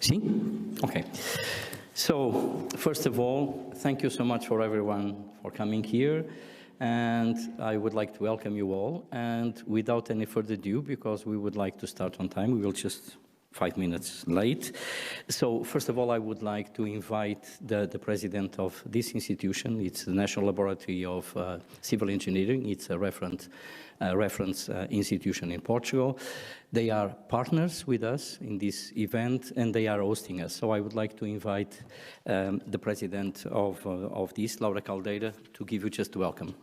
See? Okay. So, first of all, thank you so much for everyone for coming here. And I would like to welcome you all. And without any further ado, because we would like to start on time, we will just 5 minutes late. So first of all, I would like to invite the president of this institution. It's the National Laboratory of Civil Engineering. It's a reference institution in Portugal. They are partners with us in this event, and they are hosting us. So I would like to invite the president of this, Laura Caldeira, to give you just a welcome.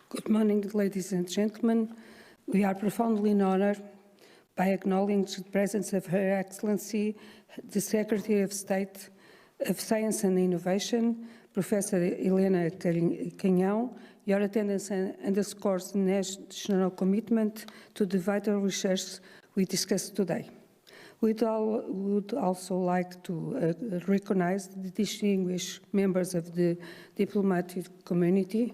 Good morning, ladies and gentlemen. We are profoundly honored by acknowledging the presence of Her Excellency, the Secretary of State of Science and Innovation, Professor Helena Canhão. Your attendance underscores the national commitment to the vital research we discussed today. We would also like to recognize the distinguished members of the diplomatic community,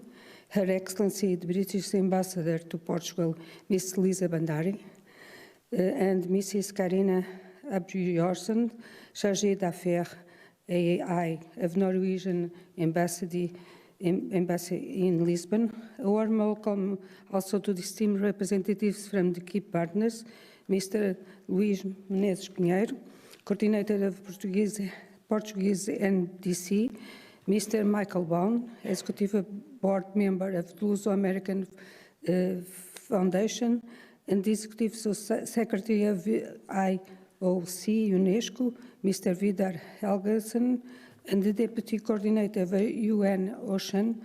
Her Excellency, the British Ambassador to Portugal, Ms. Lisa Bandari, and Mrs. Karina Abjorsen, Chargée d'Affaires AI of Norwegian Embassy in Lisbon. A warm welcome also to the esteemed representatives from the key partners, Mr. Luís Menezes Pinheiro, Coordinator of Portuguese NDC, Mr. Michael Baum, Executive Board Member of the Luso-American Foundation and Executive Secretary of IOC UNESCO, Mr. Vidar Helgason, and the Deputy Coordinator of UN Ocean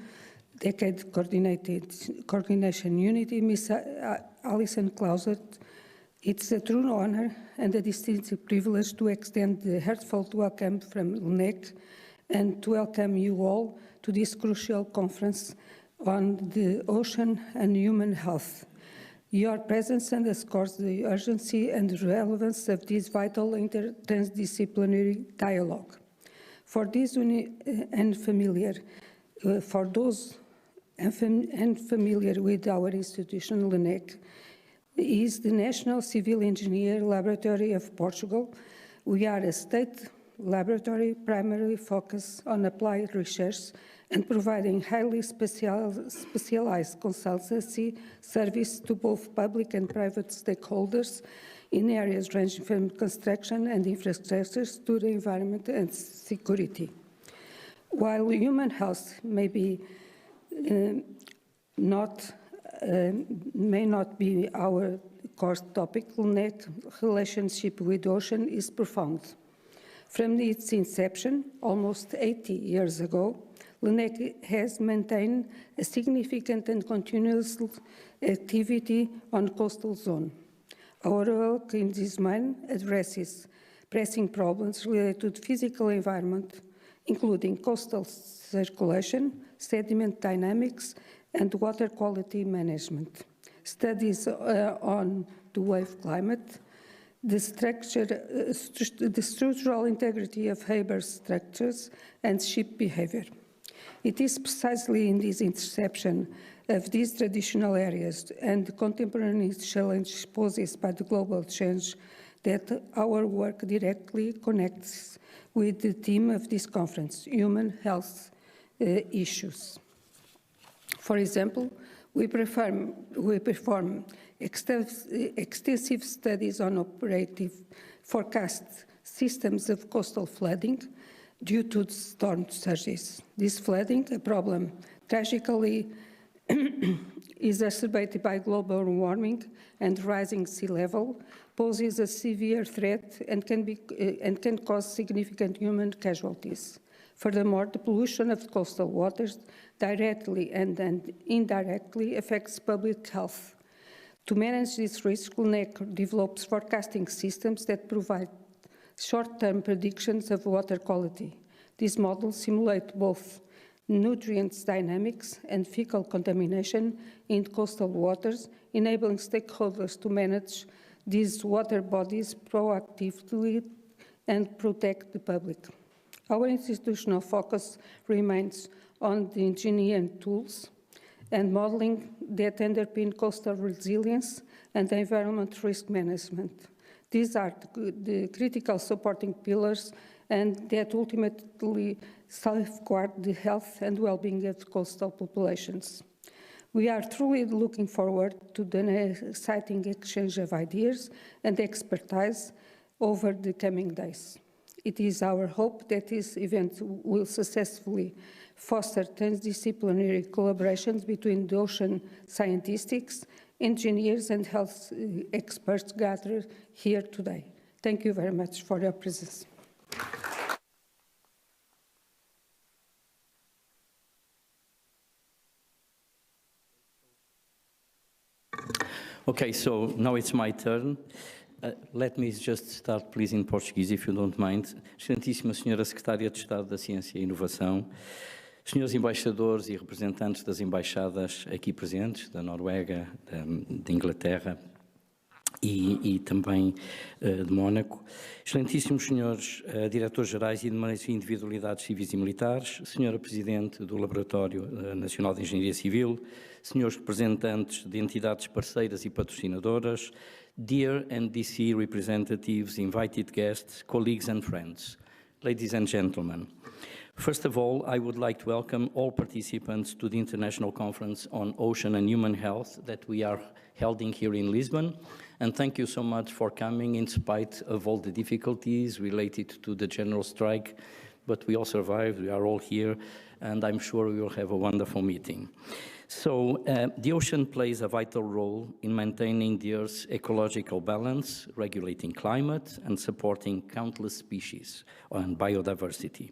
Decade Coordination Unity, Ms. Alison Clausert. It's a true honor and a distinctive privilege to extend the heartfelt welcome from LNEC and to welcome you all to this crucial conference on the ocean and human health. Your presence underscores the urgency and relevance of this vital transdisciplinary dialogue. For those unfamiliar with our institution, LNEC is the National Civil Engineer Laboratory of Portugal. We are a state laboratory primarily focused on applied research and providing highly specialized consultancy service to both public and private stakeholders in areas ranging from construction and infrastructures to the environment and security. While human health may not be our core topic, LNEC relationship with ocean is profound. From its inception, almost 80 years ago, LNEC has maintained a significant and continuous activity on coastal zone. Our work in this domain addresses pressing problems related to the physical environment, including coastal circulation, sediment dynamics, and water quality management. Studies on the wave climate, the structural integrity of harbor structures, and ship behavior. It is precisely in this intersection of these traditional areas and the contemporary challenges posed by the global change that our work directly connects with the theme of this conference, human health issues. For example, we perform extensive studies on operative forecast systems of coastal flooding due to storm surges. This flooding, a problem tragically exacerbated by global warming and rising sea level, poses a severe threat and can cause significant human casualties. Furthermore, the pollution of coastal waters directly and indirectly affects public health. To manage this risk, LNEC develops forecasting systems that provide short-term predictions of water quality. These models simulate both nutrients dynamics and fecal contamination in coastal waters, enabling stakeholders to manage these water bodies proactively and protect the public. Our institutional focus remains on the engineering tools and modeling that underpin coastal resilience and environment risk management. These are the critical supporting pillars and that ultimately safeguard the health and well-being of coastal populations. We are truly looking forward to the exciting exchange of ideas and expertise over the coming days. It is our hope that this event will successfully foster transdisciplinary collaborations between the ocean scientists, engineers and health experts gathered here today. Thank you very much for your presence. Okay, so now it's my turn. Let me just start, please, in Portuguese, if you don't mind. Excelentíssima Senhora Secretária de Estado da Ciência e Inovação, senhores embaixadores e representantes das embaixadas aqui presentes, da Noruega, da Inglaterra e também de Mónaco, excelentíssimos senhores diretores-gerais e demais individualidades civis e militares, senhora Presidente do Laboratório Nacional de Engenharia Civil, senhores representantes de entidades parceiras e patrocinadoras, dear NDC representatives, invited guests, colleagues and friends, ladies and gentlemen. First of all, I would like to welcome all participants to the International Conference on Ocean and Human Health that we are holding here in Lisbon. And thank you so much for coming in spite of all the difficulties related to the general strike. But we all survived, we are all here, and I'm sure we will have a wonderful meeting. So the ocean plays a vital role in maintaining the Earth's ecological balance, regulating climate, and supporting countless species and biodiversity.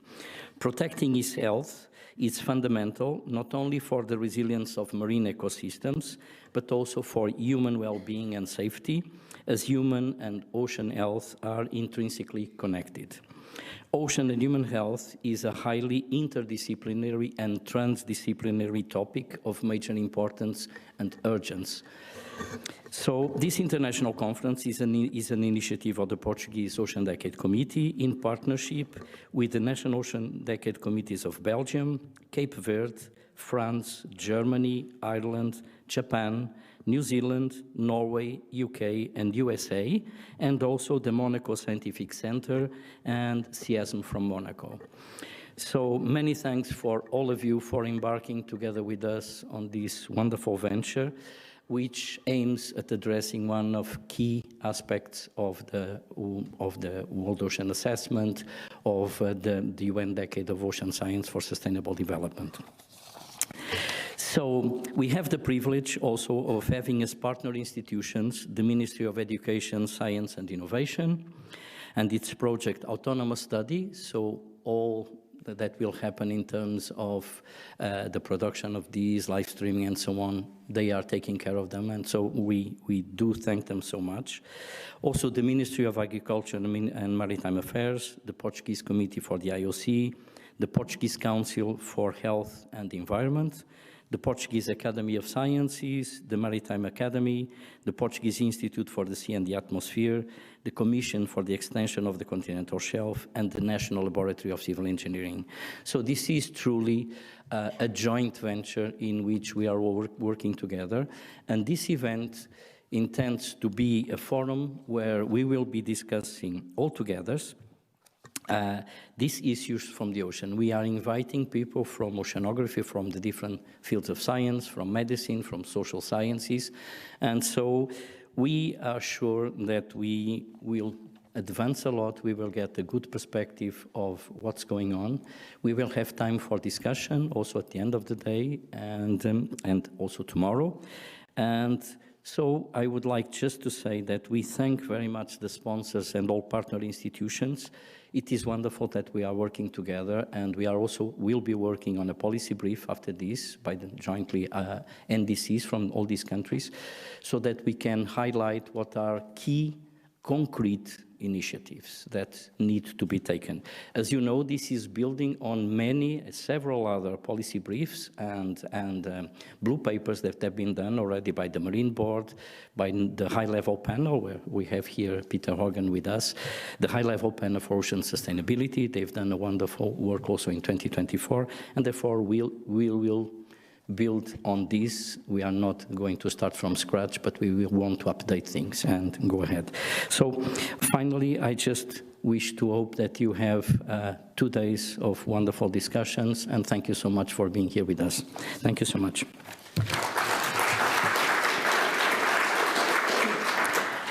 Protecting its health is fundamental not only for the resilience of marine ecosystems, but also for human well-being and safety, as human and ocean health are intrinsically connected. Ocean and human health is a highly interdisciplinary and transdisciplinary topic of major importance and urgency. So this international conference is an initiative of the Portuguese Ocean Decade Committee in partnership with the National Ocean Decade Committees of Belgium, Cape Verde, France, Germany, Ireland, Japan, New Zealand, Norway, UK, and USA, and also the Monaco Scientific Center and CIASM from Monaco. So many thanks for all of you for embarking together with us on this wonderful venture, which aims at addressing one of key aspects of the World Ocean Assessment of the UN Decade of Ocean Science for Sustainable Development. So we have the privilege also of having as partner institutions the Ministry of Education, Science and Innovation and its project Autonomous Study, so all that will happen in terms of the production of these, live streaming and so on, they are taking care of them, and so we do thank them so much. Also the Ministry of Agriculture and Maritime Affairs, the Portuguese Committee for the IOC, the Portuguese Council for Health and Environment, the Portuguese Academy of Sciences, the Maritime Academy, the Portuguese Institute for the Sea and the Atmosphere, the Commission for the Extension of the Continental Shelf, and the National Laboratory of Civil Engineering. So this is truly a joint venture in which we are all working together, and this event intends to be a forum where we will be discussing all together these issues from the ocean. We are inviting people from oceanography, from the different fields of science, from medicine, from social sciences, and so we are sure that we will advance a lot. We will get a good perspective of what's going on. We will have time for discussion also at the end of the day and also tomorrow. And so I would like just to say that we thank very much the sponsors and all partner institutions. It is wonderful that we are working together, and we are also will be working on a policy brief after this by the jointly NDCs from all these countries, so that we can highlight what are key concrete initiatives that need to be taken. As you know, this is building on several other policy briefs and blue papers that have been done already by the Marine Board, by the high-level panel, where we have here Peter Hogan with us, the high-level panel for ocean sustainability. They've done a wonderful work also in 2024, and therefore we will build on this. We are not going to start from scratch, but we will want to update things and go ahead. So finally, I just wish to hope that you have 2 days of wonderful discussions, and thank you so much for being here with us. Thank you so much.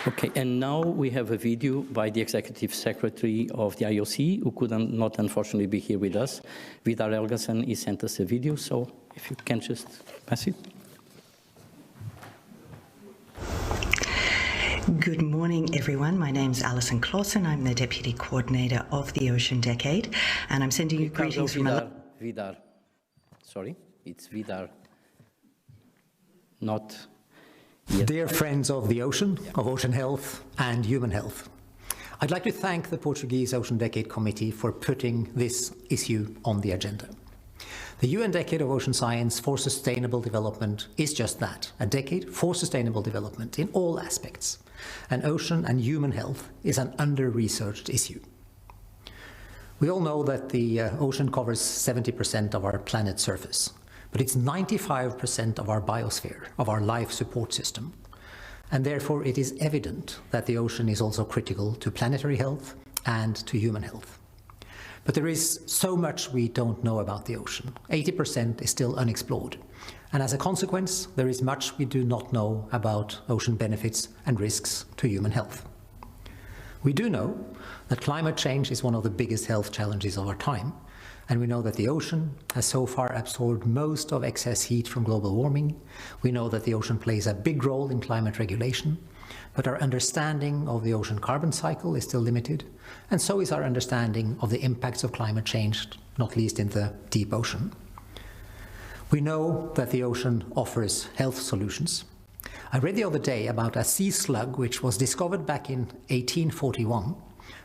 Okay, and now we have a video by the Executive Secretary of the IOC, who could not unfortunately be here with us. Vidar Helgason, he sent us a video, so if you can just pass it. Good morning, everyone. My name's Alison Clausen. I'm the Deputy Coordinator of the Ocean Decade, and I'm sending you greetings from Vidar. Sorry, it's Vidar. Not yet. Dear friends of the ocean, of ocean health and human health, I'd like to thank the Portuguese Ocean Decade Committee for putting this issue on the agenda. The UN Decade of Ocean Science for Sustainable Development is just that, a decade for sustainable development in all aspects. And ocean and human health is an under-researched issue. We all know that the ocean covers 70% of our planet's surface, but it's 95% of our biosphere, of our life support system. And therefore it is evident that the ocean is also critical to planetary health and to human health. But there is so much we don't know about the ocean. 80% is still unexplored. And as a consequence, there is much we do not know about ocean benefits and risks to human health. We do know that climate change is one of the biggest health challenges of our time. And we know that the ocean has so far absorbed most of excess heat from global warming. We know that the ocean plays a big role in climate regulation. But our understanding of the ocean carbon cycle is still limited, and so is our understanding of the impacts of climate change, not least in the deep ocean. We know that the ocean offers health solutions. I read the other day about a sea slug which was discovered back in 1841,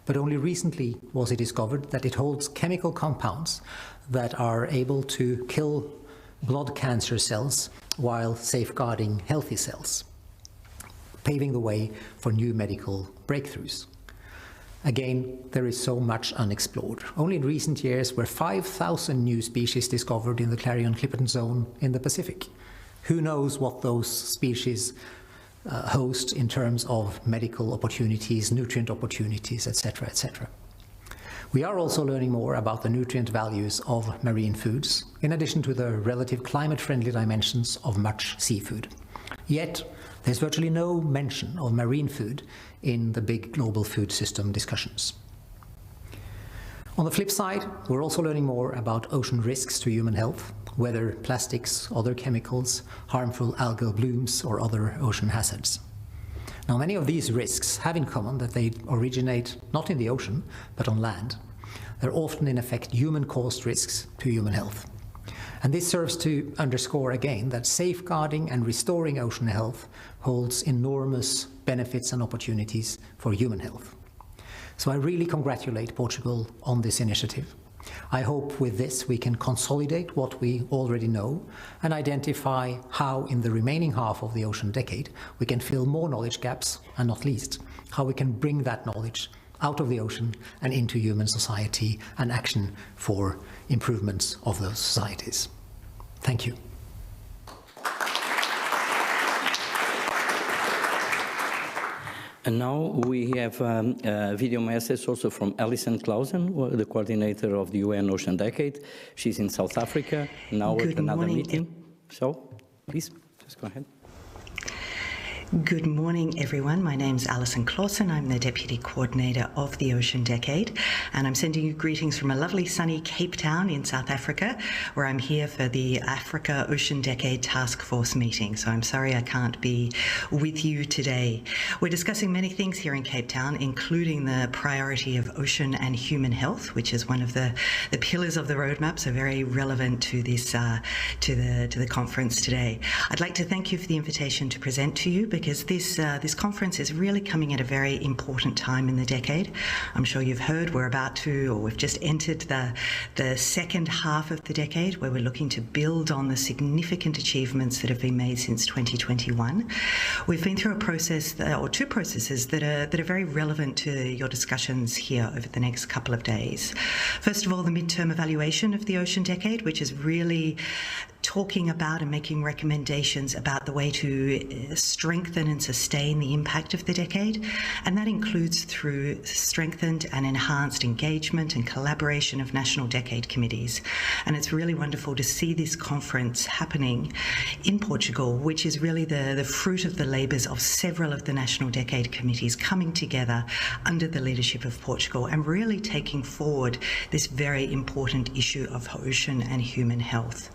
but only recently was it discovered that it holds chemical compounds that are able to kill blood cancer cells while safeguarding healthy cells, paving the way for new medical breakthroughs. Again, there is so much unexplored. Only in recent years were 5,000 new species discovered in the Clarion-Clipperton Zone in the Pacific. Who knows what those species host in terms of medical opportunities, nutrient opportunities, etc., etc. We are also learning more about the nutrient values of marine foods, in addition to the relative climate-friendly dimensions of much seafood. Yet, there's virtually no mention of marine food in the big global food system discussions. On the flip side, we're also learning more about ocean risks to human health, whether plastics, other chemicals, harmful algal blooms, or other ocean hazards. Now, many of these risks have in common that they originate not in the ocean, but on land. They're often, in effect, human-caused risks to human health. And this serves to underscore again that safeguarding and restoring ocean health holds enormous benefits and opportunities for human health. So I really congratulate Portugal on this initiative. I hope with this we can consolidate what we already know and identify how in the remaining half of the ocean decade we can fill more knowledge gaps, and not least, how we can bring that knowledge out of the ocean and into human society and action for improvements of those societies. Thank you. And now we have a video message also from Alison Clausen, the coordinator of the UN Ocean Decade. She's in South Africa, now at another meeting. So, please, just go ahead. Good morning, everyone. My name's Alison Clausen. I'm the Deputy Coordinator of the Ocean Decade, and I'm sending you greetings from a lovely sunny Cape Town in South Africa, where I'm here for the Africa Ocean Decade Task Force meeting. So I'm sorry I can't be with you today. We're discussing many things here in Cape Town, including the priority of ocean and human health, which is one of the pillars of the roadmap, so very relevant to this to the conference today. I'd like to thank you for the invitation to present to you, because this conference is really coming at a very important time in the decade. I'm sure you've heard we've just entered the second half of the decade, where we're looking to build on the significant achievements that have been made since 2021. We've been through a process, or two processes, that are very relevant to your discussions here over the next couple of days. First of all, the midterm evaluation of the Ocean Decade, which is really talking about and making recommendations about the way to strengthen and sustain the impact of the decade. And that includes through strengthened and enhanced engagement and collaboration of national decade committees. And it's really wonderful to see this conference happening in Portugal, which is really the fruit of the labours of several of the national decade committees coming together under the leadership of Portugal and really taking forward this very important issue of ocean and human health.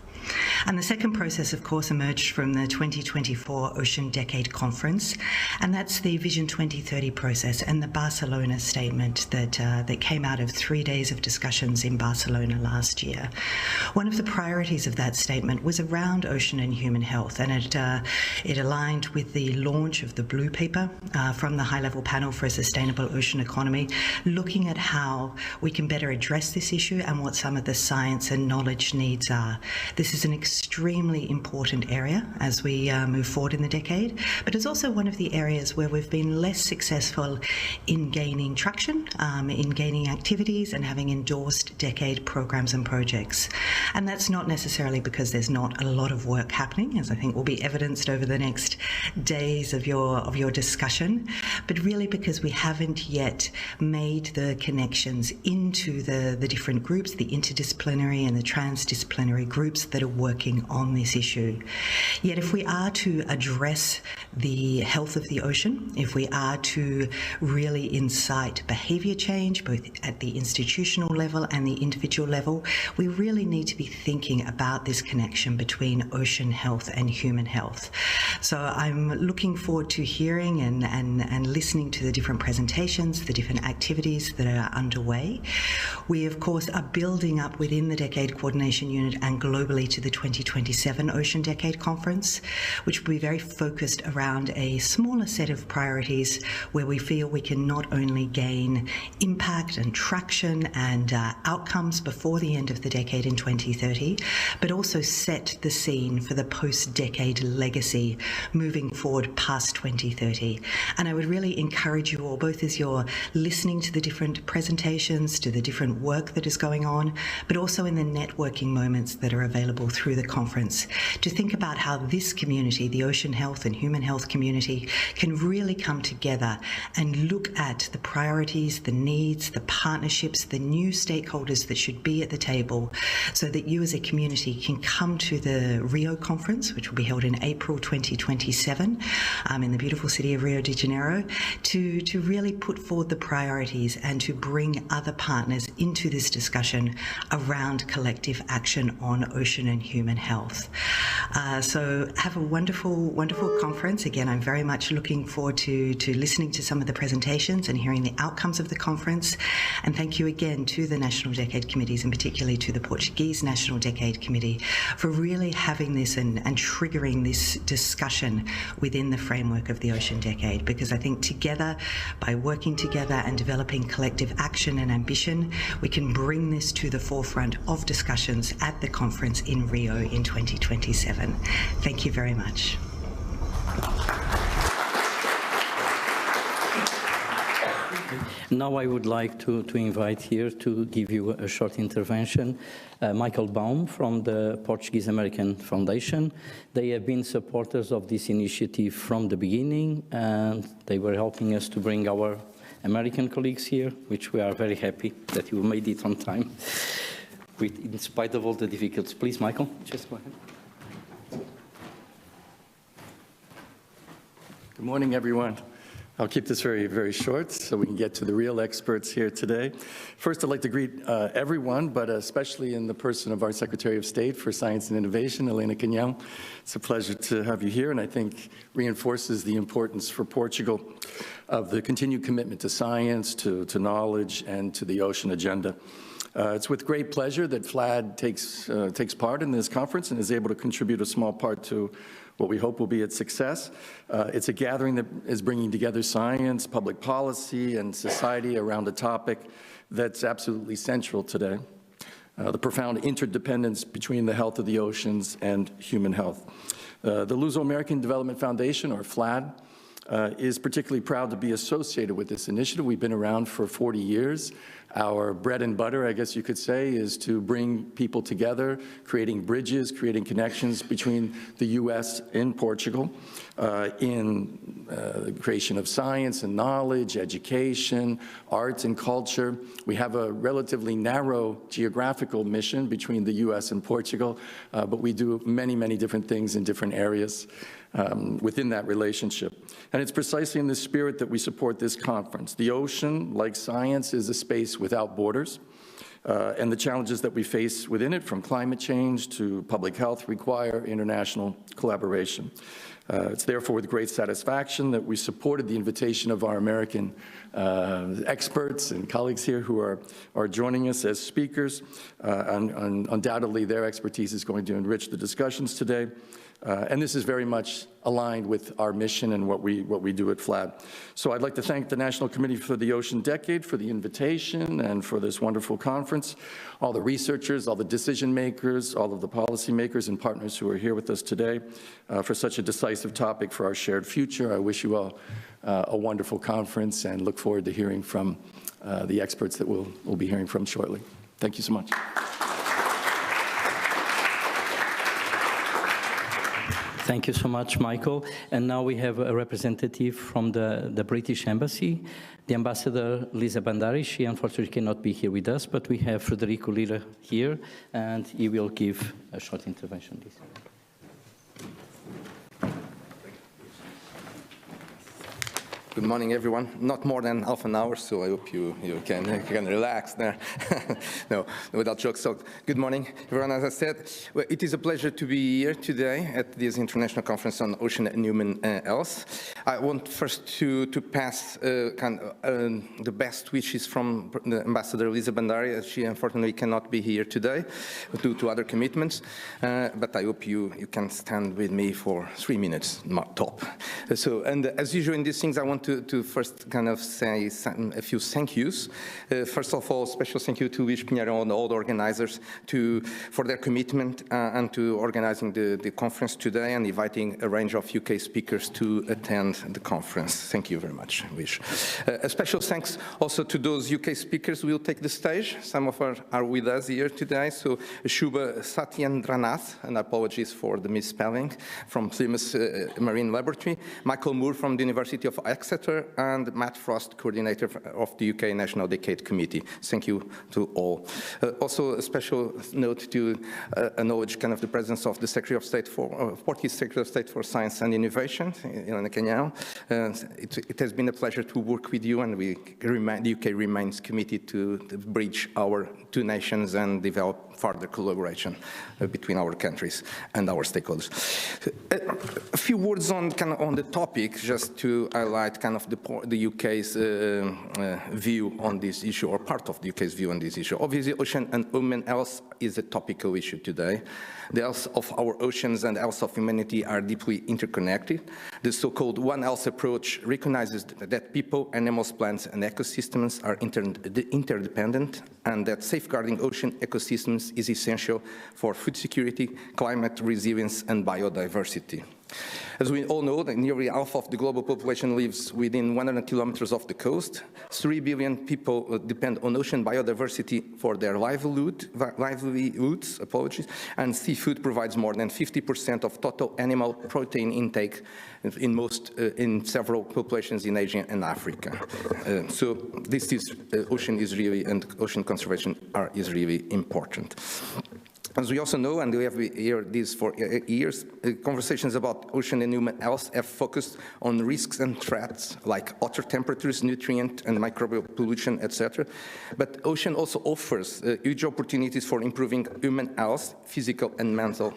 And the second process, of course, emerged from the 2024 Ocean Decade Conference, and that's the Vision 2030 process and the Barcelona statement that came out of 3 days of discussions in Barcelona last year. One of the priorities of that statement was around ocean and human health, and it aligned with the launch of the Blue Paper from the High-Level Panel for a Sustainable Ocean Economy, looking at how we can better address this issue and what some of the science and knowledge needs are. This is an extremely important area as we move forward in the decade, but it's also one of the areas where we've been less successful in gaining traction, in gaining activities and having endorsed decade programs and projects. And that's not necessarily because there's not a lot of work happening, as I think will be evidenced over the next days of your discussion, but really because we haven't yet made the connections into the different groups, the interdisciplinary and the transdisciplinary groups that are working on this issue. Yet if we are to address the health of the ocean, if we are to really incite behaviour change, both at the institutional level and the individual level, we really need to be thinking about this connection between ocean health and human health. So I'm looking forward to hearing and listening to the different presentations, the different activities that are underway. We, of course, are building up within the Decade Coordination Unit and globally to the 2027 Ocean Decade Conference, which will be very focused around a smaller set of priorities where we feel we can not only gain impact and traction and outcomes before the end of the decade in 2030, but also set the scene for the post-decade legacy moving forward past 2030. And I would really encourage you all, both as you're listening to the different presentations, to the different work that is going on, but also in the networking moments that are available through the conference, to think about how this community, the ocean health and human health community, can really come together and look at the priorities, the needs, the partnerships, the new stakeholders that should be at the table, so that you as a community can come to the Rio conference, which will be held in April 2027 in the beautiful city of Rio de Janeiro, to really put forward the priorities and to bring other partners into this discussion around collective action on ocean and human health. So have a wonderful, wonderful conference. Again, I'm very much looking forward to listening to some of the presentations and hearing the outcomes of the conference. And thank you again to the National Decade Committees, and particularly to the Portuguese National Decade Committee, for really having this and triggering this discussion within the framework of the Ocean Decade, because I think together, by working together and developing collective action and ambition, we can bring this to the forefront of discussions at the conference in Rio in 2027. Thank you very much. Now I would like to invite here to give you a short intervention Michael Baum from the Portuguese American Foundation. They have been supporters of this initiative from the beginning, and they were helping us to bring our American colleagues here, which we are very happy that you made it on time, in spite of all the difficulties. Please, Michael, just go ahead. Good morning, everyone. I'll keep this very, very short so we can get to the real experts here today. First, I'd like to greet everyone, but especially in the person of our Secretary of State for Science and Innovation, Helena Canhão. It's a pleasure to have you here, and I think reinforces the importance for Portugal of the continued commitment to science, to knowledge, and to the ocean agenda. It's with great pleasure that FLAD takes part in this conference and is able to contribute a small part to what we hope will be its success. It's a gathering that is bringing together science, public policy, and society around a topic that's absolutely central today, the profound interdependence between the health of the oceans and human health. The Luso-American Development Foundation, or FLAD, is particularly proud to be associated with this initiative. We've been around for 40 years. Our bread and butter, I guess you could say, is to bring people together, creating bridges, creating connections between the U.S. and Portugal in the creation of science and knowledge, education, arts and culture. We have a relatively narrow geographical mission between the U.S. and Portugal, but we do many, many different things in different areas within that relationship. And it's precisely in this spirit that we support this conference. The ocean, like science, is a space without borders, and the challenges that we face within it, from climate change to public health, require international collaboration. It's therefore with great satisfaction that we supported the invitation of our American experts and colleagues here who are joining us as speakers. Undoubtedly, their expertise is going to enrich the discussions today. And this is very much aligned with our mission and what we do at FLAD. So I'd like to thank the National Committee for the Ocean Decade for the invitation and for this wonderful conference, all the researchers, all the decision makers, all of the policy makers and partners who are here with us today for such a decisive topic for our shared future. I wish you all a wonderful conference and look forward to hearing from the experts that we'll be hearing from shortly. Thank you so much. Thank you so much, Michael. And now we have a representative from the British Embassy, the Ambassador Lisa Bandari. She unfortunately cannot be here with us, but we have Frederico Lira here, and he will give a short intervention. Good morning, everyone. Not more than half an hour, so I hope you can relax there. No, without jokes. So, good morning, everyone. As I said, well, it is a pleasure to be here today at this International Conference on Ocean and Human Health. I want first to pass the best wishes from the Ambassador Lisa Bandari, as she unfortunately cannot be here today due to other commitments. But I hope you can stand with me for 3 minutes, top. So, and as usual in these things, I want to first kind of say a few thank yous. First of all, special thank you to Luís Pinheiro and all the organizers for their commitment and to organizing the conference today and inviting a range of UK speakers to attend the conference. Thank you very much, Luís. A special thanks also to those UK speakers who will take the stage. Some of them are with us here today. So Shubha Satyendranath, and apologies for the misspelling, from Plymouth Marine Laboratory, Michael Moore from the University of Exeter, and Matt Frost, coordinator of the UK National Decade Committee. Thank you to all. Also, a special note to acknowledge kind of the presence of the Secretary of State for Portuguese Secretary of State for Science and Innovation, Helena Canhão. It has been a pleasure to work with you, and the UK remains committed to bridge our two nations and develop further collaboration between our countries and our stakeholders. A few words on the topic, just to highlight kind of the UK's view on this issue, or part of the UK's view on this issue. Obviously, ocean and human health is a topical issue today. The health of our oceans and the health of humanity are deeply interconnected. The so-called One Health approach recognizes that people, animals, plants, and ecosystems are interdependent, and that safeguarding ocean ecosystems is essential for food security, climate resilience, and biodiversity. As we all know, that nearly half of the global population lives within 100 kilometers of the coast. 3 billion people depend on ocean biodiversity for their livelihoods, and seafood provides more than 50% of total animal protein intake in several populations in Asia and Africa. So this is ocean is really, and ocean conservation is really important. As we also know, and we have heard this for years, conversations about ocean and human health have focused on risks and threats like hotter temperatures, nutrient and microbial pollution, etc. But ocean also offers huge opportunities for improving human health, physical and mental.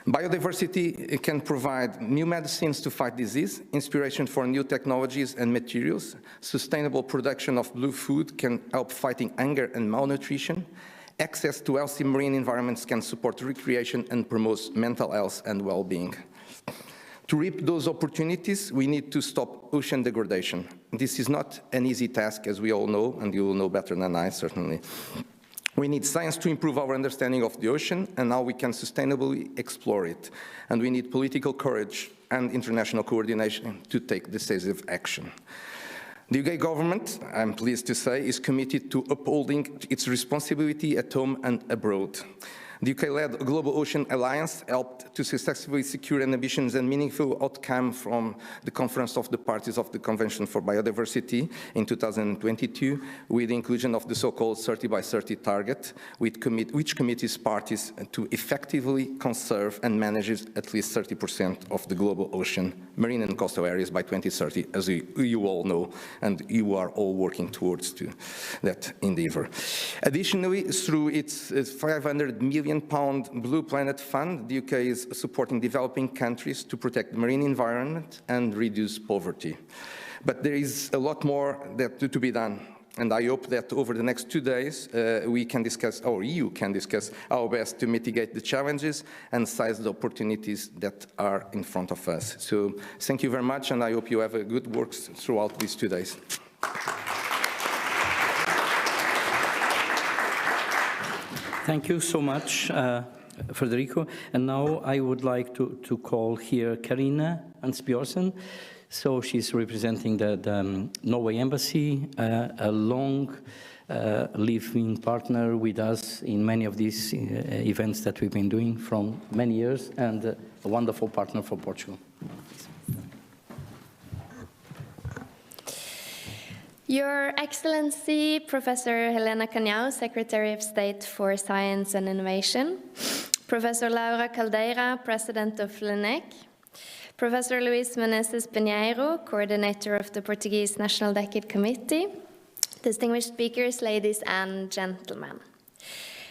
Biodiversity can provide new medicines to fight disease, inspiration for new technologies and materials. Sustainable production of blue food can help fighting hunger and malnutrition. Access to healthy marine environments can support recreation and promote mental health and well-being. To reap those opportunities, we need to stop ocean degradation. This is not an easy task, as we all know, and you will know better than I, certainly. We need science to improve our understanding of the ocean and how we can sustainably explore it. And we need political courage and international coordination to take decisive action. The UK government, I'm pleased to say, is committed to upholding its responsibility at home and abroad. The UK-led Global Ocean Alliance helped to successfully secure an ambitious and meaningful outcome from the Conference of the Parties of the Convention for Biodiversity in 2022, with the inclusion of the so-called 30 by 30 target, which commits parties to effectively conserve and manage at least 30% of the global ocean, marine and coastal areas by 2030, as you all know, and you are all working towards that endeavor. Additionally, through its £500 million Blue Planet Fund, the UK is supporting developing countries to protect the marine environment and reduce poverty. But there is a lot more to be done, and I hope that over the next 2 days we can discuss, or you can discuss, our best to mitigate the challenges and seize the opportunities that are in front of us. So thank you very much, and I hope you have a good work throughout these 2 days. Thank you so much, Federico. And now I would like to call here Karina Ansbjørnsen. So she's representing the Norway Embassy, a long living partner with us in many of these events that we've been doing from many years, and a wonderful partner for Portugal. Your Excellency, Professor Helena Canhão, Secretary of State for Science and Innovation, Professor Laura Caldeira, President of LNEC, Professor Luis Meneses Pinheiro, Coordinator of the Portuguese National Decade Committee, distinguished speakers, ladies and gentlemen.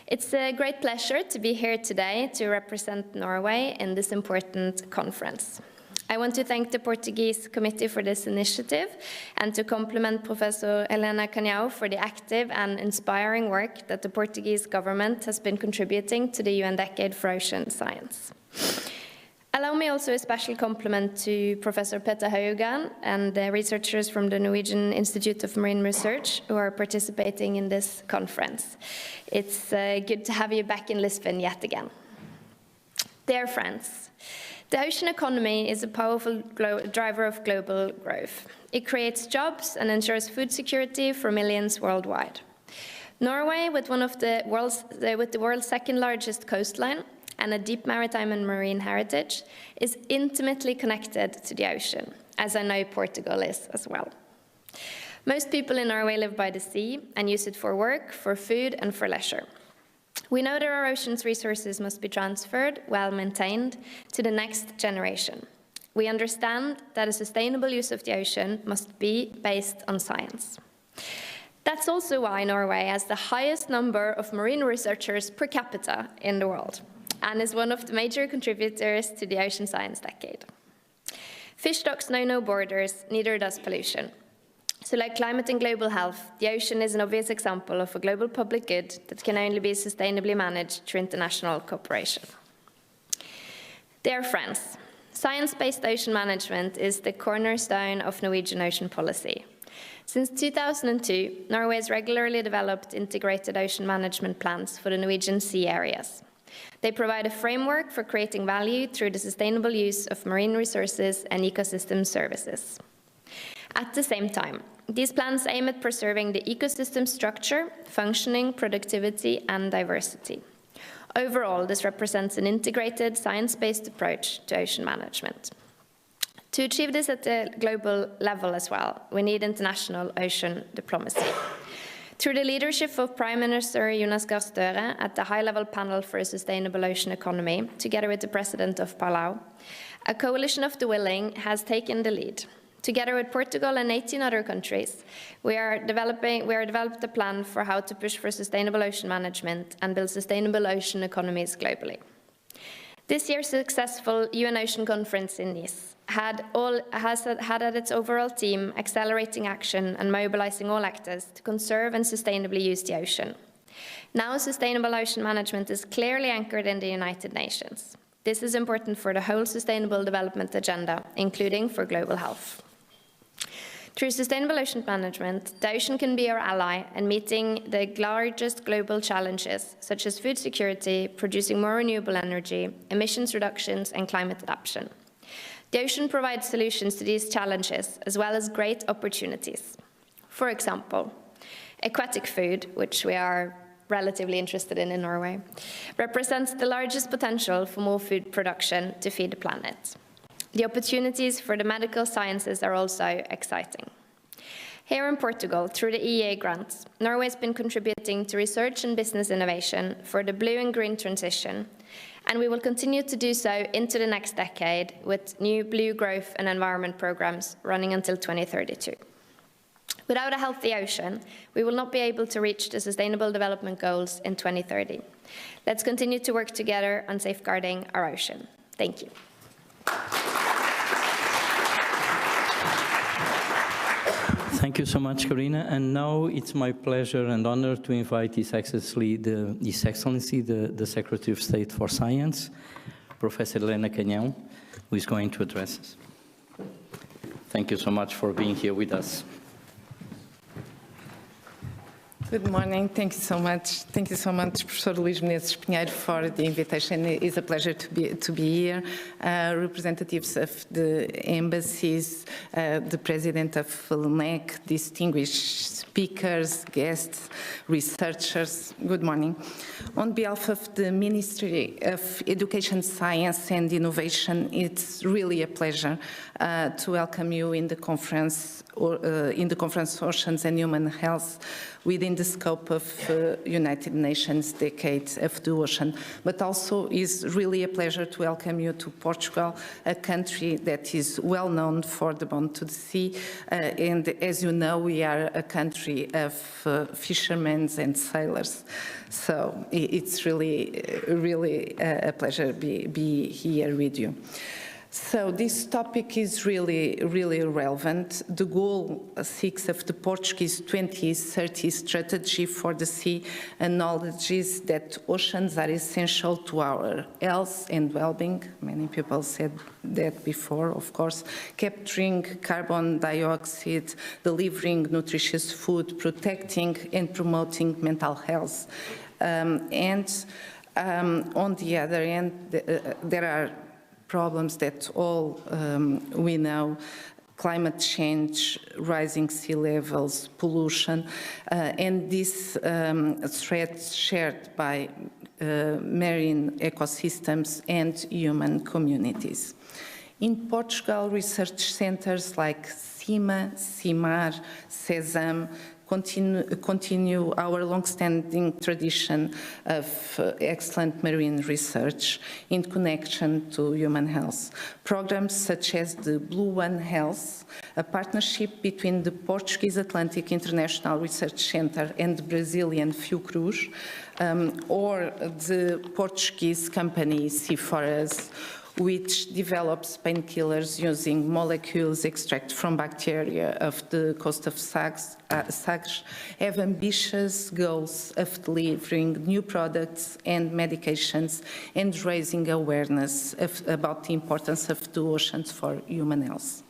It's a great pleasure to be here today to represent Norway in this important conference. I want to thank the Portuguese Committee for this initiative and to compliment Professor Helena Canhão for the active and inspiring work that the Portuguese government has been contributing to the UN Decade for Ocean Science. Allow me also a special compliment to Professor Petter Haugan and the researchers from the Norwegian Institute of Marine Research who are participating in this conference. It's good to have you back in Lisbon yet again. Dear friends, the ocean economy is a powerful driver of global growth. It creates jobs and ensures food security for millions worldwide. Norway, with the world's second largest coastline and a deep maritime and marine heritage, is intimately connected to the ocean, as I know Portugal is as well. Most people in Norway live by the sea and use it for work, for food, and for leisure. We know that our ocean's resources must be transferred, well maintained, to the next generation. We understand that a sustainable use of the ocean must be based on science. That's also why Norway has the highest number of marine researchers per capita in the world, and is one of the major contributors to the Ocean Science Decade. Fish stocks know no borders, neither does pollution. So like climate and global health, the ocean is an obvious example of a global public good that can only be sustainably managed through international cooperation. Dear friends, science-based ocean management is the cornerstone of Norwegian ocean policy. Since 2002, Norway has regularly developed integrated ocean management plans for the Norwegian sea areas. They provide a framework for creating value through the sustainable use of marine resources and ecosystem services. At the same time, these plans aim at preserving the ecosystem structure, functioning, productivity, and diversity. Overall, this represents an integrated, science-based approach to ocean management. To achieve this at the global level as well, we need international ocean diplomacy. Through the leadership of Prime Minister Jonas Gahr Støre at the high-level panel for a sustainable ocean economy, together with the President of Palau, a coalition of the willing has taken the lead. Together with Portugal and 18 other countries, we have developed a plan for how to push for sustainable ocean management and build sustainable ocean economies globally. This year's successful UN Ocean Conference in Nice had at its overall theme accelerating action and mobilizing all actors to conserve and sustainably use the ocean. Now sustainable ocean management is clearly anchored in the United Nations. This is important for the whole sustainable development agenda, including for global health. Through sustainable ocean management, the ocean can be our ally in meeting the largest global challenges, such as food security, producing more renewable energy, emissions reductions, and climate adaptation. The ocean provides solutions to these challenges, as well as great opportunities. For example, aquatic food, which we are relatively interested in Norway, represents the largest potential for more food production to feed the planet. The opportunities for the medical sciences are also exciting. Here in Portugal, through the EEA grants, Norway has been contributing to research and business innovation for the blue and green transition, and we will continue to do so into the next decade with new blue growth and environment programs running until 2032. Without a healthy ocean, we will not be able to reach the Sustainable Development Goals in 2030. Let's continue to work together on safeguarding our ocean. Thank you. Thank you so much, Karina. And now it's my pleasure and honor to invite His Excellency, the Secretary of State for Science, Professor Helena Canhão, who is going to address us. Thank you so much for being here with us. Good morning. Thank you so much. Thank you so much, Professor Luís Menezes Pinheiro, for the invitation. It is a pleasure to be here. Representatives of the embassies, the President of LNEC, distinguished speakers, guests, researchers. Good morning. On behalf of the Ministry of Education, Science and Innovation, it's really a pleasure to welcome you in the conference Oceans and Human Health within the scope of United Nations Decade of the Ocean. But also is really a pleasure to welcome you to Portugal, a country that is well known for the bond to the sea. And as you know, we are a country of fishermen and sailors. So it's really a pleasure to be here with you. So this topic is really relevant. The goal 6 of the Portuguese 2030 strategy for the sea acknowledges that oceans are essential to our health and well-being. Many people said that before, of course. Capturing carbon dioxide, delivering nutritious food, protecting and promoting mental health. On the other hand, there are problems that all we know: climate change, rising sea levels, pollution, and these threats shared by marine ecosystems and human communities. In Portugal, research centers like CIMA, CIMAR, CESAM continue our long-standing tradition of excellent marine research in connection to human health. Programs such as the Blue One Health, a partnership between the Portuguese Atlantic International Research Center and the Brazilian Fiocruz, or the Portuguese company C4S, which develops painkillers using molecules extracted from bacteria of the coast of Sagres, have ambitious goals of delivering new products and medications and raising awareness about the importance of the oceans for human health.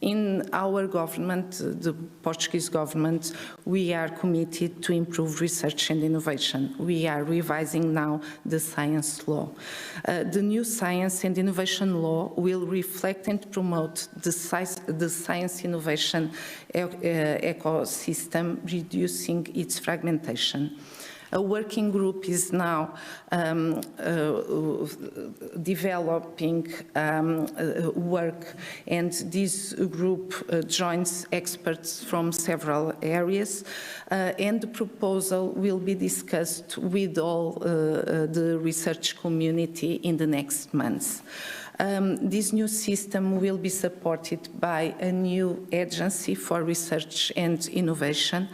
In our government, the Portuguese government, we are committed to improve research and innovation. We are revising now the science law. The new science and innovation law will reflect and promote the science innovation ecosystem, reducing its fragmentation. A working group is now developing work, and this group joins experts from several areas, and the proposal will be discussed with all the research community in the next months. This new system will be supported by a new agency for research and innovation,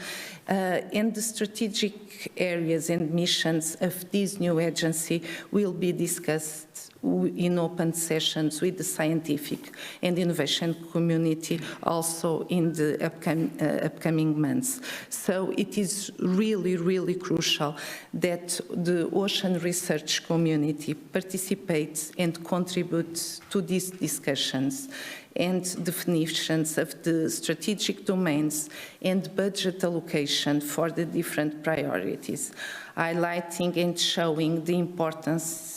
and the strategic areas and missions of this new agency will be discussed in open sessions with the scientific and innovation community also in the upcoming months. So it is really, really crucial that the ocean research community participates and contributes to these discussions and definitions of the strategic domains and budget allocation for the different priorities, highlighting and showing the importance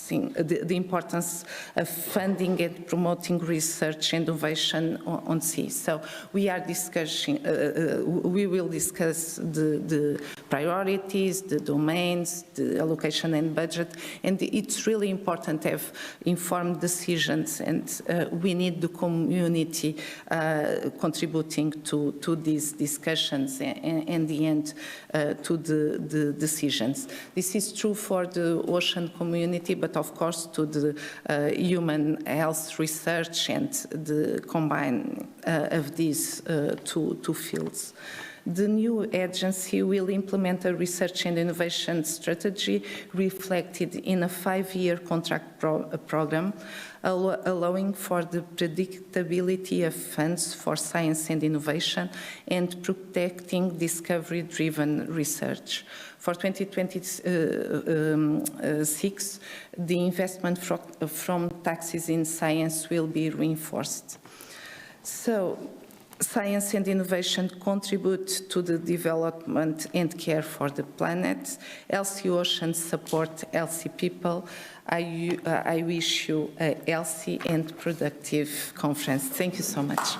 of funding and promoting research and innovation on sea. So we are discussing, we will discuss the priorities, the domains, the allocation and budget, and it's really important to have informed decisions, and we need the community contributing to these discussions and in the end to the decisions. This is true for the ocean community, but of course to the human health research and the combine of these two fields. The new agency will implement a research and innovation strategy reflected in a 5-year contract program, allowing for the predictability of funds for science and innovation and protecting discovery-driven research. For 2026, the investment from taxes in science will be reinforced. So, science and innovation contribute to the development and care for the planet. Healthy oceans support healthy people. I wish you a healthy and productive conference. Thank you so much.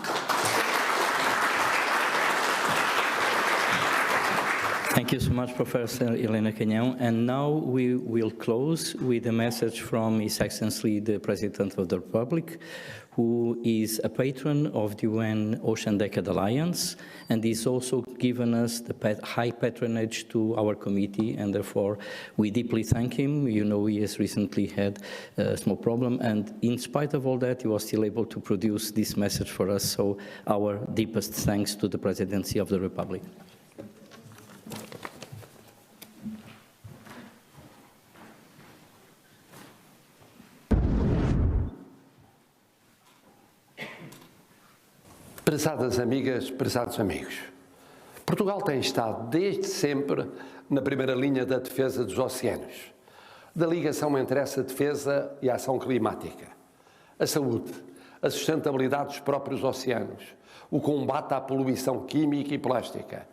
Thank you so much, Professor Helena Canhão. And now we will close with a message from His Excellency, the President of the Republic, who is a patron of the UN Ocean Decade Alliance, and is also given us the high patronage to our committee, and therefore we deeply thank him. You know, he has recently had a small problem, and in spite of all that, he was still able to produce this message for us, so our deepest thanks to the Presidency of the Republic. Prezadas amigas, prezados amigos, Portugal tem estado desde sempre na primeira linha da defesa dos oceanos, da ligação entre essa defesa e a ação climática, a saúde, a sustentabilidade dos próprios oceanos, o combate à poluição química e plástica,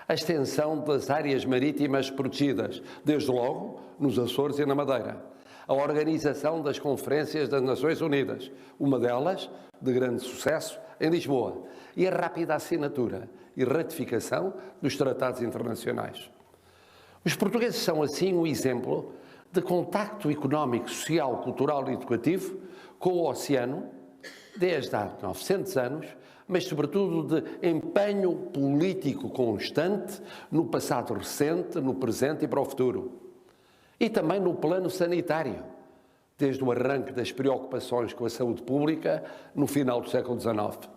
a extensão das áreas marítimas protegidas, desde logo nos Açores e na Madeira, a organização das conferências das Nações Unidas, uma delas de grande sucesso, em Lisboa, e a rápida assinatura e ratificação dos tratados internacionais. Os portugueses são, assim, um exemplo de contacto económico, social, cultural e educativo com o oceano, desde há 900 anos, mas, sobretudo, de empenho político constante no passado recente, no presente e para o futuro. E também no plano sanitário, desde o arranque das preocupações com a saúde pública no final do século XIX.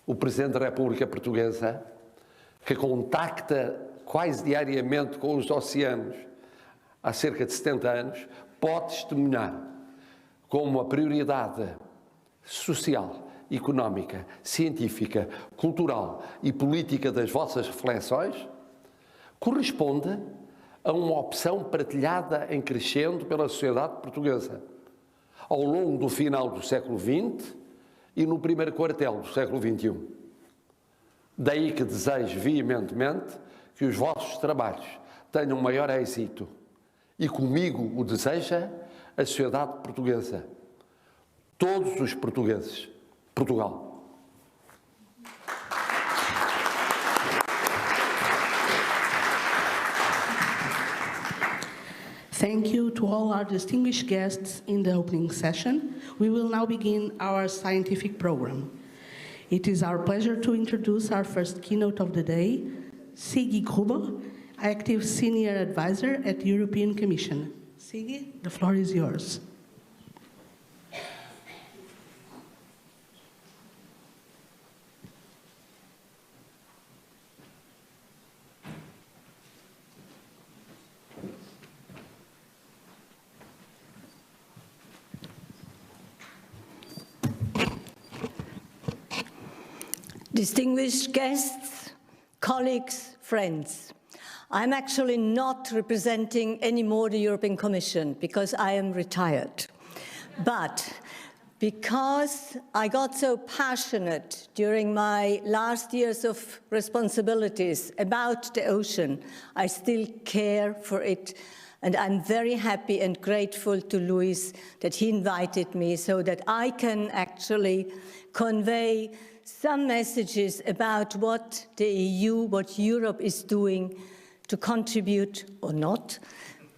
O Presidente da República Portuguesa, que contacta quase diariamente com os oceanos há cerca de 70 anos, pode testemunhar como a prioridade social, económica, científica, cultural e política das vossas reflexões corresponde a uma opção partilhada em crescendo pela sociedade portuguesa ao longo do final do século XX e no primeiro quartel do século XXI. Daí que desejo veementemente que os vossos trabalhos tenham maior êxito e comigo o deseja a sociedade portuguesa, todos os portugueses, Portugal. Thank you to all our distinguished guests in the opening session. We will now begin our scientific program. It is our pleasure to introduce our first keynote of the day, Sigi Gruber, Active Senior Advisor at the European Commission. Sigi, the floor is yours. Distinguished guests, colleagues, friends, I'm actually not representing anymore the European Commission because I am retired. But because I got so passionate during my last years of responsibilities about the ocean, I still care for it. And I'm very happy and grateful to Luis that he invited me so that I can actually convey some messages about what the EU, what Europe is doing to contribute or not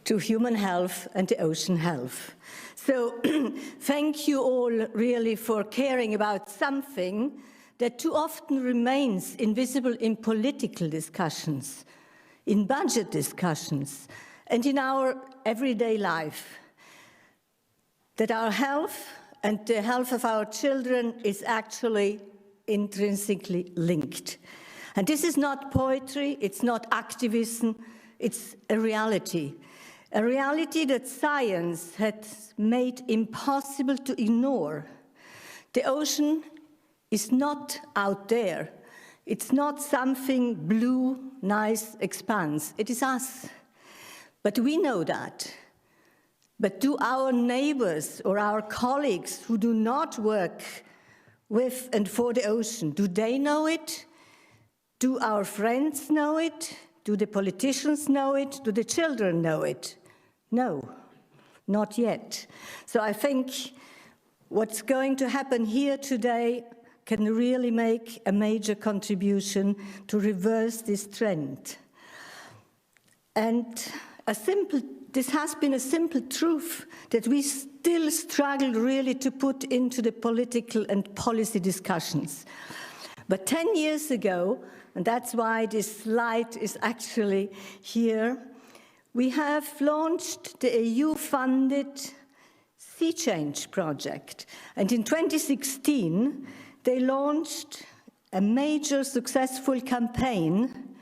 to human health and the ocean health. So thank you all really for caring about something that too often remains invisible in political discussions, in budget discussions, and in our everyday life, that our health and the health of our children is actually intrinsically linked. And this is not poetry, it's not activism, it's a reality that science has made impossible to ignore. The ocean is not out there. It's not something blue, nice expanse. It is us. But we know that. But do our neighbors or our colleagues who do not work with and for the ocean, do they know it? Do our friends know it? Do the politicians know it? Do the children know it? No, not yet. So I think what's going to happen here today can really make a major contribution to reverse this trend. And this has been a simple truth that we still struggle really to put into the political and policy discussions. But 10 years ago, and that's why this slide is actually here, we have launched the EU-funded Sea Change project. And in 2016, they launched a major successful campaign,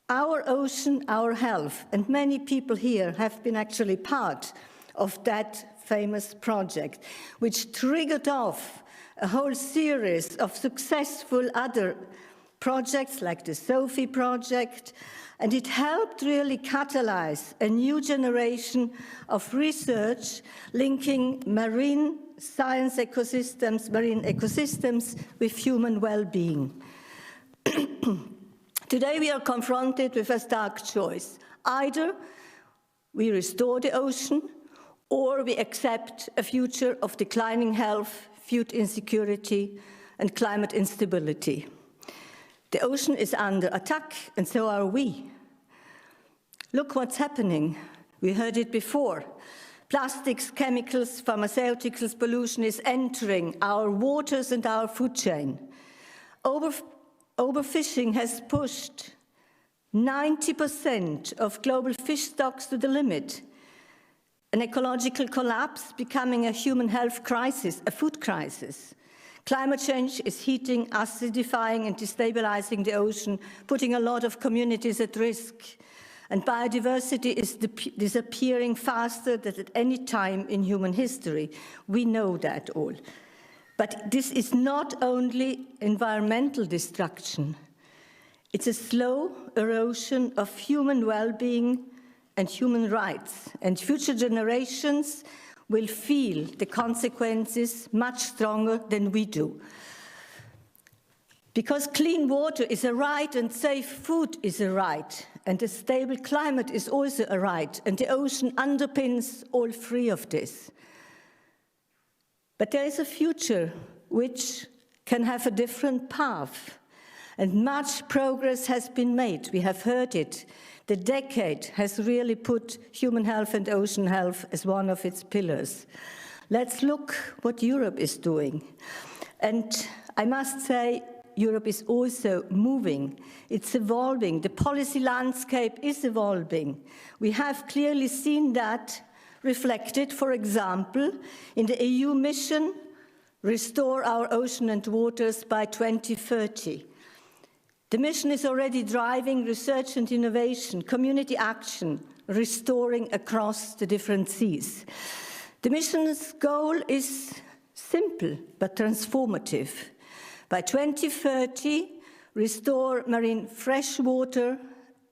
Our Ocean, Our Health. And many people here have been actually part of that famous project, which triggered off a whole series of successful other projects like the SOFI project, and it helped really catalyze a new generation of research linking marine science ecosystems, marine ecosystems with human well-being. Today we are confronted with a stark choice. Either we restore the ocean or we accept a future of declining health, food insecurity, and climate instability. The ocean is under attack, and so are we. Look what's happening. We heard it before. Plastics, chemicals, pharmaceuticals, pollution is entering our waters and our food chain. Overfishing has pushed 90% of global fish stocks to the limit. An ecological collapse becoming a human health crisis, a food crisis. Climate change is heating, acidifying and destabilizing the ocean, putting a lot of communities at risk. And biodiversity is disappearing faster than at any time in human history. We know that all. But this is not only environmental destruction. It's a slow erosion of human well-being and human rights. And future generations will feel the consequences much stronger than we do. Because clean water is a right and safe food is a right, and a stable climate is also a right, and the ocean underpins all three of this. But there is a future which can have a different path, and much progress has been made. We have heard it. The decade has really put human health and ocean health as one of its pillars. Let's look what Europe is doing. And I must say, Europe is also moving. It's evolving. The policy landscape is evolving. We have clearly seen that reflected, for example, in the EU mission, Restore Our Ocean and Waters by 2030. The mission is already driving research and innovation, community action, restoring across the different seas. The mission's goal is simple but transformative. By 2030, restore marine freshwater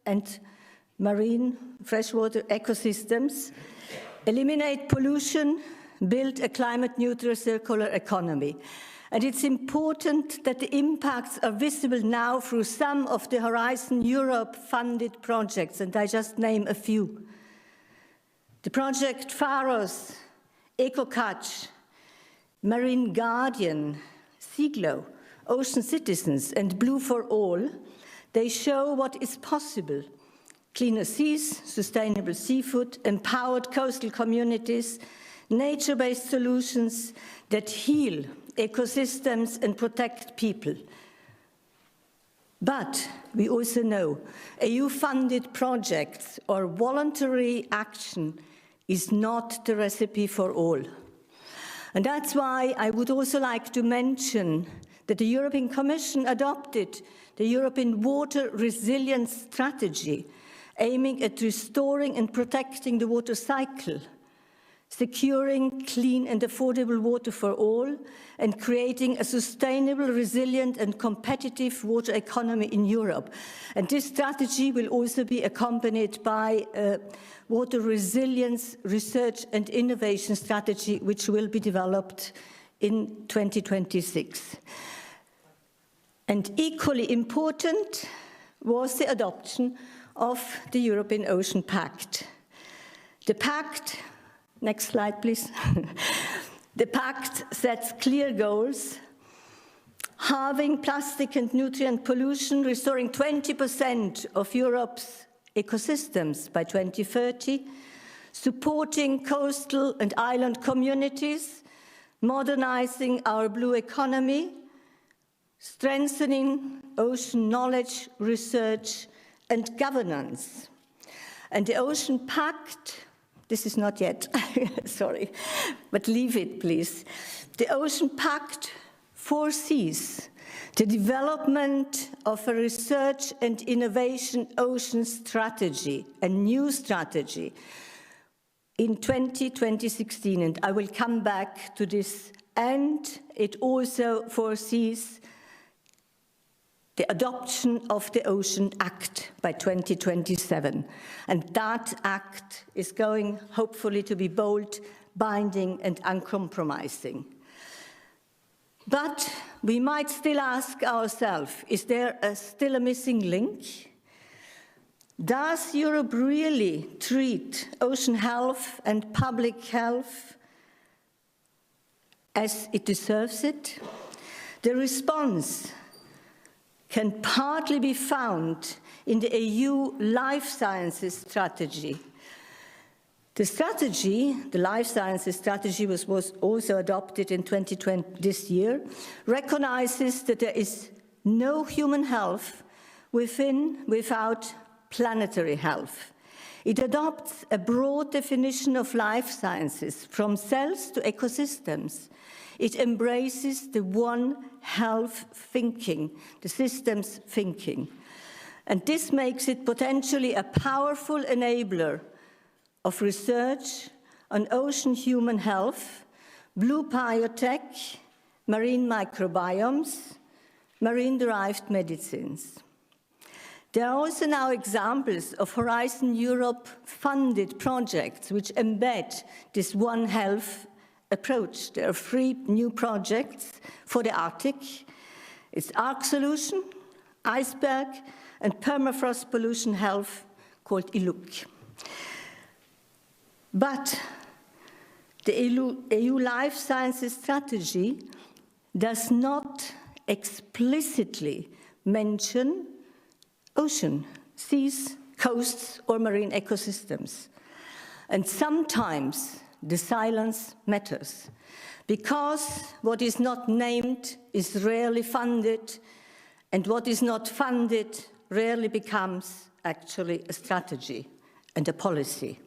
and marine freshwater ecosystems, eliminate pollution, build a climate-neutral circular economy. And it's important that the impacts are visible now through some of the Horizon Europe-funded projects, and I just name a few. The project Pharos, EcoCatch, Marine Guardian, SEAGLO, Ocean Citizens, and Blue for All, they show what is possible. Cleaner seas, sustainable seafood, empowered coastal communities, nature-based solutions that heal ecosystems and protect people. But we also know EU-funded projects or voluntary action is not the recipe for all. And that's why I would also like to mention that the European Commission adopted the European Water Resilience Strategy, aiming at restoring and protecting the water cycle, securing clean and affordable water for all, and creating a sustainable, resilient and competitive water economy in Europe. And this strategy will also be accompanied by a water resilience research and innovation strategy, which will be developed in 2026. And equally important was the adoption of the European Ocean Pact. The Pact, next slide please. The Pact sets clear goals: halving plastic and nutrient pollution, restoring 20% of Europe's ecosystems by 2030, supporting coastal and island communities, modernizing our blue economy, strengthening ocean knowledge, research, and governance. And the Ocean Pact, this is not yet, sorry, but leave it, please. The Ocean Pact foresees the development of a research and innovation ocean strategy, a new strategy, in 2016, and I will come back to this. And it also foresees the adoption of the Ocean Act by 2027. And that act is going, hopefully, to be bold, binding, and uncompromising. But we might still ask ourselves, is there still a missing link? Does Europe really treat ocean health and public health as it deserves it? The response can partly be found in the EU Life Sciences Strategy. The strategy, the Life Sciences Strategy, was also adopted in 2020, this year, recognizes that there is no human health without planetary health. It adopts a broad definition of life sciences, from cells to ecosystems. It embraces the One Health thinking, the systems thinking. And this makes it potentially a powerful enabler of research on ocean human health, blue biotech, marine microbiomes, marine-derived medicines. There are also now examples of Horizon Europe-funded projects which embed this One Health approach. There are 3 new projects for the Arctic. It's Arc Solution, Iceberg, and Permafrost Pollution Health, called ILUC. But the EU Life Sciences Strategy does not explicitly mention ocean, seas, coasts, or marine ecosystems. And sometimes the silence matters, because what is not named is rarely funded, and what is not funded rarely becomes actually a strategy and a policy.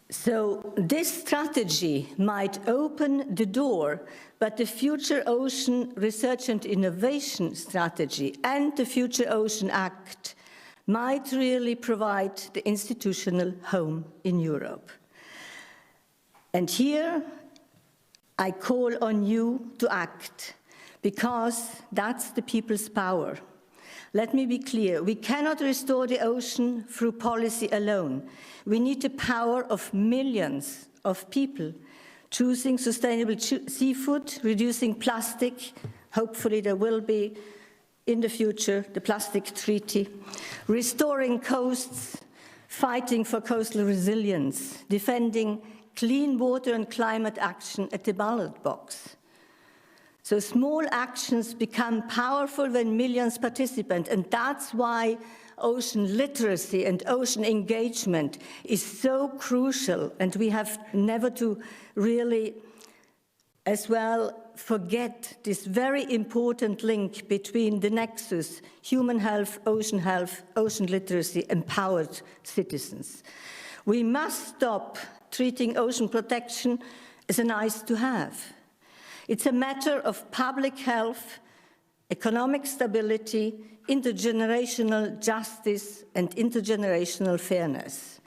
So this strategy might open the door, but the Future Ocean Research and Innovation Strategy and the Future Ocean Act might really provide the institutional home in Europe. And here, I call on you to act, because that's the people's power. Let me be clear, we cannot restore the ocean through policy alone. We need the power of millions of people choosing sustainable seafood, reducing plastic. Hopefully there will be, in the future, the plastic treaty, restoring coasts, fighting for coastal resilience, defending clean water and climate action at the ballot box. So small actions become powerful when millions participate, and that's why ocean literacy and ocean engagement is so crucial, and we have never to really as well forget this very important link between the nexus, human health, ocean literacy, empowered citizens. We must stop treating ocean protection as a nice to have. It's a matter of public health, economic stability, intergenerational justice, and intergenerational fairness.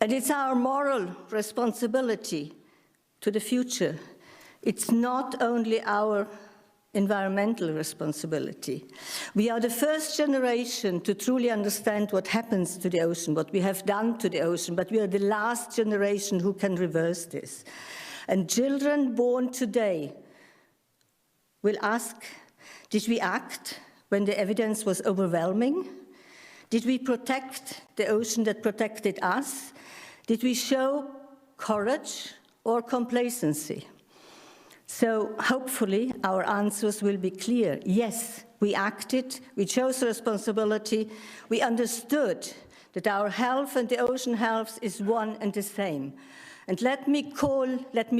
And it's our moral responsibility to the future. It's not only our environmental responsibility. We are the first generation to truly understand what happens to the ocean, what we have done to the ocean, but we are the last generation who can reverse this. And children born today will ask, did we act when the evidence was overwhelming? Did we protect the ocean that protected us? Did we show courage or complacency? So hopefully our answers will be clear. Yes, we acted, we chose responsibility, we understood that our health and the ocean health is one and the same. And let me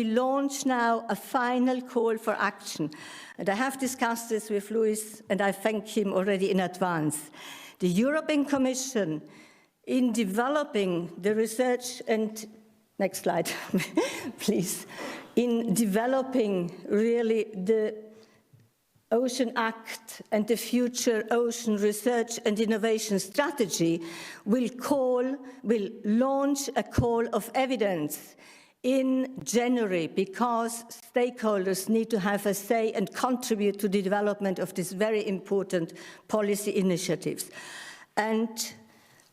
launch now a final call for action. And I have discussed this with Luis, and I thank him already in advance. The European Commission, in developing the research and, next slide, please, in developing really the Ocean Act and the future ocean research and innovation strategy, will launch a call of evidence in January, because stakeholders need to have a say and contribute to the development of these very important policy initiatives. And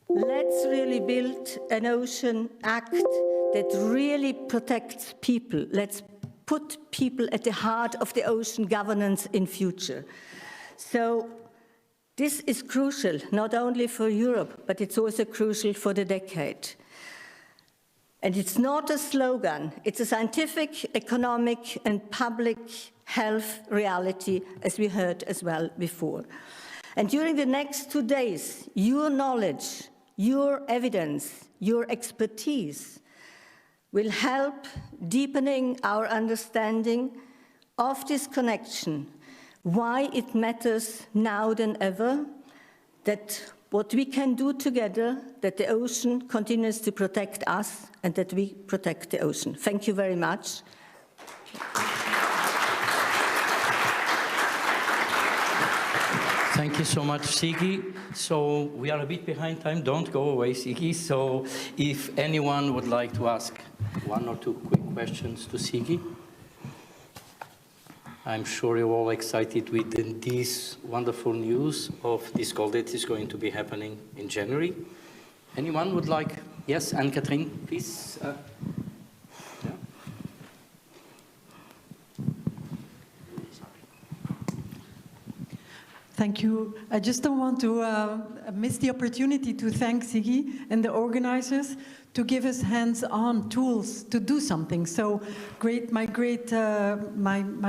let's really build an Ocean Act that really protects people. Let's put people at the heart of the ocean governance in future. So this is crucial, not only for Europe, but it's also crucial for the decade. And it's not a slogan, it's a scientific, economic, and public health reality, as we heard as well before. And during the next 2 days, your knowledge, your evidence, your expertise will help deepening our understanding of this connection, why it matters now than ever, that what we can do together, that the ocean continues to protect us and that we protect the ocean. Thank you very much. Thank you so much, Sigi. So we are a bit behind time. Don't go away, Sigi. So if anyone would like to ask 1 or 2 quick questions to Sigi. I'm sure you're all excited with this wonderful news of this call that is going to be happening in January. Anyone would like? Yes, Anne-Catherine, please. Yeah. Thank you. I just don't want to miss the opportunity to thank Sigi and the organizers to give us hands-on tools to do something. So my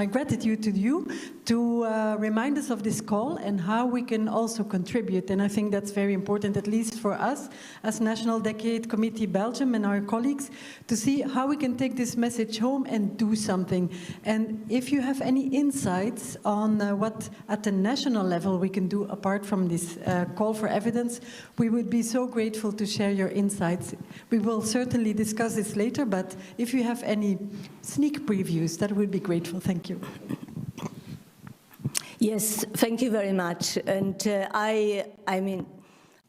gratitude to you to remind us of this call and how we can also contribute. And I think that's very important, at least for us as National Decade Committee Belgium and our colleagues, to see how we can take this message home and do something. And if you have any insights on what at the national level we can do apart from this call for evidence, we would be so grateful to share your insights. We will certainly discuss this later, but if you have any sneak previews, that would be grateful. Thank you. Yes, thank you very much. And I mean,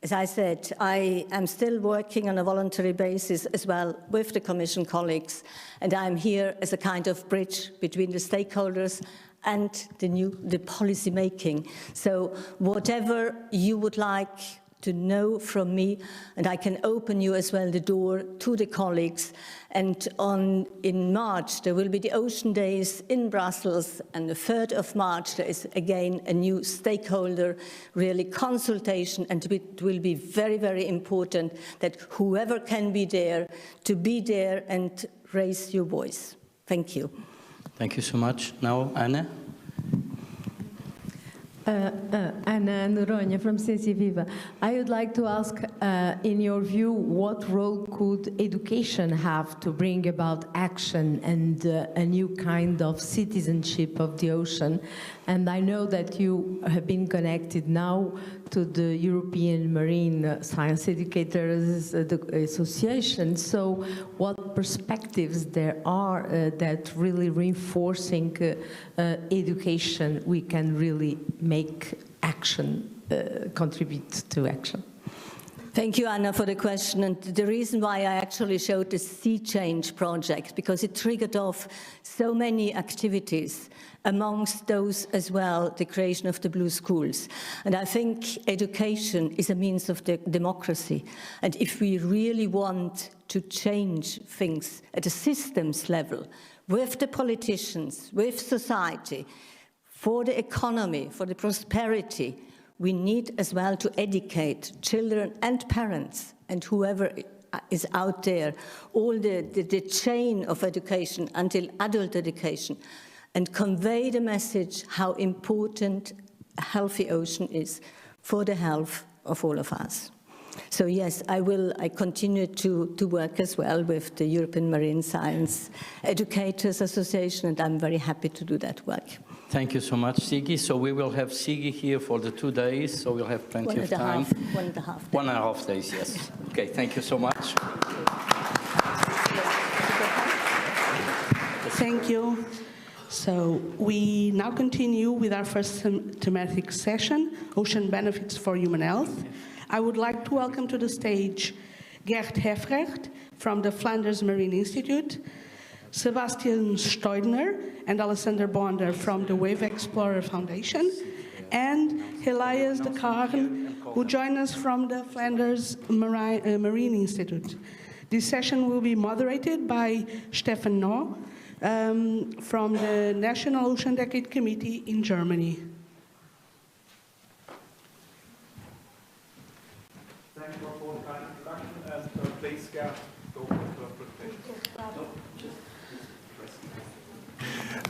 As I said, I am still working on a voluntary basis as well with the Commission colleagues, and I'm here as a kind of bridge between the stakeholders and the policy making. So whatever you would like to know from me, and I can open you as well the door to the colleagues. And in March, there will be the Ocean Days in Brussels, and the 3rd of March, there is again a new stakeholder really consultation, and it will be very, very important that whoever can be there, to be there and raise your voice. Thank you. Thank you so much. Now, Anna. Anna Noronha from Ciência Viva. I would like to ask, in your view, what role could education have to bring about action and a new kind of citizenship of the ocean? And I know that you have been connected now to the European Marine Science Educators Association. So what perspectives there are that really reinforcing education we can really make action, contribute to action? Thank you, Anna, for the question. And the reason why I actually showed the Sea Change project, because it triggered off so many activities, amongst those as well, the creation of the Blue Schools. And I think education is a means of democracy. And if we really want to change things at a systems level, with the politicians, with society, for the economy, for the prosperity, we need as well to educate children and parents and whoever is out there, all the chain of education until adult education, and convey the message how important a healthy ocean is for the health of all of us. So yes, I continue to work as well with the European Marine Science Educators Association, and I'm very happy to do that work. Thank you so much, Sigi. So we will have Sigi here for the 2 days, so we'll have plenty of time. 1.5 days. 1.5 days, yes. Okay, thank you so much. Thank you. So we now continue with our first thematic session, Ocean Benefits for Human Health. I would like to welcome to the stage Gert Heffrecht from the Flanders Marine Institute, Sebastian Steudner and Alexander Bonder from the Wave Explorer Foundation, and Elias de Karen, who join us from the Flanders Marine Institute. This session will be moderated by Stefan Nau from the National Ocean Decade Committee in Germany. Thank you for the kind introduction, and please, Gert, go for the presentation.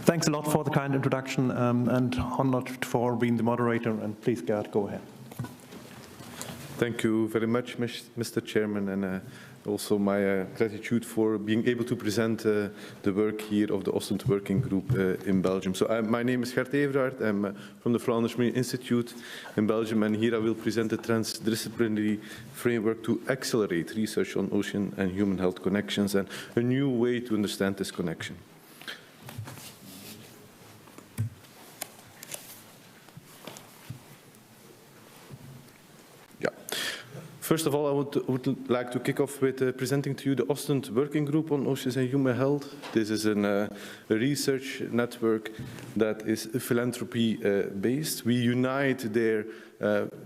Thanks a lot for the kind introduction, and honored for being the moderator, and please, Gert, go ahead. Thank you very much, Mr. Chairman, and also my gratitude for being able to present the work here of the Ostend Working Group in Belgium. So my name is Gert Everard. I'm from the Flanders Marine Institute in Belgium, and here I will present a transdisciplinary framework to accelerate research on ocean and human health connections and a new way to understand this connection. First of all, I would like to kick off with presenting to you the Ostend Working Group on Oceans and Human Health. This is a research network that is philanthropy-based. We unite there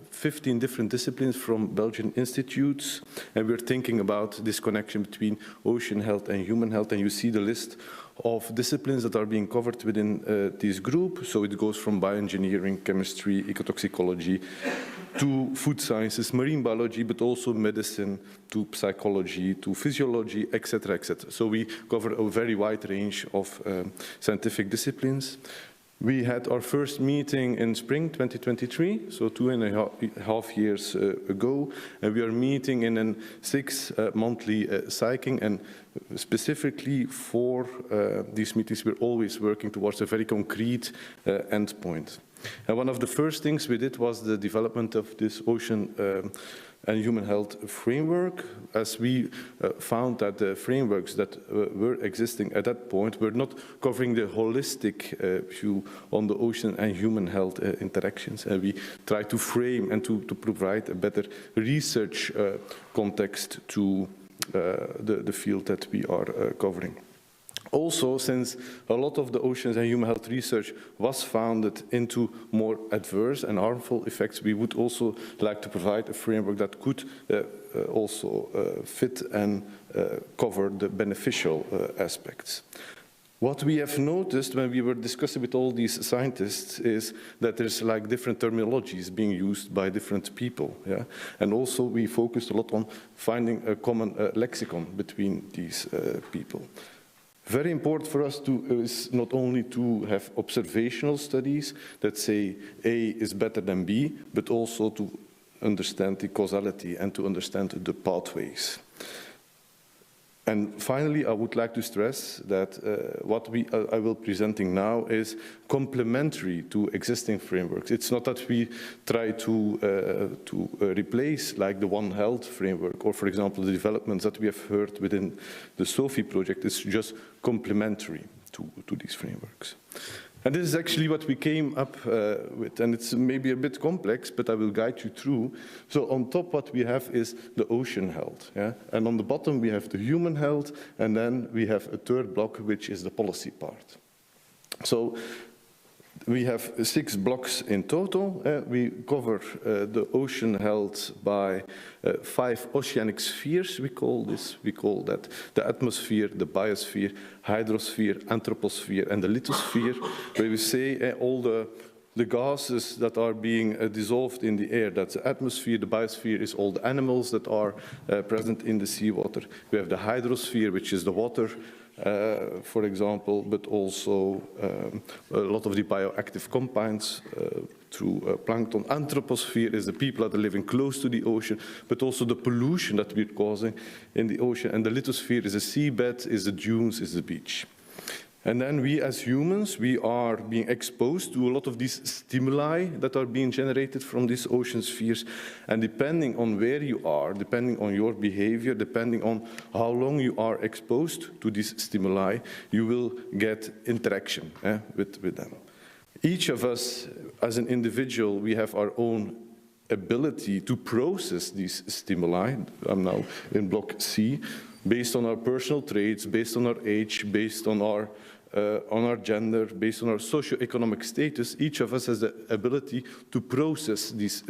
15 different disciplines from Belgian institutes, and we're thinking about this connection between ocean health and human health, and you see the list of disciplines that are being covered within this group. So it goes from bioengineering, chemistry, ecotoxicology, to food sciences, marine biology, but also medicine, to psychology, to physiology, etc., etc. So we cover a very wide range of scientific disciplines. We had our first meeting in spring 2023, so 2.5 years ago, and we are meeting in a 6-monthly cycle, and specifically for these meetings, we're always working towards a very concrete endpoint. And one of the first things we did was the development of this ocean and human health framework, as we found that the frameworks that were existing at that point were not covering the holistic view on the ocean and human health interactions. And we tried to frame and to provide a better research context to the field that we are covering. Also, since a lot of the oceans and human health research was founded into more adverse and harmful effects, we would also like to provide a framework that could also fit and cover the beneficial aspects. What we have noticed when we were discussing with all these scientists is that there's like different terminologies being used by different people. Yeah? And also we focused a lot on finding a common lexicon between these people. Very important for us is not only to have observational studies that say A is better than B, but also to understand the causality and to understand the pathways. And finally, I would like to stress that what I will be presenting now is complementary to existing frameworks. It's not that we try to replace like the One Health framework, or for example, the developments that we have heard within the SOFI project. It's just complementary to these frameworks. And this is actually what we came up with, and it's maybe a bit complex, but I will guide you through. So on top what we have is the ocean health, yeah? And on the bottom we have the human health, and then we have a third block, which is the policy part. So we have 6 blocks in total. We cover the ocean health by 5 oceanic spheres, we call this. We call that the atmosphere, the biosphere, hydrosphere, anthroposphere, and the lithosphere, where we say all the gases that are being dissolved in the air. That's the atmosphere. The biosphere is all the animals that are present in the seawater. We have the hydrosphere, which is the water, for example, but also a lot of the bioactive compounds through plankton. Anthroposphere is the people that are living close to the ocean, but also the pollution that we're causing in the ocean. And the lithosphere is the seabed, is the dunes, is the beach. And then we as humans, we are being exposed to a lot of these stimuli that are being generated from these ocean spheres. And depending on where you are, depending on your behavior, depending on how long you are exposed to these stimuli, you will get interaction with them. Each of us, as an individual, we have our own ability to process these stimuli. I'm now in block C, based on our personal traits, based on our age, based on our gender, based on our socioeconomic status. Each of us has the ability to process these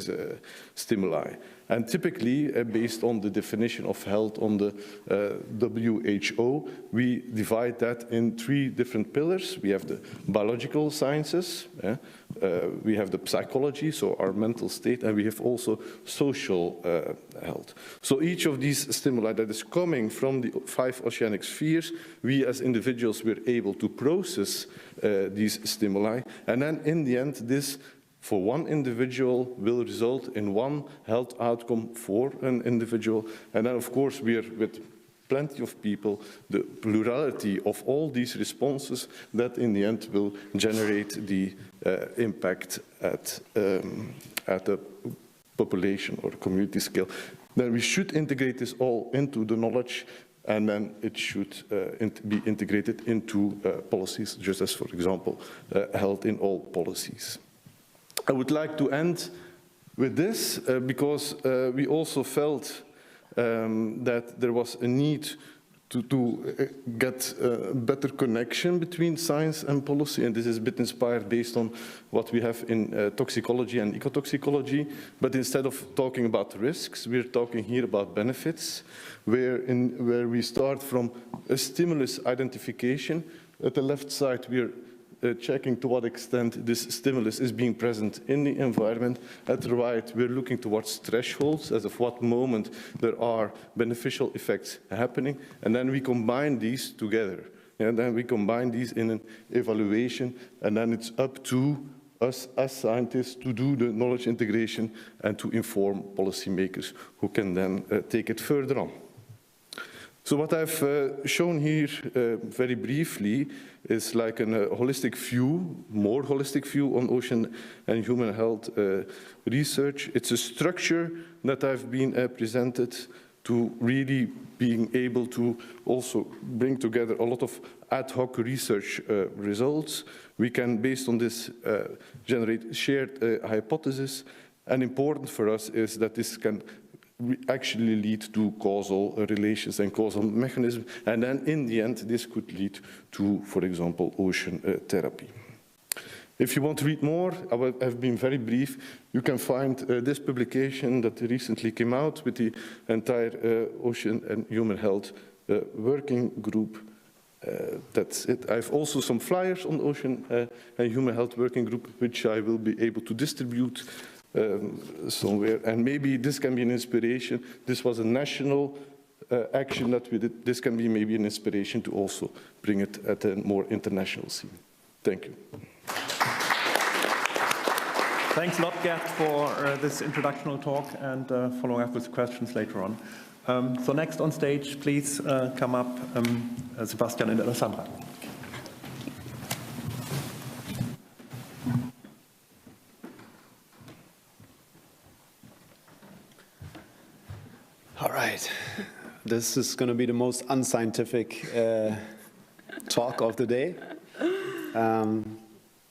stimuli. And typically, based on the definition of health on the WHO, we divide that in 3 different pillars. We have the biological sciences, we have the psychology, so our mental state, and we have also social health. So each of these stimuli that is coming from the 5 oceanic spheres, we as individuals were able to process these stimuli. And then in the end, this for one individual will result in one health outcome for an individual. And then, of course, we are with plenty of people, the plurality of all these responses that in the end will generate the impact at a population or community scale. Then we should integrate this all into the knowledge, and then it should be integrated into policies, just as, for example, health in all policies. I would like to end with this because we also felt that there was a need to get a better connection between science and policy, and this is a bit inspired based on what we have in toxicology and ecotoxicology. But instead of talking about risks, we're talking here about benefits, where we start from a stimulus identification. At the left side, we're checking to what extent this stimulus is being present in the environment. At the right, we're looking towards thresholds, as of what moment there are beneficial effects happening, and then we combine these together. And then we combine these in an evaluation, and then it's up to us as scientists to do the knowledge integration and to inform policymakers who can then take it further on. So what I've shown here very briefly is like a holistic view, more holistic view on ocean and human health research. It's a structure that I've been presented to really being able to also bring together a lot of ad hoc research results. We can, based on this, generate shared hypotheses. And important for us is that this can actually lead to causal relations and causal mechanisms. And then in the end, this could lead to, for example, ocean therapy. If you want to read more, I've been very brief. You can find this publication that recently came out with the entire Ocean and Human Health Working Group. That's it. I have also some flyers on the Ocean and Human Health Working Group, which I will be able to distribute somewhere. And maybe this can be an inspiration. This was a national action that we did. This can be maybe an inspiration to also bring it at a more international scene. Thank you. Thanks a lot, Gert, for this introductional talk and following up with questions later on. So next on stage, please come up, Sebastian and Alessandra. All right. This is going to be the most unscientific talk of the day.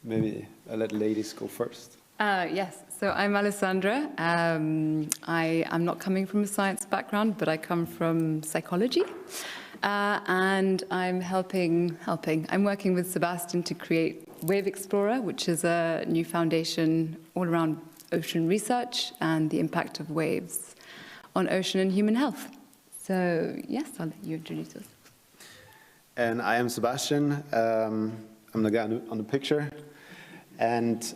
Maybe I'll let ladies go first. Yes, so I'm Alessandra. I am not coming from a science background, but I come from psychology. And I'm I'm working with Sebastian to create Wave Explorer, which is a new foundation all around ocean research and the impact of waves on ocean and human health. So yes, I'll let you introduce us. And I am Sebastian. I'm the guy on the picture. And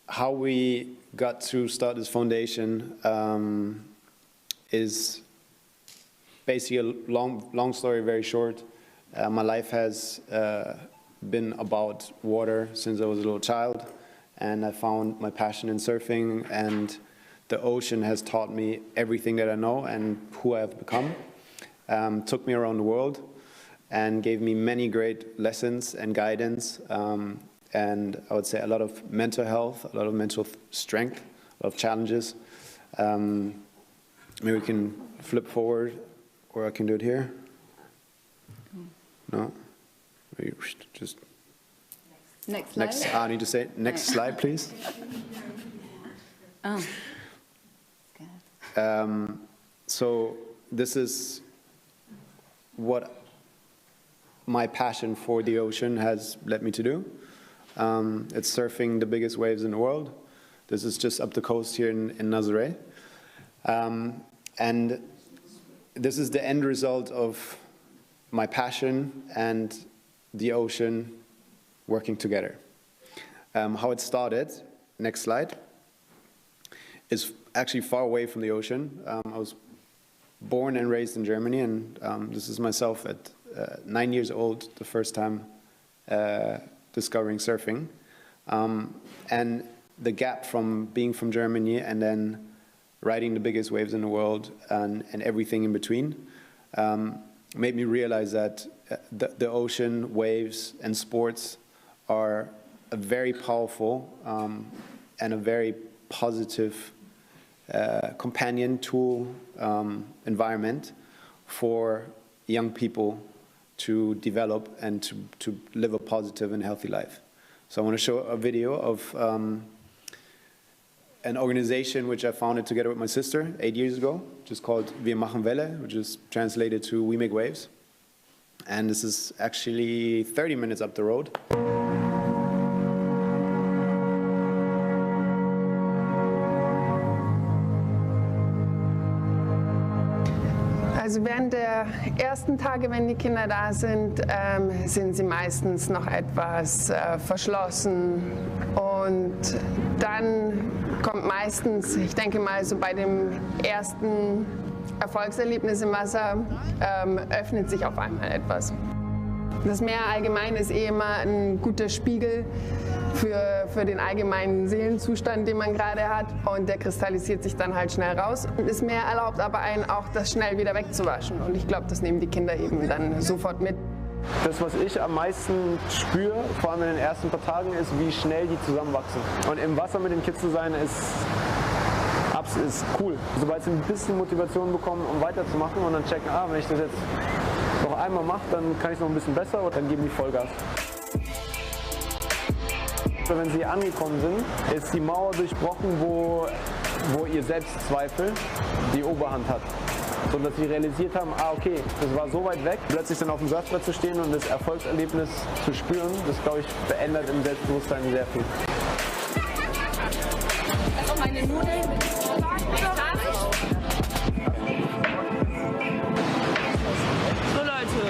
how we got to start this foundation is basically a long story, very short. My life has been about water since I was a little child, and I found my passion in surfing, and the ocean has taught me everything that I know and who I have become. Took me around the world and gave me many great lessons and guidance. And I would say a lot of mental health, a lot of mental strength, a lot of challenges. Maybe we can flip forward, or I can do it here. No? Maybe just... Next slide. I need to say next slide, please. Oh. So this is what my passion for the ocean has led me to do. It's surfing the biggest waves in the world. This is just up the coast here in Nazaré. And this is the end result of my passion and the ocean working together. How it started, next slide, is actually far away from the ocean. I was born and raised in Germany, and this is myself at 9 years old, the first time discovering surfing. And the gap from being from Germany and then riding the biggest waves in the world and everything in between made me realize that the ocean, waves, and sports are a very powerful and a very positive companion tool environment for young people to develop and to live a positive and healthy life. So I want to show a video of an organization which I founded together with my sister 8 years ago, which is called Wir machen Welle, which is translated to We Make Waves. And this is actually 30 minutes up the road. Also während der ersten Tage, wenn die Kinder da sind, sind sie meistens noch etwas verschlossen. Und dann kommt meistens, ich denke mal so bei dem ersten Erfolgserlebnis im Wasser, öffnet sich auf einmal etwas. Das Meer allgemein ist immer ein guter Spiegel für den allgemeinen Seelenzustand, den man gerade hat. Und der kristallisiert sich dann halt schnell raus. Und das Meer erlaubt aber einen auch, das schnell wieder wegzuwaschen. Und ich glaube, das nehmen die Kinder eben dann sofort mit. Das, was ich am meisten spüre, vor allem in den ersten paar Tagen, ist, wie schnell die zusammenwachsen. Und im Wasser mit den Kids zu sein, ist cool. Sobald sie ein bisschen Motivation bekommen, um weiterzumachen und dann checken, wenn ich das jetzt noch einmal mache, dann kann ich es noch ein bisschen besser und dann geben die Vollgas. Wenn sie hier angekommen sind, ist die Mauer durchbrochen, wo ihr Selbstzweifel die Oberhand hat. So dass sie realisiert haben, okay, das war so weit weg. Plötzlich dann auf dem Surfbrett zu stehen und das Erfolgserlebnis zu spüren, das, glaube ich, verändert im Selbstbewusstsein sehr viel. Also meine Nudeln mit So Leute,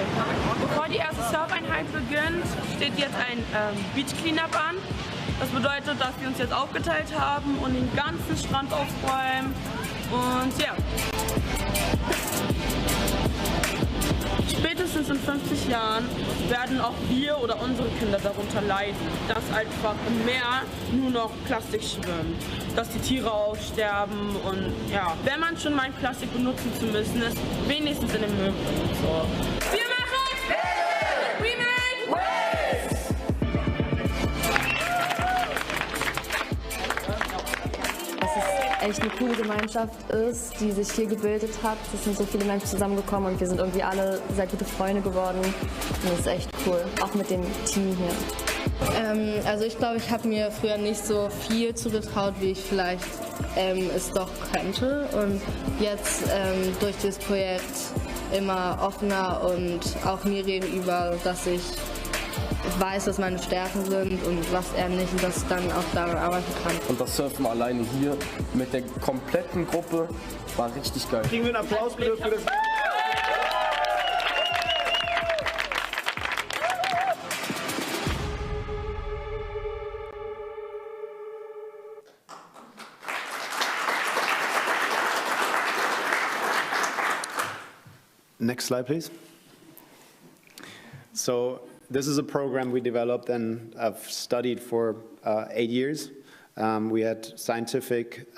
bevor die erste Surfeinheit beginnt, steht jetzt ein Beach Cleanup an. Das bedeutet, dass wir uns jetzt aufgeteilt haben und den ganzen Strand aufräumen. Und ja. Spätestens in 50 Jahren werden auch wir oder unsere Kinder darunter leiden, dass einfach im Meer nur noch Plastik schwimmt, dass die Tiere aussterben und ja, wenn man schon meint, Plastik benutzen zu müssen, ist wenigstens in den Müll bringen. So. Wir machen We make waves! Dass es echt eine coole Gemeinschaft ist, die sich hier gebildet hat. Es sind so viele Menschen zusammengekommen und wir sind irgendwie alle sehr gute Freunde geworden. Und das ist echt cool, auch mit dem Team hier. Also ich glaube, ich habe mir früher nicht so viel zugetraut, wie ich vielleicht es doch könnte. Und jetzt durch dieses Projekt immer offener und auch mir gegenüber, dass ich weiß, was meine Stärken sind und was er nicht und dass ich dann auch daran arbeiten kann. Und das Surfen alleine hier mit der kompletten Gruppe war richtig geil. Kriegen wir einen Applaus bitte für das? Next slide, please. So this is a program we developed and I've studied for 8 years. We had scientific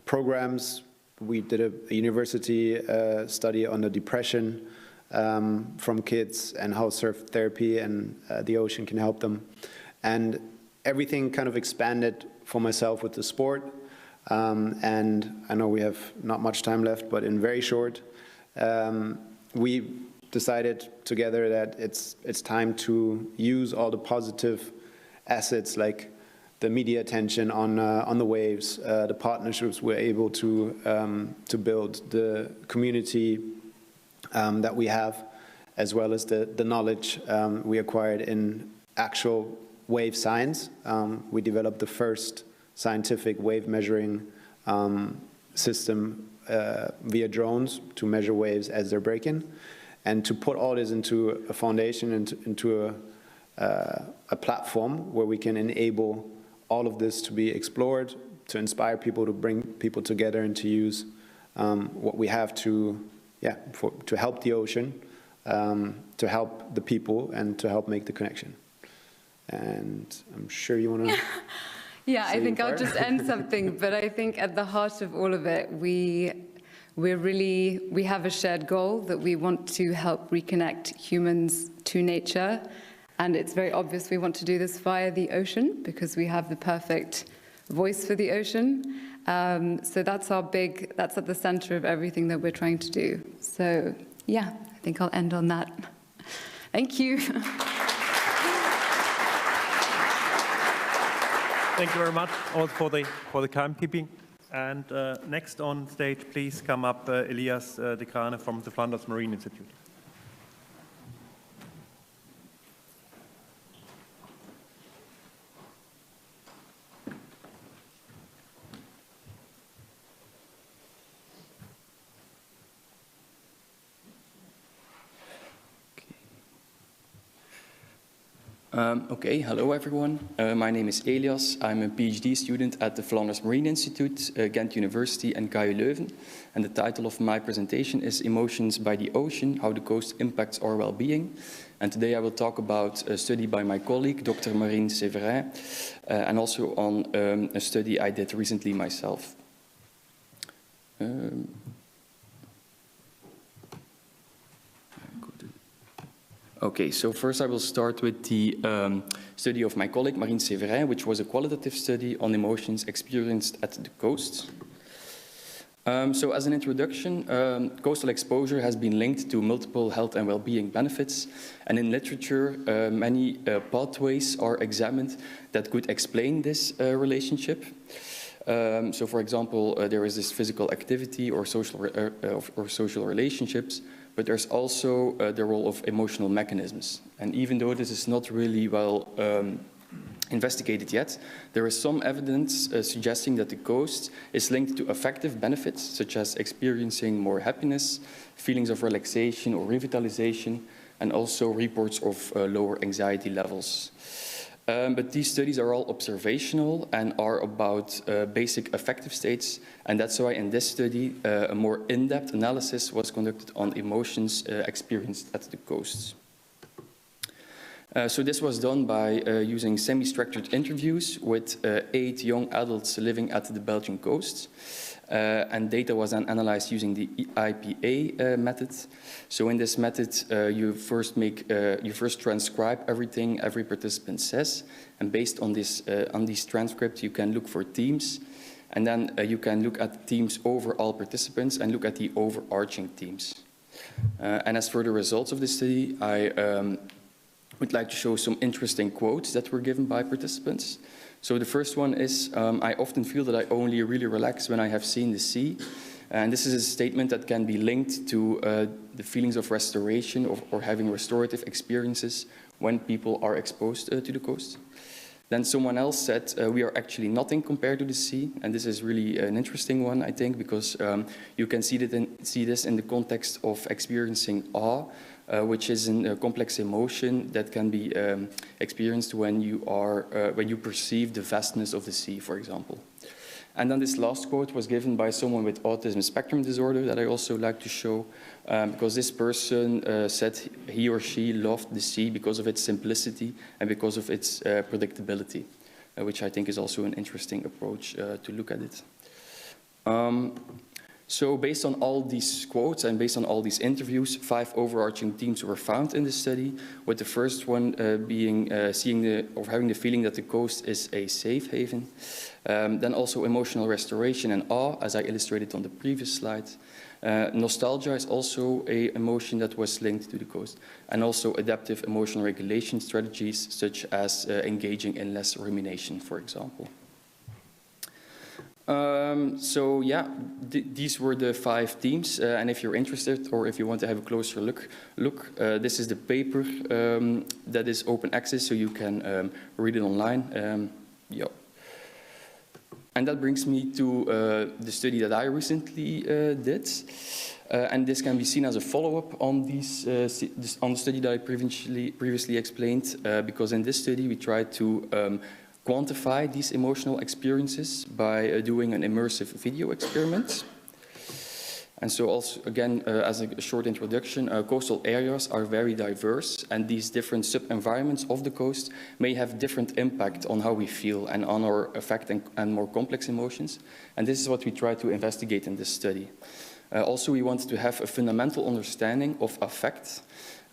programs. We did a university study on the depression from kids and how surf therapy and the ocean can help them. And everything kind of expanded for myself with the sport. And I know we have not much time left, but in very short, we decided together that it's time to use all the positive assets like the media attention on the waves, the partnerships we're able to build, the community that we have, as well as the knowledge we acquired in actual wave science. We developed the first scientific wave measuring system via drones to measure waves as they're breaking, and to put all this into a foundation, into a platform where we can enable all of this to be explored, to inspire people, to bring people together, and to use what we have to help the ocean, to help the people, and to help make the connection. And I'm sure you want to. Yeah, I think I'll just end something, but I think at the heart of all of it, we have a shared goal that we want to help reconnect humans to nature. And it's very obvious we want to do this via the ocean because we have the perfect voice for the ocean. So that's at the center of everything that we're trying to do. So yeah, I think I'll end on that. Thank you. Thank you very much also for the timekeeping. And next on stage, please come up Elias de Krane from the Flanders Marine Institute. Okay, hello everyone. My name is Elias. I'm a PhD student at the Flanders Marine Institute, Ghent University and KU Leuven. And the title of my presentation is Emotions by the Ocean, How the Coast Impacts Our Well-Being. And today I will talk about a study by my colleague, Dr. Marine Séverin, and also on a study I did recently myself. Okay, so first I will start with the study of my colleague, Marine Séverin, which was a qualitative study on emotions experienced at the coast. So as an introduction, coastal exposure has been linked to multiple health and well-being benefits, and in literature, many pathways are examined that could explain this relationship. So for example, there is this physical activity or social relationships, but there's also the role of emotional mechanisms. And even though this is not really well investigated yet, there is some evidence suggesting that the coast is linked to affective benefits, such as experiencing more happiness, feelings of relaxation or revitalization, and also reports of lower anxiety levels. But these studies are all observational and are about basic affective states, and that's why in this study a more in-depth analysis was conducted on emotions experienced at the coasts. So this was done by using semi-structured interviews with 8 young adults living at the Belgian coast. And data was then analyzed using the IPA method. So in this method, you first transcribe everything every participant says, and based on these transcripts, you can look for themes, and then you can look at themes over all participants and look at the overarching themes. And as for the results of the study, I would like to show some interesting quotes that were given by participants. So the first one is, I often feel that I only really relax when I have seen the sea. And this is a statement that can be linked to the feelings of restoration or having restorative experiences when people are exposed to the coast. Then someone else said, we are actually nothing compared to the sea. And this is really an interesting one, I think, because you can see this in the context of experiencing awe, which is a complex emotion that can be experienced when you perceive the vastness of the sea, for example. And then this last quote was given by someone with autism spectrum disorder that I also like to show, because this person said he or she loved the sea because of its simplicity and because of its predictability, which I think is also an interesting approach to look at it. So based on all these quotes and based on all these interviews, 5 overarching themes were found in this study, with the first one being having the feeling that the coast is a safe haven. Then also emotional restoration and awe, as I illustrated on the previous slide. Nostalgia is also an emotion that was linked to the coast, and also adaptive emotional regulation strategies, such as engaging in less rumination, for example. So yeah, these were the 5 themes, and if you're interested or if you want to have a closer look, this is the paper that is open access, so you can read it online. Yeah. And that brings me to the study that I recently did, and this can be seen as a follow-up on on the study that I previously explained, because in this study we tried to quantify these emotional experiences by doing an immersive video experiment. And so also, again, as a short introduction, coastal areas are very diverse, and these different sub-environments of the coast may have different impact on how we feel and on our affect and more complex emotions. And this is what we try to investigate in this study. Also, we want to have a fundamental understanding of affect,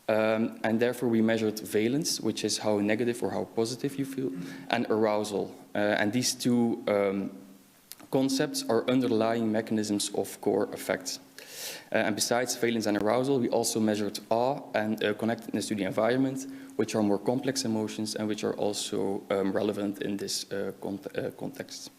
and therefore we measured valence, which is how negative or how positive you feel, and arousal. And these two concepts are underlying mechanisms of core affect. And besides valence and arousal, we also measured awe and connectedness to the environment, which are more complex emotions and which are also relevant in this context.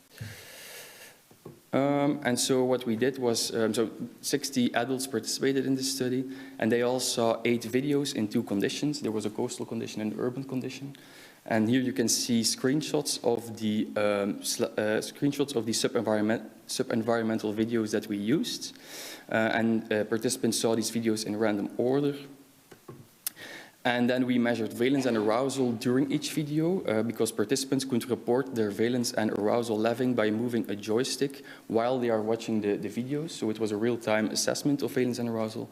And so what we did was, so 60 adults participated in this study, and they all saw 8 videos in 2 conditions. There was a coastal condition and an urban condition. And here you can see screenshots of the sub-environmental videos that we used. And participants saw these videos in random order. And then we measured valence and arousal during each video because participants could report their valence and arousal level by moving a joystick while they are watching the videos. So it was a real-time assessment of valence and arousal.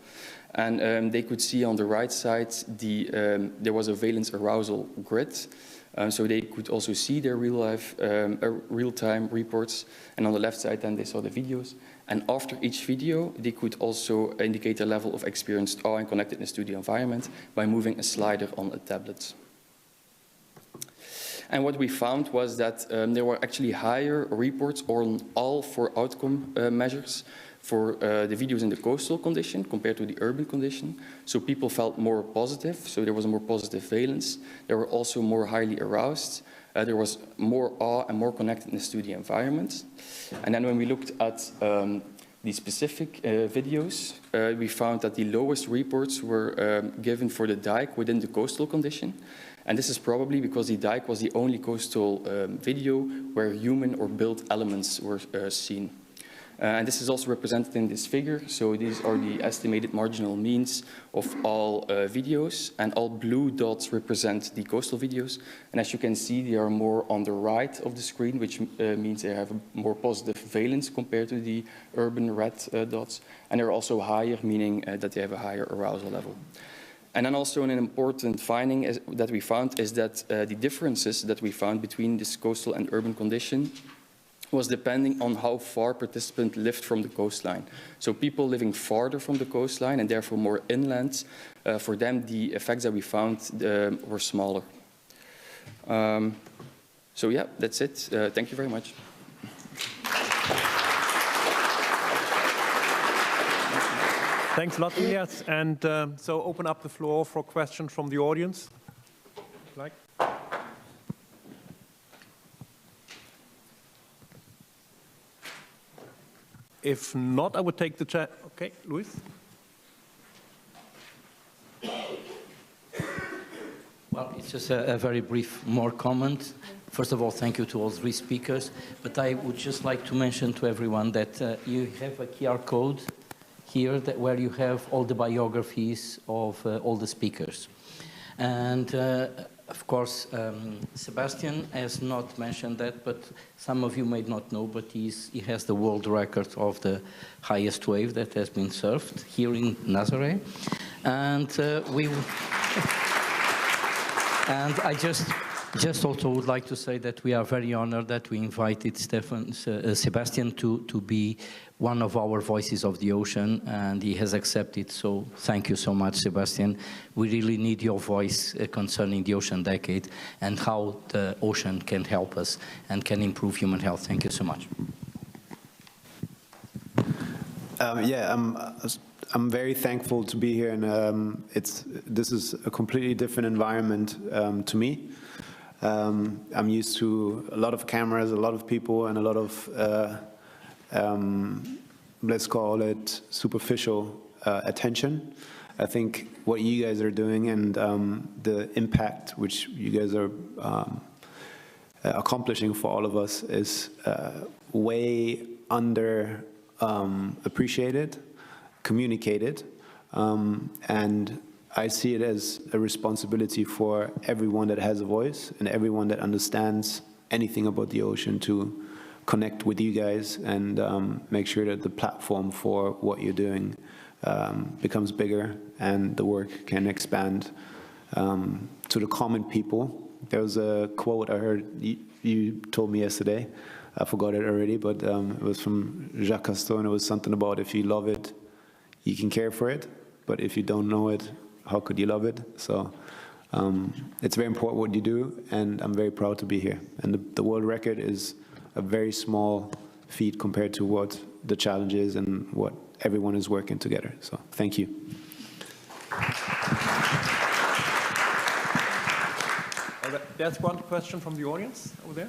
And they could see on the right side there was a valence arousal grid. So they could also see their real-time reports. And on the left side, then they saw the videos. And after each video, they could also indicate a level of experienced awe and connectedness to the environment by moving a slider on a tablet. And what we found was that there were actually higher reports on all 4 outcome measures for the videos in the coastal condition compared to the urban condition. So people felt more positive, so there was a more positive valence. They were also more highly aroused. There was more awe and more connectedness to the environment. And then when we looked at the specific videos, we found that the lowest reports were given for the dike within the coastal condition. And this is probably because the dike was the only coastal video where human or built elements were seen. And this is also represented in this figure. So these are the estimated marginal means of all videos, and all blue dots represent the coastal videos. And as you can see, they are more on the right of the screen, which means they have a more positive valence compared to the urban red dots. And they're also higher, meaning that they have a higher arousal level. And then also an important finding that we found is that the differences that we found between this coastal and urban condition was depending on how far participants lived from the coastline. So people living farther from the coastline and therefore more inland, for them the effects that we found were smaller. So yeah, that's it. Thank you very much. Thanks a lot, Elias. And so open up the floor for questions from the audience. If not, I would take the chat. Okay, Luis. Well, it's just a very brief more comment. First of all, thank you to all 3 speakers. But I would just like to mention to everyone that you have a QR code here where you have all the biographies of all the speakers. And of course, Sebastian has not mentioned that, but some of you may not know, but he has the world record of the highest wave that has been surfed here in Nazaré. And and I just also would like to say that we are very honored that we invited Sebastian to be one of our voices of the ocean, and he has accepted. So thank you so much, Sebastian. We really need your voice concerning the Ocean Decade and how the ocean can help us and can improve human health. Thank you so much. I'm very thankful to be here, and this is a completely different environment to me. I'm used to a lot of cameras, a lot of people, and a lot of let's call it superficial attention. I think what you guys are doing and the impact which you guys are accomplishing for all of us is way under appreciated, communicated, and I see it as a responsibility for everyone that has a voice and everyone that understands anything about the ocean to connect with you guys and make sure that the platform for what you're doing becomes bigger and the work can expand to the common people. There was a quote I heard you told me yesterday. I forgot it already, but it was from Jacques Cousteau, and it was something about if you love it, you can care for it, but if you don't know it, how could you love it? So it's very important what you do, and I'm very proud to be here. And the world record is a very small feat compared to what the challenge is and what everyone is working together. So thank you. There's one question from the audience over there.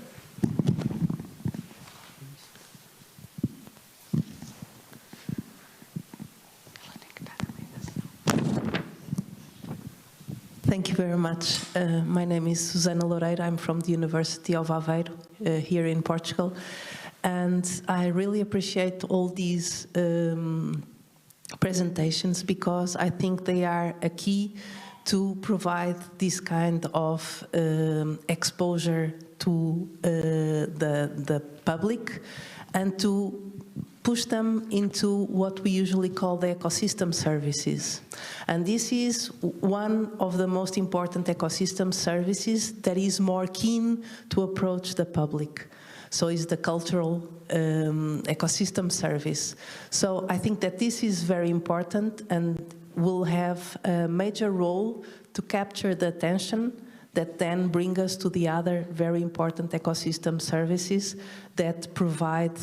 Thank you very much. My name is Susana Loureiro. I'm from the University of Aveiro here in Portugal. And I really appreciate all these presentations because I think they are a key to provide this kind of exposure to the public and to push them into what we usually call the ecosystem services. And this is one of the most important ecosystem services that is more keen to approach the public. So it's the cultural ecosystem service. So I think that this is very important and will have a major role to capture the attention that then bring us to the other very important ecosystem services that provide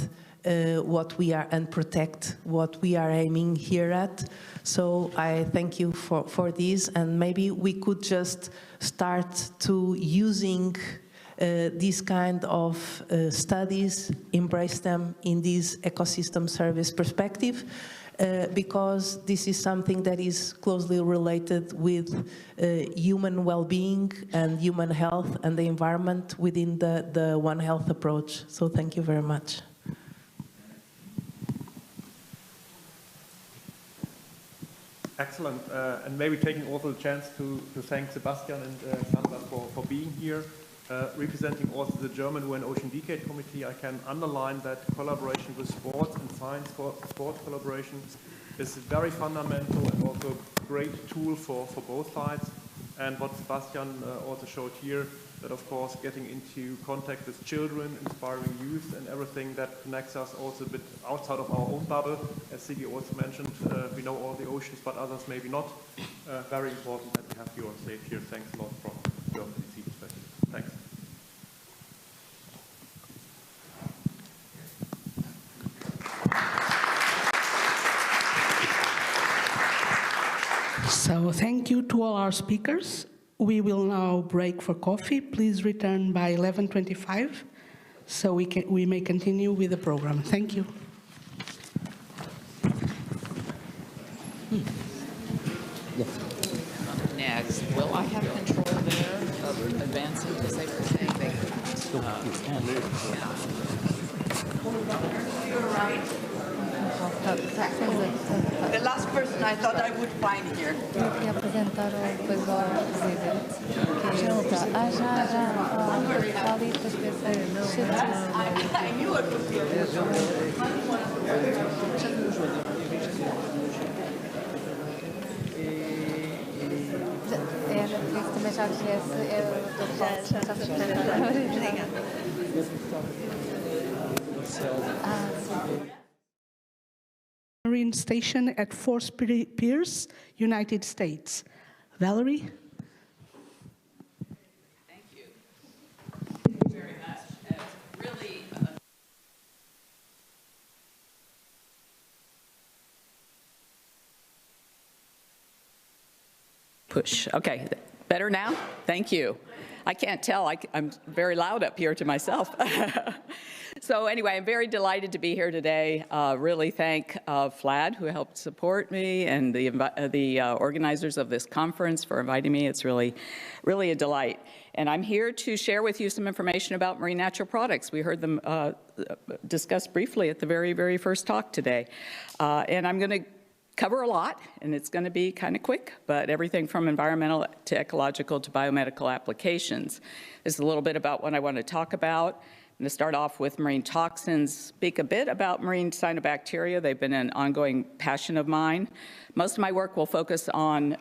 what we are and protect what we are aiming here at. So I thank you for this, and maybe we could just start to using these kind of studies, embrace them in this ecosystem service perspective, because this is something that is closely related with human well-being and human health and the environment within the One Health approach. So thank you very much. Excellent, and maybe taking also the chance to thank Sebastian and Sandra for being here. Representing also the German UN Ocean Decade Committee, I can underline that collaboration with sports and science sport collaboration is very fundamental and also a great tool for both sides. And what Sebastian also showed here, that of course getting into contact with children, inspiring youth and everything that connects us also a bit outside of our own bubble. As Siggy also mentioned, we know all the oceans, but others maybe not. Very important that we have you on stage here. Thanks a lot from German DC perspective. Thanks. So thank you to all our speakers. We will now break for coffee. Please return by 11:25 so we may continue with the program. Thank you. Next, will I have control there of advancing because they were saying they You're right. The last person I thought I would find here. Eu queria apresentar depois ao presidente. Ali depois pensei, I knew it would be também já conhece, Marine station at Fort Pierce, United States. Valerie? Thank you. Thank you very much. It's really push. Okay, better now? Thank you. I can't tell. I'm very loud up here to myself. So anyway, I'm very delighted to be here today. Really thank FLAD, who helped support me, and the organizers of this conference for inviting me. It's really a delight. And I'm here to share with you some information about marine natural products. We heard them discussed briefly at the very, very first talk today. And I'm going to cover a lot, and it's going to be kind of quick, but everything from environmental to ecological to biomedical applications. This is a little bit about what I want to talk about. I'm going to start off with marine toxins, speak a bit about marine cyanobacteria. They've been an ongoing passion of mine. Most of my work will focus on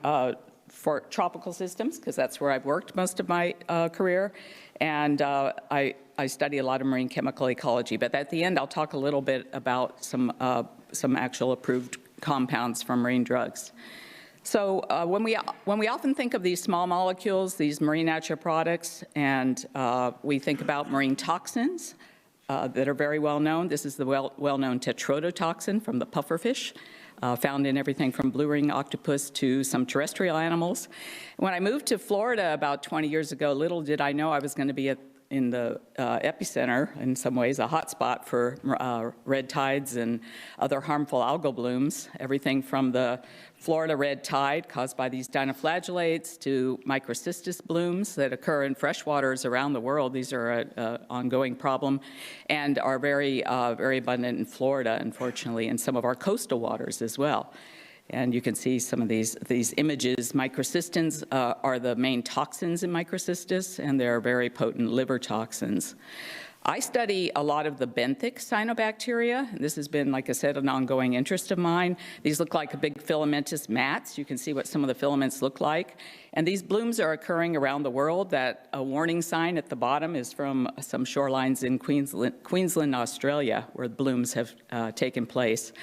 for tropical systems, because that's where I've worked most of my career, and I study a lot of marine chemical ecology. But at the end, I'll talk a little bit about some actual approved compounds from marine drugs. So when we often think of these small molecules, these marine natural products, and we think about marine toxins that are very well known. This is the well-known tetrodotoxin from the pufferfish, found in everything from blue ring octopus to some terrestrial animals. When I moved to Florida about 20 years ago, little did I know I was going to be in the epicenter, in some ways, a hotspot for red tides and other harmful algal blooms, everything from the Florida red tide caused by these dinoflagellates to microcystis blooms that occur in freshwaters around the world. These are an ongoing problem and are very, very abundant in Florida, unfortunately, and some of our coastal waters as well. And you can see some of these images. Microcystins are the main toxins in microcystis, and they're very potent liver toxins. I study a lot of the benthic cyanobacteria. This has been, like I said, an ongoing interest of mine. These look like big filamentous mats. You can see what some of the filaments look like. And these blooms are occurring around the world. That a warning sign at the bottom is from some shorelines in Queensland, Australia, where blooms have taken place.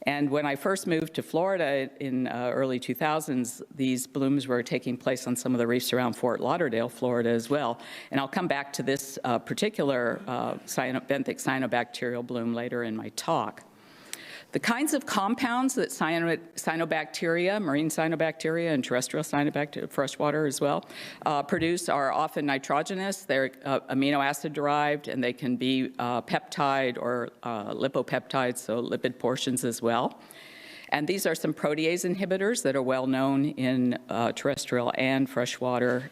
And when I first moved to Florida in early 2000s, these blooms were taking place on some of the reefs around Fort Lauderdale, Florida as well. And I'll come back to this particular benthic cyanobacterial bloom later in my talk. The kinds of compounds that cyanobacteria, marine cyanobacteria and terrestrial cyanobacteria, freshwater as well, produce are often nitrogenous. They're amino acid derived, and they can be peptide or lipopeptides, so lipid portions as well. And these are some protease inhibitors that are well known in terrestrial and freshwater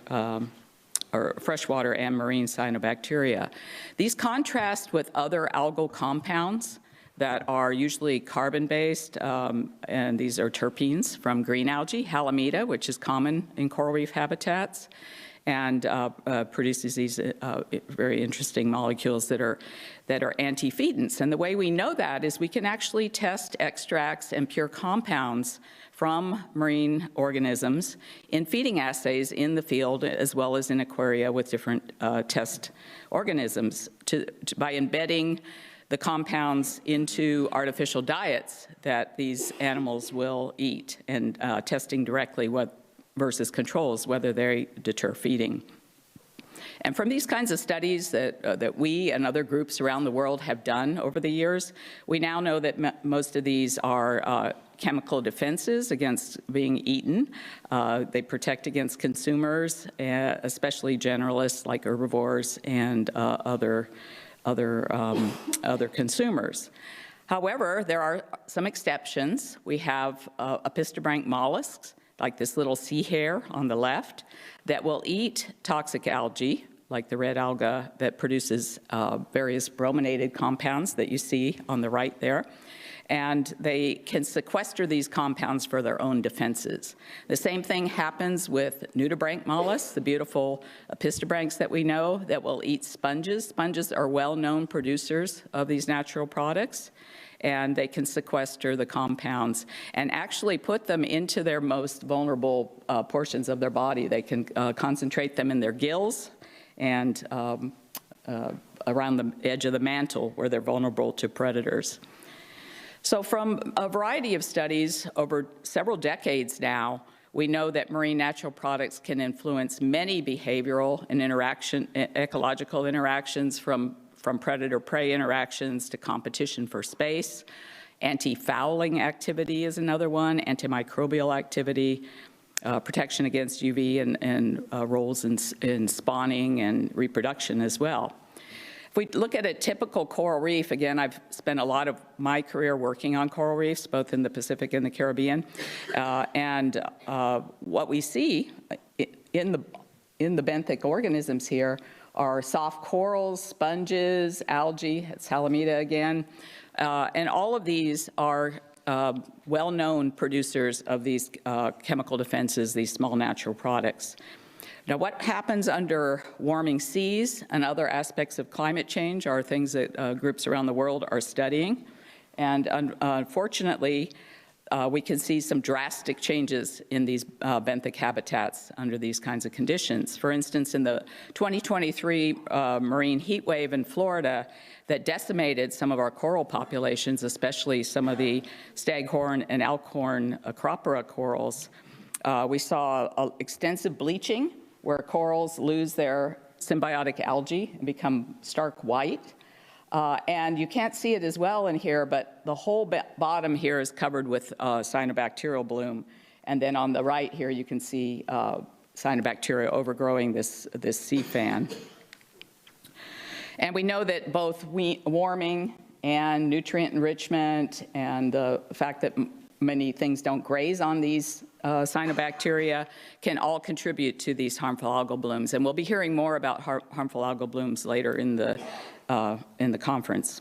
or freshwater and marine cyanobacteria. These contrast with other algal compounds that are usually carbon-based, and these are terpenes from green algae, halimeda, which is common in coral reef habitats, and produces these very interesting molecules that are anti-fetants. And the way we know that is we can actually test extracts and pure compounds from marine organisms in feeding assays in the field as well as in aquaria with different test organisms by embedding the compounds into artificial diets that these animals will eat and testing directly versus controls, whether they deter feeding. And from these kinds of studies that we and other groups around the world have done over the years, we now know that most of these are chemical defenses against being eaten. They protect against consumers, especially generalists like herbivores and other consumers. However, there are some exceptions. We have apistobranch mollusks, like this little sea hare on the left, that will eat toxic algae, like the red alga that produces various brominated compounds that you see on the right there. And they can sequester these compounds for their own defenses. The same thing happens with nudibranch mollusks, the beautiful apistobranchs that we know that will eat sponges. Sponges are well-known producers of these natural products, and they can sequester the compounds and actually put them into their most vulnerable portions of their body. They can concentrate them in their gills and around the edge of the mantle where they're vulnerable to predators. So from a variety of studies over several decades now, we know that marine natural products can influence many behavioral and ecological interactions from predator-prey interactions to competition for space. Anti-fouling activity is another one, antimicrobial activity, protection against UV and roles in spawning and reproduction as well. If we look at a typical coral reef, again, I've spent a lot of my career working on coral reefs, both in the Pacific and the Caribbean, and what we see in the benthic organisms here are soft corals, sponges, algae, it's halimeda again, and all of these are well-known producers of these chemical defenses, these small natural products. Now, what happens under warming seas and other aspects of climate change are things that groups around the world are studying. And unfortunately, we can see some drastic changes in these benthic habitats under these kinds of conditions. For instance, in the 2023 marine heat wave in Florida that decimated some of our coral populations, especially some of the staghorn and elkhorn acropora corals, we saw extensive bleaching where corals lose their symbiotic algae and become stark white. And you can't see it as well in here, but the whole bottom here is covered with cyanobacterial bloom. And then on the right here, you can see cyanobacteria overgrowing this sea fan. And we know that both warming and nutrient enrichment and the fact that many things don't graze on these cyanobacteria can all contribute to these harmful algal blooms. And we'll be hearing more about harmful algal blooms later in the conference.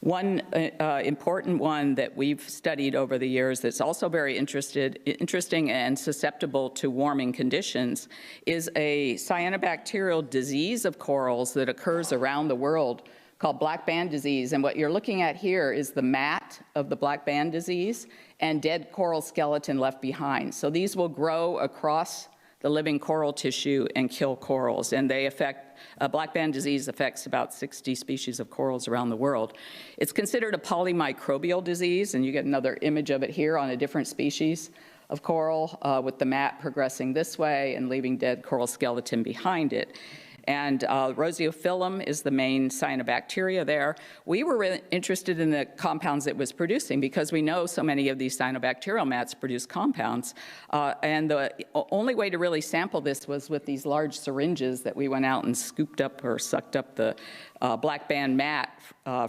One important one that we've studied over the years that's also very interesting and susceptible to warming conditions is a cyanobacterial disease of corals that occurs around the world called black band disease. And what you're looking at here is the mat of the black band disease and dead coral skeleton left behind. So these will grow across the living coral tissue and kill corals. And they affect, black band disease affects about 60 species of corals around the world. It's considered a polymicrobial disease, and you get another image of it here on a different species of coral with the mat progressing this way and leaving dead coral skeleton behind it. And Rosiophyllum is the main cyanobacteria there. We were really interested in the compounds it was producing because we know so many of these cyanobacterial mats produce compounds. And the only way to really sample this was with these large syringes that we went out and scooped up or sucked up the black band mat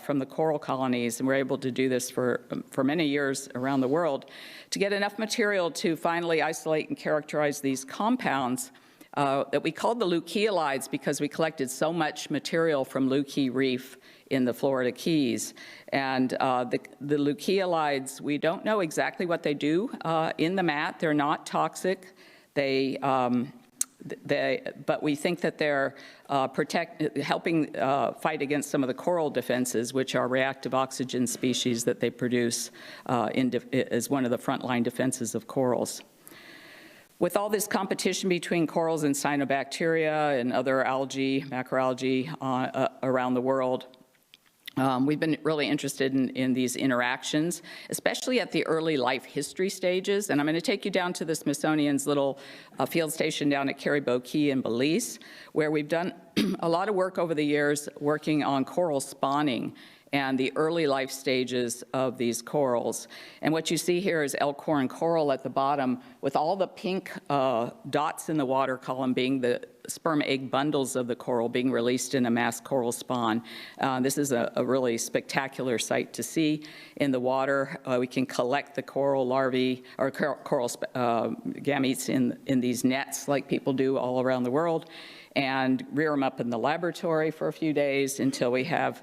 from the coral colonies. And we're able to do this for many years around the world to get enough material to finally isolate and characterize these compounds that we called the leukeolides because we collected so much material from Leuke Reef in the Florida Keys. And the leukeolides, we don't know exactly what they do in the mat. They're not toxic. But we think that they're helping fight against some of the coral defenses, which are reactive oxygen species that they produce as one of the frontline defenses of corals. With all this competition between corals and cyanobacteria and other algae, macroalgae around the world, we've been really interested in these interactions, especially at the early life history stages. And I'm going to take you down to the Smithsonian's little field station down at Caribou Key in Belize, where we've done a lot of work over the years working on coral spawning and the early life stages of these corals. And what you see here is elkhorn coral at the bottom with all the pink dots in the water column being the sperm egg bundles of the coral being released in a mass coral spawn. This is a really spectacular sight to see in the water. We can collect the coral larvae or coral gametes in these nets like people do all around the world and rear them up in the laboratory for a few days until we have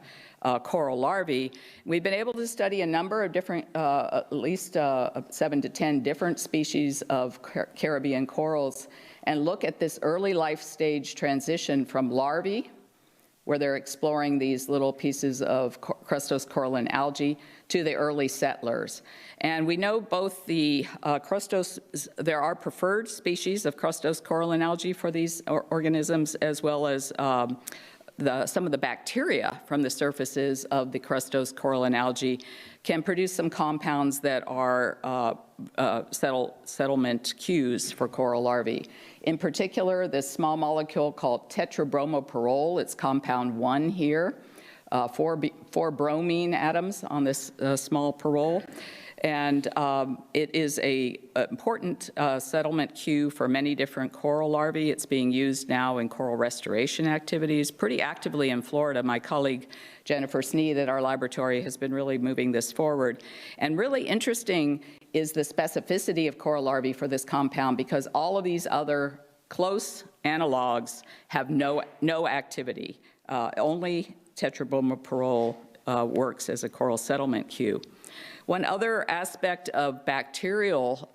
coral larvae. We've been able to study a number of different, at least 7 to 10 different species of Caribbean corals and look at this early life stage transition from larvae, where they're exploring these little pieces of crustose coralline algae, to the early settlers. And we know both the crustose, there are preferred species of crustose coralline algae for these organisms, as well as some of the bacteria from the surfaces of the crustose coralline algae can produce some compounds that are settlement cues for coral larvae. In particular, this small molecule called tetrabromoperol, it's compound 1 here, 4 bromine atoms on this small perol. And it is an important settlement cue for many different coral larvae. It's being used now in coral restoration activities pretty actively in Florida. My colleague Jennifer Sneed at our laboratory has been really moving this forward. And really interesting is the specificity of coral larvae for this compound because all of these other close analogs have no activity. Only tetrabromoperol works as a coral settlement cue. One other aspect of bacterial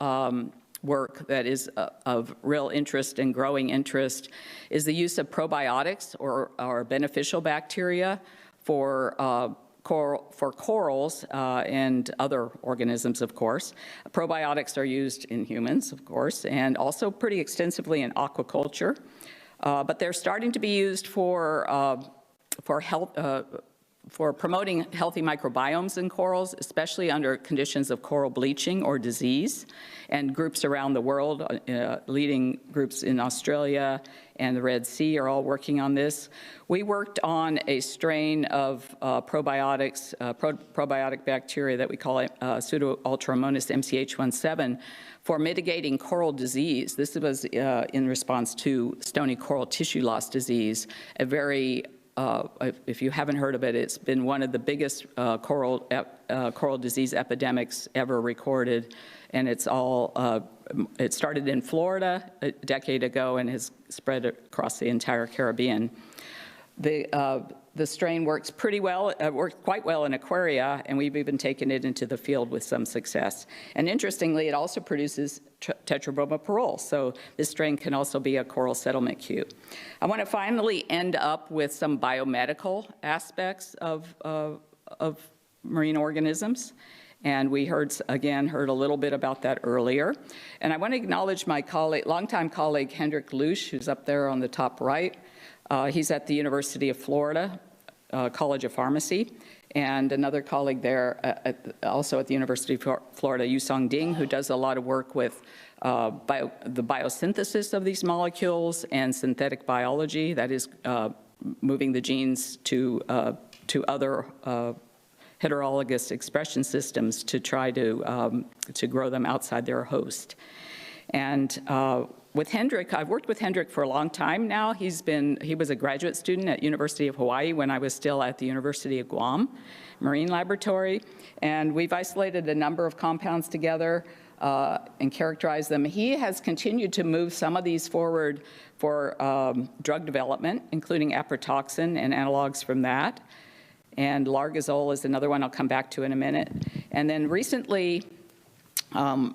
work that is of real interest and growing interest is the use of probiotics or beneficial bacteria for corals and other organisms, of course. Probiotics are used in humans, of course, and also pretty extensively in aquaculture. But they're starting to be used for promoting healthy microbiomes in corals, especially under conditions of coral bleaching or disease. And groups around the world, leading groups in Australia and the Red Sea are all working on this. We worked on a strain of probiotics, probiotic bacteria that we call Pseudo-Ultramonas MCH17 for mitigating coral disease. This was in response to stony coral tissue loss disease, a very if you haven't heard of it, it's been one of the biggest coral disease epidemics ever recorded, and it started in Florida a decade ago and has spread across the entire Caribbean. The the strain works pretty well, works quite well in aquaria, and we've even taken it into the field with some success. And interestingly, it also produces tetrabromoperol, so this strain can also be a coral settlement cue. I want to finally end up with some biomedical aspects of marine organisms. And we heard a little bit about that earlier. And I want to acknowledge my colleague, longtime colleague, Hendrik Lusch, who's up there on the top right. He's at the University of Florida, College of Pharmacy, and another colleague there also at the University of Florida, Yusong Ding, who does a lot of work with the biosynthesis of these molecules and synthetic biology, that is moving the genes to other heterologous expression systems to try to grow them outside their host. And with Hendrik, I've worked with Hendrik for a long time now. He was a graduate student at University of Hawaii when I was still at the University of Guam Marine Laboratory. And we've isolated a number of compounds together and characterized them. He has continued to move some of these forward for drug development, including aprotoxin and analogs from that. And largazole is another one I'll come back to in a minute. And then recently,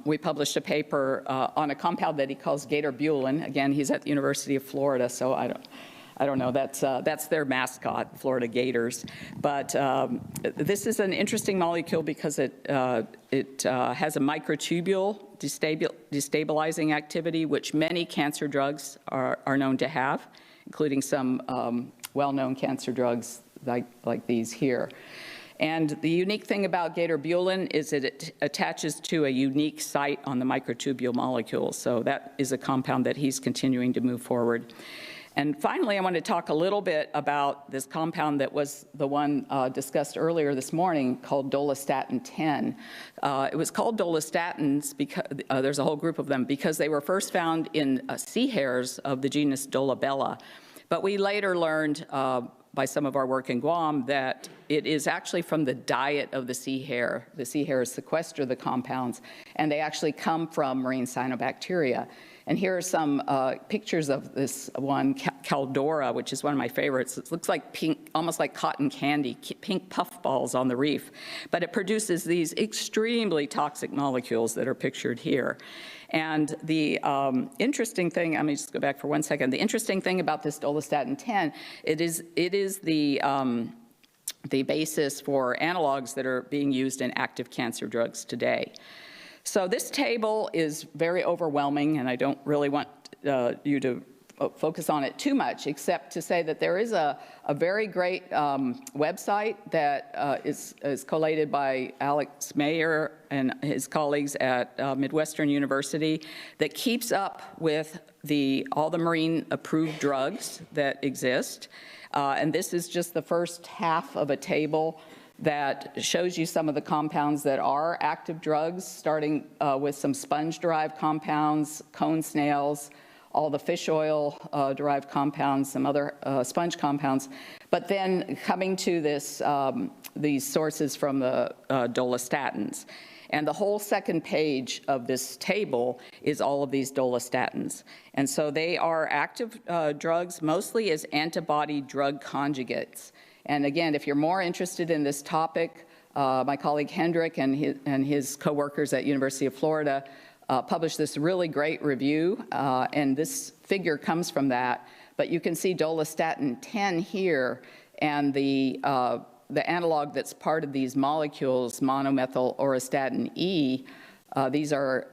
we published a paper on a compound that he calls gator-bulin. Again, he's at the University of Florida, so I don't know. That's their mascot, Florida Gators. But this is an interesting molecule because it has a microtubule destabilizing activity, which many cancer drugs are known to have, including some well-known cancer drugs like these here. And the unique thing about gator-bulin is that it attaches to a unique site on the microtubule molecule. So that is a compound that he's continuing to move forward. And finally, I want to talk a little bit about this compound that was the one discussed earlier this morning called dolastatin 10. It was called dolastatins because there's a whole group of them because they were first found in sea hares of the genus Dolabella. But we later learned by some of our work in Guam that it is actually from the diet of the sea hare. The sea hares sequester the compounds, and they actually come from marine cyanobacteria. And here are some pictures of this one, Caldora, which is one of my favorites. It looks like pink, almost like cotton candy, pink puffballs on the reef. But it produces these extremely toxic molecules that are pictured here. And the interesting thing, let me just go back for 1 second. The interesting thing about this dolastatin 10, it is the basis for analogs that are being used in active cancer drugs today. So this table is very overwhelming, and I don't really want you to focus on it too much, except to say that there is a very great website that is collated by Alex Mayer and his colleagues at Midwestern University that keeps up with all the marine approved drugs that exist. And this is just the first half of a table that shows you some of the compounds that are active drugs, starting with some sponge-derived compounds, cone snails, all the fish oil-derived compounds, some other sponge compounds, but then coming to these sources from the dolastatins. And the whole second page of this table is all of these dolastatins. And so they are active drugs, mostly as antibody drug conjugates. And again, if you're more interested in this topic, my colleague Hendrik and his co-workers at University of Florida published this really great review, and this figure comes from that. But you can see dolastatin 10 here, and the analog that's part of these molecules, monomethyl auristatin E, these are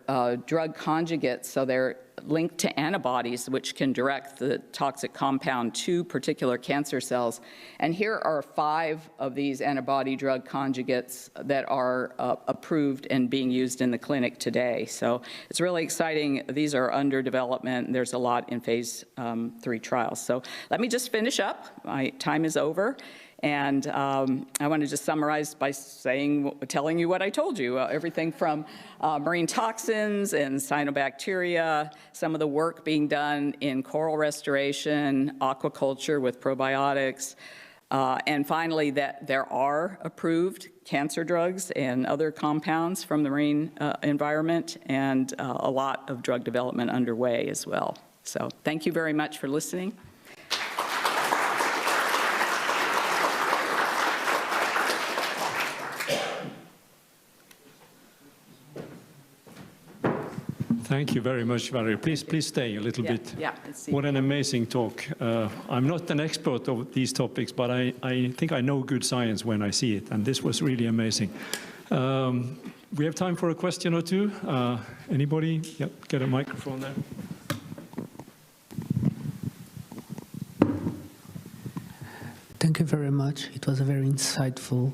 drug conjugates, so they're linked to antibodies which can direct the toxic compound to particular cancer cells. And here are 5 of these antibody drug conjugates that are approved and being used in the clinic today. So it's really exciting. These are under development. There's a lot in phase 3 trials. So let me just finish up. My time is over. And I want to just summarize by telling you what I told you, everything from marine toxins and cyanobacteria, some of the work being done in coral restoration, aquaculture with probiotics, and finally that there are approved cancer drugs and other compounds from the marine environment, and a lot of drug development underway as well. So thank you very much for listening. Thank you very much, Valerie. Please stay a little bit. Yeah, what an amazing talk. I'm not an expert of these topics, but I think I know good science when I see it, and this was really amazing. We have time for a question or two. Anybody? Yep, get a microphone there. Thank you very much. It was a very insightful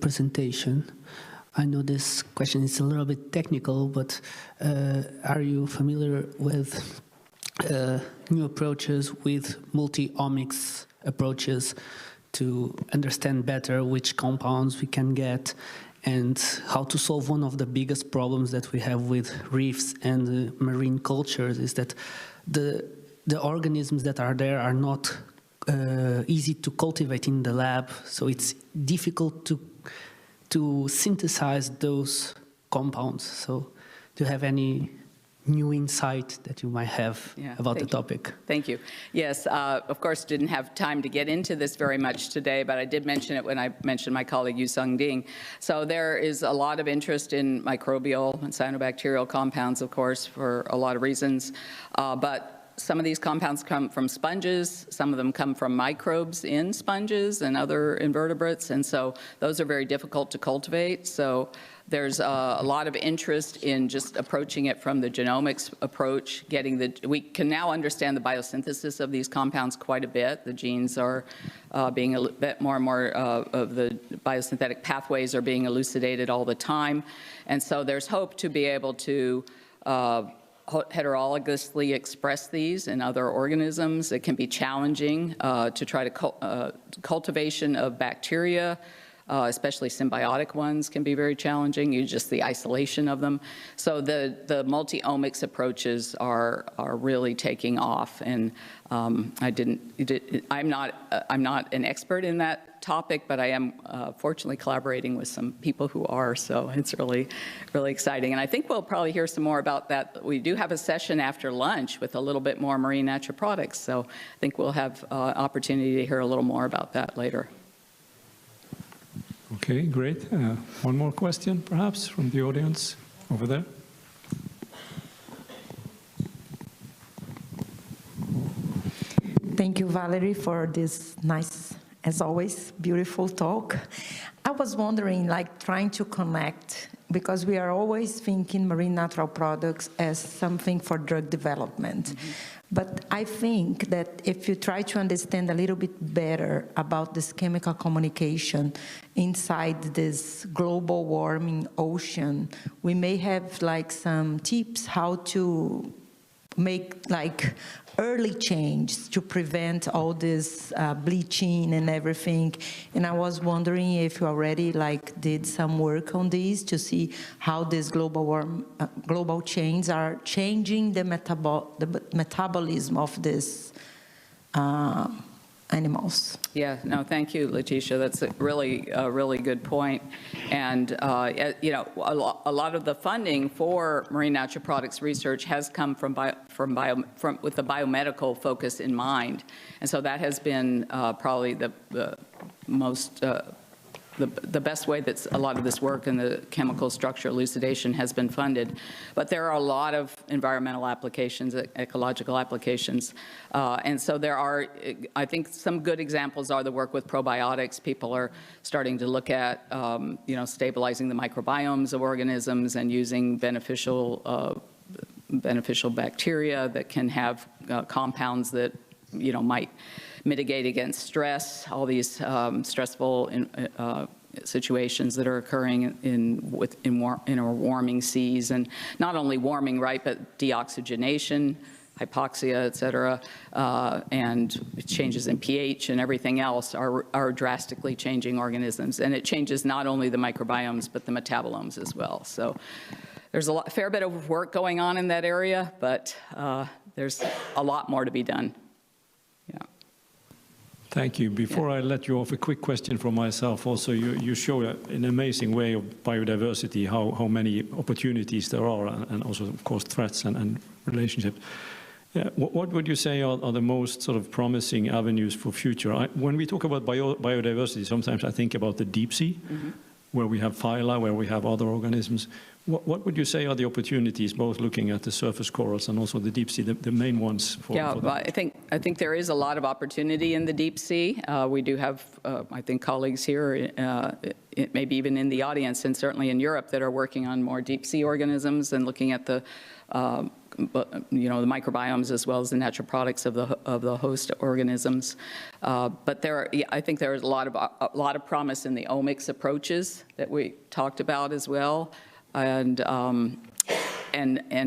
presentation. I know this question is a little bit technical, but are you familiar with new approaches with multi-omics approaches to understand better which compounds we can get and how to solve one of the biggest problems that we have with reefs and marine cultures is that the organisms that are there are not easy to cultivate in the lab, so it's difficult to synthesize those compounds. So do you have any new insight that you might have about the topic? Thank you. Yes, of course, didn't have time to get into this very much today, but I did mention it when I mentioned my colleague Yu-Sung Ding. So there is a lot of interest in microbial and cyanobacterial compounds, of course, for a lot of reasons, but some of these compounds come from sponges, some of them come from microbes in sponges and other invertebrates, and so those are very difficult to cultivate. So there's a lot of interest in just approaching it from the genomics approach, we can now understand the biosynthesis of these compounds quite a bit. The genes are being a bit more and more of the biosynthetic pathways are being elucidated all the time, and so there's hope to be able to heterologously express these in other organisms. It can be challenging to try to cultivation of bacteria, especially symbiotic ones can be very challenging, just the isolation of them. So the multi-omics approaches are really taking off, and I'm not an expert in that topic, but I am fortunately collaborating with some people who are, so it's really, really exciting. And I think we'll probably hear some more about that. We do have a session after lunch with a little bit more marine natural products, so I think we'll have opportunity to hear a little more about that later. Okay, great. One more question, perhaps, from the audience over there. Thank you, Valerie, for this nice, as always, beautiful talk. I was wondering, like, trying to connect, because we are always thinking marine natural products as something for drug development. Mm-hmm. But I think that if you try to understand a little bit better about this chemical communication inside this global warming ocean, we may have like some tips how to make like early change to prevent all this bleaching and everything. And I was wondering if you already like did some work on this to see how these global changes are changing the metabolism of these animals. Yeah, no, thank you, Letitia. That's a really good point. And you know, a lot of the funding for marine natural products research has come with the biomedical focus in mind, and so that has been probably the most. The best way that a lot of this work in the chemical structure elucidation has been funded. But there are a lot of environmental applications, ecological applications. And so there are, I think some good examples are the work with probiotics. People are starting to look at, you know, stabilizing the microbiomes of organisms and using beneficial bacteria that can have compounds that, you know, might mitigate against stress, all these stressful situations that are occurring in our warming seas, and not only warming, right, but deoxygenation, hypoxia, et cetera, and changes in pH and everything else are drastically changing organisms. And it changes not only the microbiomes, but the metabolomes as well. So there's a fair bit of work going on in that area, but there's a lot more to be done. Thank you. Before I let you off, a quick question from myself. Also, you show an amazing way of biodiversity, how many opportunities there are, and also, of course, threats and relationships. Yeah, what would you say are the most sort of promising avenues for future? When we talk about biodiversity, sometimes I think about the deep sea. Mm-hmm. where we have phyla, where we have other organisms. What would you say are the opportunities, both looking at the surface corals and also the deep sea, the main ones for Yeah, that? well, I think there is a lot of opportunity in the deep sea. We do have, I think, colleagues here, maybe even in the audience, and certainly in Europe, that are working on more deep sea organisms and looking at the the microbiomes as well as the natural products of the host organisms. But I think there is a lot of promise in the omics approaches that we talked about as well, and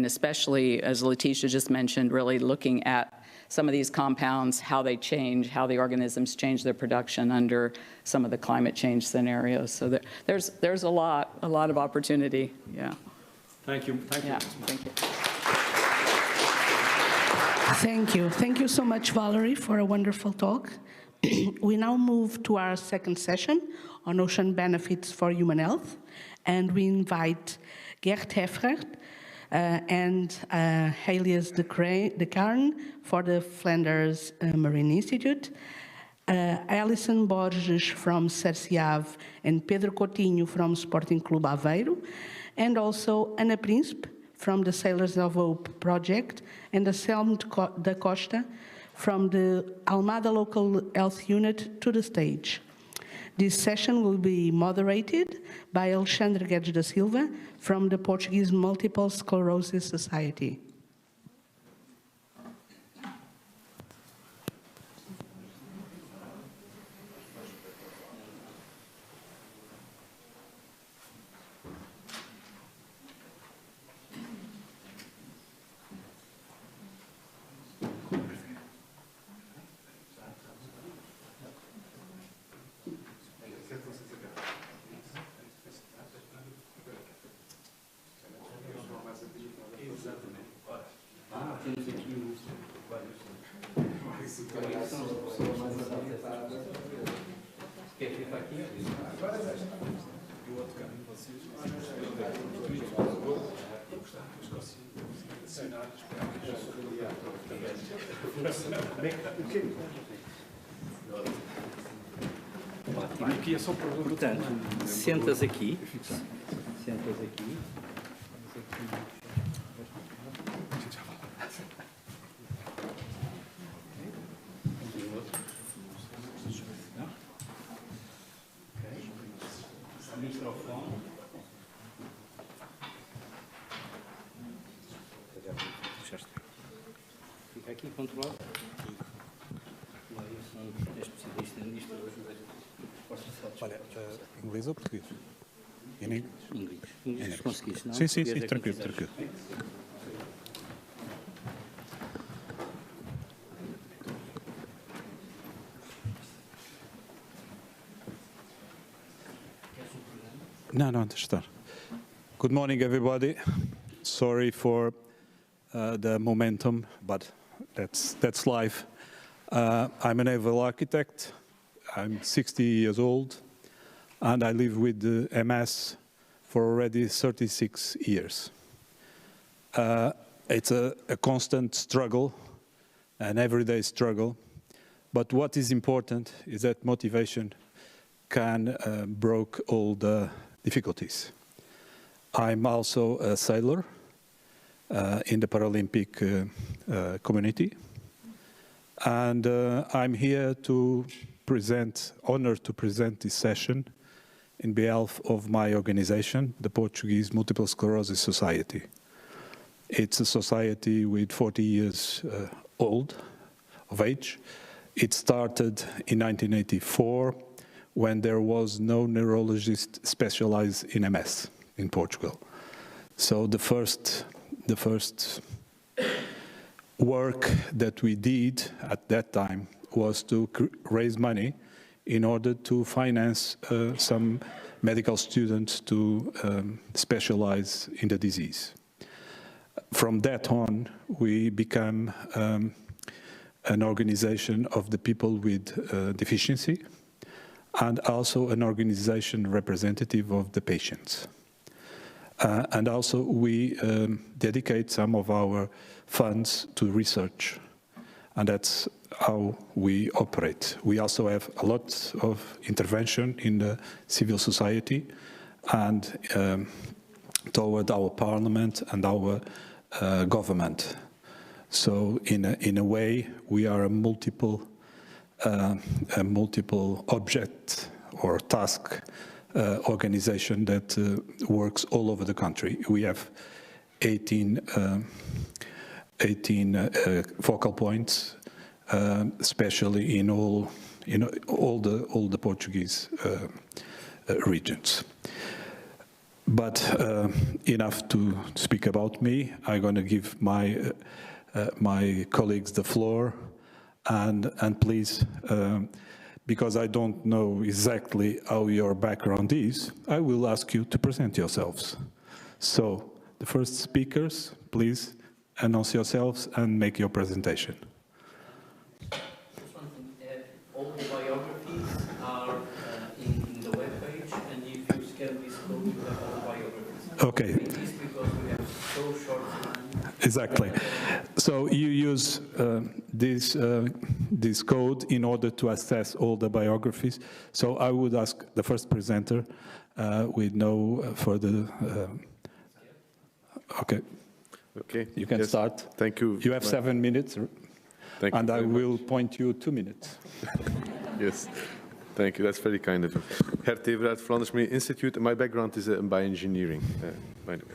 especially, as Letitia just mentioned, really looking at some of these compounds, how they change, how the organisms change their production under some of the climate change scenarios. So there's a lot of opportunity. Yeah. Thank you. Thank you. Yeah, thank you. Thank you. Thank you so much, Valerie, for a wonderful talk. We now move to our second session on ocean benefits for human health, and we invite Gert Heffert and Helios de Carne for the Flanders Marine Institute, Alison Borges from CERCIAV and Pedro Coutinho from Sporting Clube Aveiro, and also Ana Príncipe from the Sailors of Hope project, and Anselmo da Costa from the Almada Local Health Unit to the stage. This session will be moderated by Alexandre Guedes da Silva from the Portuguese Multiple Sclerosis Society. Portanto, sentas aqui. Sentas aqui. Microfone. Fica aqui controlado. Eu sou especialista nisto. Olha, inglês ou português? Inglês. Inglês, se conseguis, não? Sim, tranquilo, tranquilo. No, deixa estar. Good morning, everybody. Sorry for the momentum, but that's life. I'm a naval architect. I'm 60 years old, and I live with MS for already 36 years. It's a constant struggle, an everyday struggle, but what is important is that motivation can break all the difficulties. I'm also a sailor in the Paralympic community, and I'm here to honored to present this session in behalf of my organization, the Portuguese Multiple Sclerosis Society. It's a society with 40 years of age. It started in 1984 when there was no neurologist specialized in MS in Portugal. So the first work that we did at that time was to raise money in order to finance some medical students to specialize in the disease. From that on, we became an organization of the people with deficiency, and also an organization representative of the patients. And also we dedicate some of our funds to research, and that's how we operate. We also have a lot of intervention in the civil society, and toward our parliament and our government. So in a way, we are a multiple object or task organization that works all over the country. We have 18 focal points, especially in all the Portuguese regions. But enough to speak about me. I'm going to give my colleagues the floor, and please, because I don't know exactly how your background is, I will ask you to present yourselves. So the first speakers, please announce yourselves and make your presentation. All the biographies are in the webpage, and if you scan this code, you have all the biographies. Okay. This because we have so short time. Exactly. So you use this code in order to access all the biographies. So I would ask the first presenter with no further. Okay. Okay. You can start. Thank you. You have 7 minutes. Thank you. And I will point you 2 minutes. Yes. Thank you. That's very kind of you. Gert Everaert, Flanders Marine Institute. And my background is in bioengineering, by the way.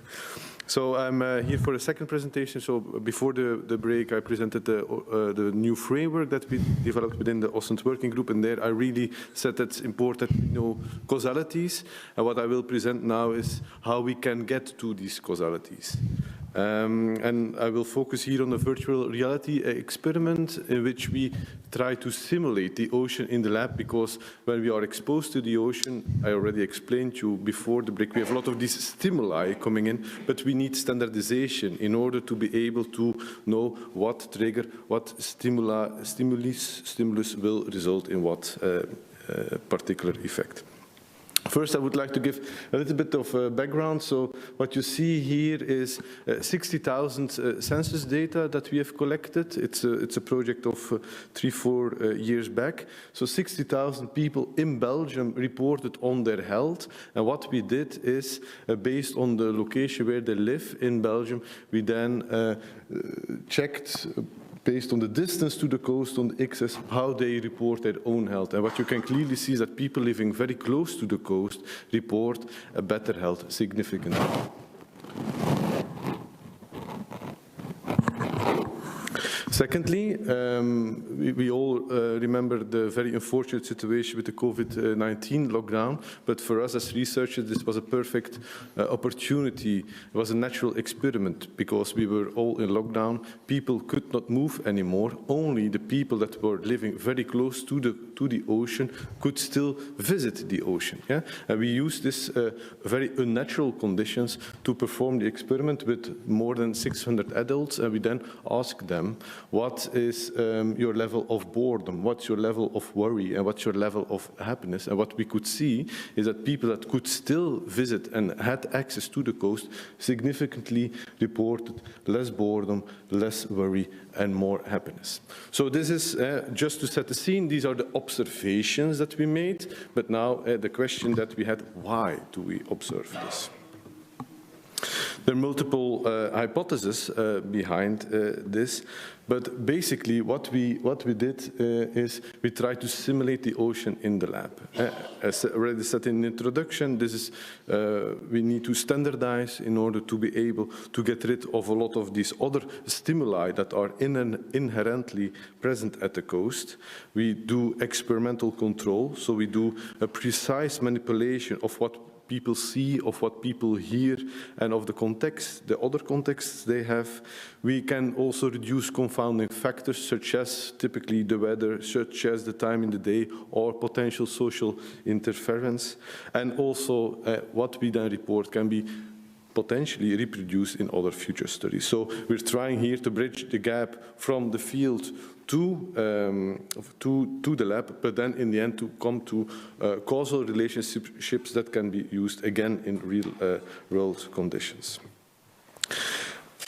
So I'm here for a second presentation. So before the break, I presented the new framework that we developed within the OSCENT working group, and there I really said that it's important to know causalities. And what I will present now is how we can get to these causalities. And I will focus here on a virtual reality experiment in which we try to simulate the ocean in the lab, because when we are exposed to the ocean, I already explained to you before the break, we have a lot of these stimuli coming in, but we need standardization in order to be able to know what trigger, what stimulus will result in what particular effect. First, I would like to give a little bit of background. So what you see here is 60,000 census data that we have collected. It's a project of 3-4 years back. So 60,000 people in Belgium reported on their health. And what we did is, based on the location where they live in Belgium, we then checked, based on the distance to the coast, on the excess, how they report their own health. And what you can clearly see is that people living very close to the coast report a better health significantly. Secondly, we all remember the very unfortunate situation with the COVID-19 lockdown, but for us as researchers, this was a perfect opportunity. It was a natural experiment because we were all in lockdown. People could not move anymore. Only the people that were living very close to the ocean could still visit the ocean. Yeah? And we used this very unnatural conditions to perform the experiment with more than 600 adults, and we then asked them, what is your level of boredom? What's your level of worry? And what's your level of happiness? And what we could see is that people that could still visit and had access to the coast significantly reported less boredom, less worry, and more happiness. So this is just to set the scene. These are the observations that we made. But now the question that we had, why do we observe this? There are multiple hypotheses behind this, but basically what we did is we tried to simulate the ocean in the lab. As already said in the introduction, this is we need to standardize in order to be able to get rid of a lot of these other stimuli that are inherently present at the coast. We do experimental control, so we do a precise manipulation of what people see, of what people hear, and of the context, the other contexts they have. We can also reduce confounding factors, such as typically the weather, such as the time in the day, or potential social interference. And also what we then report can be potentially reproduced in other future studies. So we're trying here to bridge the gap from the field to the lab, but then in the end to come to causal relationships that can be used again in real world conditions.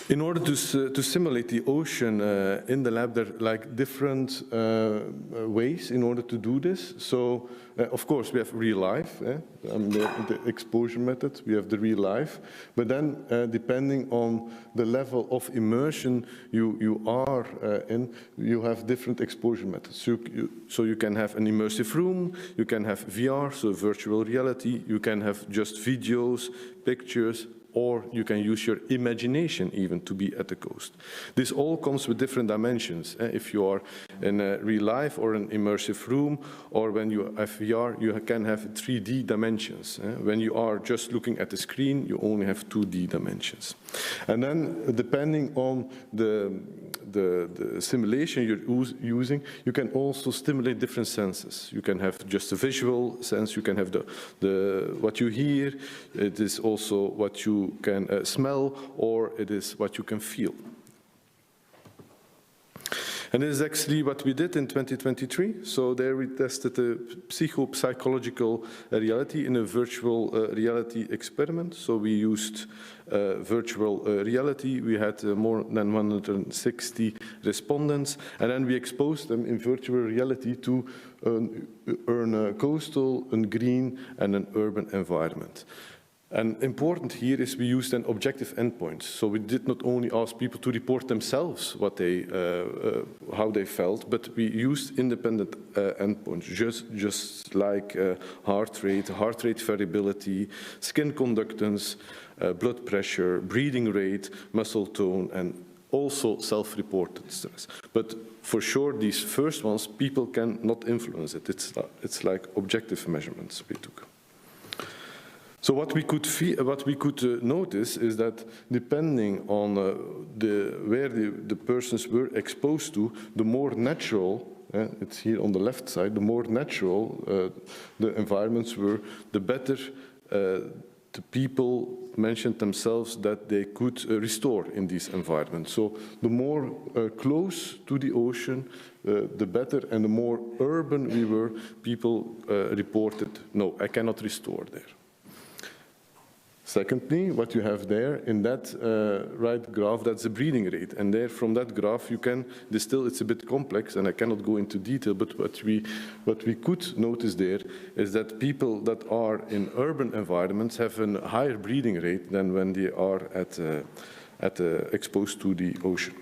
In order to simulate the ocean in the lab, there are like different ways in order to do this. So, of course, we have real life, the exposure method, we have the real life. But then, depending on the level of immersion you are in, you have different exposure methods. So you can have an immersive room, you can have VR, so virtual reality, you can have just videos, pictures, or you can use your imagination even to be at the coast. This all comes with different dimensions. If you are in a real life or an immersive room, or when you have VR, you can have 3D dimensions. When you are just looking at the screen, you only have 2D dimensions. And then, depending on the simulation you're using, you can also stimulate different senses. You can have just a visual sense, you can have what you hear, it is also what you can smell, or it is what you can feel. And this is actually what we did in 2023. So there we tested the psychological reality in a virtual reality experiment. So we used virtual reality. We had more than 160 respondents, and then we exposed them in virtual reality to a coastal, a green, and an urban environment. And important here is we used an objective endpoints. So we did not only ask people to report themselves what they, how they felt, but we used independent endpoints, just like heart rate variability, skin conductance, blood pressure, breathing rate, muscle tone, and also self-reported stress. But for sure, these first ones, people cannot influence it. It's like objective measurements we took. So what we could notice is that depending on where the persons were exposed to, the more natural, it's here on the left side, the more natural the environments were, the better the people mentioned themselves that they could restore in these environments. So the more close to the ocean, the better, and the more urban we were, people reported, no, I cannot restore there. Secondly, what you have there in that right graph, that's the breathing rate. And there, from that graph, you can distill, it's a bit complex, and I cannot go into detail, but what we could notice there is that people that are in urban environments have a higher breathing rate than when they are exposed to the ocean.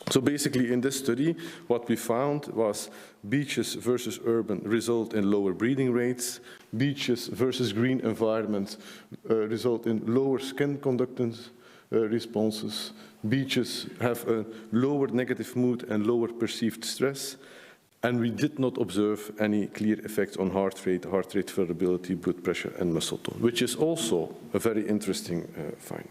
So basically, in this study, what we found was beaches versus urban result in lower breathing rates, beaches versus green environments result in lower skin conductance responses, beaches have a lower negative mood and lower perceived stress, and we did not observe any clear effects on heart rate variability, blood pressure, and muscle tone, which is also a very interesting finding.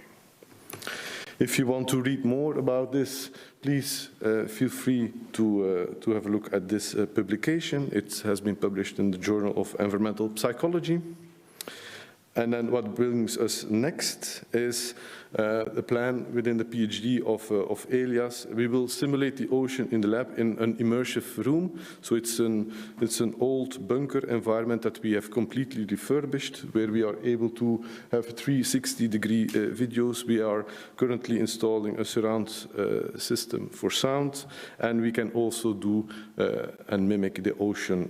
If you want to read more about this, please feel free to have a look at this publication. It has been published in the Journal of Environmental Psychology. And then what brings us next is the plan within the PhD of Elias. We will simulate the ocean in the lab in an immersive room. So it's an old bunker environment that we have completely refurbished, where we are able to have 360-degree videos. We are currently installing a surround system for sound, and we can also do and mimic the ocean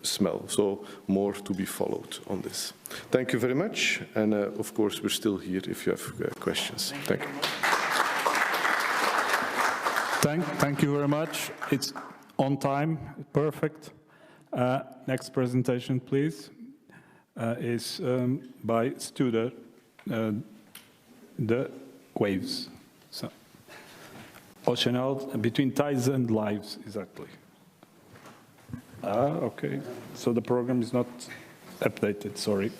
smell. So more to be followed on this. Thank you very much, and of course we're still here if you have questions. Thank you. Thank you very much. It's on time, perfect. Next presentation, please, is by Studer, the waves. So, ocean out between tides and lives, exactly. Okay, so the program is not updated, sorry.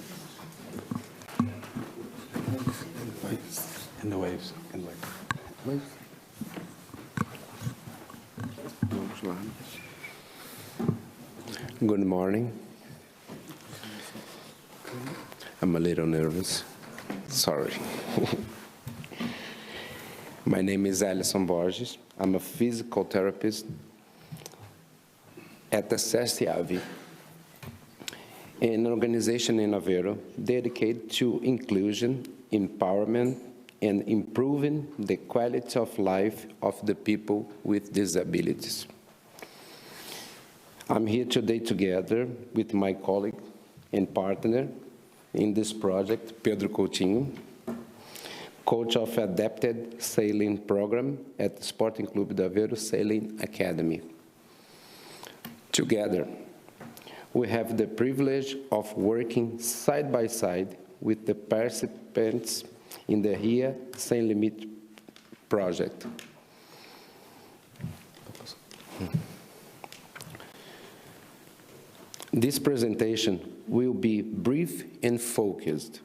In the waves. In the waves. Good morning. I'm a little nervous. Sorry. My name is Alison Borges. I'm a physical therapist at the CESTIAV, an organization in Aveiro dedicated to inclusion, empowerment, and improving the quality of life of the people with disabilities. I'm here today together with my colleague and partner in this project, Pedro Coutinho, coach of adapted sailing program at the Sporting Clube de Aveiro Sailing Academy. Together, we have the privilege of working side by side with the participants in the Ria Sem Limite project. This presentation will be brief and focused,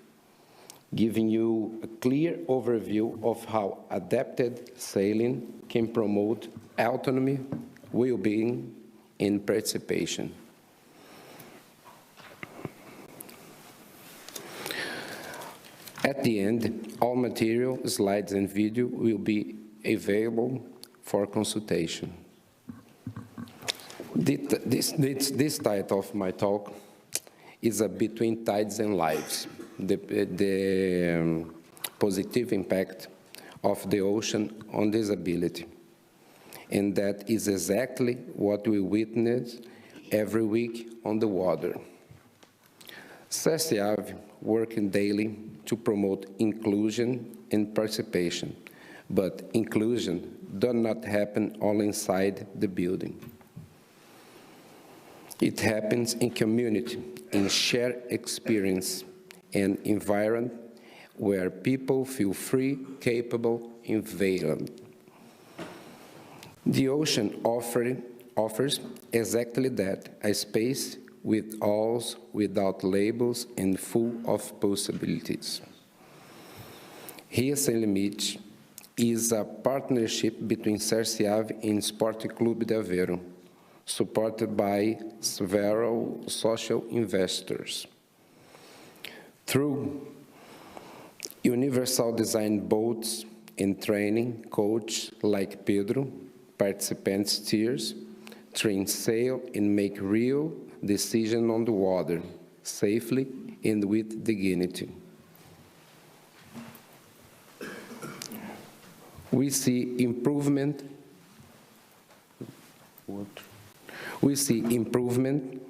giving you a clear overview of how adapted sailing can promote autonomy, well-being, and participation. At the end, all material, slides, and video will be available for consultation. This title of my talk is Between Tides and Lives, the positive impact of the ocean on disability. And that is exactly what we witness every week on the water. CSIAV working daily to promote inclusion and participation, but inclusion does not happen all inside the building. It happens in community, in shared experience, and environment where people feel free, capable, and valued. The ocean offers exactly that, a space with walls, without labels, and full of possibilities. Ria Sem Limite is a partnership between CSIAV and Sporting Clube de Aveiro, supported by several social investors. Through universal design boats and training, coach like Pedro, participants steers, train sail and make real decisions on the water, safely and with dignity. We see improvement. We see improvement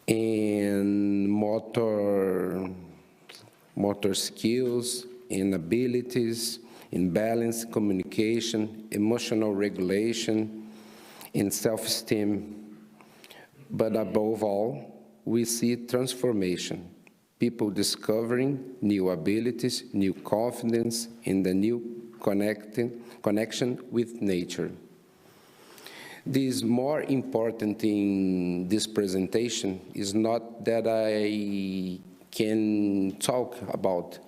in motor skills, in abilities, in balance, communication, emotional regulation, in self-esteem. But above all, we see transformation, people discovering new abilities, new confidence, and a new connection with nature. This more important in this presentation is not that I can talk about,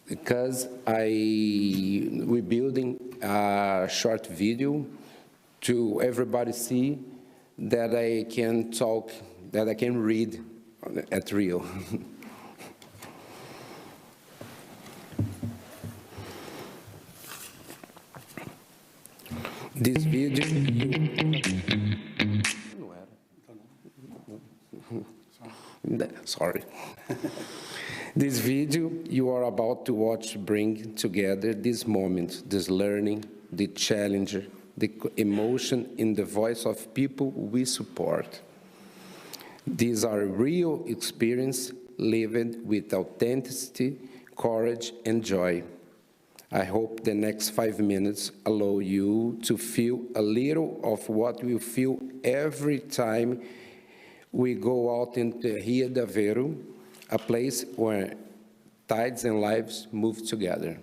because we're building a short video to everybody see that I can talk, that I can read at Rio. This video, sorry. This video you are about to watch bring together this moment, this learning, the challenge, the emotion in the voice of people we support. These are real experiences lived with authenticity, courage, and joy. I hope the next 5 minutes allow you to feel a little of what we feel every time we go out into Ria de Aveiro, a place where tides and lives move together.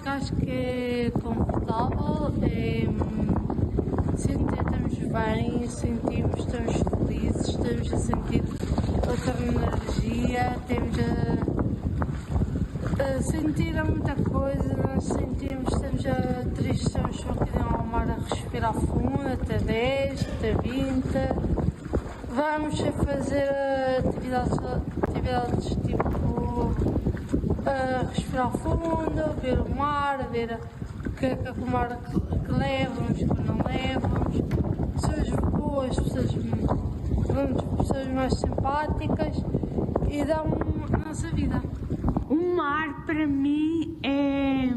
Acho que é confortável, estamos bem, sentimos, estamos felizes. temos a sentir outra energia, temos a sentir muita coisa, nós sentimos, estamos tristes, estamos só aqui ao mar a respirar fundo, até 10, até 20. Vamos a fazer atividades tipo respirar fundo, ver o mar, ver o que é que o mar que levamos, o que não levamos. Pessoas boas, pessoas mais simpáticas e dão a nossa vida. O mar para mim é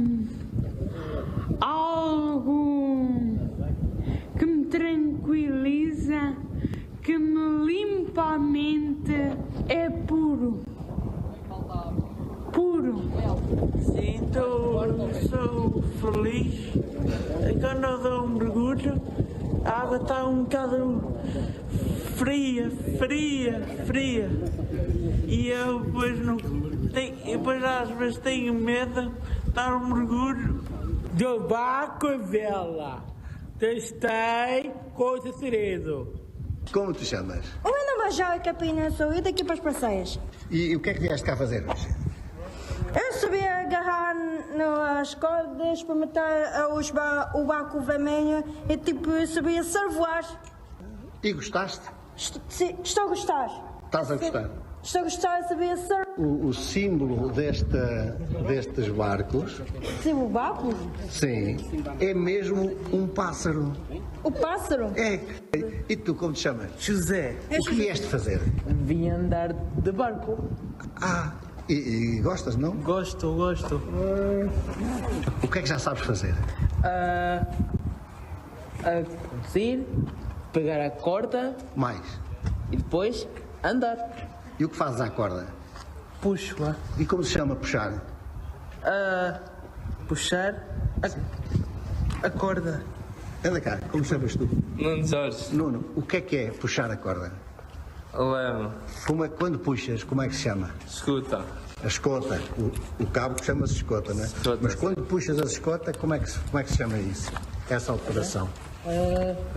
algo que me tranquiliza, que me limpa a mente, é puro. Puro. Sim, sou feliz. Quando eu dou um mergulho, a água está um bocado fria. E eu depois às vezes tenho medo de dar um mergulho. Do barco e vela. Testei coisa segredo. Como te chamas? O meu nome é João Capina, sou eu daqui para os passeios. E o que é que vieste cá fazer hoje? Eu subi a agarrar nas cordas para matar o barco vermelho e tipo eu subi a surfar. E gostaste? Sim, estou a gostar. Estás a gostar? Estou a gostar de saber surf. O símbolo destes barcos... Sim, o barco? Sim, é mesmo um pássaro. O pássaro? É. E tu como te chamas? José. O que vieste fazer? Vim andar de barco. Ah, e gostas, não? Gosto. O que é que já sabes fazer? A conduzir, pegar a corda. Mais? E depois andar. E o que fazes à corda? Puxo-a. E como se chama puxar? Puxar a corda. Anda cá, como chamas tu? Nuno Jorge. Nuno, o que é puxar a corda? Lema. Quando puxas, como é que se chama? Escuta. A escota. O cabo chama-se escota, não é? Escota. Mas quando puxas a escota, como é que se chama isso? Essa operação?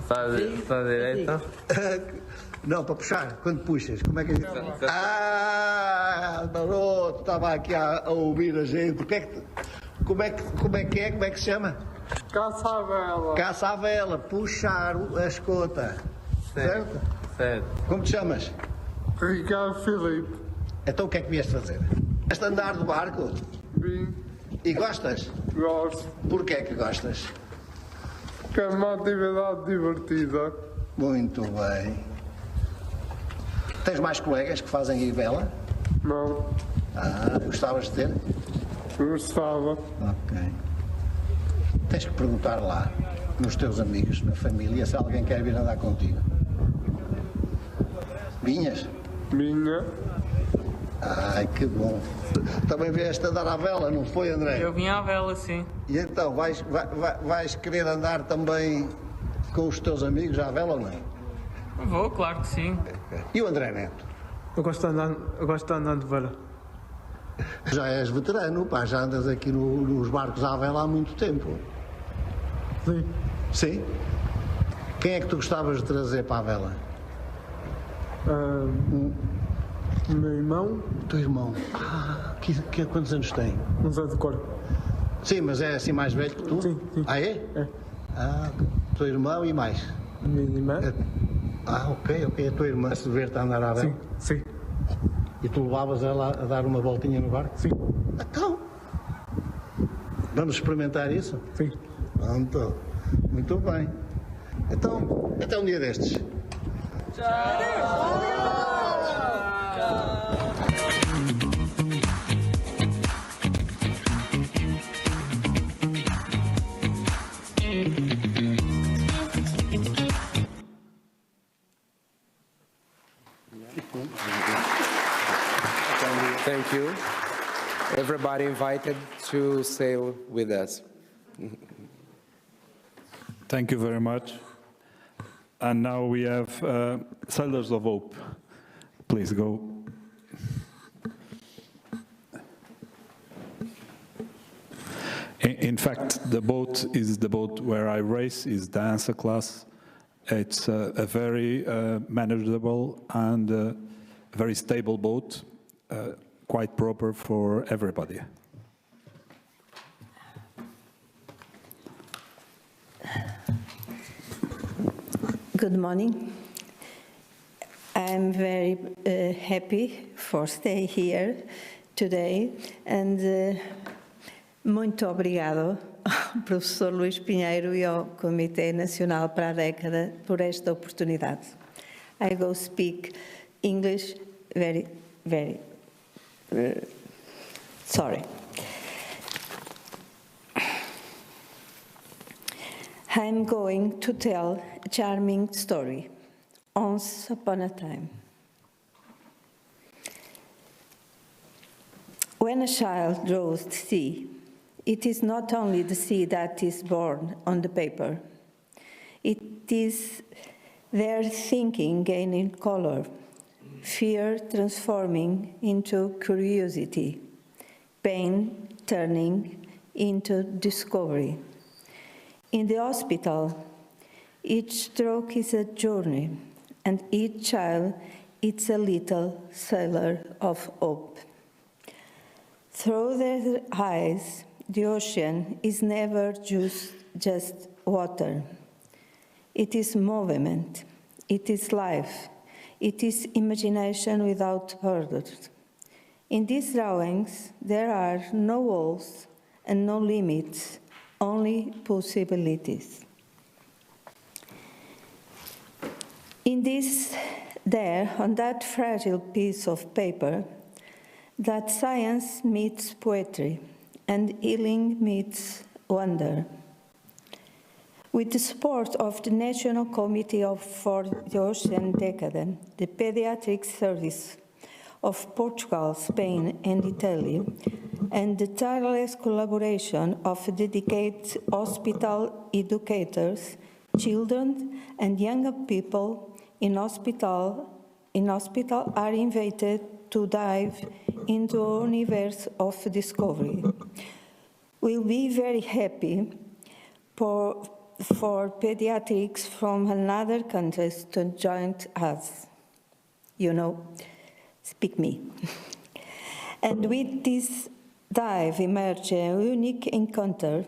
Para a direita. Não, para puxar. Quando puxas, como é que... garoto, estava aqui a ouvir a gente. Como é que se chama? Caça à vela. Caça à vela, puxar a escota. Certo? Certo. Como te chamas? Ricardo Filipe. Então o que é que vieste fazer? Vieste andar do barco? Vim. E gostas? Gosto. Porquê é que gostas? Que é uma atividade divertida. Muito bem. Tens mais colegas que fazem aí vela? Não. Gostavas de ter? Gostava. Ok. Tens que perguntar lá, nos teus amigos, na família, se alguém quer vir andar contigo. Vinhas? Vinha. Ai, que bom. Também vieste a dar à vela, não foi, André? Eu vim à vela, sim. E então, vais querer andar também com os teus amigos à vela ou não? Vou, claro que sim. E o André Neto? Eu gosto de andar de vela. Já és veterano, pá, já andas aqui nos barcos à vela há muito tempo. Sim. Sim? Quem é que tu gostavas de trazer para a vela? O meu irmão. O teu irmão? Quantos anos tem? Não sei de cor. Sim, mas é assim mais velho que tu? Sim. Ah, é? É. Teu irmão e mais? Minha irmã. Ok. A tua irmã se ver-te a andar à vela? Sim. E tu levavas ela a dar uma voltinha no barco? Sim. Então, vamos experimentar isso? Sim. Pronto. Muito bem. Então, até um dia destes. Thank you. Everybody invited to sail with us. Thank you very much. And now we have Sailors of Hope. Please go. In fact, the boat is the boat where I race, is the answer class, It's a very manageable and very stable boat, quite proper for everybody. Good morning. I'm very happy for stay here today, and muito obrigado ao professor Luís Pinheiro e ao Comitê Nacional para a Década por esta oportunidade. I go speak English very sorry. I'm going to tell a charming story. Once upon a time. When a child draws the sea, it is not only the sea that is born on the paper. It is their thinking gaining color, fear transforming into curiosity, pain turning into discovery. In the hospital, each stroke is a journey, and each child is a little sailor of hope. Through their eyes, the ocean is never just water. It is movement, it is life, it is imagination without borders. In these drawings, there are no walls and no limits, only possibilities. In this, there, on that fragile piece of paper, that science meets poetry and healing meets wonder. With the support of the National Committee for the Ocean Decade, the Pediatric Service of Portugal, Spain, and Italy, and the tireless collaboration of dedicated hospital educators, children and young people in hospital are invited to dive into a universe of discovery. We'll be very happy for pediatrics from another countries to join us. You know, speak me. And with this dive emerged a unique encounter.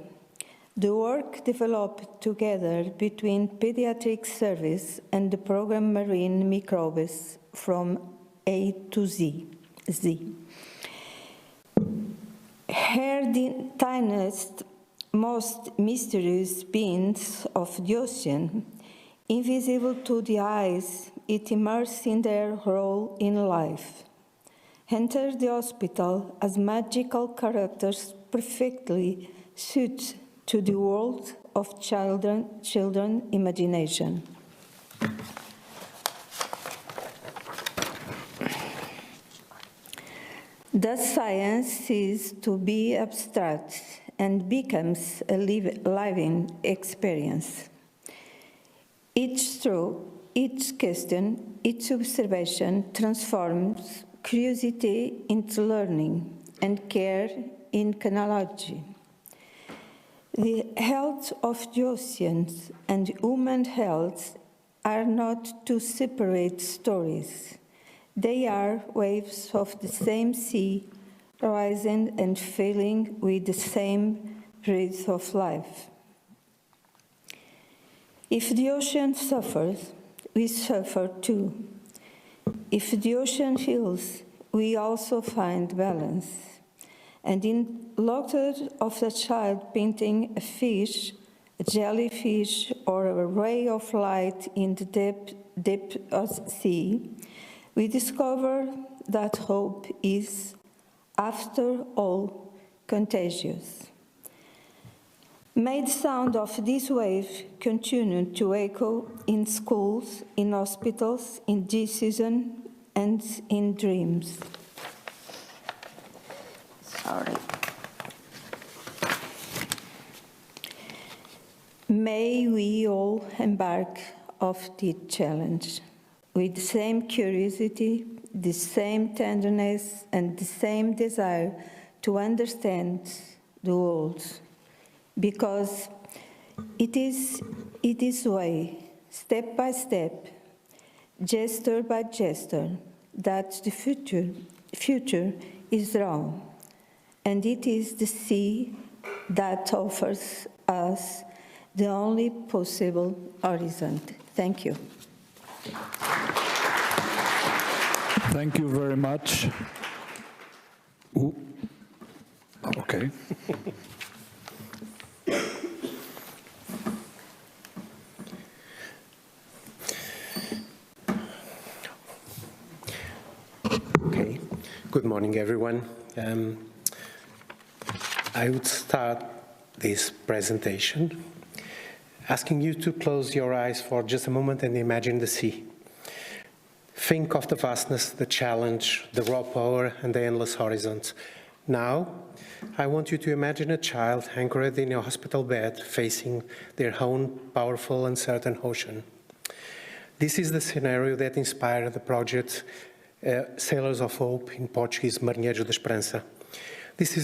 The work developed together between Pediatric Service and the program Marine Microbes from A to Z. Here the tiniest, most mysterious beings of the ocean, invisible to the eyes, it immersed in their role in life. Enter the hospital as magical characters perfectly suited to the world of children imagination. Thus science ceases to be abstract and becomes a living experience. Each stroke, each question, each observation transforms curiosity into learning and care in analogy. The health of the oceans and human health are not two separate stories. They are waves of the same sea, rising and falling with the same breath of life. If the ocean suffers, we suffer too. If the ocean heals, we also find balance. And in laughter of a child painting a fish, a jellyfish, or a ray of light in the depth of the sea, we discover that hope is, after all, contagious. May the sound of this wave continue to echo in schools, in hospitals, in this season, and in dreams. Sorry. May we all embark on this challenge with the same curiosity, the same tenderness, and the same desire to understand the world, because it is way step by step, gesture by gesture, that the future is drawn, and it is the sea that offers us the only possible horizon. Thank you. Thank you very much. Ooh. Okay. Okay. Good morning, everyone. I would start this presentation asking you to close your eyes for just a moment and imagine the sea. Think of the vastness, the challenge, the raw power, and the endless horizons. Now, I want you to imagine a child anchored in a hospital bed facing their own powerful, uncertain ocean. This is the scenario that inspired the project Sailors of Hope in Portuguese, Marinheiros da Esperança. This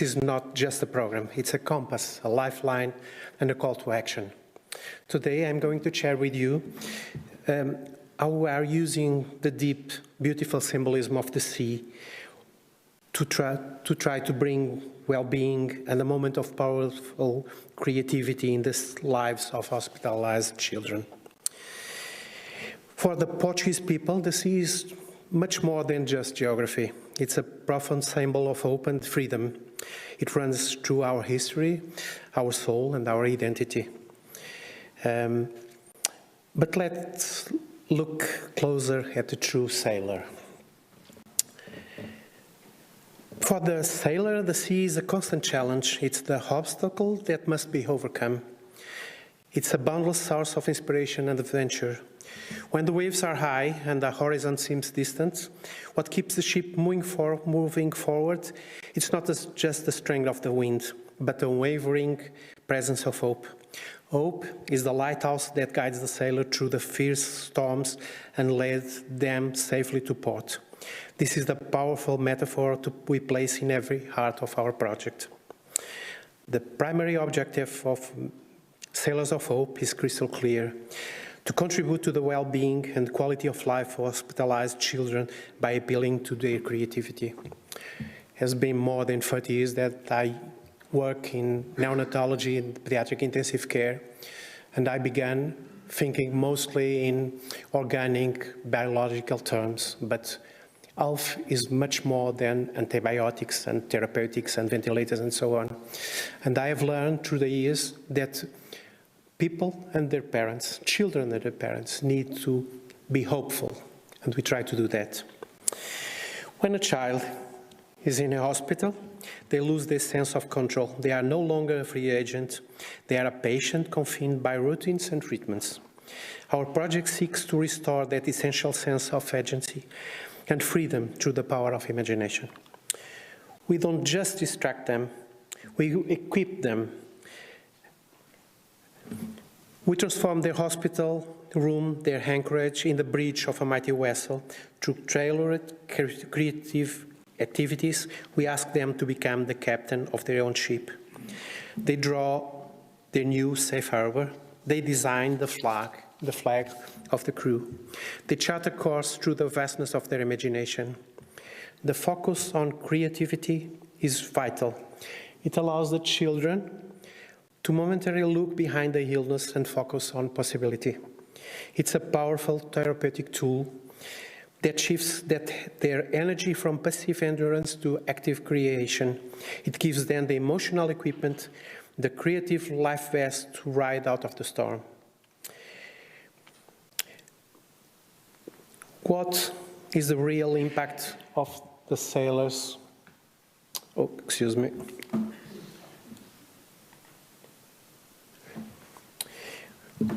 is not just a program, it's a compass, a lifeline, and a call to action. Today, I'm going to share with you how we are using the deep, beautiful symbolism of the sea to try to bring well-being and a moment of powerful creativity in the lives of hospitalized children. For the Portuguese people, the sea is much more than just geography. It's a profound symbol of hope and freedom. It runs through our history, our soul, and our identity. But let's look closer at the true sailor. For the sailor, the sea is a constant challenge. It's the obstacle that must be overcome. It's a boundless source of inspiration and adventure. When the waves are high and the horizon seems distant, what keeps the ship moving forward, it's not just the strength of the wind, but the unwavering presence of hope. Hope is the lighthouse that guides the sailor through the fierce storms and leads them safely to port. This is the powerful metaphor we place in every heart of our project. The primary objective of Sailors of Hope is crystal clear: to contribute to the well-being and quality of life for hospitalized children by appealing to their creativity. It has been more than 30 years that I work in neonatology and pediatric intensive care, and I began thinking mostly in organic, biological terms, but health is much more than antibiotics and therapeutics and ventilators and so on. And I have learned through the years that people and their parents, children and their parents, need to be hopeful, and we try to do that. When a child is in a hospital, they lose their sense of control. They are no longer a free agent. They are a patient confined by routines and treatments. Our project seeks to restore that essential sense of agency and freedom through the power of imagination. We don't just distract them, we equip them. We transform their hospital room, their anchorage, in the bridge of a mighty vessel. Through tailored creative activities, we ask them to become the captain of their own ship. They draw their new safe harbor. They design the flag of the crew. They chart a course through the vastness of their imagination. The focus on creativity is vital. It allows the children to momentarily look behind the illness and focus on possibility. It's a powerful therapeutic tool that shifts their energy from passive endurance to active creation. It gives them the emotional equipment, the creative life vest to ride out of the storm. What is the real impact of the sailors? Oh, excuse me.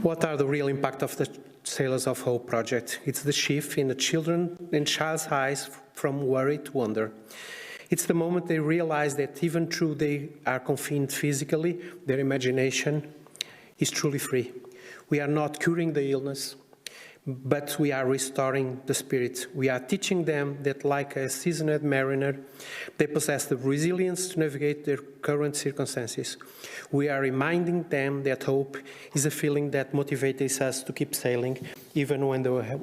What are the real impact of the Sailors of Hope project? It's the shift in the child's eyes from worry to wonder. It's the moment they realize that even though they are confined physically, their imagination is truly free. We are not curing the illness, but we are restoring the spirit. We are teaching them that, like a seasoned mariner, they possess the resilience to navigate their current circumstances. We are reminding them that hope is a feeling that motivates us to keep sailing, even when the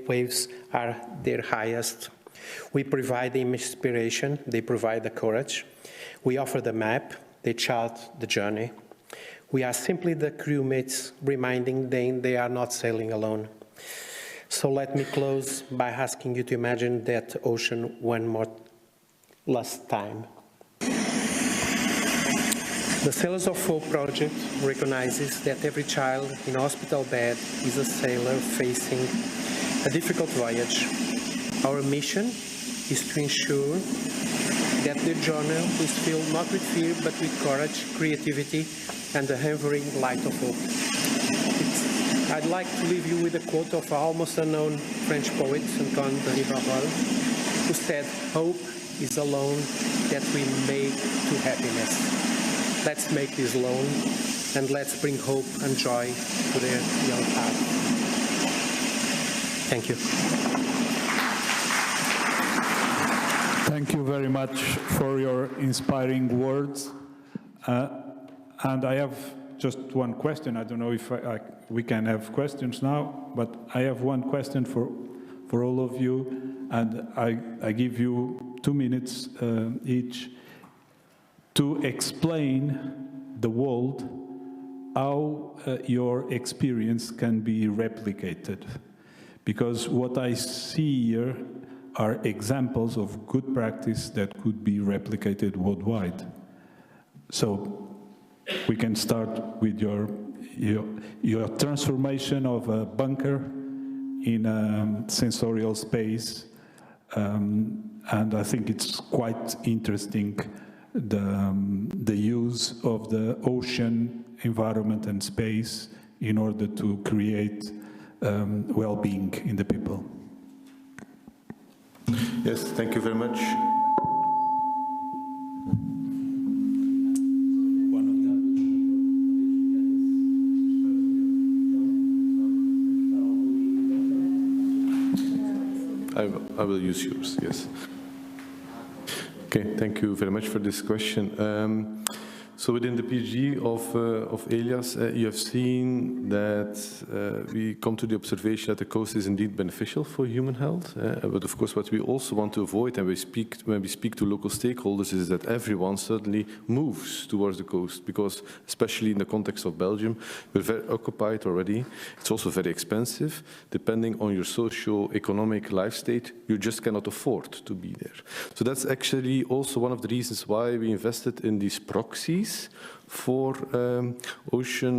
waves are their highest. We provide the inspiration, they provide the courage. We offer the map, they chart the journey. We are simply the crewmates, reminding them they are not sailing alone. So let me close by asking you to imagine that ocean one more last time. The Sailors of Hope project recognizes that every child in a hospital bed is a sailor facing a difficult voyage. Our mission is to ensure that their journey is filled not with fear, but with courage, creativity, and the unwavering light of hope. I'd like to leave you with a quote of an almost unknown French poet, Antoine de Rivarol, who said, "Hope is a loan that we make to happiness." Let's make this loan, and let's bring hope and joy to their young hearts. Thank you. Thank you very much for your inspiring words. And I have just one question. I don't know if we can have questions now, but I have one question for all of you, and I give you 2 minutes each to explain the world how your experience can be replicated. Because what I see here are examples of good practice that could be replicated worldwide. So we can start with your transformation of a bunker in a sensorial space, and I think it's quite interesting the use of the ocean environment and space in order to create well-being in the people. Yes, thank you very much. I will use yours, yes. Okay, thank you very much for this question. So within the PhD of Elias, you have seen that we come to the observation that the coast is indeed beneficial for human health. But of course, what we also want to avoid, and when we speak to local stakeholders, is that everyone suddenly moves towards the coast, because especially in the context of Belgium, we're very occupied already. It's also very expensive. Depending on your socio-economic life state, you just cannot afford to be there. So that's actually also one of the reasons why we invested in these proxies for ocean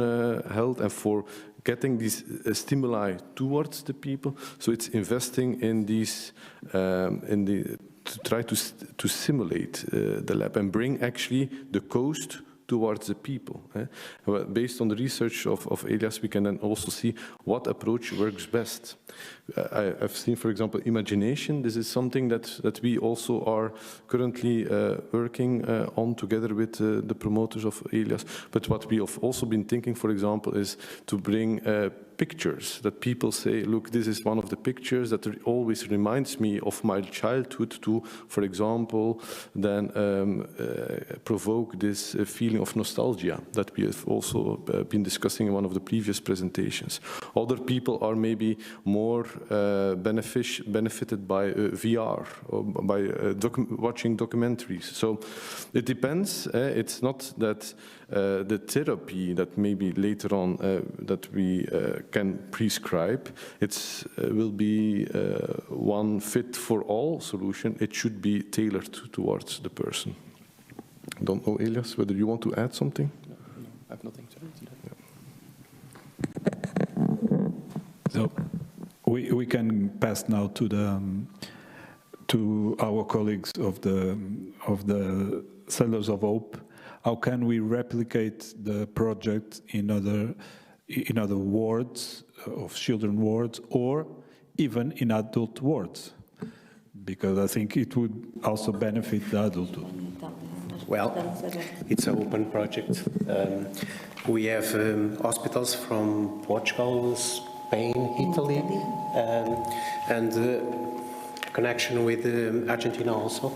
health and for getting these stimuli towards the people. So it's investing in these, to try to simulate the lab and bring actually the coast towards the people. Based on the research of Elias, we can then also see what approach works best. I've seen, for example, imagination. This is something that we also are currently working on together with the promoters of Elias. But what we have also been thinking, for example, is to bring pictures that people say, look, this is one of the pictures that always reminds me of my childhood, to, for example, then provoke this feeling of nostalgia that we have also been discussing in one of the previous presentations. Other people are maybe more benefited by VR or by watching documentaries. So it depends. It's not that the therapy that maybe later on that we can prescribe, it will be one fit for all solution. It should be tailored towards the person. I don't know, Elias, whether you want to add something? No, I have nothing to add. So we can pass now to our colleagues of the Sailors of Hope. How can we replicate the project in other wards, of children wards, or even in adult wards? Because I think it would also benefit the adulthood. Well, it's an open project. We have hospitals from Portugal, Spain, Italy, and connection with Argentina also.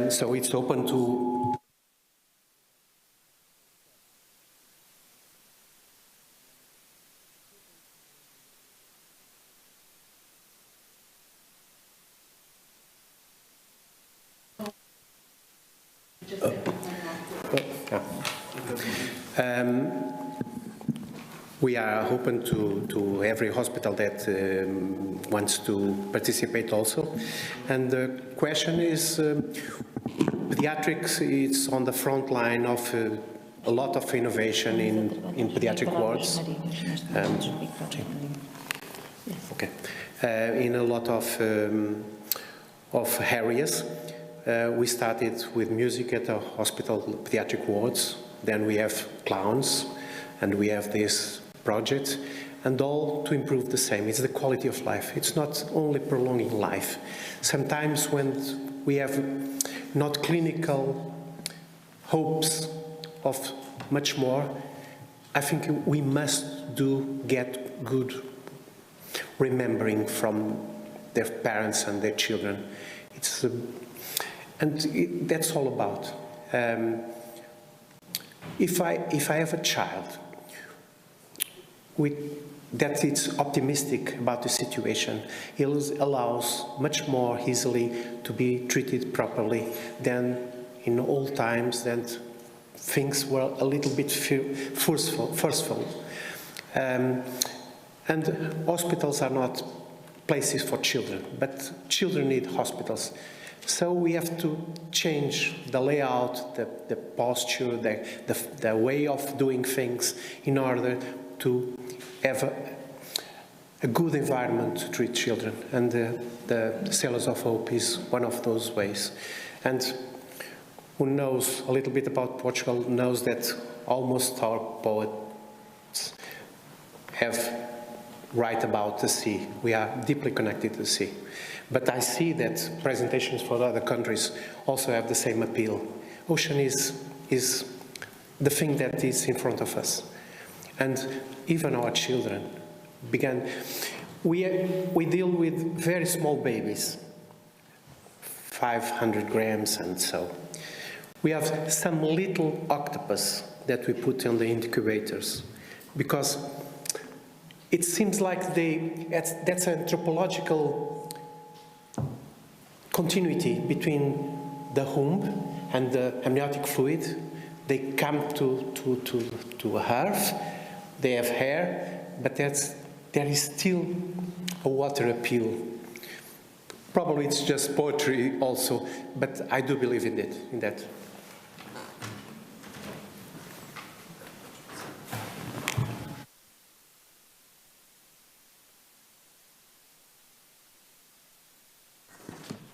So it's open to we are open to every hospital that wants to participate also. And the question is, pediatrics is on the front line of a lot of innovation in pediatric wards. Okay. In a lot of areas. We started with music at the hospital pediatric wards. Then we have clowns, and we have this project, and all to improve the same. It's the quality of life. It's not only prolonging life. Sometimes when we have not clinical hopes of much more, I think we must get good remembering from their parents and their children. It's that's all about. If I have a child that is optimistic about the situation, it allows much more easily to be treated properly than in old times, then things were a little bit forceful. And hospitals are not places for children, but children need hospitals. So we have to change the layout, the posture, the way of doing things in order to have a good environment to treat children. And the Sailors of Hope is one of those ways. And who knows a little bit about Portugal knows that almost our poets have write about the sea. We are deeply connected to the sea. But I see that presentations for other countries also have the same appeal. Ocean is the thing that is in front of us. And even our children began. We deal with very small babies, 500 grams and so. We have some little octopus that we put on the incubators because it seems like that's an anthropological continuity between the womb and the amniotic fluid. They come to earth, they have hair, but there is still a water appeal. Probably it's just poetry also, but I do believe in that.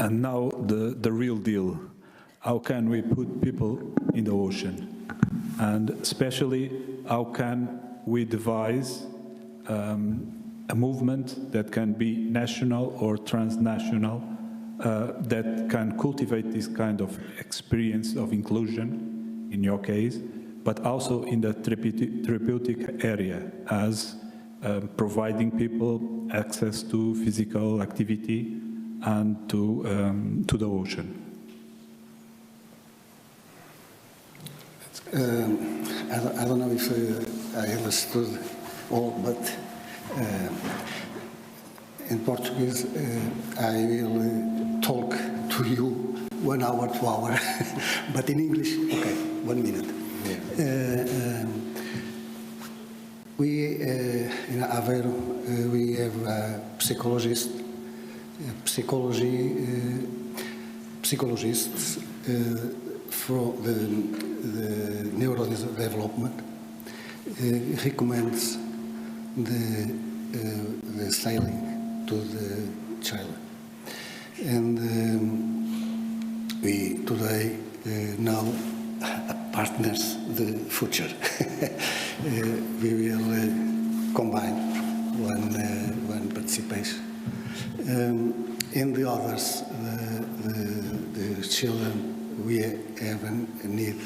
And now the real deal. How can we put people in the ocean? And especially, how can we devise a movement that can be national or transnational, that can cultivate this kind of experience of inclusion, in your case, but also in the therapeutic area, as providing people access to physical activity and to the ocean. I don't know if I understood all, but in Portuguese I will talk to you 1 hour, 2 hours, but in English, okay, 1 minute. Yeah. We in Aveiro we have a psychologists for the neurodevelopment recommends the sailing to the child, and we today now partners the future. We will combine one participation. In the others, the children, we have a need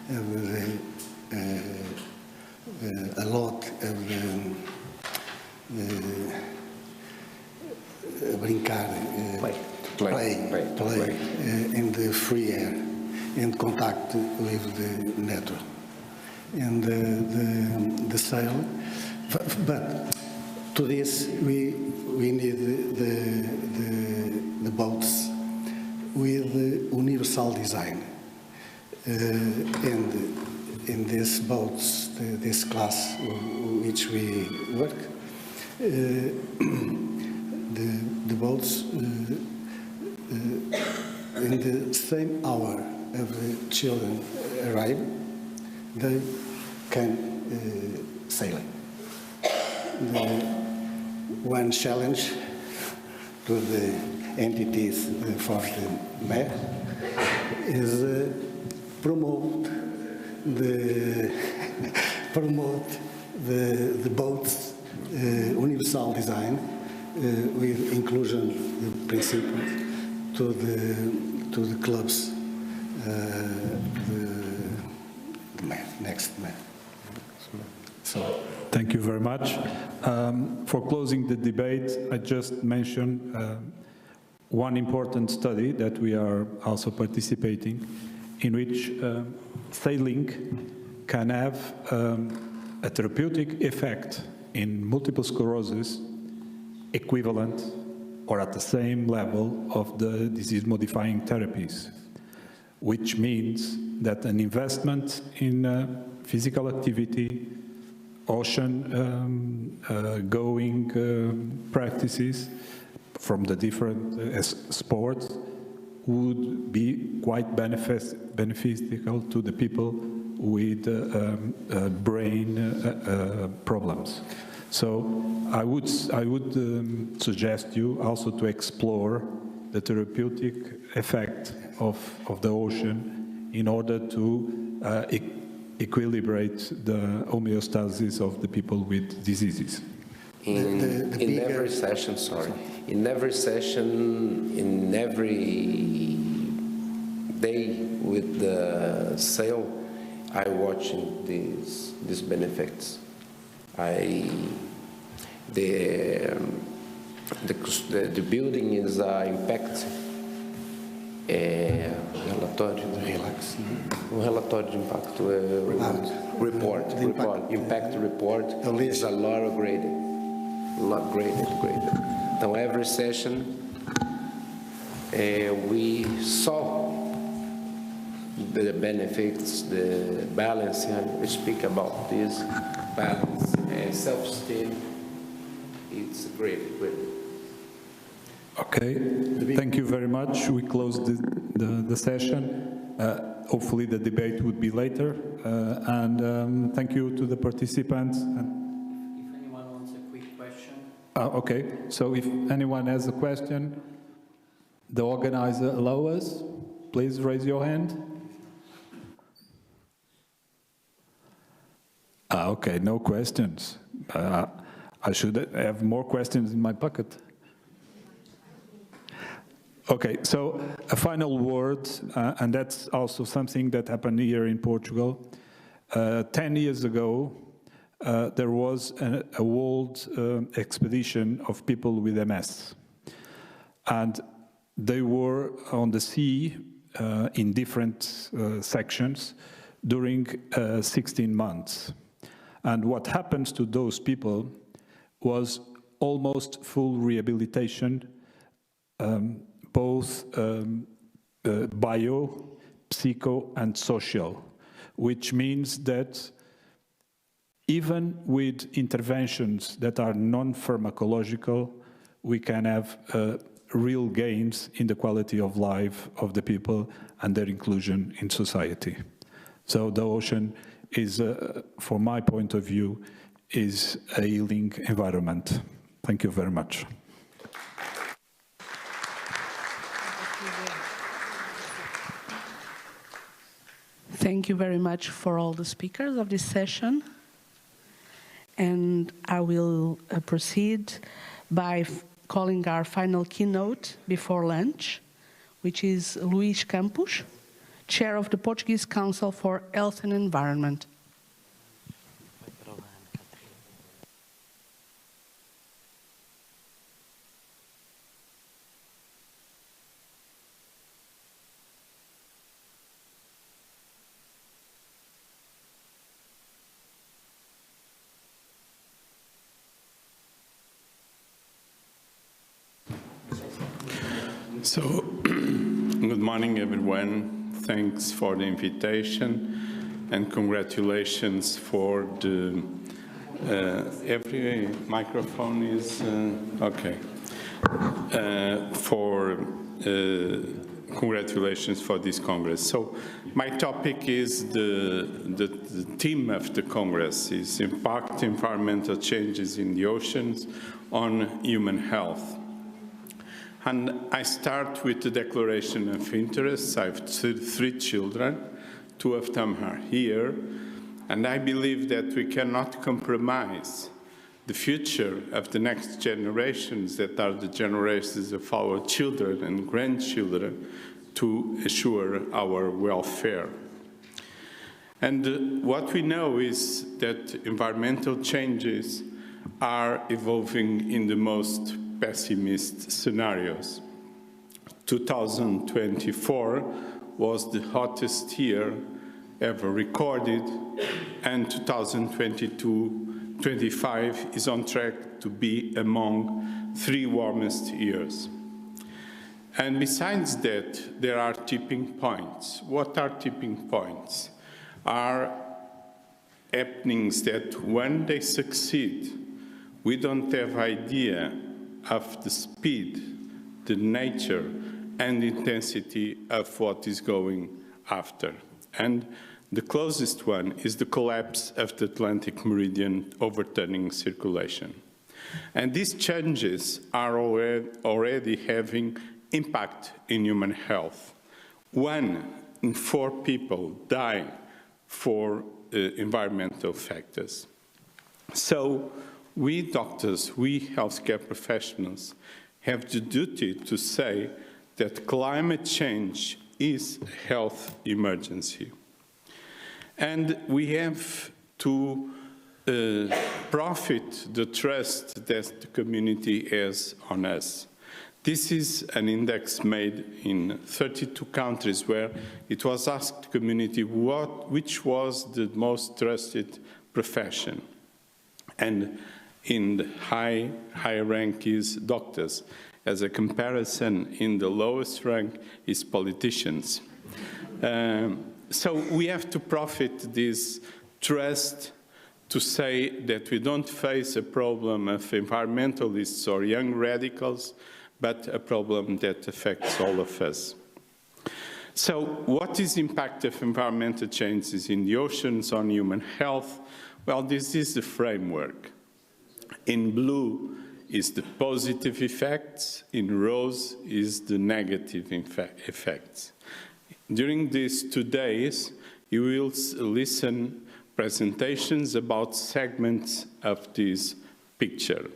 of a lot of brincar, play in the free air, in contact with the nature. And the sail, but to this we need the boats with universal design. And in these boats, this class which we work, the boats in the same hour of the children arrive, they can sailing. One challenge to the entities for the mayor is promote the boats universal design with inclusion principles to the clubs. The next man. So, thank you very much. For closing the debate, I just mentioned one important study that we are also participating, in which sailing can have a therapeutic effect in multiple sclerosis equivalent or at the same level of the disease-modifying therapies, which means that an investment in physical activity, ocean-going practices from the different sports would be quite beneficial to the people with brain problems. So I would suggest you also to explore the therapeutic effect of the ocean in order to equilibrate the homeostasis of the people with diseases. In every session, in every day with the sail, I watching these benefits. The building is impact relatório de impacto impact report is a lot graded. Então every session we saw the benefits, the balance, and we speak about this balance and self-esteem. It's great. Okay, thank you very much. We closed the session. Hopefully the debate would be later. And thank you to the participants. If anyone wants a quick question. Okay, so if anyone has a question, the organizer allows us. Please raise your hand. Okay, no questions. I should have more questions in my pocket. Okay, so a final word, and that's also something that happened here in Portugal. 10 years ago, there was a world expedition of people with MS. And they were on the sea in different sections during 16 months. And what happens to those people was almost full rehabilitation, both bio, psycho, and social, which means that even with interventions that are non-pharmacological, we can have real gains in the quality of life of the people and their inclusion in society. So the ocean is, from my point of view, is a healing environment. Thank you very much. Thank you very much for all the speakers of this session. And I will proceed by calling our final keynote before lunch, which is Luís Campos, Chair of the Portuguese Council for Health and Environment. So, good morning, everyone. Thanks for the invitation and congratulations for the, every microphone is, okay. Congratulations for this Congress. So, my topic is the theme of the Congress is impact environmental changes in the oceans on human health. And I start with the declaration of interests. I have three children, two of them are here, and I believe that we cannot compromise the future of the next generations that are the generations of our children and grandchildren to assure our welfare. And what we know is that environmental changes are evolving in the most pessimist scenarios. 2024 was the hottest year ever recorded, and 2025 is on track to be among 3 warmest years. And besides that, there are tipping points. What are tipping points? Are happenings that when they succeed, we don't have idea of the speed, the nature, and the intensity of what is going after. And the closest one is the collapse of the Atlantic meridian overturning circulation. And these changes are already having impact in human health. 1 in 4 people die for environmental factors. So we doctors, we healthcare professionals, have the duty to say that climate change is a health emergency. And we have to profit the trust that the community has on us. This is an index made in 32 countries where it was asked the community which was the most trusted profession. And in the high rank is doctors. As a comparison, in the lowest rank is politicians. So we have to profit this trust to say that we don't face a problem of environmentalists or young radicals, but a problem that affects all of us. So what is the impact of environmental changes in the oceans on human health? Well, this is the framework. In blue is the positive effects, in rose is the negative effects. During these 2 days, you will listen presentations about segments of this picture.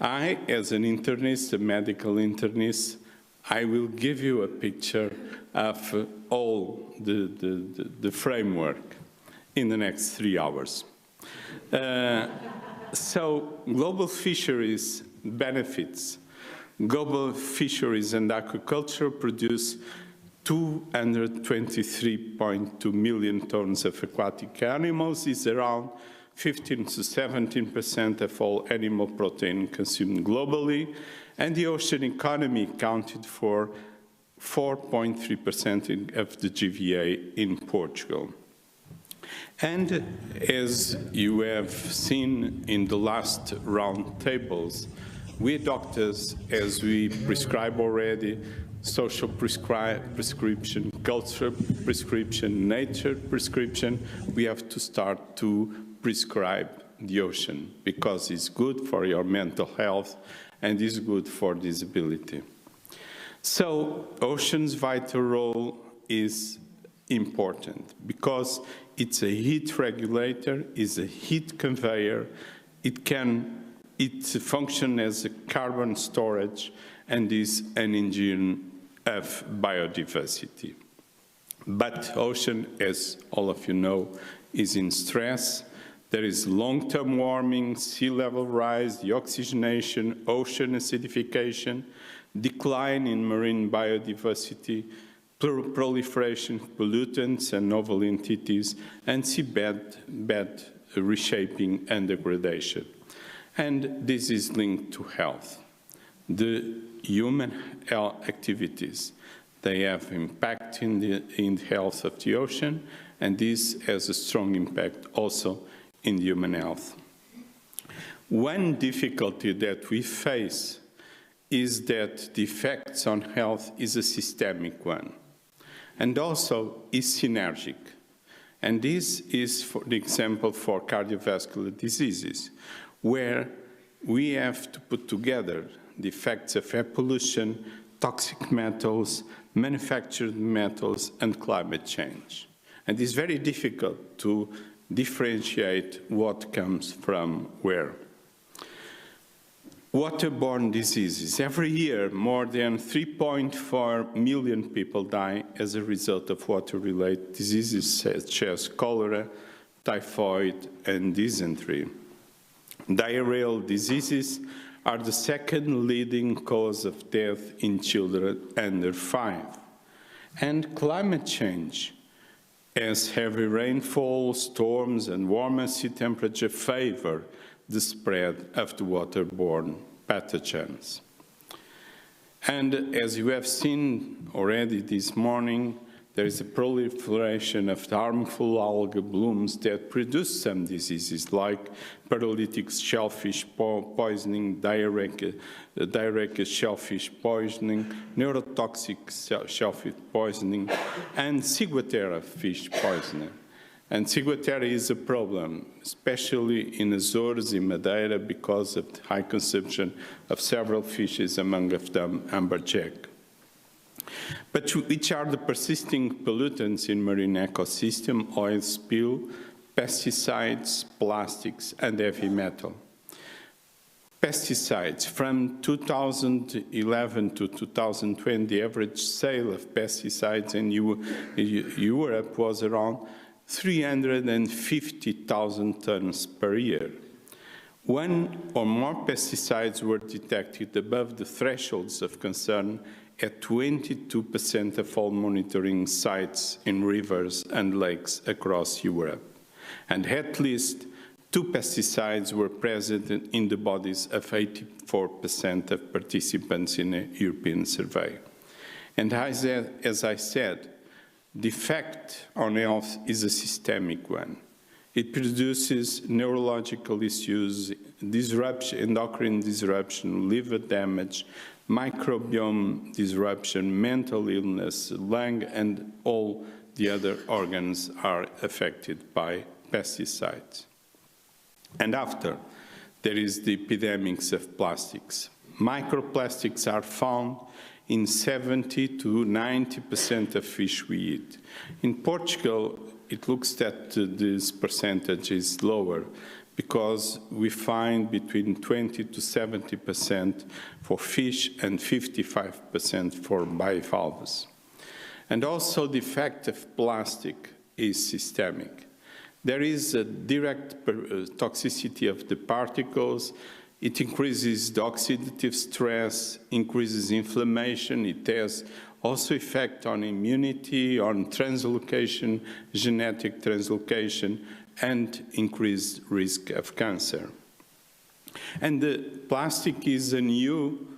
I, as an internist, a medical internist, I will give you a picture of all the framework in the next 3 hours. So global fisheries benefits. Global fisheries and aquaculture produce 223.2 million tons of aquatic animals. It's around 15 to 17% of all animal protein consumed globally, and the ocean economy accounted for 4.3% of the GVA in Portugal. And as you have seen in the last round tables, we doctors, as we prescribe already, social prescription, culture prescription, nature prescription, we have to start to prescribe the ocean because it's good for your mental health and is good for disability. So ocean's vital role is important because it's a heat regulator, it's a heat conveyor, it functions as a carbon storage and is an engine of biodiversity. But ocean, as all of you know, is in stress. There is long-term warming, sea level rise, deoxygenation, ocean acidification, decline in marine biodiversity, proliferation of pollutants and novel entities, and seabed reshaping and degradation. And this is linked to health. the human activities. They have impact in the health of the ocean, and this has a strong impact also in human health. One difficulty that we face is that the effects on health is a systemic one, and also is synergic. And this is, for the example, for cardiovascular diseases, where we have to put together the effects of air pollution, toxic metals, manufactured metals, and climate change. And it's very difficult to differentiate what comes from where. Waterborne diseases. Every year, more than 3.4 million people die as a result of water-related diseases such as cholera, typhoid, and dysentery. Diarrheal diseases are the second leading cause of death in children under 5. And climate change, as heavy rainfall, storms, and warmer sea temperature favor the spread of the waterborne pathogens. And as you have seen already this morning, there is a proliferation of harmful algal blooms that produce some diseases like paralytic shellfish poisoning, diarrhea shellfish poisoning, neurotoxic shellfish poisoning, and ciguatera fish poisoning. And ciguatera is a problem, especially in Azores, in Madeira, because of the high consumption of several fishes, among them amberjack. But which are the persisting pollutants in marine ecosystem? Oil spill, pesticides, plastics, and heavy metal. Pesticides. From 2011 to 2020, the average sale of pesticides in Europe was around 350,000 tons per year. One or more pesticides were detected above the thresholds of concern at 22% of all monitoring sites in rivers and lakes across Europe. And at least 2 pesticides were present in the bodies of 84% of participants in a European survey. And as I said, the effect on health is a systemic one. It produces neurological issues, endocrine disruption, liver damage, microbiome disruption, mental illness, lung, and all the other organs are affected by pesticides. And after, there is the epidemics of plastics. Microplastics are found in 70 to 90% of fish we eat. In Portugal, it looks that this percentage is lower because we find between 20 to 70% for fish and 55% for bivalves. And also the effect of plastic is systemic. There is a direct toxicity of the particles. It increases the oxidative stress, increases inflammation. It has also effect on immunity, on translocation, genetic translocation, and increased risk of cancer. And the plastic is a new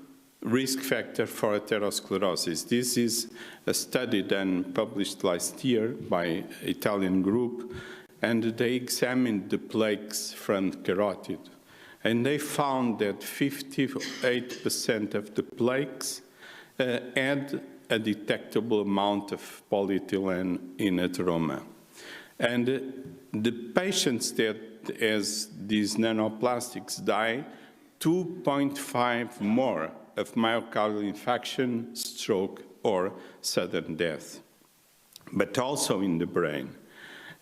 risk factor for atherosclerosis. This is a study done, published last year by an Italian group, and they examined the plaques from carotid. And they found that 58% of the plaques had a detectable amount of polyethylene in atheroma. And the patients that as these nanoplastics die, 2.5 more of myocardial infarction, stroke, or sudden death. But also in the brain.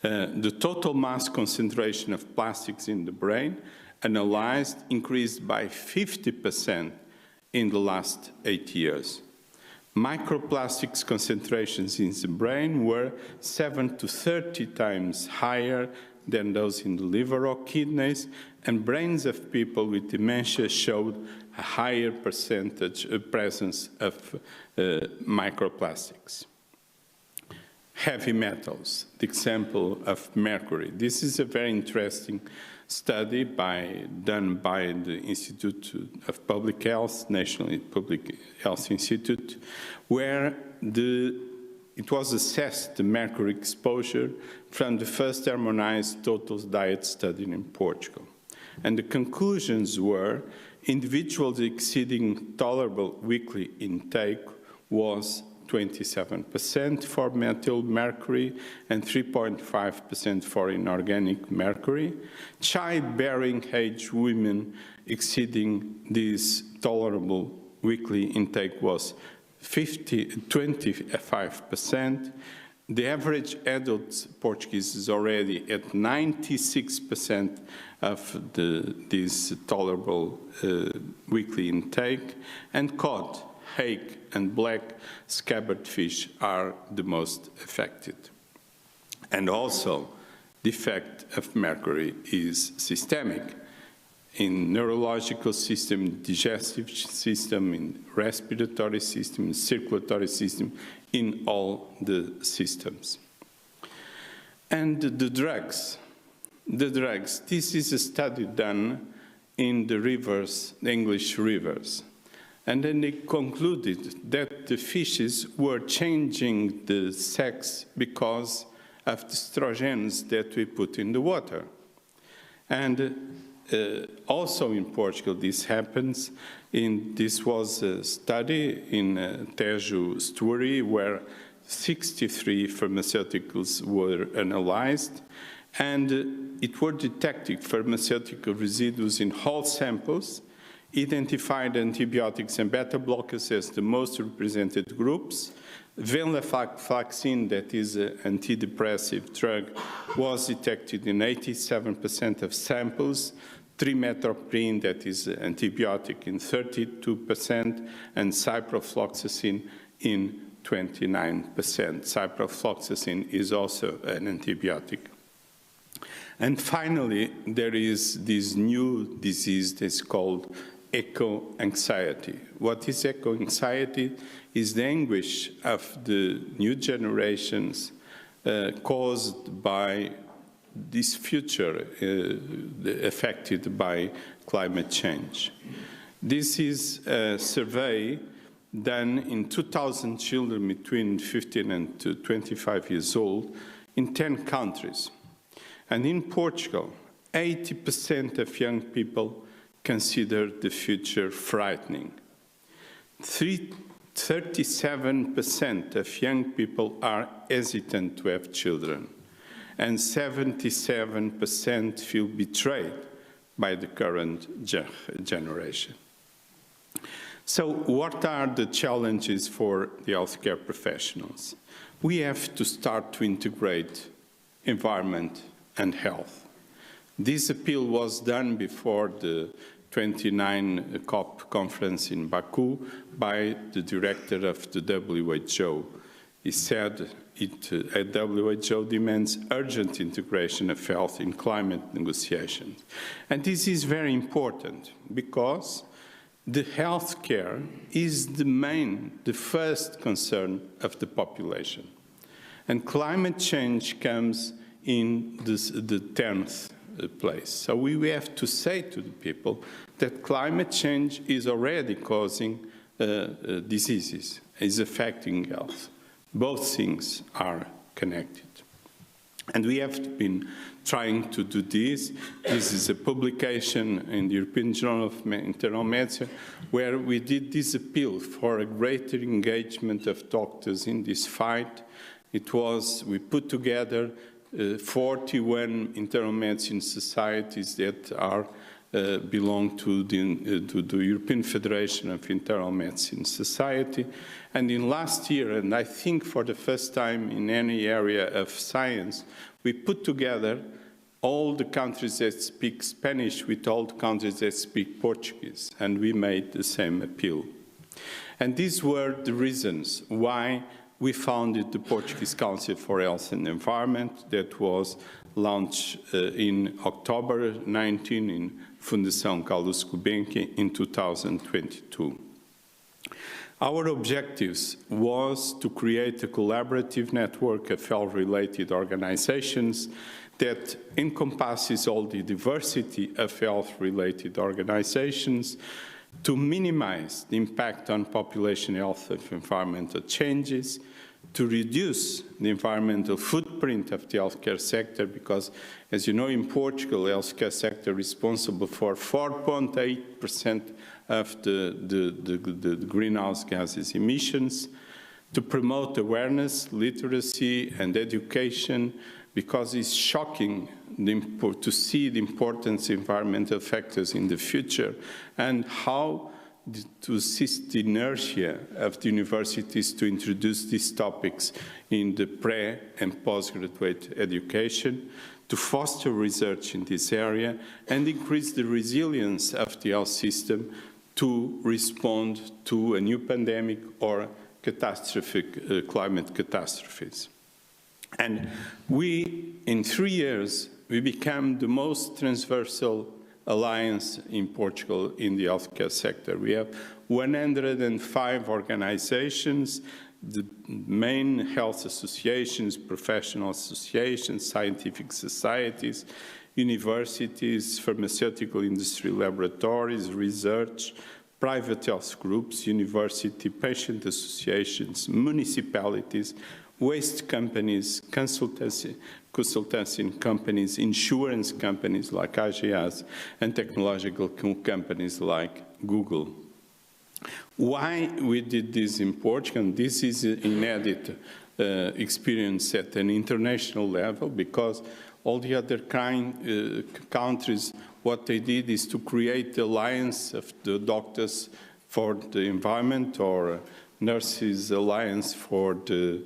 The total mass concentration of plastics in the brain analyzed increased by 50% in the last 8 years. Microplastics concentrations in the brain were 7 to 30 times higher than those in the liver or kidneys, and brains of people with dementia showed a higher presence of microplastics. Heavy metals, the example of mercury. This is a very interesting study done by the Institute of Public Health, National Public Health Institute, where it was assessed the mercury exposure from the first harmonized total diet study in Portugal. And the conclusions were individuals exceeding tolerable weekly intake was 27% for methyl mercury and 3.5% for inorganic mercury. Childbearing age women exceeding this tolerable weekly intake was 25%. The average adult Portuguese is already at 96% of this tolerable weekly intake, and cod, hake, and black scabbard fish are the most affected. And also, the effect of mercury is systemic in neurological system, digestive system, in respiratory system, circulatory system, in all the systems. And the drugs, this is a study done in the rivers, the English rivers. And then they concluded that the fishes were changing the sex because of the estrogens that we put in the water. And also in Portugal, this happens. This was a study in Tejo estuary where 63 pharmaceuticals were analyzed, and it were detected pharmaceutical residues in all samples, identified antibiotics and beta blockers as the most represented groups. Venlafaxine, that is an antidepressive drug, was detected in 87% of samples. Trimethoprim, that is an antibiotic, in 32%, and ciprofloxacin in 29%. Ciprofloxacin is also an antibiotic. And finally, there is this new disease that's called eco-anxiety. What is eco-anxiety? Is the anguish of the new generations caused by this future affected by climate change. This is a survey done in 2,000 children between 15 and 25 years old in 10 countries. And in Portugal, 80% of young people consider the future frightening. 37% of young people are hesitant to have children, and 77% feel betrayed by the current generation. So what are the challenges for the healthcare professionals? We have to start to integrate environment and health. This appeal was done before the 29 COP conference in Baku by the director of the WHO. He said WHO demands urgent integration of health in climate negotiations. And this is very important because the healthcare is the first concern of the population. And climate change comes in the 10th place. So we have to say to the people that climate change is already causing diseases, is affecting health. Both things are connected. And we have been trying to do this. This is a publication in the European Journal of Internal Medicine where we did this appeal for a greater engagement of doctors in this fight. We put together 41 internal medicine societies that belong to the European Federation of Internal Medicine Society. And in last year, and I think for the first time in any area of science, we put together all the countries that speak Spanish with all the countries that speak Portuguese, and we made the same appeal. And these were the reasons why we founded the Portuguese Council for Health and Environment that was launched in October 19 in Fundação Carlos Gulbenkian in 2022. Our objectives was to create a collaborative network of health-related organizations that encompasses all the diversity of health-related organizations, to minimize the impact on population health of environmental changes, to reduce the environmental footprint of the healthcare sector, because, as you know, in Portugal, the healthcare sector is responsible for 4.8% of the greenhouse gases emissions, to promote awareness, literacy, and education, because it's shocking to see the importance of environmental factors in the future and how to assist the inertia of the universities to introduce these topics in the pre- and postgraduate education, to foster research in this area and increase the resilience of the health system to respond to a new pandemic or catastrophic climate catastrophes. And we, in 3 years, we became the most transversal alliance in Portugal in the healthcare sector. We have 105 organizations, the main health associations, professional associations, scientific societies, universities, pharmaceutical industry laboratories, research, private health groups, university patient associations, municipalities, waste companies, consultancy companies, insurance companies like AGAs, and technological companies like Google. Why we did this in Portugal? This is an inedit experience at an international level, because all the other countries, what they did is to create the alliance of the doctors for the environment, or nurses alliance for the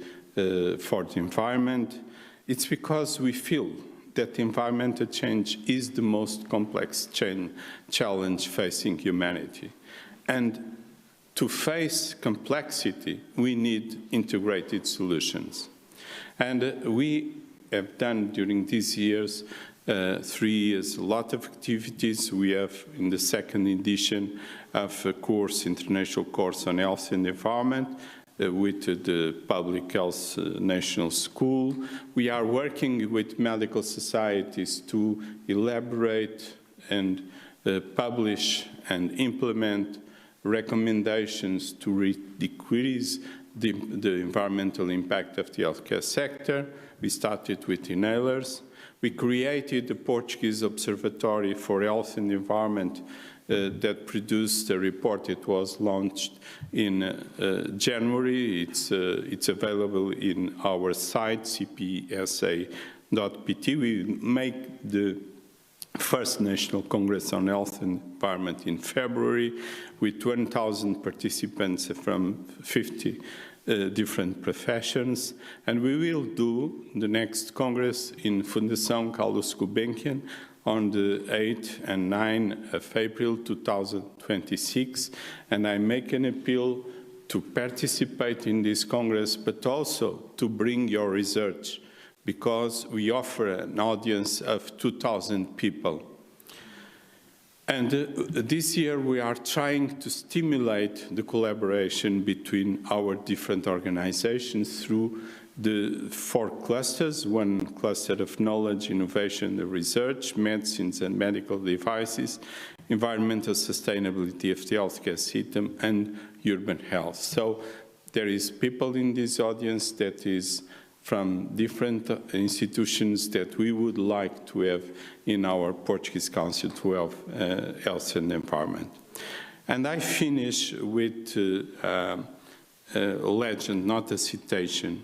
environment. It's because we feel that environmental change is the most complex challenge facing humanity. And to face complexity, we need integrated solutions. And we have done during these years, 3 years, a lot of activities. We have in the second edition of a course, international course on health and environment, with the Public Health National School. We are working with medical societies to elaborate and publish and implement recommendations to decrease the environmental impact of the healthcare sector. We started with inhalers. We created the Portuguese Observatory for Health and Environment that produced a report. It was launched in January. It's available in our site, cpsa.pt. We make the first National Congress on Health and Environment in February with 1,000 participants from 50 different professions. And we will do the next Congress in Fundação Carlos Gulbenkian on the 8th and 9th of April 2026. And I make an appeal to participate in this Congress, but also to bring your research, because we offer an audience of 2,000 people. And this year we are trying to stimulate the collaboration between our different organizations through the 4 clusters: one cluster of knowledge, innovation, and research, medicines and medical devices, environmental sustainability of the healthcare system, and urban health. So there is people in this audience that is from different institutions that we would like to have in our Portuguese Council to Health and Environment. And I finish with a legend, not a citation.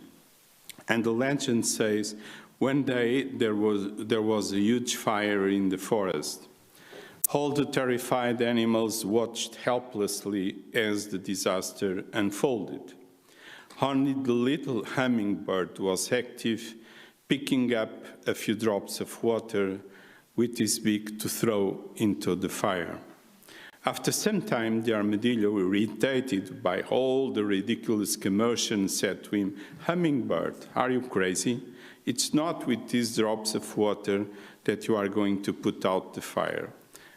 And the legend says, one day there was a huge fire in the forest. All the terrified animals watched helplessly as the disaster unfolded. Only the little hummingbird was active, picking up a few drops of water with his beak to throw into the fire. After some time, the armadillo, irritated by all the ridiculous commotion, said to him, "Hummingbird, are you crazy? It's not with these drops of water that you are going to put out the fire."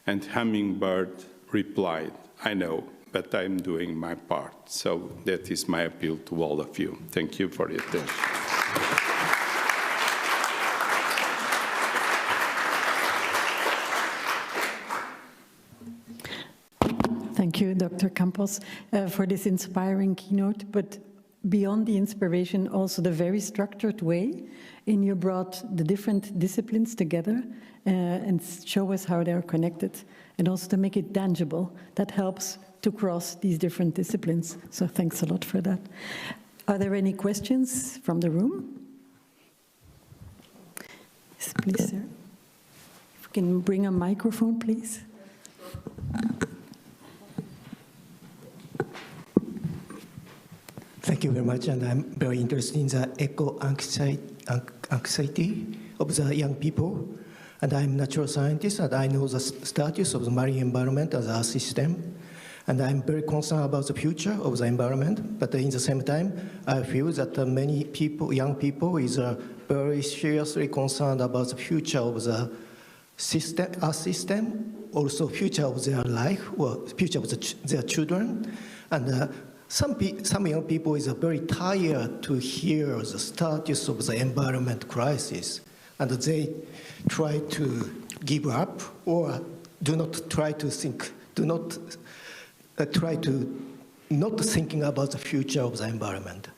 And Hummingbird replied, "I know, but I'm doing my part. So that is my appeal to all of you. Thank you for your attention. Thank you, Dr. Campos, for this inspiring keynote, but beyond the inspiration, also the very structured way in you brought the different disciplines together and show us how they're connected, and also to make it tangible. That helps to cross these different disciplines. So thanks a lot for that. Are there any questions from the room? Yes, please, sir. If we can bring a microphone, please. Thank you very much, and I'm very interested in the eco-anxiety of the young people. And I'm a natural scientist, and I know the status of the marine environment as a system. And I'm very concerned about the future of the environment. But in the same time, I feel that many people, young people, is very seriously concerned about the future of the system, our system, also future of their life, or future of their children. And some young people is very tired to hear the status of the environment crisis, and they try to give up or do not try to think, do not try to not thinking about the future of the environment.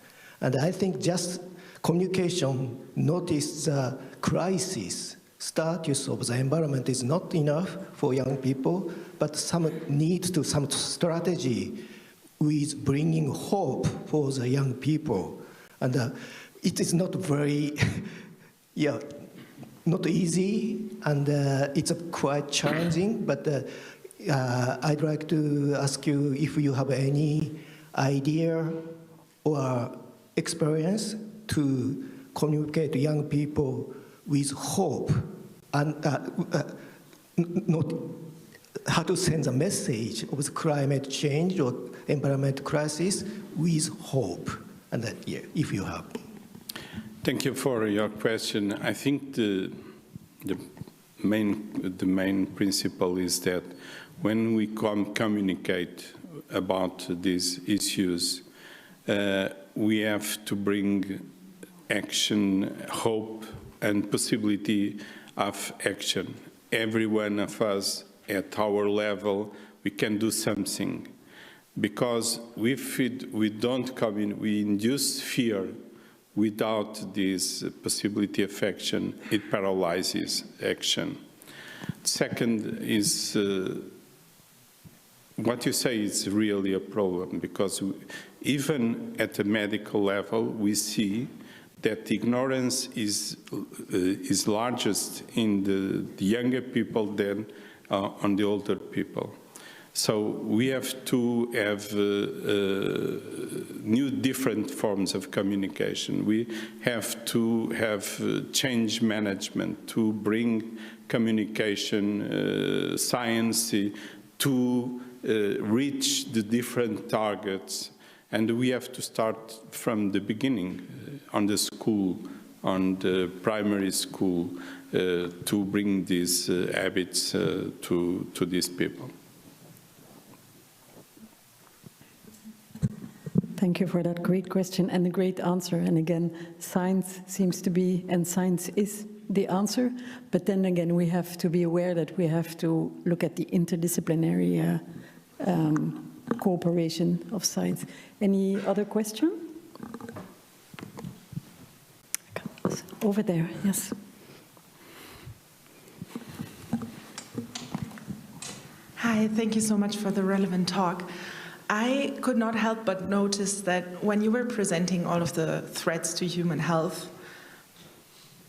And I think just communication, notice the crisis, status of the environment is not enough for young people, but some need to some strategy with bringing hope for the young people. And it is not very, not easy, and it's quite challenging, but I'd like to ask you if you have any idea or experience to communicate to young people with hope, and not how to send a message of the climate change or environment crisis with hope, and that, if you have. Thank you for your question. I think the main principle is that when we communicate about these issues, we have to bring action, hope, and possibility of action. Every one of us at our level, we can do something. Because if we don't come in, we induce fear without this possibility of action, it paralyzes action. Second is, what you say is really a problem, because even at a medical level, we see that ignorance is largest in the younger people than on the older people. So we have to have new different forms of communication. We have to have change management to bring communication, science to reach the different targets. And we have to start from the beginning, on the school, on the primary school, to bring these habits to these people. Thank you for that great question and a great answer. And again, science seems to be, and science is the answer, but then again, we have to be aware that we have to look at the interdisciplinary cooperation of science. Any other question? Over there, yes. Hi, thank you so much for the relevant talk. I could not help but notice that when you were presenting all of the threats to human health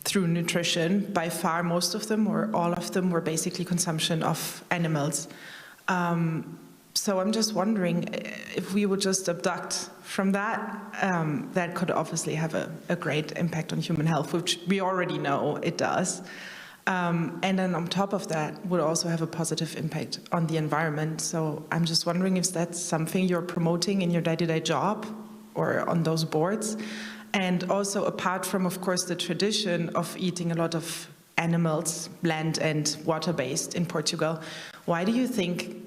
through nutrition, by far most of them or all of them were basically consumption of animals. So I'm just wondering if we would just abduct from that, that could obviously have a great impact on human health, which we already know it does. And then on top of that would also have a positive impact on the environment. So I'm just wondering if that's something you're promoting in your day-to-day job or on those boards. And also apart from, of course, the tradition of eating a lot of animals, land and water-based in Portugal, why do you think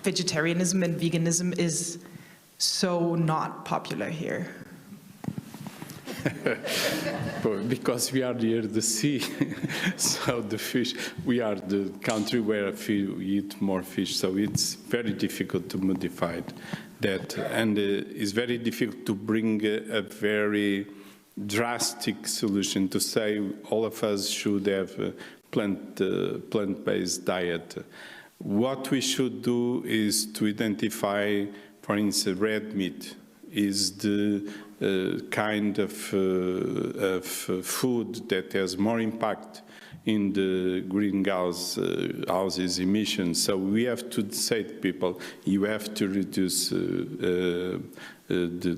vegetarianism and veganism is so not popular here? Because we are near the sea, so the fish, we are the country where we eat more fish, so it's very difficult to modify that, and it's very difficult to bring a very drastic solution to say all of us should have a plant-based diet. What we should do is to identify, for instance, red meat is the kind of food that has more impact in the greenhouse emissions. So we have to say to people, you have to reduce the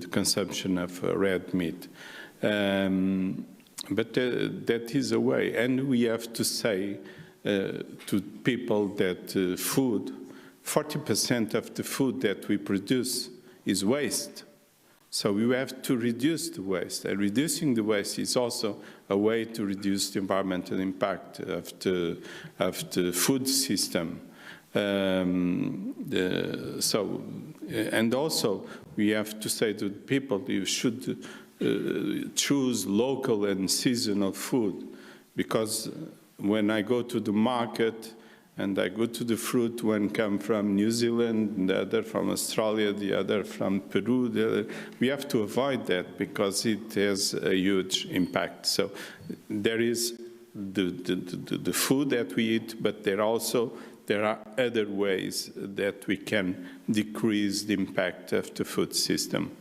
consumption of red meat. But that is a way. And we have to say to people that food, 40% of the food that we produce is waste. So we have to reduce the waste, and reducing the waste is also a way to reduce the environmental impact of the food system. And also we have to say to people, you should choose local and seasonal food, because when I go to the market and I go to the fruit, one comes from New Zealand, the other from Australia, the other from Peru. We have to avoid that because it has a huge impact. So there is the food that we eat, but there are other ways that we can decrease the impact of the food system.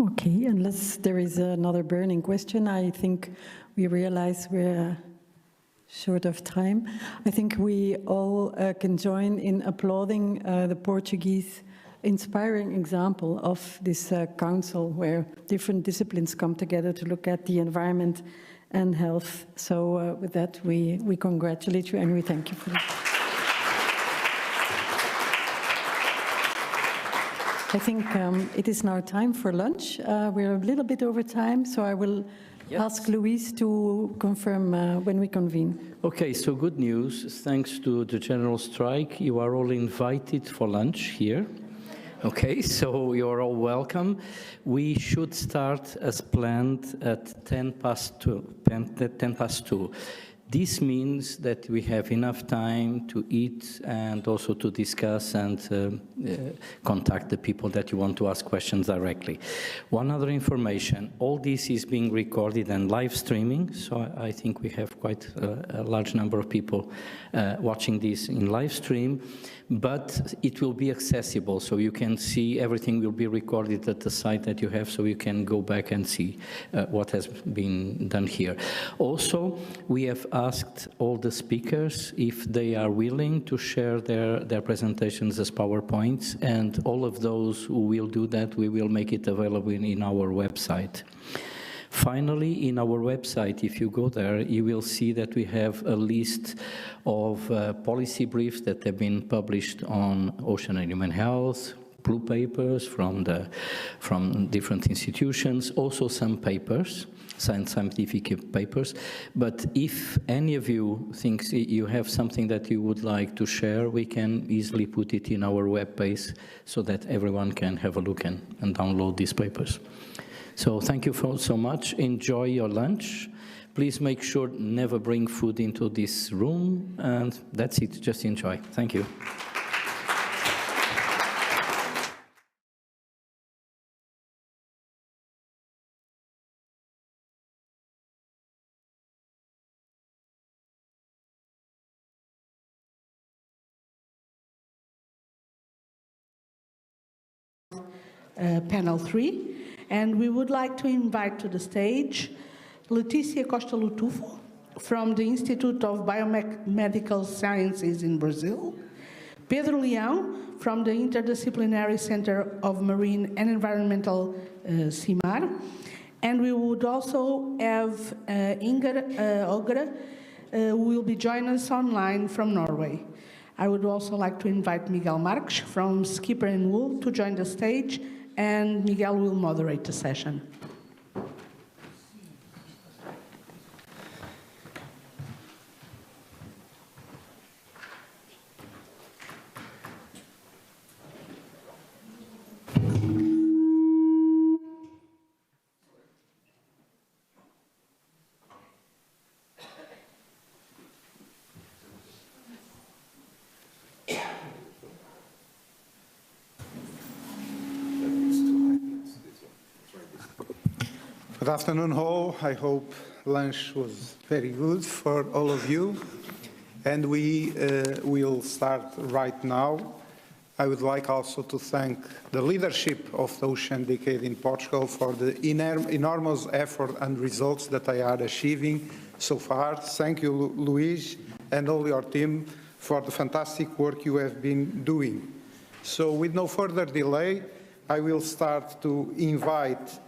Okay, unless there is another burning question, I think we realize we're short of time. I think we all can join in applauding the Portuguese inspiring example of this council where different disciplines come together to look at the environment and health. So with that, we congratulate you and we thank you for that. I think it is now time for lunch. We're a little bit over time, so I will ask Louise to confirm when we convene. Okay, so good news. Thanks to the general strike, you are all invited for lunch here. Okay, so you're all welcome. We should start as planned at 2:10. This means that we have enough time to eat and also to discuss and contact the people that you want to ask questions directly. One other information, all this is being recorded and live streaming, so I think we have quite a large number of people watching this in live stream, but it will be accessible, so you can see everything will be recorded at the site that you have, so you can go back and see what has been done here. Also, we have asked all the speakers if they are willing to share their presentations as PowerPoints, and all of those who will do that, we will make it available in our website. Finally, in our website, if you go there, you will see that we have a list of policy briefs that have been published on ocean and human health, blue papers from different institutions, also some papers, scientific papers. But if any of you thinks you have something that you would like to share, we can easily put it in our web page so that everyone can have a look and download these papers. So thank you so much. Enjoy your lunch. Please make sure never bring food into this room, and that's it. Just enjoy. Thank you. Panel 3, and we would like to invite to the stage Letícia Costa Lutufo from the Institute of Biomedical Sciences in Brazil, Pedro Leão from the Interdisciplinary Center of Marine and Environmental CIMAR, and we would also have Inger Ogre, who will be joining us online from Norway. I would also like to invite Miguel Marques from Skipper and Wool to join the stage, and Miguel will moderate the session. Good afternoon, all. I hope lunch was very good for all of you. And we will start right now. I would like also to thank the leadership of the Ocean Decade in Portugal for the enormous effort and results that they are achieving so far. Thank you, Luís, and all your team for the fantastic work you have been doing. So with no further delay, I will start to invite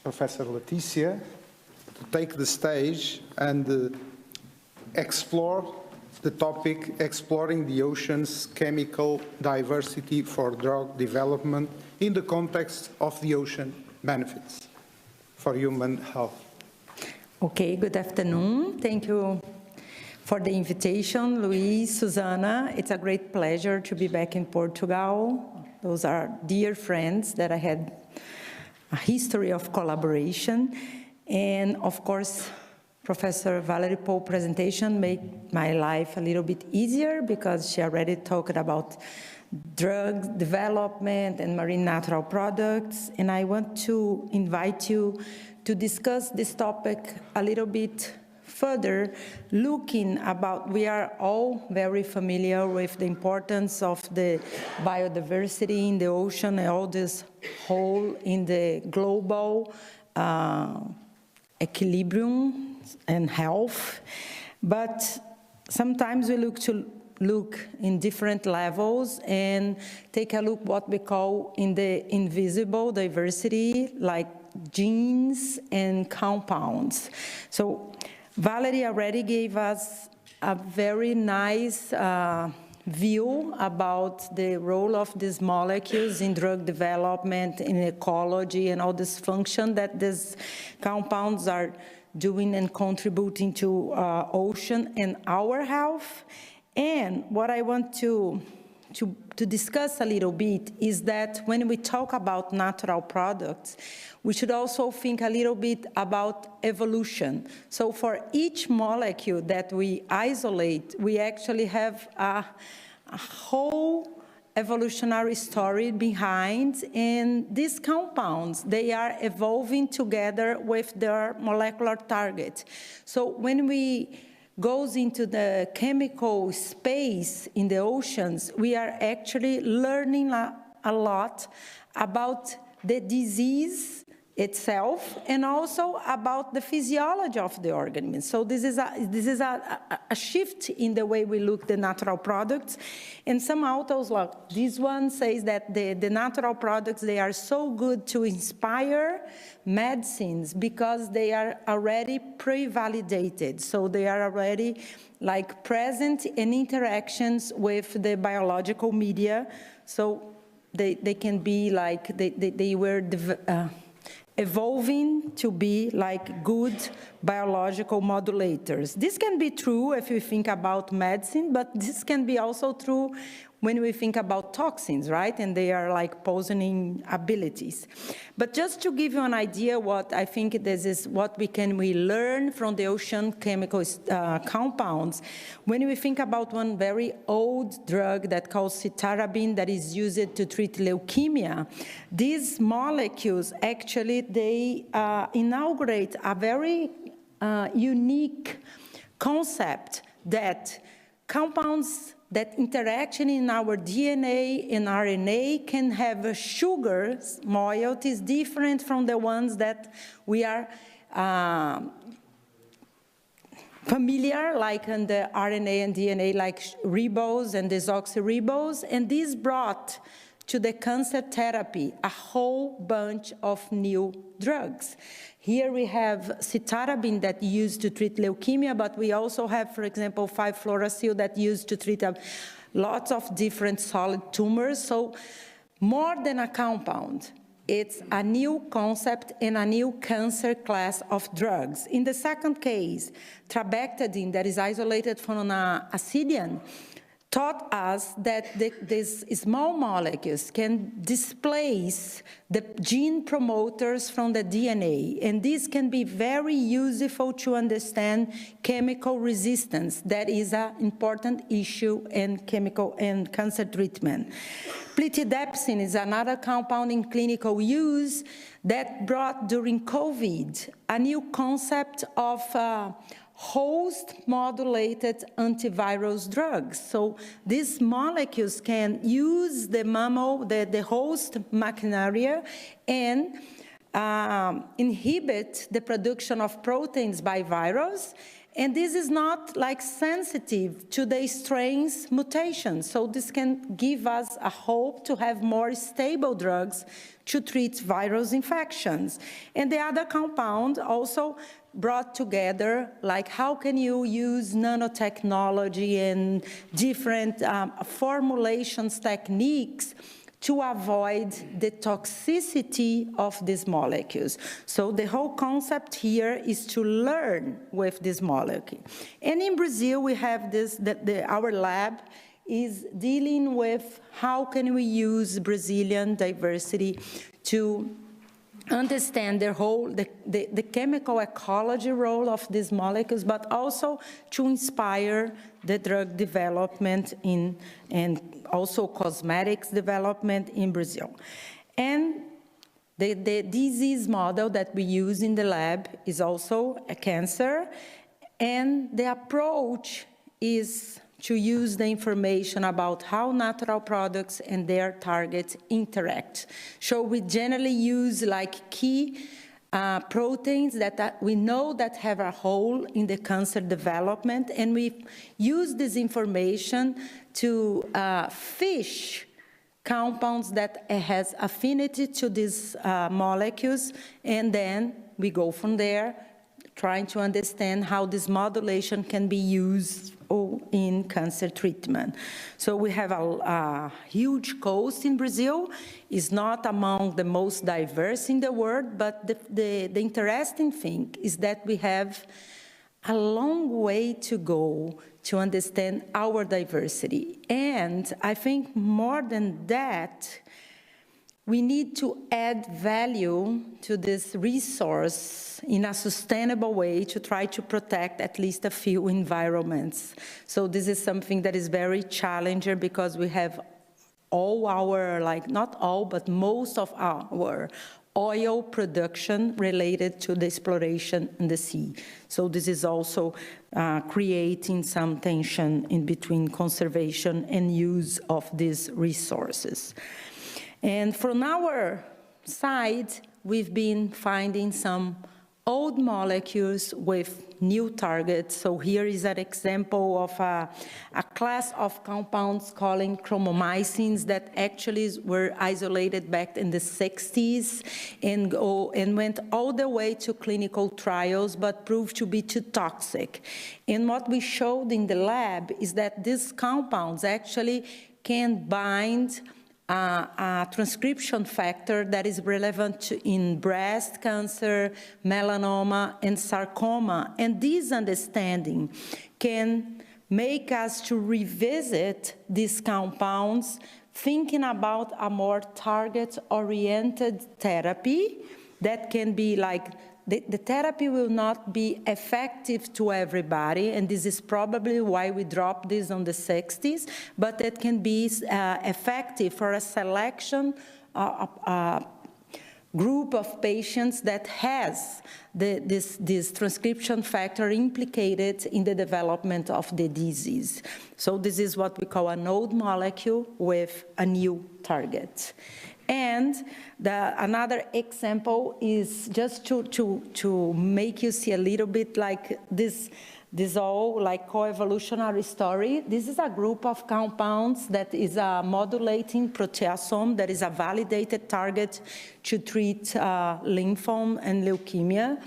Professor Leticia to take the stage and explore the topic, exploring the ocean's chemical diversity for drug development in the context of the ocean benefits for human health. Okay, good afternoon. Thank you for the invitation, Luís, Susana. It's a great pleasure to be back in Portugal. Those are dear friends that I had a history of collaboration. And of course, Professor Valerie Pohl's presentation made my life a little bit easier because she already talked about drug development and marine natural products. And I want to invite you to discuss this topic a little bit further, looking about, we are all very familiar with the importance of the biodiversity in the ocean and all this whole in the global equilibrium and health, but sometimes we look in different levels and take a look what we call in the invisible diversity, like genes and compounds. So Valerie already gave us a very nice view about the role of these molecules in drug development, in ecology, and all this function that these compounds are doing and contributing to ocean and our health. And what I want to discuss a little bit is that when we talk about natural products, we should also think a little bit about evolution. So for each molecule that we isolate, we actually have a whole evolutionary story behind, and these compounds, they are evolving together with their molecular target. So when we goes into the chemical space in the oceans, we are actually learning a lot about the disease itself and also about the physiology of the organism. So this is a shift in the way we look at the natural products. And some authors, like this one, says that the natural products, they are so good to inspire medicines because they are already pre-validated. So they are already like present in interactions with the biological media. So they can be like, they were evolving to be like good biological modulators. This can be true if we think about medicine, but this can be also true when we think about toxins, right? And they are like poisoning abilities. But just to give you an idea what I think this is what we learn from the ocean chemical compounds, when we think about one very old drug that called cytarabine that is used to treat leukemia, these molecules actually, they inaugurate a very unique concept that compounds that interaction in our DNA and RNA can have sugars moieties different from the ones that we are familiar, like in the RNA and DNA, like ribose and desoxyribose, and this brought to the cancer therapy a whole bunch of new drugs. Here we have cytarabine that used to treat leukemia, but we also have, for example, 5-fluorouracil that used to treat lots of different solid tumors. So more than a compound, it's a new concept and a new cancer class of drugs. In the second case, trabectedin, that is isolated from an acidian, taught us that these small molecules can displace the gene promoters from the DNA, and this can be very useful to understand chemical resistance. That is an important issue in chemical and cancer treatment. Plitidepsin is another compound in clinical use that brought during COVID a new concept of host-modulated antiviral drugs. So these molecules can use the host machinery and inhibit the production of proteins by virus. And this is not like sensitive to the strain's mutations. So this can give us a hope to have more stable drugs to treat virus infections. And the other compound also brought together, like how can you use nanotechnology and different formulations techniques to avoid the toxicity of these molecules. So the whole concept here is to learn with this molecule. And in Brazil, we have this, our lab is dealing with how can we use Brazilian diversity to understand the chemical ecology role of these molecules, but also to inspire the drug development and also cosmetics development in Brazil. And the disease model that we use in the lab is also a cancer, and the approach is to use the information about how natural products and their targets interact. So we generally use like key proteins that we know that have a role in the cancer development, and we use this information to fish compounds that has affinity to these molecules, and then we go from there, trying to understand how this modulation can be used in cancer treatment. So we have a huge coast in Brazil. It's not among the most diverse in the world, but the interesting thing is that we have a long way to go to understand our diversity. And I think more than that, we need to add value to this resource in a sustainable way to try to protect at least a few environments. So this is something that is very challenging because we have all our, like not all, but most of our oil production related to the exploration in the sea. So this is also creating some tension in between conservation and use of these resources. And from our side, we've been finding some old molecules with new targets. So here is an example of a class of compounds called chromomycins that actually were isolated back in the 60s and went all the way to clinical trials, but proved to be too toxic. And what we showed in the lab is that these compounds actually can bind a transcription factor that is relevant in breast cancer, melanoma, and sarcoma. And this understanding can make us to revisit these compounds, thinking about a more target-oriented therapy that can be like, the therapy will not be effective to everybody, and this is probably why we dropped this on the 60s, but it can be effective for a selection group of patients that has this transcription factor implicated in the development of the disease. So this is what we call an old molecule with a new target. And another example is just to make you see a little bit like this all like coevolutionary story. This is a group of compounds that is a modulating proteasome that is a validated target to treat lymphoma and leukemia,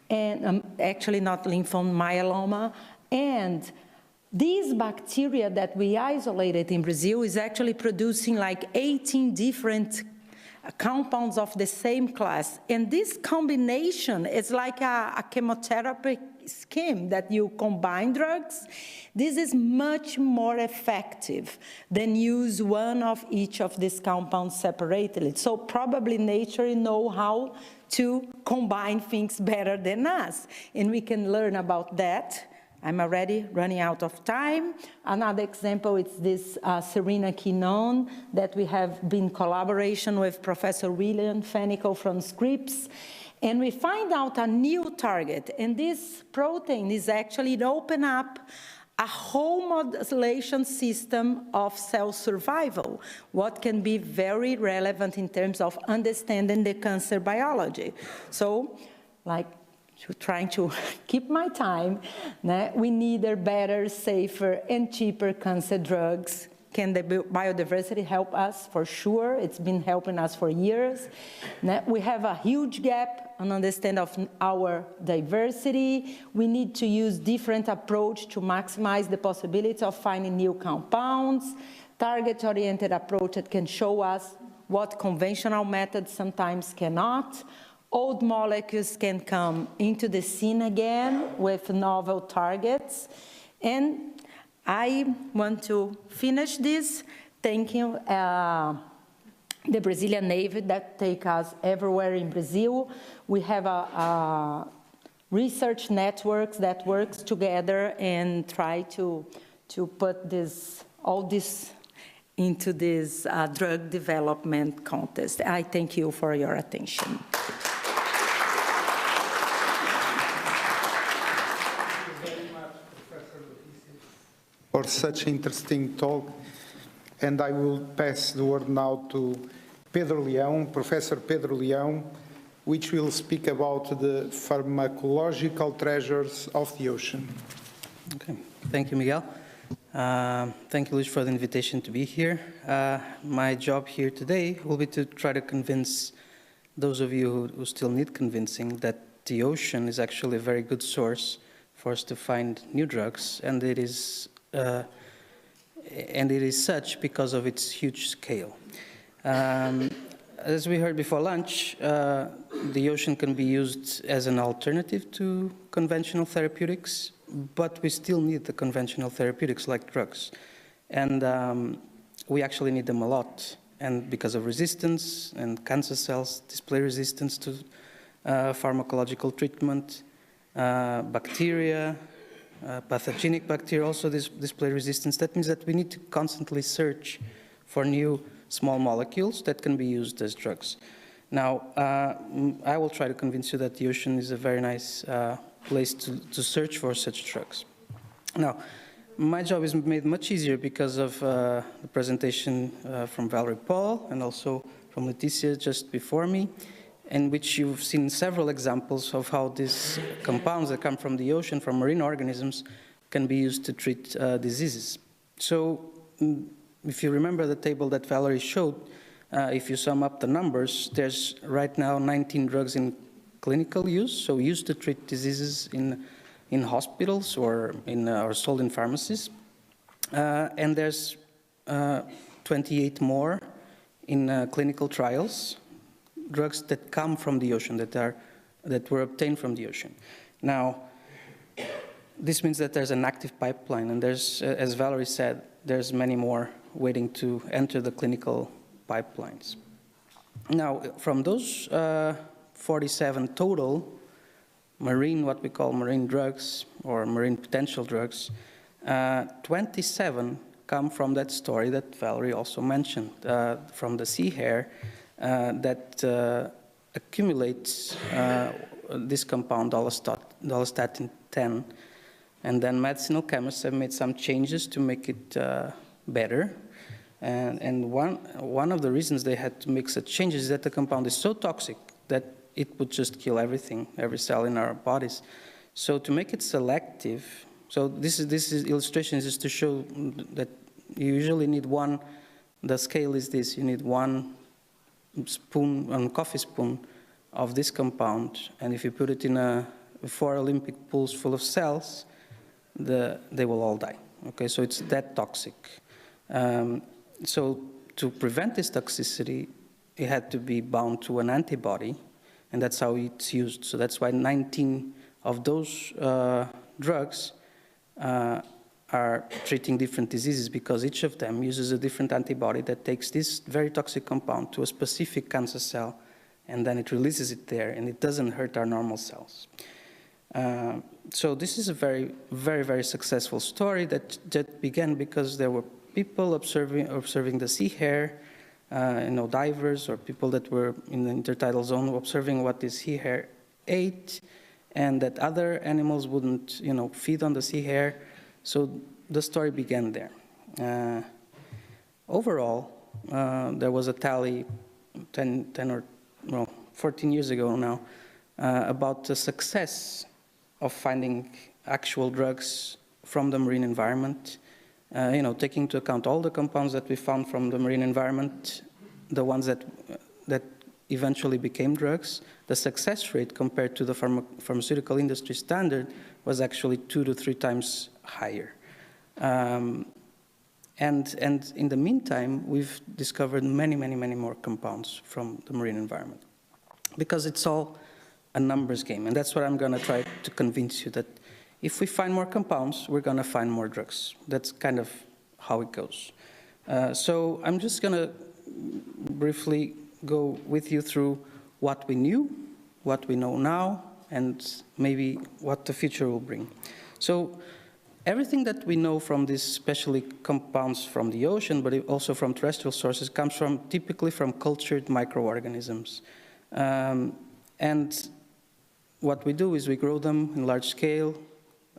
and actually not lymphoma, myeloma. And these bacteria that we isolated in Brazil is actually producing like 18 different compounds of the same class. And this combination is like a chemotherapy scheme that you combine drugs, this is much more effective than use one of each of these compounds separately. So probably nature know how to combine things better than us, and we can learn about that. I'm already running out of time. Another example is this serinaquinone that we have been in collaboration with Professor William Fenikel from Scripps. And we find out a new target. And this protein is actually open up a whole modulation system of cell survival, what can be very relevant in terms of understanding the cancer biology. So, like, trying to keep my time, we need better, safer, and cheaper cancer drugs. Can the biodiversity help us? For sure, it's been helping us for years. We have a huge gap on understanding of our diversity. We need to use different approach to maximize the possibility of finding new compounds, target-oriented approach that can show us what conventional methods sometimes cannot. Old molecules can come into the scene again with novel targets. And I want to finish this thanking the Brazilian Navy that take us everywhere in Brazil. We have a research networks that works together and try to put all this into this drug development contest. I thank you for your attention. For such interesting talk, and I will pass the word now to Pedro Leão, Professor Pedro Leão, which will speak about the pharmacological treasures of the ocean. Okay, thank you, Miguel. Thank you, Luis, for the invitation to be here. My job here today will be to try to convince those of you who still need convincing that the ocean is actually a very good source for us to find new drugs, and it is such because of its huge scale. As we heard before lunch, the ocean can be used as an alternative to conventional therapeutics, but we still need the conventional therapeutics like drugs. And we actually need them a lot. And because of resistance and cancer cells display resistance to pharmacological treatment, bacteria, pathogenic bacteria also display resistance. That means that we need to constantly search for new small molecules that can be used as drugs. Now, I will try to convince you that the ocean is a very nice place to search for such drugs. Now, my job is made much easier because of the presentation from Valerie Paul and also from Leticia just before me, in which you've seen several examples of how these compounds that come from the ocean, from marine organisms, can be used to treat diseases. So if you remember the table that Valerie showed, if you sum up the numbers, there's right now 19 drugs in clinical use, so used to treat diseases in hospitals or sold in pharmacies. And there's 28 more in clinical trials, drugs that come from the ocean, that were obtained from the ocean. Now, this means that there's an active pipeline, and there's, as Valerie said, there's many more waiting to enter the clinical pipelines. Now, from those 47 total marine, what we call marine drugs or marine potential drugs, 27 come from that story that Valerie also mentioned, from the sea hare that accumulates this compound, dolastatin 10, and then medicinal chemists have made some changes to make it better. And one of the reasons they had to make such changes is that the compound is so toxic that it would just kill everything, every cell in our bodies. So to make it selective, so this illustration is just to show that you usually need one, the scale is this, you need one spoon, one coffee spoon of this compound, and if you put it in 4 Olympic pools full of cells, they will all die. Okay, so it's that toxic. So to prevent this toxicity, it had to be bound to an antibody, and that's how it's used. So that's why 19 of those drugs are treating different diseases, because each of them uses a different antibody that takes this very toxic compound to a specific cancer cell, and then it releases it there, and it doesn't hurt our normal cells. So this is a very, very, very successful story that began because there were people observing the sea hare, divers or people that were in the intertidal zone observing what the sea hare ate, and that other animals wouldn't, feed on the sea hare. So the story began there. Overall, there was a tally 14 years ago now about the success of finding actual drugs from the marine environment, taking into account all the compounds that we found from the marine environment, the ones that eventually became drugs. The success rate compared to the pharmaceutical industry standard was actually 2 to 3 times higher. And in the meantime, we've discovered many, many, many more compounds from the marine environment, because it's all a numbers game. And that's what I'm going to try to convince you, that if we find more compounds, we're going to find more drugs. That's kind of how it goes. So I'm just going to briefly go with you through what we knew, what we know now, and maybe what the future will bring. So everything that we know from these especially compounds from the ocean, but also from terrestrial sources, comes typically from cultured microorganisms. And what we do is we grow them in large scale,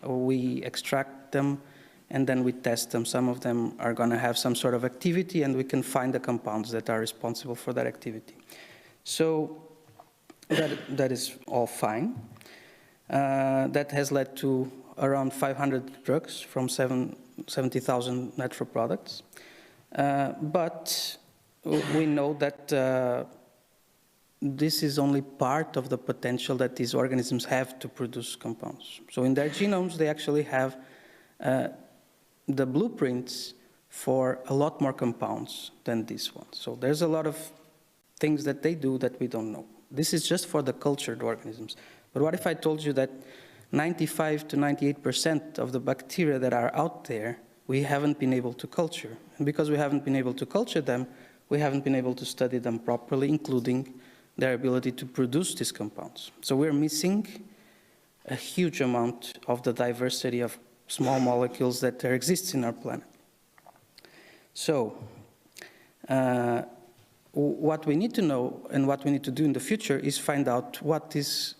we extract them, and then we test them. Some of them are going to have some sort of activity, and we can find the compounds that are responsible for that activity. So that is all fine. That has led to around 500 drugs from 70,000 natural products. But we know that this is only part of the potential that these organisms have to produce compounds. So in their genomes, they actually have the blueprints for a lot more compounds than this one. So there's a lot of things that they do that we don't know. This is just for the cultured organisms. But what if I told you that 95 to 98% of the bacteria that are out there, we haven't been able to culture? And because we haven't been able to culture them, we haven't been able to study them properly, including their ability to produce these compounds. So we're missing a huge amount of the diversity of small molecules that there exists in our planet. So what we need to know and what we need to do in the future is find out what these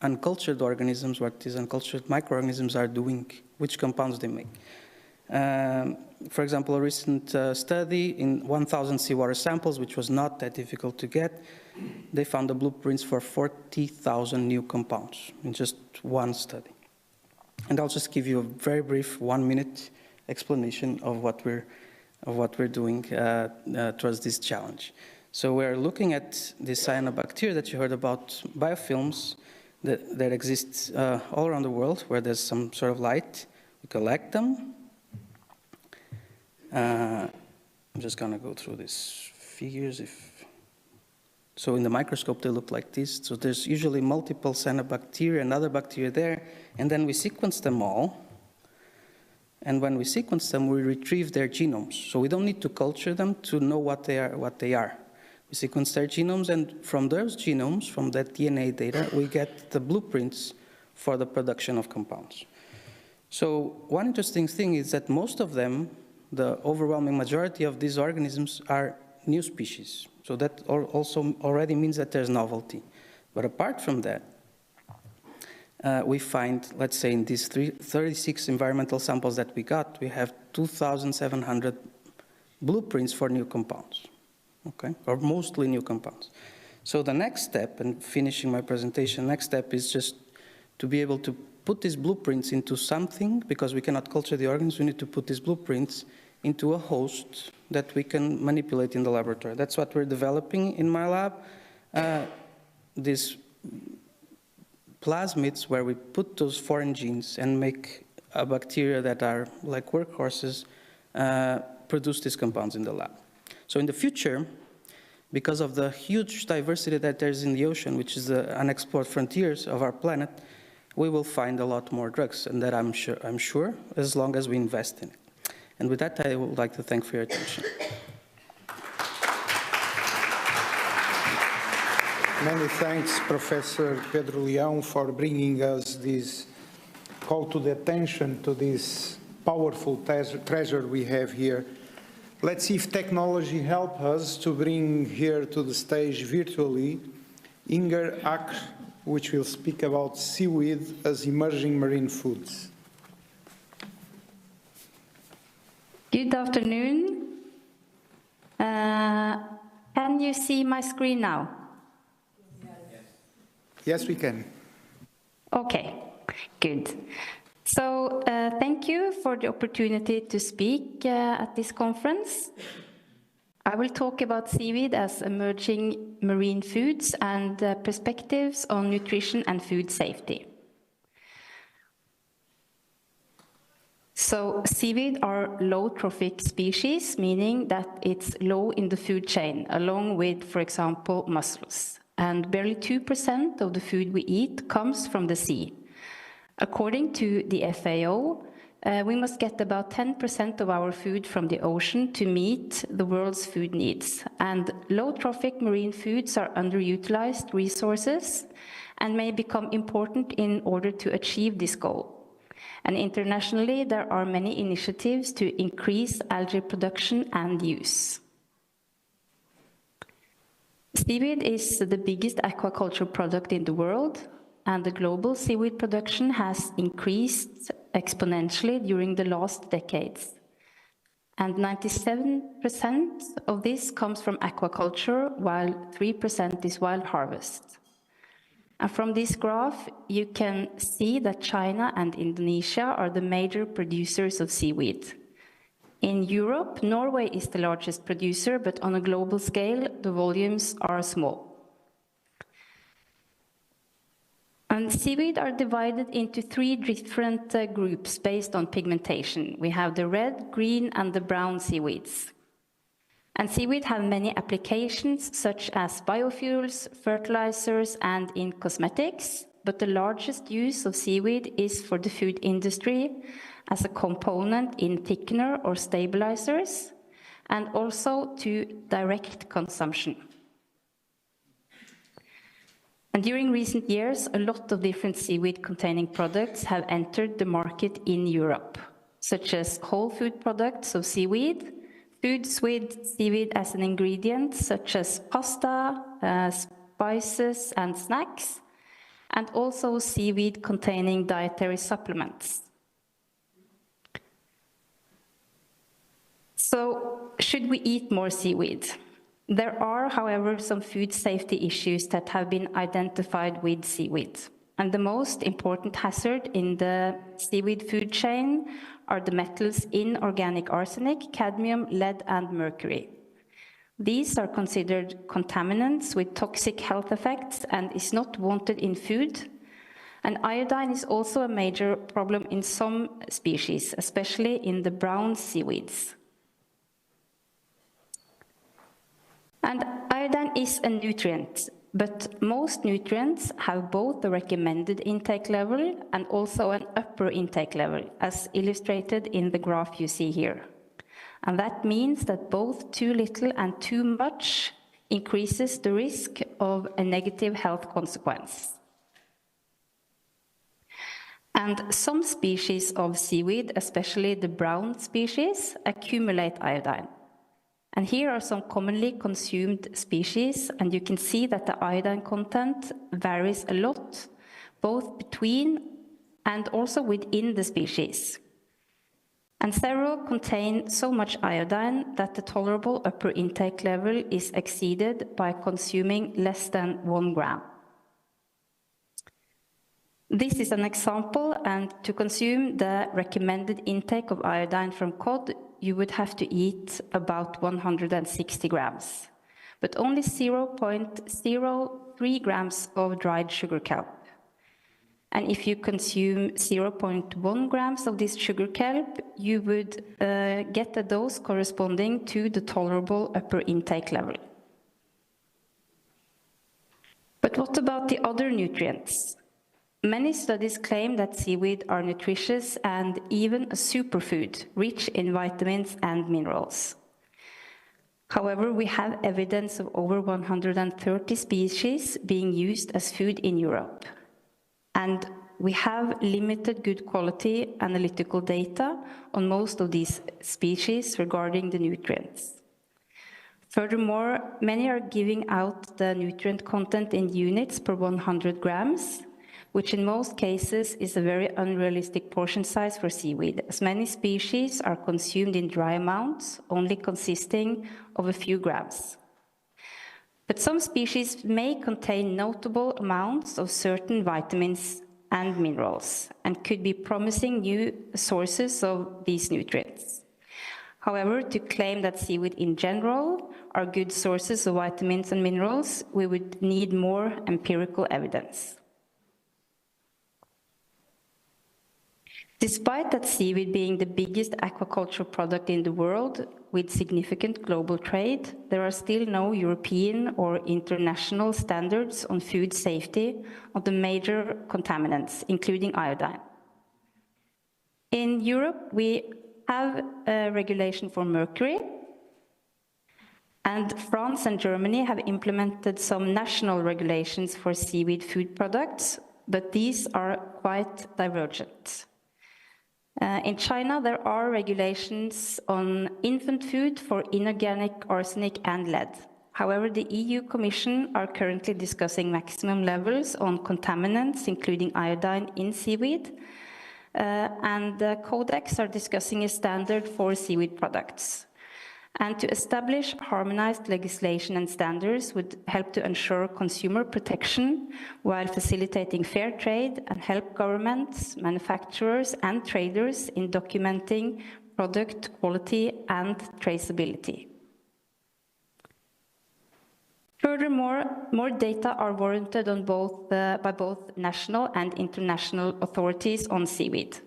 uncultured organisms, what these uncultured microorganisms are doing, which compounds they make. For example, a recent study in 1,000 seawater samples, which was not that difficult to get, they found the blueprints for 40,000 new compounds in just one study. And I'll just give you a very brief 1-minute explanation of what we're doing towards this challenge. So we're looking at the cyanobacteria that you heard about, biofilms that exist all around the world where there's some sort of light. We collect them. I'm just going to go through these figures. So in the microscope, they look like this. So there's usually multiple cyanobacteria and other bacteria there, and then we sequence them all. And when we sequence them, we retrieve their genomes. So we don't need to culture them to know what they are. We sequence their genomes, and from those genomes, from that DNA data, we get the blueprints for the production of compounds. So one interesting thing is that most of them, the overwhelming majority of these organisms, are new species. So that also already means that there's novelty. But apart from that, we find, let's say in these 36 environmental samples that we got, we have 2,700 blueprints for new compounds, okay? Or mostly new compounds. So the next step, and finishing my presentation, next step is just to be able to put these blueprints into something, because we cannot culture the organisms, we need to put these blueprints into a host that we can manipulate in the laboratory. That's what we're developing in my lab. These plasmids where we put those foreign genes and make a bacteria that are like workhorses produce these compounds in the lab. So in the future, because of the huge diversity that there's in the ocean, which is the unexplored frontiers of our planet, we will find a lot more drugs, and that I'm sure, as long as we invest in it. And with that, I would like to thank for your attention. Many thanks, Professor Pedro Leão, for bringing us this call to the attention to this powerful treasure we have here. Let's see if technology helps us to bring here to the stage virtually Inger Ack, which will speak about seaweed as emerging marine foods. Good afternoon. Can you see my screen now? Yes, we can. Okay, good. So thank you for the opportunity to speak at this conference. I will talk about seaweed as emerging marine foods and perspectives on nutrition and food safety. So seaweed are low trophic species, meaning that it's low in the food chain, along with, for example, mussels. And barely 2% of the food we eat comes from the sea. According to the FAO, we must get about 10% of our food from the ocean to meet the world's food needs. And low trophic marine foods are underutilized resources and may become important in order to achieve this goal. And internationally, there are many initiatives to increase algae production and use. Seaweed is the biggest aquaculture product in the world, and the global seaweed production has increased exponentially during the last decades. And 97% of this comes from aquaculture, while 3% is wild harvest. And from this graph, you can see that China and Indonesia are the major producers of seaweed. In Europe, Norway is the largest producer, but on a global scale, the volumes are small. And seaweed are divided into 3 different groups based on pigmentation. We have the red, green, and the brown seaweeds. And seaweed have many applications, such as biofuels, fertilizers, and in cosmetics. But the largest use of seaweed is for the food industry as a component in thickener or stabilizers, and also to direct consumption. And during recent years, a lot of different seaweed-containing products have entered the market in Europe, such as whole food products of seaweed, foods with seaweed as an ingredient, such as pasta, spices, and snacks, and also seaweed-containing dietary supplements. So, should we eat more seaweed? There are, however, some food safety issues that have been identified with seaweed. And the most important hazard in the seaweed food chain are the metals in organic arsenic, cadmium, lead, and mercury. These are considered contaminants with toxic health effects and is not wanted in food. And iodine is also a major problem in some species, especially in the brown seaweeds. And iodine is a nutrient, but most nutrients have both the recommended intake level and also an upper intake level, as illustrated in the graph you see here. And that means that both too little and too much increases the risk of a negative health consequence. And some species of seaweed, especially the brown species, accumulate iodine. And here are some commonly consumed species, and you can see that the iodine content varies a lot, both between and also within the species. And several contain so much iodine that the tolerable upper intake level is exceeded by consuming less than 1 gram. This is an example, and to consume the recommended intake of iodine from cod, you would have to eat about 160 grams, but only 0.03 grams of dried sugar kelp. And if you consume 0.1 grams of this sugar kelp, you would get a dose corresponding to the tolerable upper intake level. But what about the other nutrients? Many studies claim that seaweed are nutritious and even a superfood, rich in vitamins and minerals. However, we have evidence of over 130 species being used as food in Europe. And we have limited good quality analytical data on most of these species regarding the nutrients. Furthermore, many are giving out the nutrient content in units per 100 grams, which in most cases is a very unrealistic portion size for seaweed, as many species are consumed in dry amounts, only consisting of a few grams. But some species may contain notable amounts of certain vitamins and minerals, and could be promising new sources of these nutrients. However, to claim that seaweed in general are good sources of vitamins and minerals, we would need more empirical evidence. Despite that seaweed being the biggest aquaculture product in the world with significant global trade, there are still no European or international standards on food safety of the major contaminants, including iodine. In Europe, we have a regulation for mercury, and France and Germany have implemented some national regulations for seaweed food products, but these are quite divergent. In China, there are regulations on infant food for inorganic arsenic and lead. However, the EU Commission are currently discussing maximum levels on contaminants, including iodine in seaweed, and the Codex are discussing a standard for seaweed products. And to establish harmonized legislation and standards would help to ensure consumer protection while facilitating fair trade and help governments, manufacturers, and traders in documenting product quality and traceability. Furthermore, more data are warranted on by both national and international authorities on seaweed.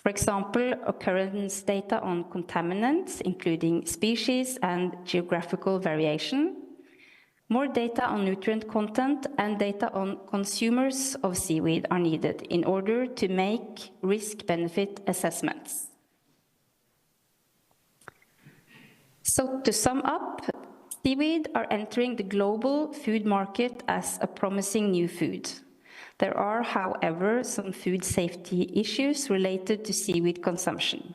For example, occurrence data on contaminants, including species and geographical variation, more data on nutrient content, and data on consumers of seaweed are needed in order to make risk-benefit assessments. So to sum up, seaweed are entering the global food market as a promising new food. There are, however, some food safety issues related to seaweed consumption.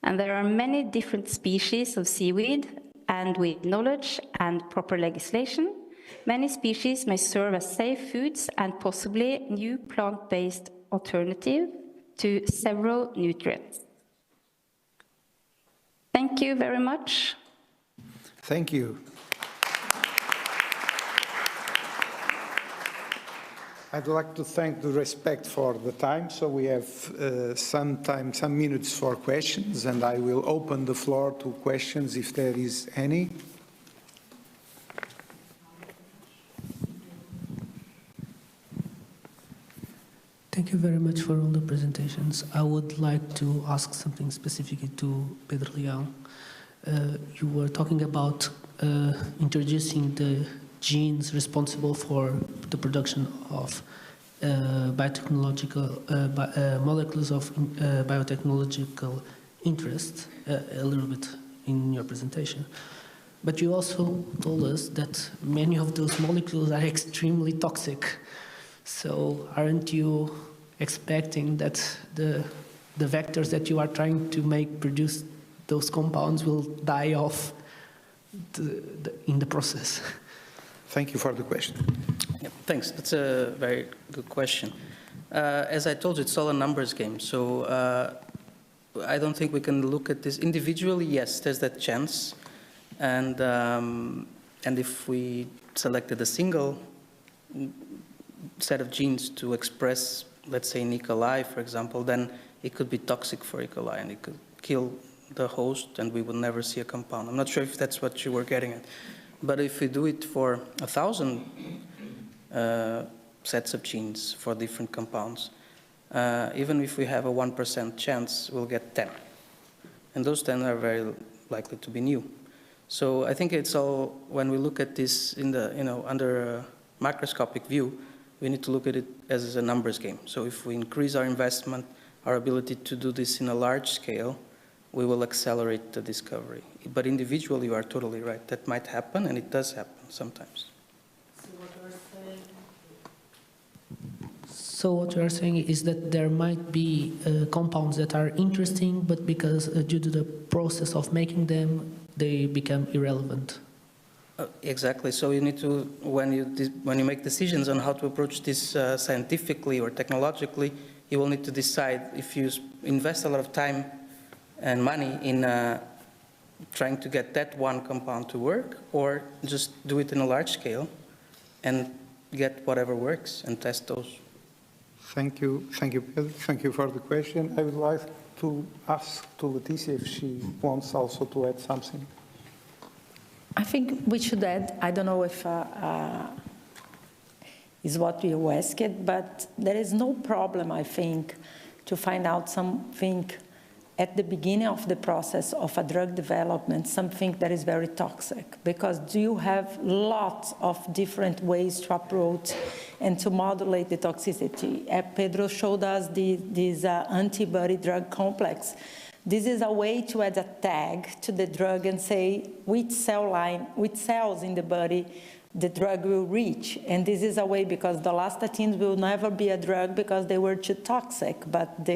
And there are many different species of seaweed, and with knowledge and proper legislation, many species may serve as safe foods and possibly new plant-based alternative to several nutrients. Thank you very much. Thank you. I'd like to thank the respect for the time, so we have some minutes for questions, and I will open the floor to questions if there is any. Thank you very much for all the presentations. I would like to ask something specifically to Pedro Leão. You were talking about introducing the genes responsible for the production of biotechnological molecules of biotechnological interest a little bit in your presentation. But you also told us that many of those molecules are extremely toxic. So aren't you expecting that the vectors that you are trying to make produce those compounds will die off in the process? Thank you for the question. Yeah, thanks. That's a very good question. As I told you, it's all a numbers game. So I don't think we can look at this individually. Yes, there's that chance. And if we selected a single set of genes to express, let's say, in E. coli, for example, then it could be toxic for E. coli and it could kill the host and we will never see a compound. I'm not sure if that's what you were getting at. But if we do it for 1,000 sets of genes for different compounds, even if we have a 1% chance, we'll get 10. And those 10 are very likely to be new. So I think it's all, when we look at this in the, under a macroscopic view, We need to look at it as a numbers game. So if we increase our investment, our ability to do this in a large scale, we will accelerate the discovery. But individually, you are totally right. That might happen, and it does happen sometimes. So what you are saying is that there might be compounds that are interesting, but because due to the process of making them, they become irrelevant. Exactly. So you need to, when you make decisions on how to approach this scientifically or technologically, you will need to decide if you invest a lot of time and money in trying to get that one compound to work, or just do it in a large scale and get whatever works and test those. Thank you, Pedro. Thank you for the question. I would like to ask to Leticia if she wants also to add something. I think we should add, I don't know if is what you asked, but there is no problem, I think, to find out something at the beginning of the process of a drug development, something that is very toxic, because you have lots of different ways to approach and to modulate the toxicity. Pedro showed us this antibody drug complex. This is a way to add a tag to the drug and say which cell line, which cells in the body the drug will reach. And this is a way, because the statins will never be a drug because they were too toxic. But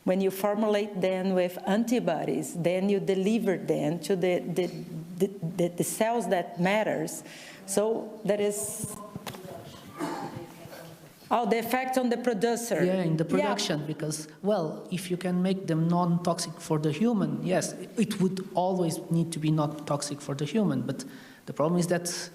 when you formulate them with antibodies, then you deliver them to the cells that matters. So there is... Oh, the effect on the producer. Yeah, in the production, because, well, if you can make them non-toxic for the human, yes, it would always need to be not toxic for the human. But the problem is that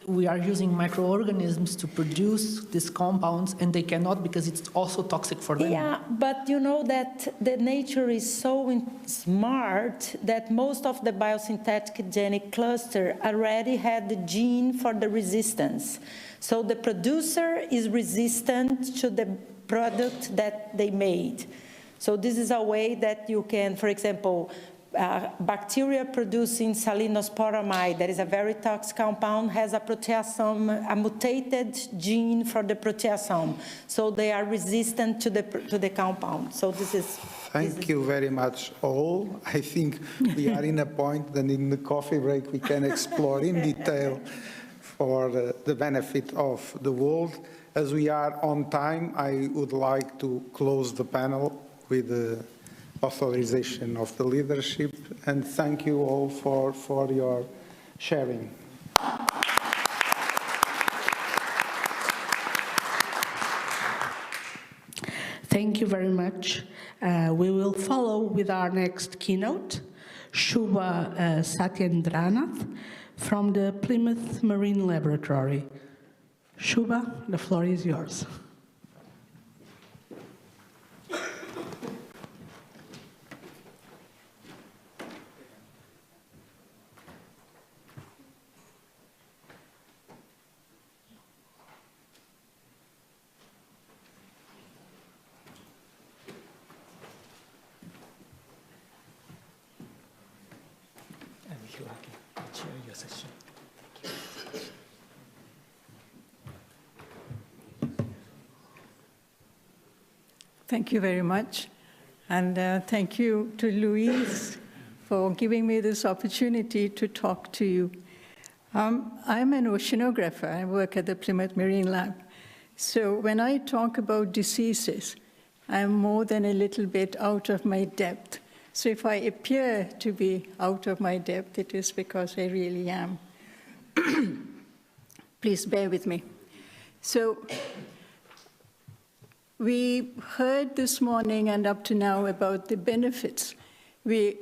we are using microorganisms to produce these compounds, and they cannot because it's also toxic for them. Yeah, but you know that the nature is so smart that most of the biosynthetic genic cluster already had the gene for the resistance. So the producer is resistant to the product that they made. So this is a way that you can, for example, bacteria producing salinosporamide, that is a very toxic compound, has a proteasome, a mutated gene for the proteasome. So they are resistant to the compound. So this is... Thank you very much all. I think we are in a point that in the coffee break we can explore in detail for the benefit of the world. As we are on time, I would like to close the panel with the authorization of the leadership, and thank you all for your sharing. Thank you very much. We will follow with our next keynote, Shubha Satyendranath from the Plymouth Marine Laboratory. Shubha, the floor is yours. Thank you very much. And thank you to Louise for giving me this opportunity to talk to you. I'm an oceanographer. I work at the Plymouth Marine Lab. So when I talk about diseases, I'm more than a little bit out of my depth. So if I appear to be out of my depth, it is because I really am. Please bear with me. So we heard this morning and up to now about the benefits we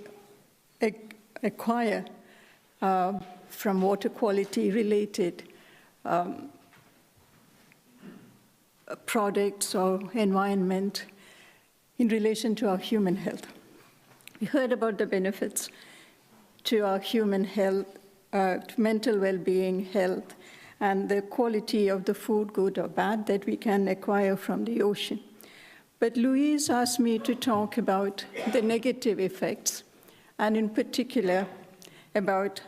acquire from water quality related products or environment in relation to our human health. We heard about the benefits to our human health, to mental well-being, health, and the quality of the food, good or bad, that we can acquire from the ocean. But Louise asked me to talk about the negative effects, and in particular about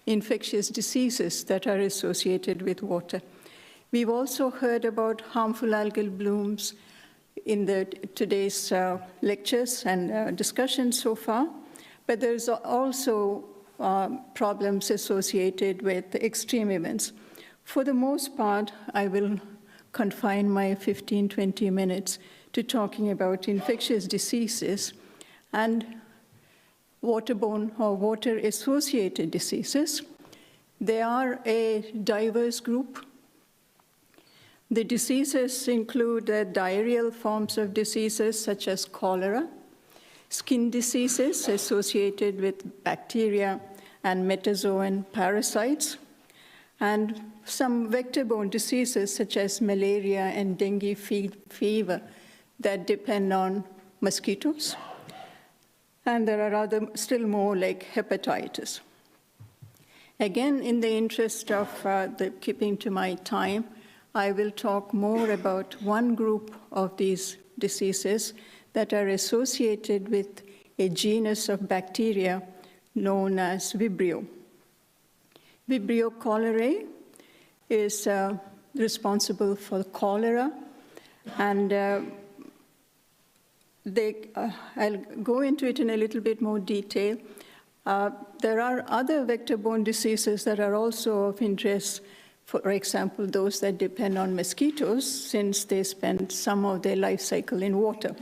infectious diseases that are associated with water. We've also heard about harmful algal blooms in today's lectures and discussions so far, but there's also problems associated with extreme events. For the most part, I will confine my 15-20 minutes to talking about infectious diseases and waterborne or water-associated diseases. They are a diverse group. The diseases include diarrheal forms of diseases such as cholera, skin diseases associated with bacteria and metazoan parasites, and some vector-borne diseases such as malaria and dengue fever that depend on mosquitoes. And there are still more like hepatitis. Again, in the interest of keeping to my time, I will talk more about one group of these diseases that are associated with a genus of bacteria known as Vibrio. Vibrio cholerae is responsible for cholera, and I'll go into it in a little bit more detail. There are other vector-borne diseases that are also of interest, for example, those that depend on mosquitoes, since they spend some of their life cycle in water.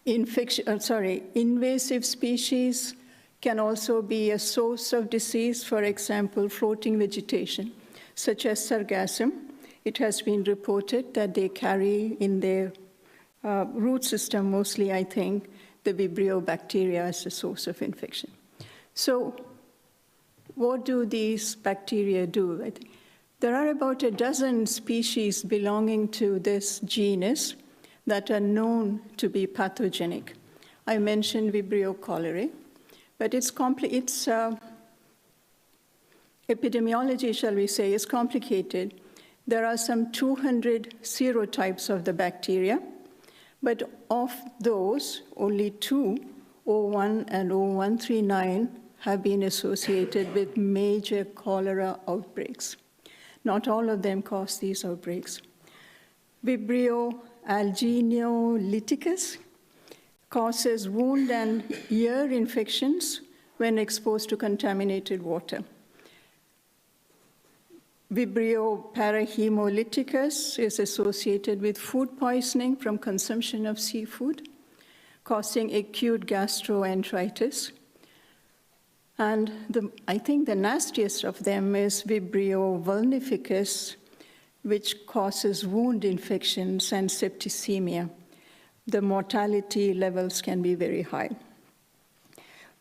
Invasive species can also be a source of disease, for example, floating vegetation, such as sargassum. It has been reported that they carry in their root system, mostly, I think, the Vibrio bacteria as a source of infection. So what do these bacteria do? There are about a dozen species belonging to this genus that are known to be pathogenic. I mentioned Vibrio cholerae, but its epidemiology, shall we say, is complicated. There are some 200 serotypes of the bacteria, but of those, only 2, O1 and O139, have been associated with major cholera outbreaks. Not all of them cause these outbreaks. Vibrio alginiolyticus causes wound and ear infections when exposed to contaminated water. Vibrio parahemolyticus is associated with food poisoning from consumption of seafood, causing acute gastroenteritis. And I think the nastiest of them is Vibrio vulnificus, which causes wound infections and septicemia. The mortality levels can be very high.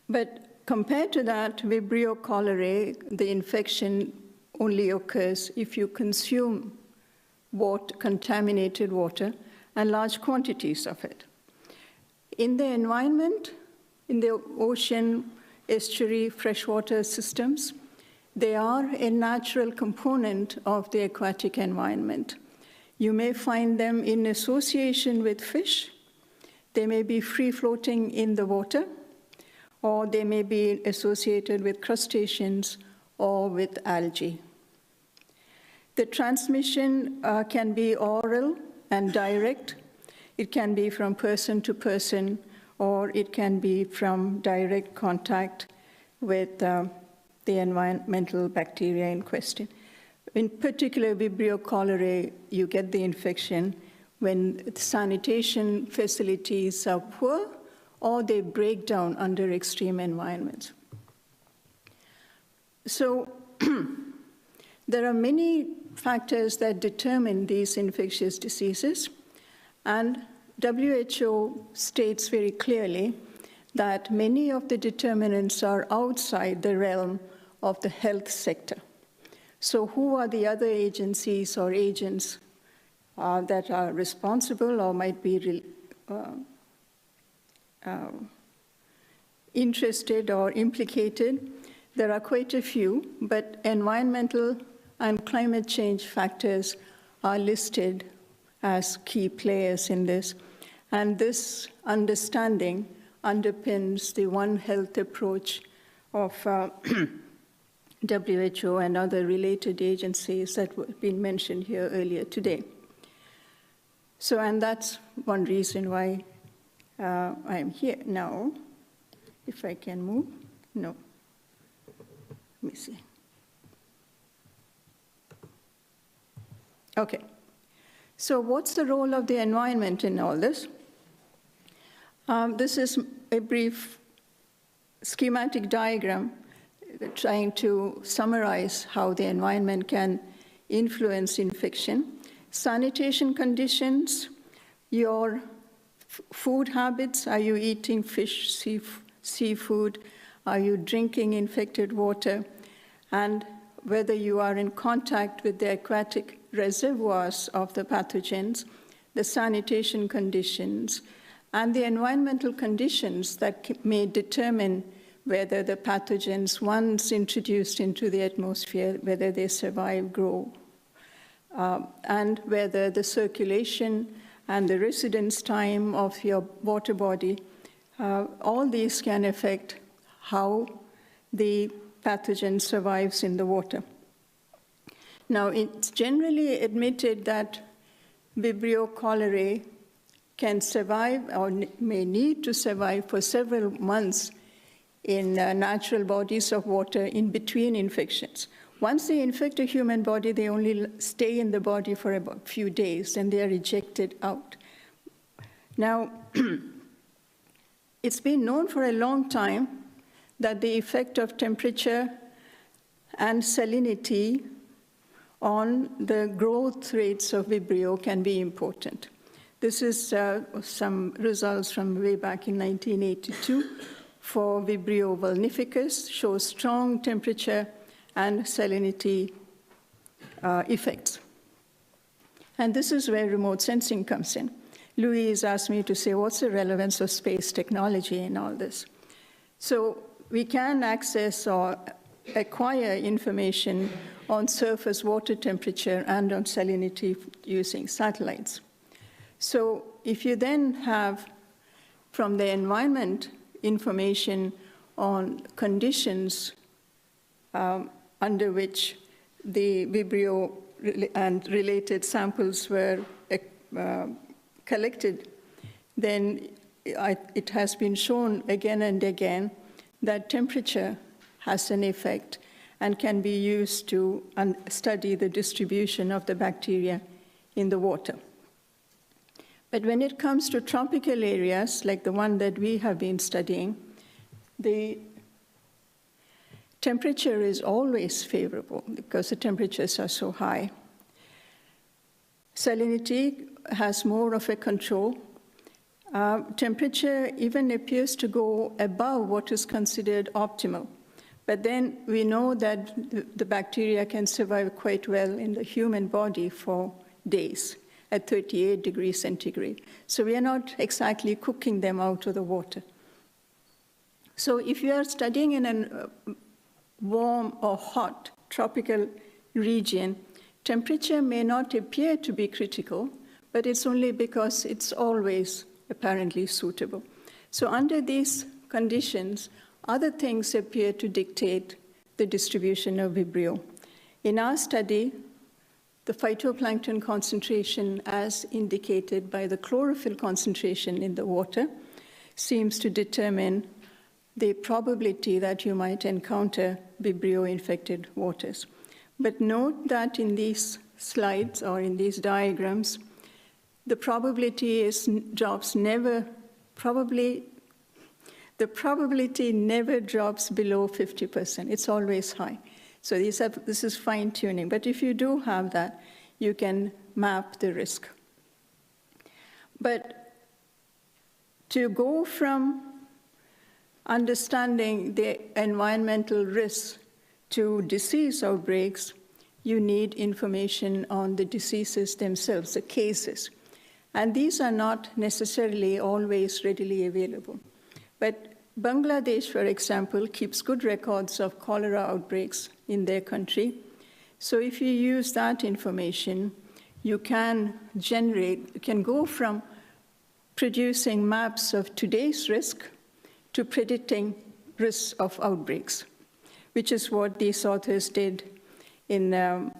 But compared to that, Vibrio cholerae, the infection only occurs if you consume contaminated water and large quantities of it. In the environment, in the ocean, estuary, freshwater systems, they are a natural component of the aquatic environment. You may find them in association with fish. They may be free-floating in the water, or they may be associated with crustaceans or with algae. The transmission can be oral and direct. It can be from person to person, or it can be from direct contact with the environmental bacteria in question. In particular, Vibrio cholerae, you get the infection when sanitation facilities are poor or they break down under extreme environments. So there are many factors that determine these infectious diseases, and WHO states very clearly that many of the determinants are outside the realm of the health sector. So who are the other agencies or agents that are responsible or might be interested or implicated? There are quite a few, but environmental and climate change factors are listed as key players in this. And this understanding underpins the One Health approach of WHO and other related agencies that have been mentioned here earlier today. So, and that's one reason why I'm here now. If I can move, no. Let me see. Okay, so what's the role of the environment in all this? This is a brief schematic diagram trying to summarize how the environment can influence infection. Sanitation conditions, your food habits, are you eating fish, seafood, are you drinking infected water, and whether you are in contact with the aquatic reservoirs of the pathogens, the sanitation conditions, and the environmental conditions that may determine whether the pathogens, once introduced into the atmosphere, whether they survive, grow, and whether the circulation and the residence time of your water body, all these can affect how the pathogen survives in the water. Now, it's generally admitted that Vibrio cholerae can survive or may need to survive for several months in natural bodies of water in between infections. Once they infect a human body, they only stay in the body for about a few days, and they are ejected out. Now, it's been known for a long time that the effect of temperature and salinity on the growth rates of Vibrio can be important. This is some results from way back in 1982 for Vibrio vulnificus, shows strong temperature and salinity effects. And this is where remote sensing comes in. Louise asked me to say, what's the relevance of space technology in all this? So we can access or acquire information on surface water temperature and on salinity using satellites. So if you then have, from the environment, information on conditions under which the Vibrio and related samples were collected, then it has been shown again and again that temperature has an effect and can be used to study the distribution of the bacteria in the water. But when it comes to tropical areas, like the one that we have been studying, the temperature is always favorable because the temperatures are so high. Salinity has more of a control. Temperature even appears to go above what is considered optimal. But then we know that the bacteria can survive quite well in the human body for days at 38 degrees centigrade. So we are not exactly cooking them out of the water. So if you are studying in a warm or hot tropical region, temperature may not appear to be critical, but it's only because it's always apparently suitable. So under these conditions, other things appear to dictate the distribution of Vibrio. In our study, the phytoplankton concentration, as indicated by the chlorophyll concentration in the water, seems to determine the probability that you might encounter Vibrio-infected waters. But note that in these slides or in these diagrams, the probability the probability never drops below 50%. It's always high. So this is fine-tuning. But if you do have that, you can map the risk. But to go from understanding the environmental risks to disease outbreaks, you need information on the diseases themselves, the cases. And these are not necessarily always readily available. But Bangladesh, for example, keeps good records of cholera outbreaks in their country. So if you use that information, you can go from producing maps of today's risk to predicting risks of outbreaks. which is what these authors did in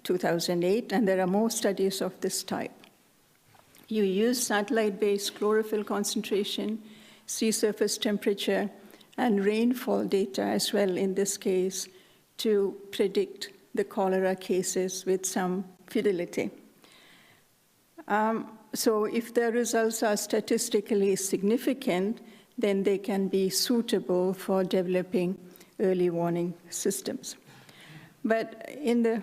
2008, and there are more studies of this type. You use satellite-based chlorophyll concentration, sea surface temperature, and rainfall data as well in this case to predict the cholera cases with some fidelity. So if the results are statistically significant, then they can be suitable for developing early warning systems. But in the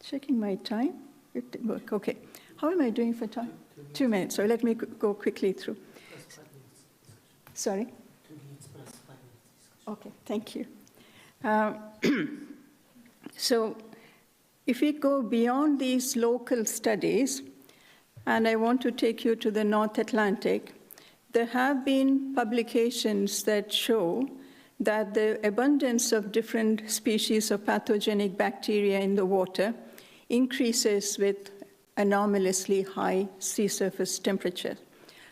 checking my time, it didn't work. Okay, how am I doing for time? 2 minutes. So let me go quickly through. Sorry. 2 minutes plus 5 minutes. Okay, thank you. So if we go beyond these local studies, and I want to take you to the North Atlantic, there have been publications that show that the abundance of different species of pathogenic bacteria in the water increases with anomalously high sea surface temperature,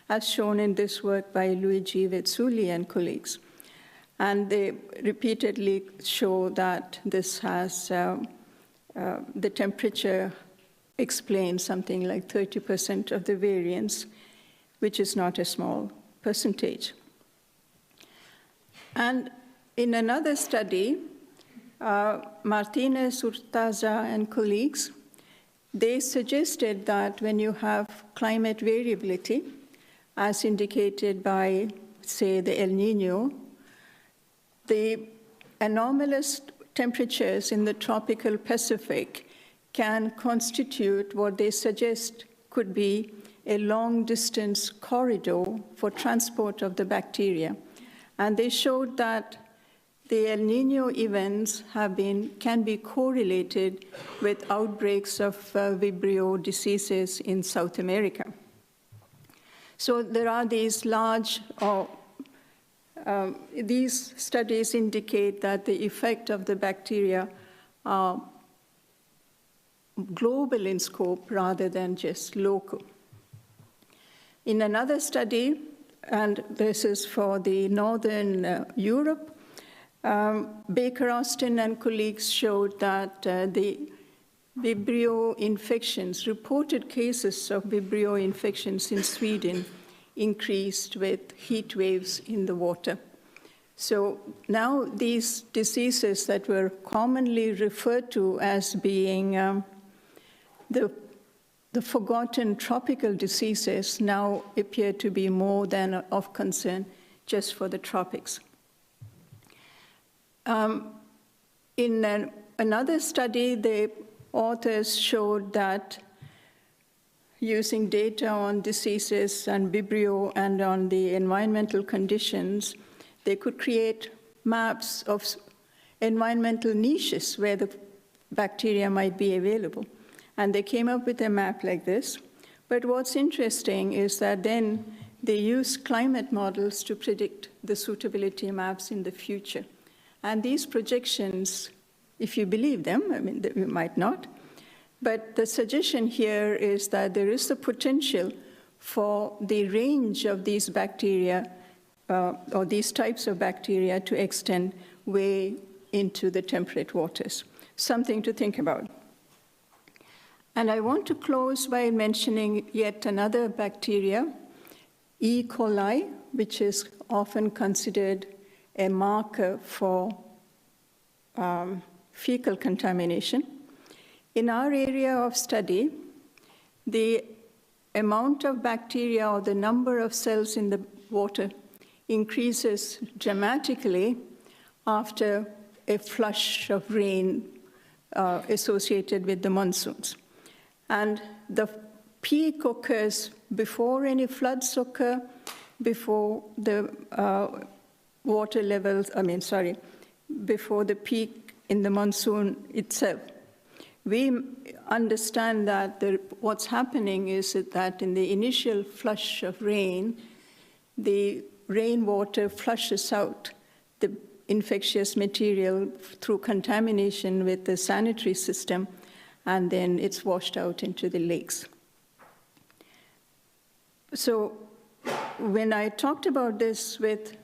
as shown in this work by Luigi Vezzulli and colleagues. And they repeatedly show that this has, the temperature explains something like 30% of the variance, which is not a small percentage. And in another study, Martinez, Urtaza, and colleagues, they suggested that when you have climate variability, as indicated by, say, the El Niño, the anomalous temperatures in the tropical Pacific can constitute what they suggest could be a long-distance corridor for transport of the bacteria. And they showed that the El Niño events can be correlated with outbreaks of Vibrio diseases in South America. So there are these large, these studies indicate that the effect of the bacteria are global in scope rather than just local. In another study, and this is for the Northern Europe, Baker Austin and colleagues showed that the Vibrio infections, reported cases of Vibrio infections in Sweden increased with heat waves in the water. So now these diseases that were commonly referred to as being the forgotten tropical diseases now appear to be more than of concern just for the tropics. In another study, the authors showed that using data on diseases and Vibrio and on the environmental conditions, they could create maps of environmental niches where the bacteria might be available. And they came up with a map like this. But what's interesting is that then they use climate models to predict the suitability maps in the future. And these projections, if you believe them, I mean, you might not, but the suggestion here is that there is the potential for the range of these bacteria or these types of bacteria to extend way into the temperate waters. Something to think about. And I want to close by mentioning yet another bacteria, E. coli, which is often considered a marker for fecal contamination. In our area of study, the amount of bacteria or the number of cells in the water increases dramatically after a flush of rain associated with the monsoons. And the peak occurs before any floods occur, before the water levels, before the peak in the monsoon itself. We understand that what's happening is that in the initial flush of rain, the rainwater flushes out the infectious material through contamination with the sanitary system, and then it's washed out into the lakes. So when I talked about this with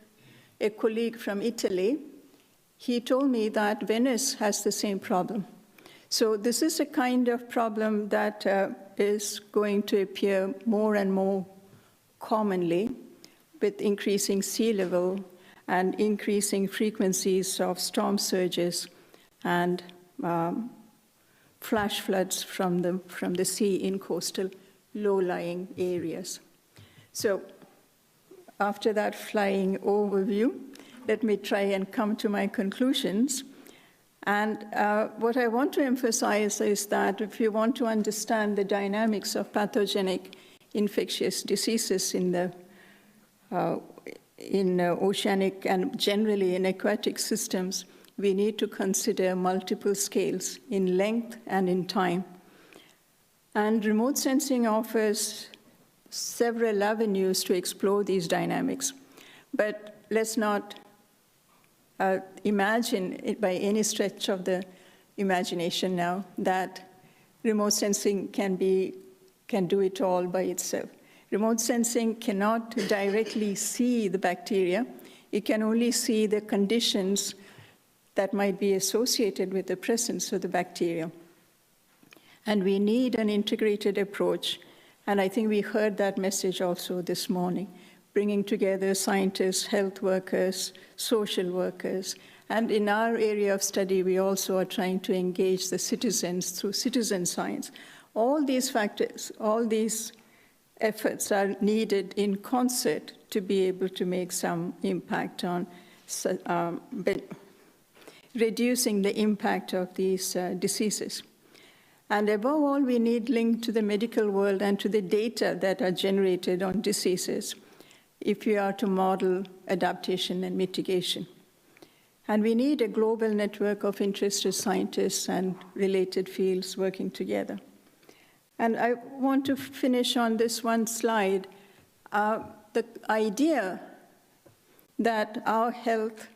a colleague from Italy, he told me that Venice has the same problem. So this is a kind of problem that is going to appear more and more commonly with increasing sea level and increasing frequencies of storm surges and flash floods from the sea in coastal low-lying areas. So after that flying overview, let me try and come to my conclusions. And what I want to emphasize is that if you want to understand the dynamics of pathogenic infectious diseases in oceanic and generally in aquatic systems, we need to consider multiple scales in length and in time. And remote sensing offers several avenues to explore these dynamics. But let's not imagine it by any stretch of the imagination now that remote sensing can do it all by itself. Remote sensing cannot directly see the bacteria. It can only see the conditions that might be associated with the presence of the bacteria. And we need an integrated approach. And I think we heard that message also this morning, bringing together scientists, health workers, social workers. And in our area of study, we also are trying to engage the citizens through citizen science. All these factors, all these efforts are needed in concert to be able to make some impact on reducing the impact of these diseases. And above all, we need link to the medical world and to the data that are generated on diseases if we are to model adaptation and mitigation. And we need a global network of interested scientists and related fields working together. And I want to finish on this one slide. The idea that our health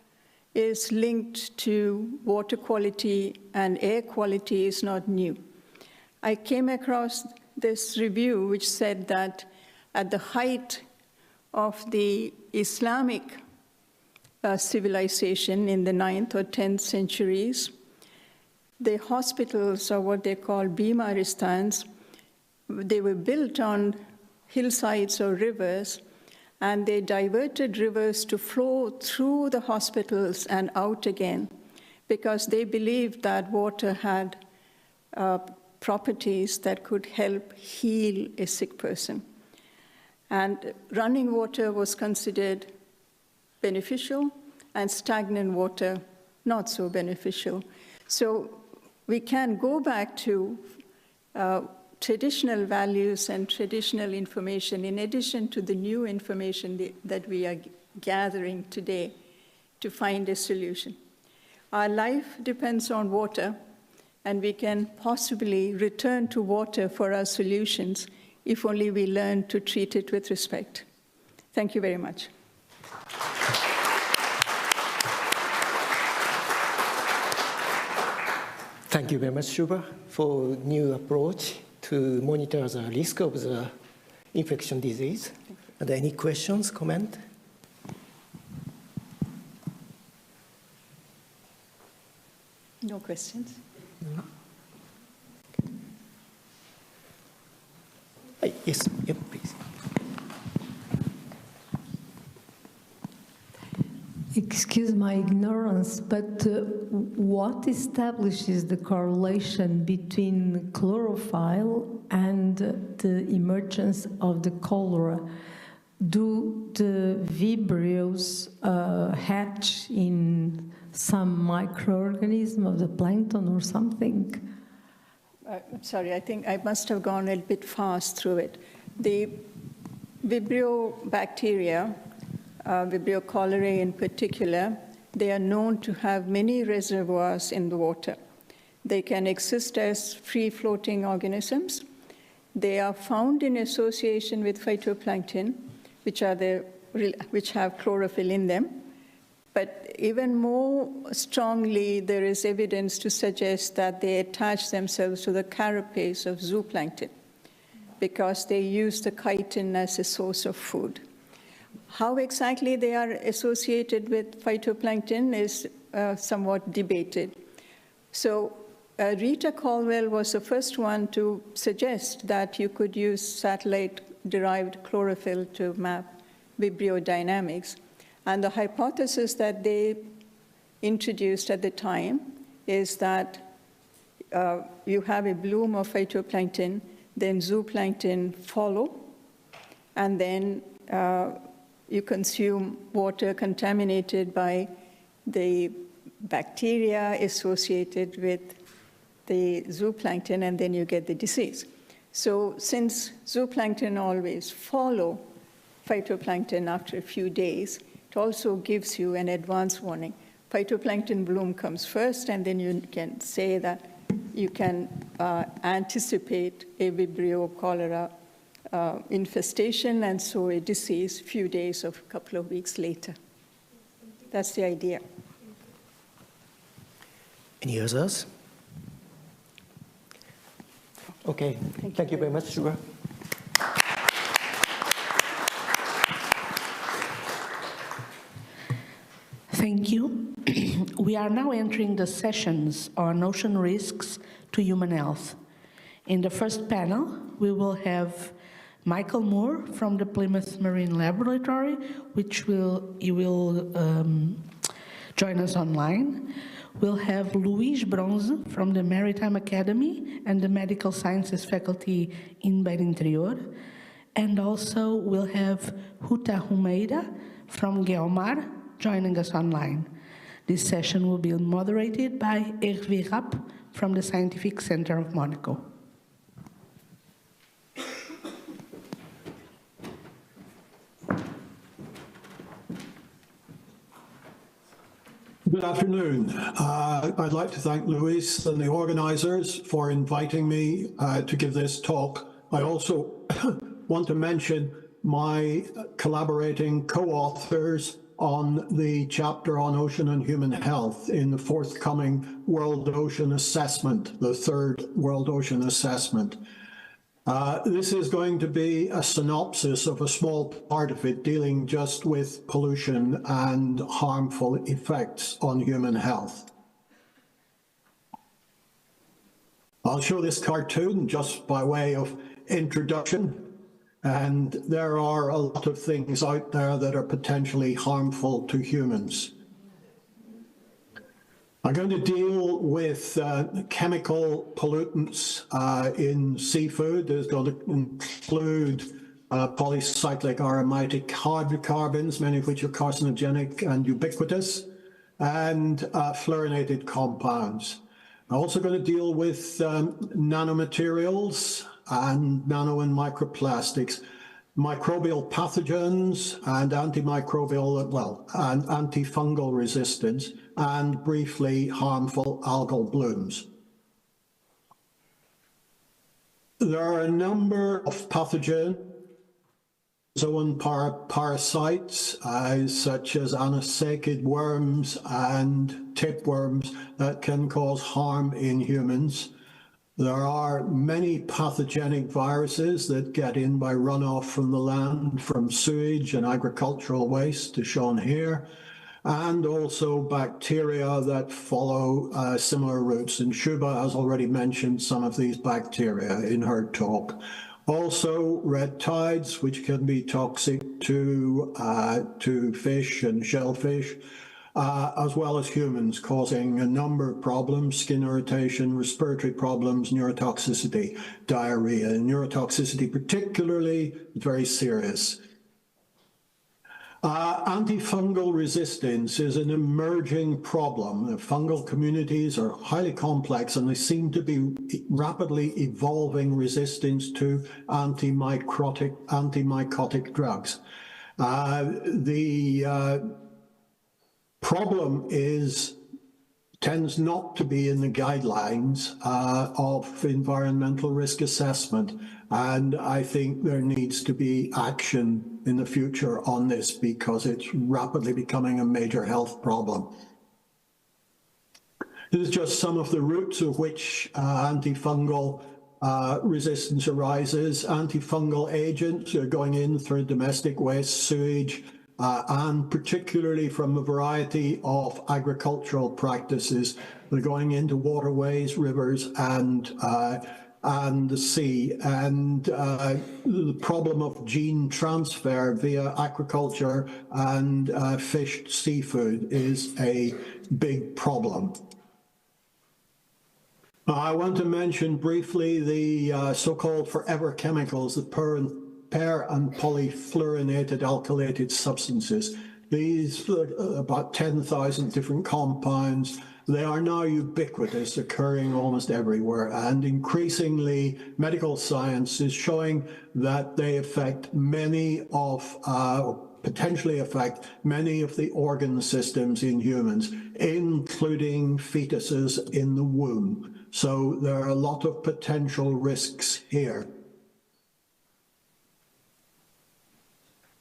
is linked to water quality and air quality is not new. I came across this review which said that at the height of the Islamic civilization in the 9th or 10th centuries, the hospitals, or what they call bimaristans, they were built on hillsides or rivers, and they diverted rivers to flow through the hospitals and out again, because they believed that water had properties that could help heal a sick person. And running water was considered beneficial, and stagnant water not so beneficial. So we can go back to traditional values and traditional information in addition to the new information that we are gathering today to find a solution. Our life depends on water, and we can possibly return to water for our solutions if only we learn to treat it with respect. Thank you very much. Thank you very much, Shubha, for new approach to monitor the risk of the infection disease. Are there any questions, comment? No questions? No. Yes, yep, please. Excuse my ignorance, but what establishes the correlation between chlorophyll and the emergence of the cholera? Do the vibrios hatch in some microorganism of the plankton or something? I'm sorry, I think I must have gone a bit fast through it. The Vibrio bacteria, Vibrio cholerae in particular, they are known to have many reservoirs in the water. They can exist as free-floating organisms. They are found in association with phytoplankton, which have chlorophyll in them. But even more strongly, there is evidence to suggest that they attach themselves to the carapace of zooplankton because they use the chitin as a source of food. How exactly they are associated with phytoplankton is somewhat debated. So Rita Caldwell was the first one to suggest that you could use satellite-derived chlorophyll to map Vibrio dynamics. And the hypothesis that they introduced at the time is that you have a bloom of phytoplankton, then zooplankton follow, and then you consume water contaminated by the bacteria associated with the zooplankton, and then you get the disease. So since zooplankton always follow phytoplankton after a few days, it also gives you an advance warning. Phytoplankton bloom comes first, and then you can say that you can anticipate a Vibrio cholera infestation, and so a disease a few days or a couple of weeks later. That's the idea. Any others? Okay, thank you very much, Shubha. Thank you. We are now entering the sessions on ocean risks to human health. In the first panel, we will have Michael Moore from the Plymouth Marine Laboratory, he will join us online. We'll have Luís Bronze from the Maritime Academy and the Medical Sciences faculty in Beira Interior. And also we'll have Ruta Humeira from Geomar joining us online. This session will be moderated by Hervé Rapp from the Scientific Center of Monaco. Good afternoon. I'd like to thank Luis and the organizers for inviting me to give this talk. I also want to mention my collaborating co-authors on the chapter on ocean and human health in the forthcoming World Ocean Assessment, the third World Ocean Assessment. This is going to be a synopsis of a small part of it dealing just with pollution and harmful effects on human health. I'll show this cartoon just by way of introduction. And there are a lot of things out there that are potentially harmful to humans. I'm going to deal with chemical pollutants in seafood. It's going to include polycyclic aromatic hydrocarbons, many of which are carcinogenic and ubiquitous, and fluorinated compounds. I'm also going to deal with nanomaterials and nano and microplastics, microbial pathogens and antimicrobial, and antifungal resistance, and briefly harmful algal blooms. There are a number of pathogens, zoonotic parasites, such as anisakid worms and tapeworms that can cause harm in humans. There are many pathogenic viruses that get in by runoff from the land, from sewage and agricultural waste, as shown here, and also bacteria that follow similar routes. And Shubha has already mentioned some of these bacteria in her talk. Also, red tides, which can be toxic to fish and shellfish, as well as humans, causing a number of problems: skin irritation, respiratory problems, neurotoxicity, diarrhea. And neurotoxicity particularly very serious. Antifungal resistance is an emerging problem. The fungal communities are highly complex, and they seem to be rapidly evolving resistance to antimycotic drugs. Problem tends not to be in the guidelines of environmental risk assessment, and I think there needs to be action in the future on this because it's rapidly becoming a major health problem. This is just some of the routes of which antifungal resistance arises. Antifungal agents are going in through domestic waste, sewage, and particularly from a variety of agricultural practices that are going into waterways, rivers, and the sea. And the problem of gene transfer via aquaculture and fished seafood is a big problem. I want to mention briefly the so-called forever chemicals, the per and polyfluorinated alkylated substances. These are about 10,000 different compounds. They are now ubiquitous, occurring almost everywhere, and increasingly medical science is showing that they affect many of, potentially affect many of the organ systems in humans, including fetuses in the womb. So there are a lot of potential risks here.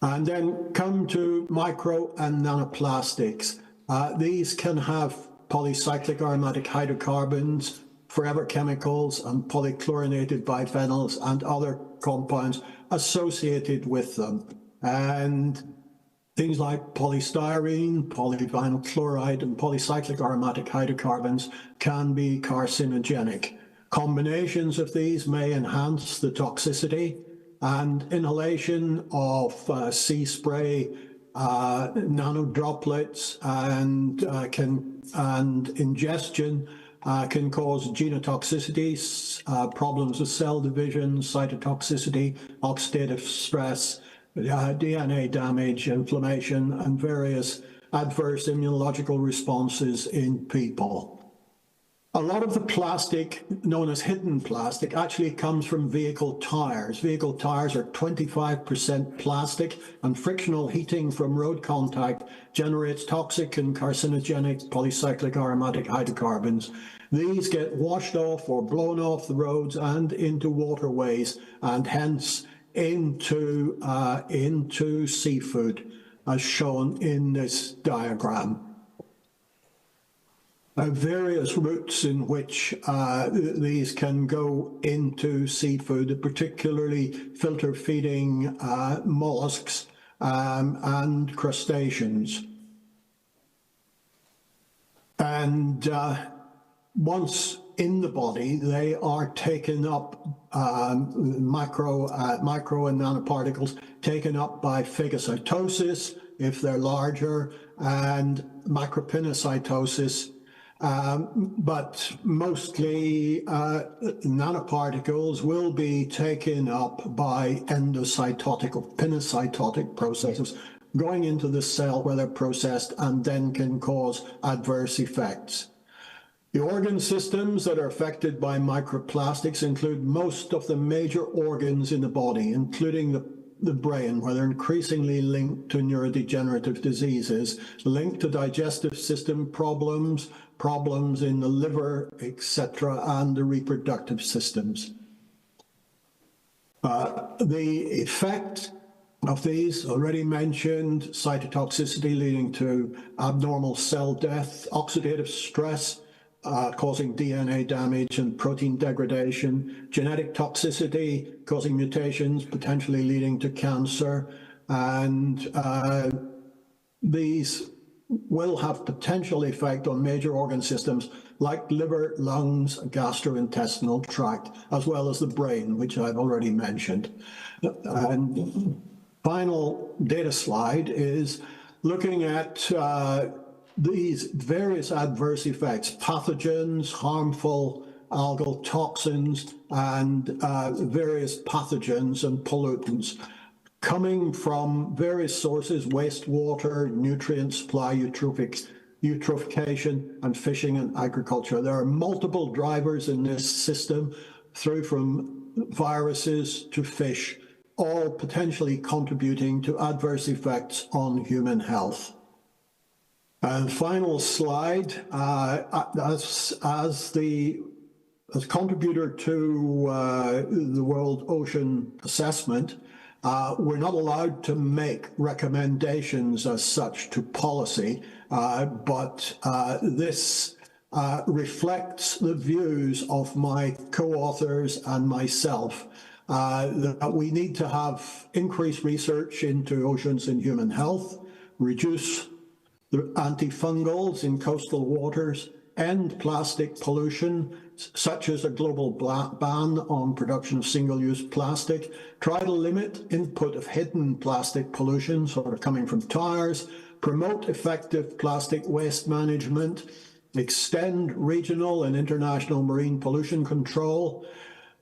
And then come to micro and nanoplastics. These can have polycyclic aromatic hydrocarbons, forever chemicals, and polychlorinated biphenyls and other compounds associated with them. And things like polystyrene, polyvinyl chloride, and polycyclic aromatic hydrocarbons can be carcinogenic. Combinations of these may enhance the toxicity, and inhalation of sea spray, nano droplets, and ingestion can cause genotoxicity, problems with cell division, cytotoxicity, oxidative stress, DNA damage, inflammation, and various adverse immunological responses in people. A lot of the plastic, known as hidden plastic, actually comes from vehicle tires. Vehicle tires are 25% plastic, and frictional heating from road contact generates toxic and carcinogenic polycyclic aromatic hydrocarbons. These get washed off or blown off the roads and into waterways, and hence into seafood, as shown in this diagram. Various routes in which these can go into seafood, particularly filter feeding mollusks and crustaceans. And once in the body, they are taken up, micro and nanoparticles taken up by phagocytosis, if they're larger, and micropinocytosis. But mostly nanoparticles will be taken up by endocytotic or pinocytotic processes, going into the cell where they're processed and then can cause adverse effects. The organ systems that are affected by microplastics include most of the major organs in the body, including the brain, where they're increasingly linked to neurodegenerative diseases, linked to digestive system problems, problems in the liver, etc., and the reproductive systems. The effect of these, already mentioned, cytotoxicity leading to abnormal cell death, oxidative stress, causing DNA damage and protein degradation, genetic toxicity causing mutations, potentially leading to cancer, and these will have potential effect on major organ systems like liver, lungs, gastrointestinal tract, as well as the brain, which I've already mentioned. And final data slide is looking at these various adverse effects, pathogens, harmful algal toxins, and various pathogens and pollutants coming from various sources: wastewater, nutrient supply, eutrophication, and fishing and agriculture. There are multiple drivers in this system, through from viruses to fish, all potentially contributing to adverse effects on human health. And final slide, as contributor to the World Ocean Assessment, we're not allowed to make recommendations as such to policy, but this reflects the views of my co-authors and myself, that we need to have increased research into oceans and human health. reduce the antifungals in coastal waters, end plastic pollution, such as a global ban on production of single-use plastic, try to limit input of hidden plastic pollution, sort of coming from tires, promote effective plastic waste management, extend regional and international marine pollution control,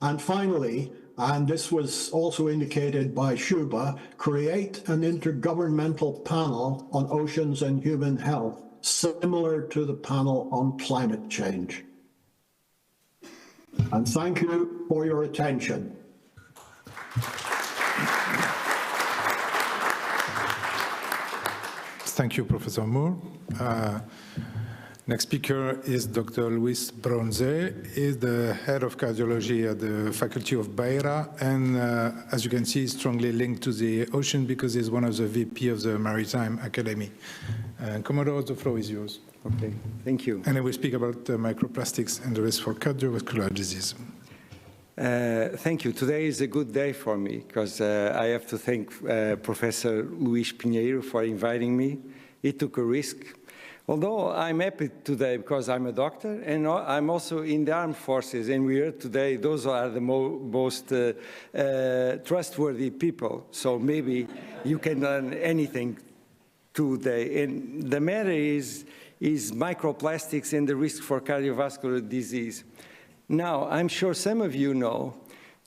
and finally, and this was also indicated by Shuba, create an intergovernmental panel on oceans and human health, similar to the panel on climate change. And thank you for your attention. Thank you, Professor Moore. Next speaker is Dr. Luis Bronze. He is the head of cardiology at the Faculty of Beira, and as you can see, he's strongly linked to the ocean because he's one of the VP of the Maritime Academy. Commodore, the floor is yours. Okay, thank you. And I will speak about microplastics and the risk for cardiovascular disease. Thank you. Today is a good day for me because I have to thank Professor Luis Pinheiro for inviting me. He took a risk. Although I'm happy today because I'm a doctor and I'm also in the armed forces, and we heard today those are the most trustworthy people. So maybe you can learn anything today. And the matter is microplastics and the risk for cardiovascular disease. Now, I'm sure some of you know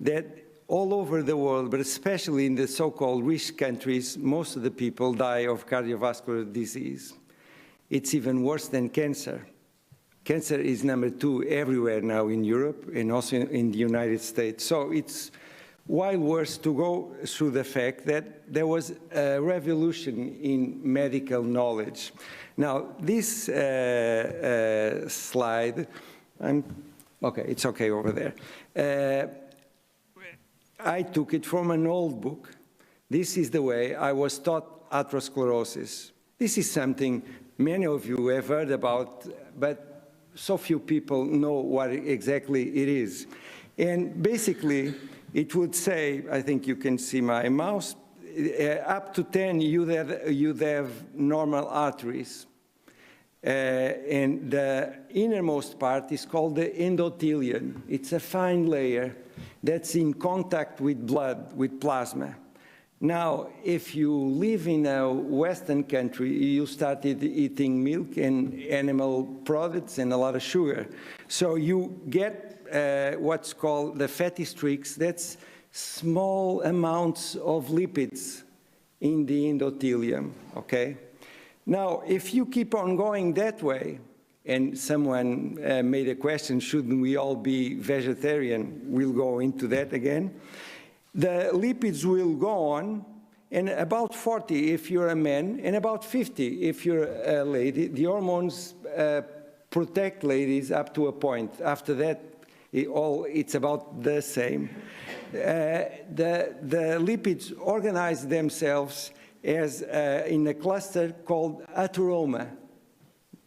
that all over the world, but especially in the so-called rich countries, most of the people die of cardiovascular disease. It's even worse than cancer. Cancer is #2 everywhere now in Europe and also in the United States. So it's while worse to go through the fact that there was a revolution in medical knowledge. Now, this slide, okay, it's okay over there. I took it from an old book. This is the way I was taught atherosclerosis. This is something many of you have heard about, but so few people know what exactly it is. And basically, it would say, I think you can see my mouse, up to 10, you'd have normal arteries. And the innermost part is called the endothelium. It's a fine layer that's in contact with blood, with plasma. Now, if you live in a Western country, you started eating milk and animal products and a lot of sugar. So you get what's called the fatty streaks. That's small amounts of lipids in the endothelium, okay? Now, if you keep on going that way, and someone made a question, shouldn't we all be vegetarian? We'll go into that again. The lipids will go on, and about 40 if you're a man, and about 50 if you're a lady. The hormones protect ladies up to a point. After that, it's about the same. The lipids organize themselves as in a cluster called atheroma.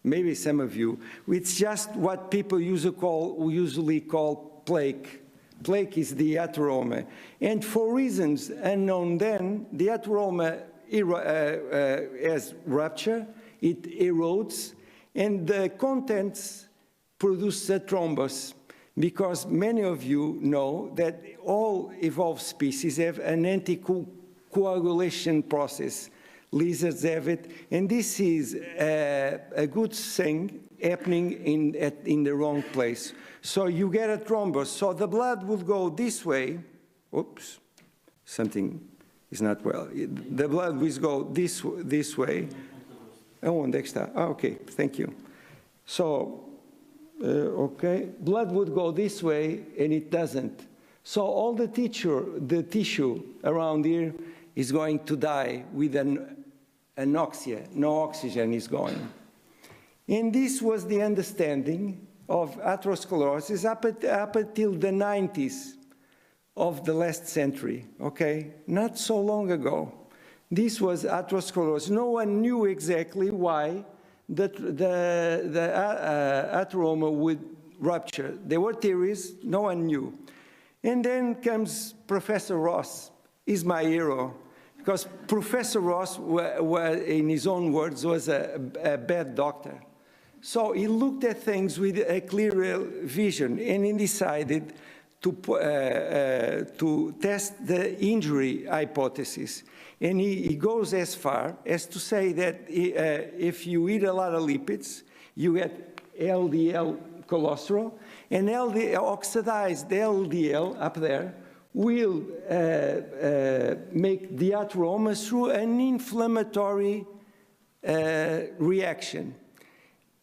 Maybe some of you. It's just what people usually call plaque. Plaque is the atheroma. And for reasons unknown then, the atheroma has rupture, it erodes, and the contents produce a thrombus, because many of you know that all evolved species have an anticoagulation process. Lizards have it, and this is a good thing happening in the wrong place. So you get a thrombus. So the blood will go this way. Oops, something is not well. The blood will go this way. Oh, onde é que está? Ah, okay, thank you. So, okay, blood would go this way, and it doesn't. So all the tissue around here is going to die with anoxia. No oxygen is going. And this was the understanding of atherosclerosis up until the 90s of the last century, okay? Not so long ago. This was atherosclerosis. No one knew exactly why the atheroma would rupture. There were theories, no one knew. And then comes Professor Ross. He's my hero, because Professor Ross, in his own words, was a bad doctor. So he looked at things with a clear vision, and he decided to test the injury hypothesis. And he goes as far as to say that if you eat a lot of lipids, you get LDL cholesterol, and oxidized LDL up there will make the atheroma through an inflammatory reaction.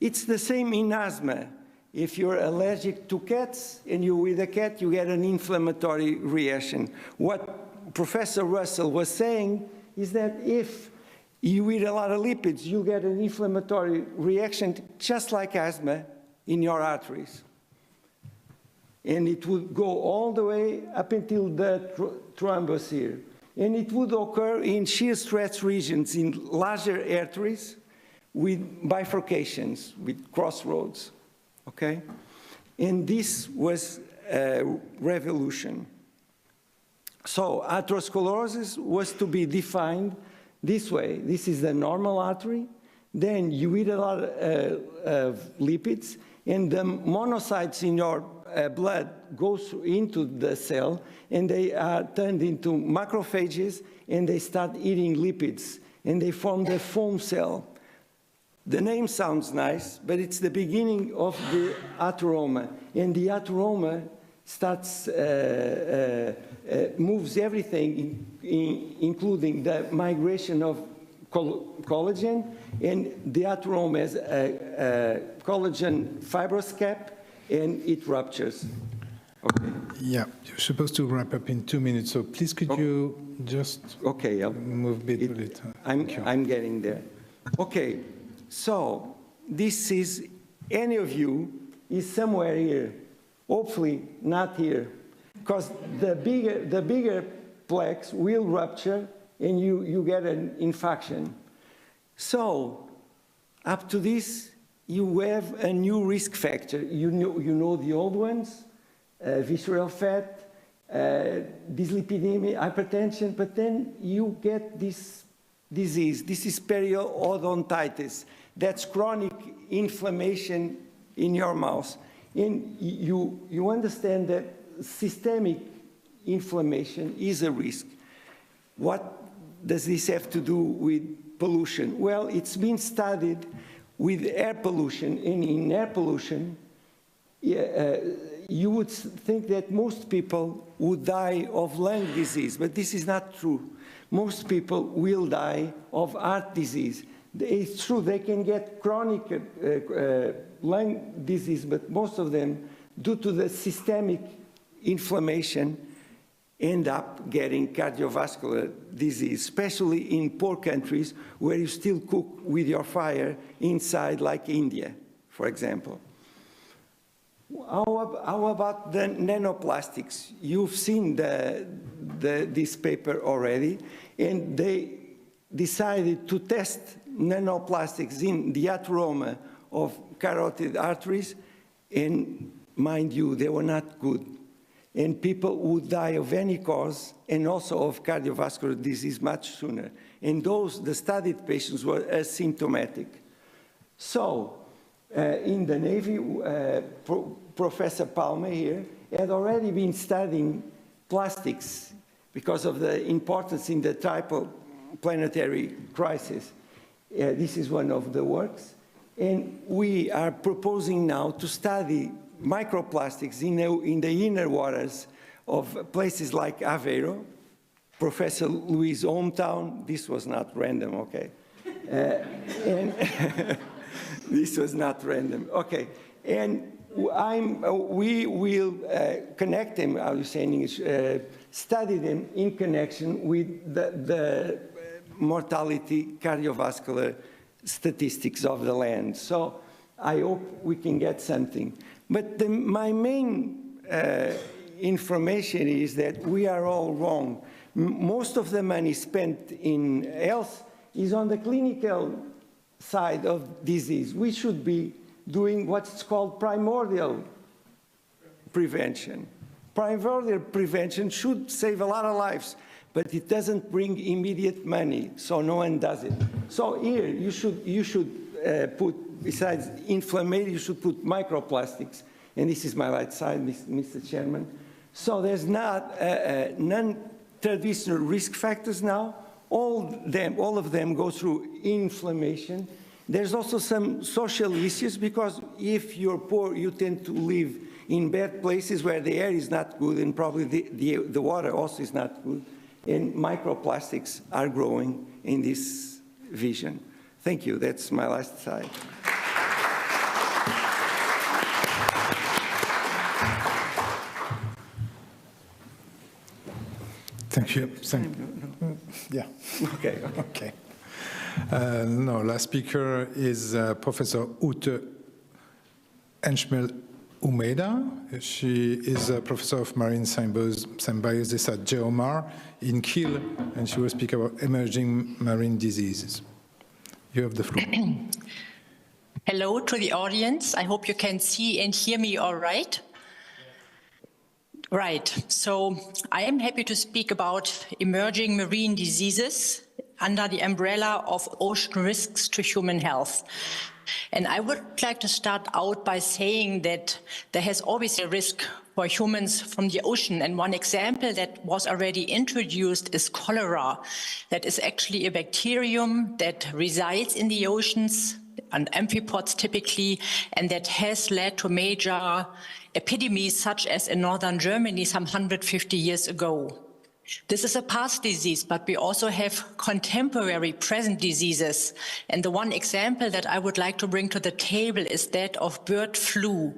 It's the same in asthma. If you're allergic to cats and you're with a cat, you get an inflammatory reaction. What Professor Russell was saying is that if you eat a lot of lipids, you get an inflammatory reaction, just like asthma, in your arteries. And it would go all the way up until the thrombus here. And it would occur in shear stress regions in larger arteries with bifurcations, with crossroads, okay? And this was a revolution. So atherosclerosis was to be defined this way. This is the normal artery. Then you eat a lot of lipids, and the monocytes in your blood goes into the cell, and they are turned into macrophages, and they start eating lipids, and they form the foam cell. The name sounds nice, but it's the beginning of the atheroma, and the atheroma starts, moves everything, including the migration of collagen, and the atheroma has a collagen fibrous cap, and it ruptures. Okay. Yeah, you're supposed to wrap up in 2 minutes, so please could you just move a bit with it. I'm getting there. Okay, so this is, any of you is somewhere here. Hopefully not here, because the bigger plaques will rupture and you get an infection. So up to this, you have a new risk factor. You know the old ones, visceral fat, dyslipidemia, hypertension, but then you get this disease. This is periodontitis. That's chronic inflammation in your mouth. And you understand that systemic inflammation is a risk. What does this have to do with pollution? Well, it's been studied with air pollution, and in air pollution, you would think that most people would die of lung disease, but this is not true. Most people will die of heart disease. It's true, they can get chronic lung disease, but most of them, due to the systemic inflammation, end up getting cardiovascular disease, especially in poor countries where you still cook with your fire inside, like India, for example. How about the nanoplastics? You've seen this paper already, and they decided to test nanoplastics in the atheroma of carotid arteries, and mind you, they were not good. And people would die of any cause and also of cardiovascular disease much sooner. And the studied patients were asymptomatic. So in the Navy, Professor Palmer here had already been studying plastics because of the importance in the triple planetary crisis. This is one of the works. And we are proposing now to study microplastics in the inner waters of places like Aveiro, Professor Louis' hometown. This was not random, okay? And this was not random, okay. And we will connect them, I was saying, study them in connection with the mortality cardiovascular statistics of the land. So I hope we can get something. But my main information is that we are all wrong. Most of the money spent in health is on the clinical side of disease. We should be doing what's called primordial prevention. Primordial prevention should save a lot of lives. but it doesn't bring immediate money, so no one does it. So here, you should put, besides inflammation, you should put microplastics, and this is my right side, Mr. Chairman. So there's not non-traditional risk factors now. All of them go through inflammation. There's also some social issues, because if you're poor, you tend to live in bad places where the air is not good, and probably the water also is not good. And microplastics are growing in this vision. Thank you. That's my last slide. Thank you. Yeah. Okay. Okay. No, last speaker is Professor Ute Enschmel-Umeda. She is a professor of marine symbiosis at GeoMar in Kiel, and she will speak about emerging marine diseases. You have the floor. Hello to the audience. I hope you can see and hear me all right. Right, so I am happy to speak about emerging marine diseases under the umbrella of ocean risks to human health. And I would like to start out by saying that there has always a risk for humans from the ocean. And one example that was already introduced is cholera. That is actually a bacterium that resides in the oceans, and amphipods typically, and that has led to major epidemics such as in northern Germany some 150 years ago. This is a past disease, but we also have contemporary present diseases. And the one example that I would like to bring to the table is that of bird flu,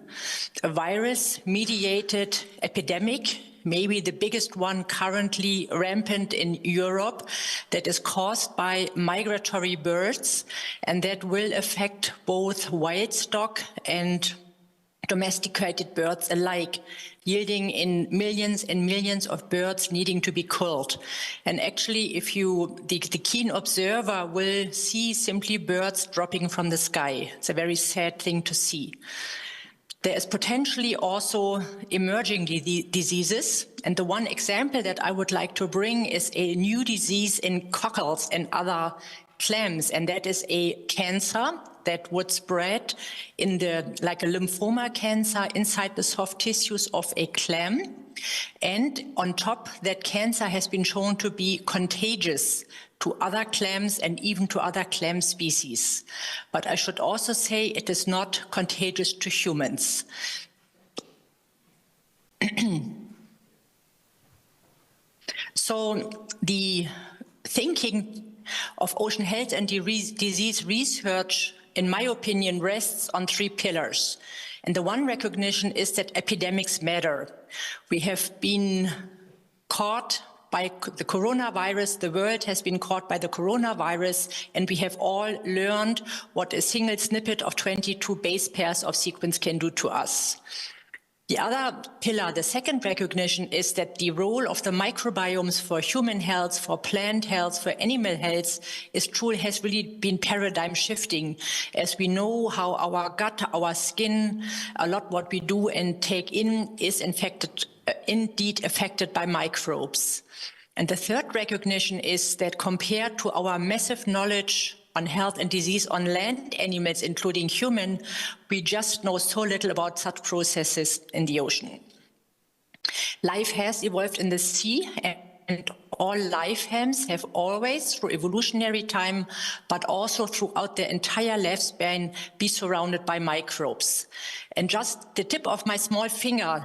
a virus-mediated epidemic, maybe the biggest one currently rampant in Europe, that is caused by migratory birds, and that will affect both wild stock and domesticated birds alike, yielding in millions and millions of birds needing to be killed. And actually, if the keen observer will see simply birds dropping from the sky. It's a very sad thing to see. There is potentially also emerging diseases. And the one example that I would like to bring is a new disease in cockles and other clams, and that is a cancer that would spread like a lymphoma cancer inside the soft tissues of a clam. And on top, that cancer has been shown to be contagious to other clams and even to other clam species. But I should also say it is not contagious to humans. So the thinking of ocean health and disease research, in my opinion, rests on 3 pillars. And the one recognition is that epidemics matter. We have been caught by the coronavirus, the world has been caught by the coronavirus, and we have all learned what a single snippet of 22 base pairs of sequence can do to us. The other pillar, the second recognition, is that the role of the microbiomes for human health, for plant health, for animal health has really been paradigm shifting, as we know how our gut, our skin, a lot what we do and take in is indeed affected by microbes. And the third recognition is that compared to our massive knowledge on health and disease on land animals, including human, we just know so little about such processes in the ocean. Life has evolved in the sea, and all life forms have always, through evolutionary time, but also throughout their entire lifespan, be surrounded by microbes. And just the tip of my small finger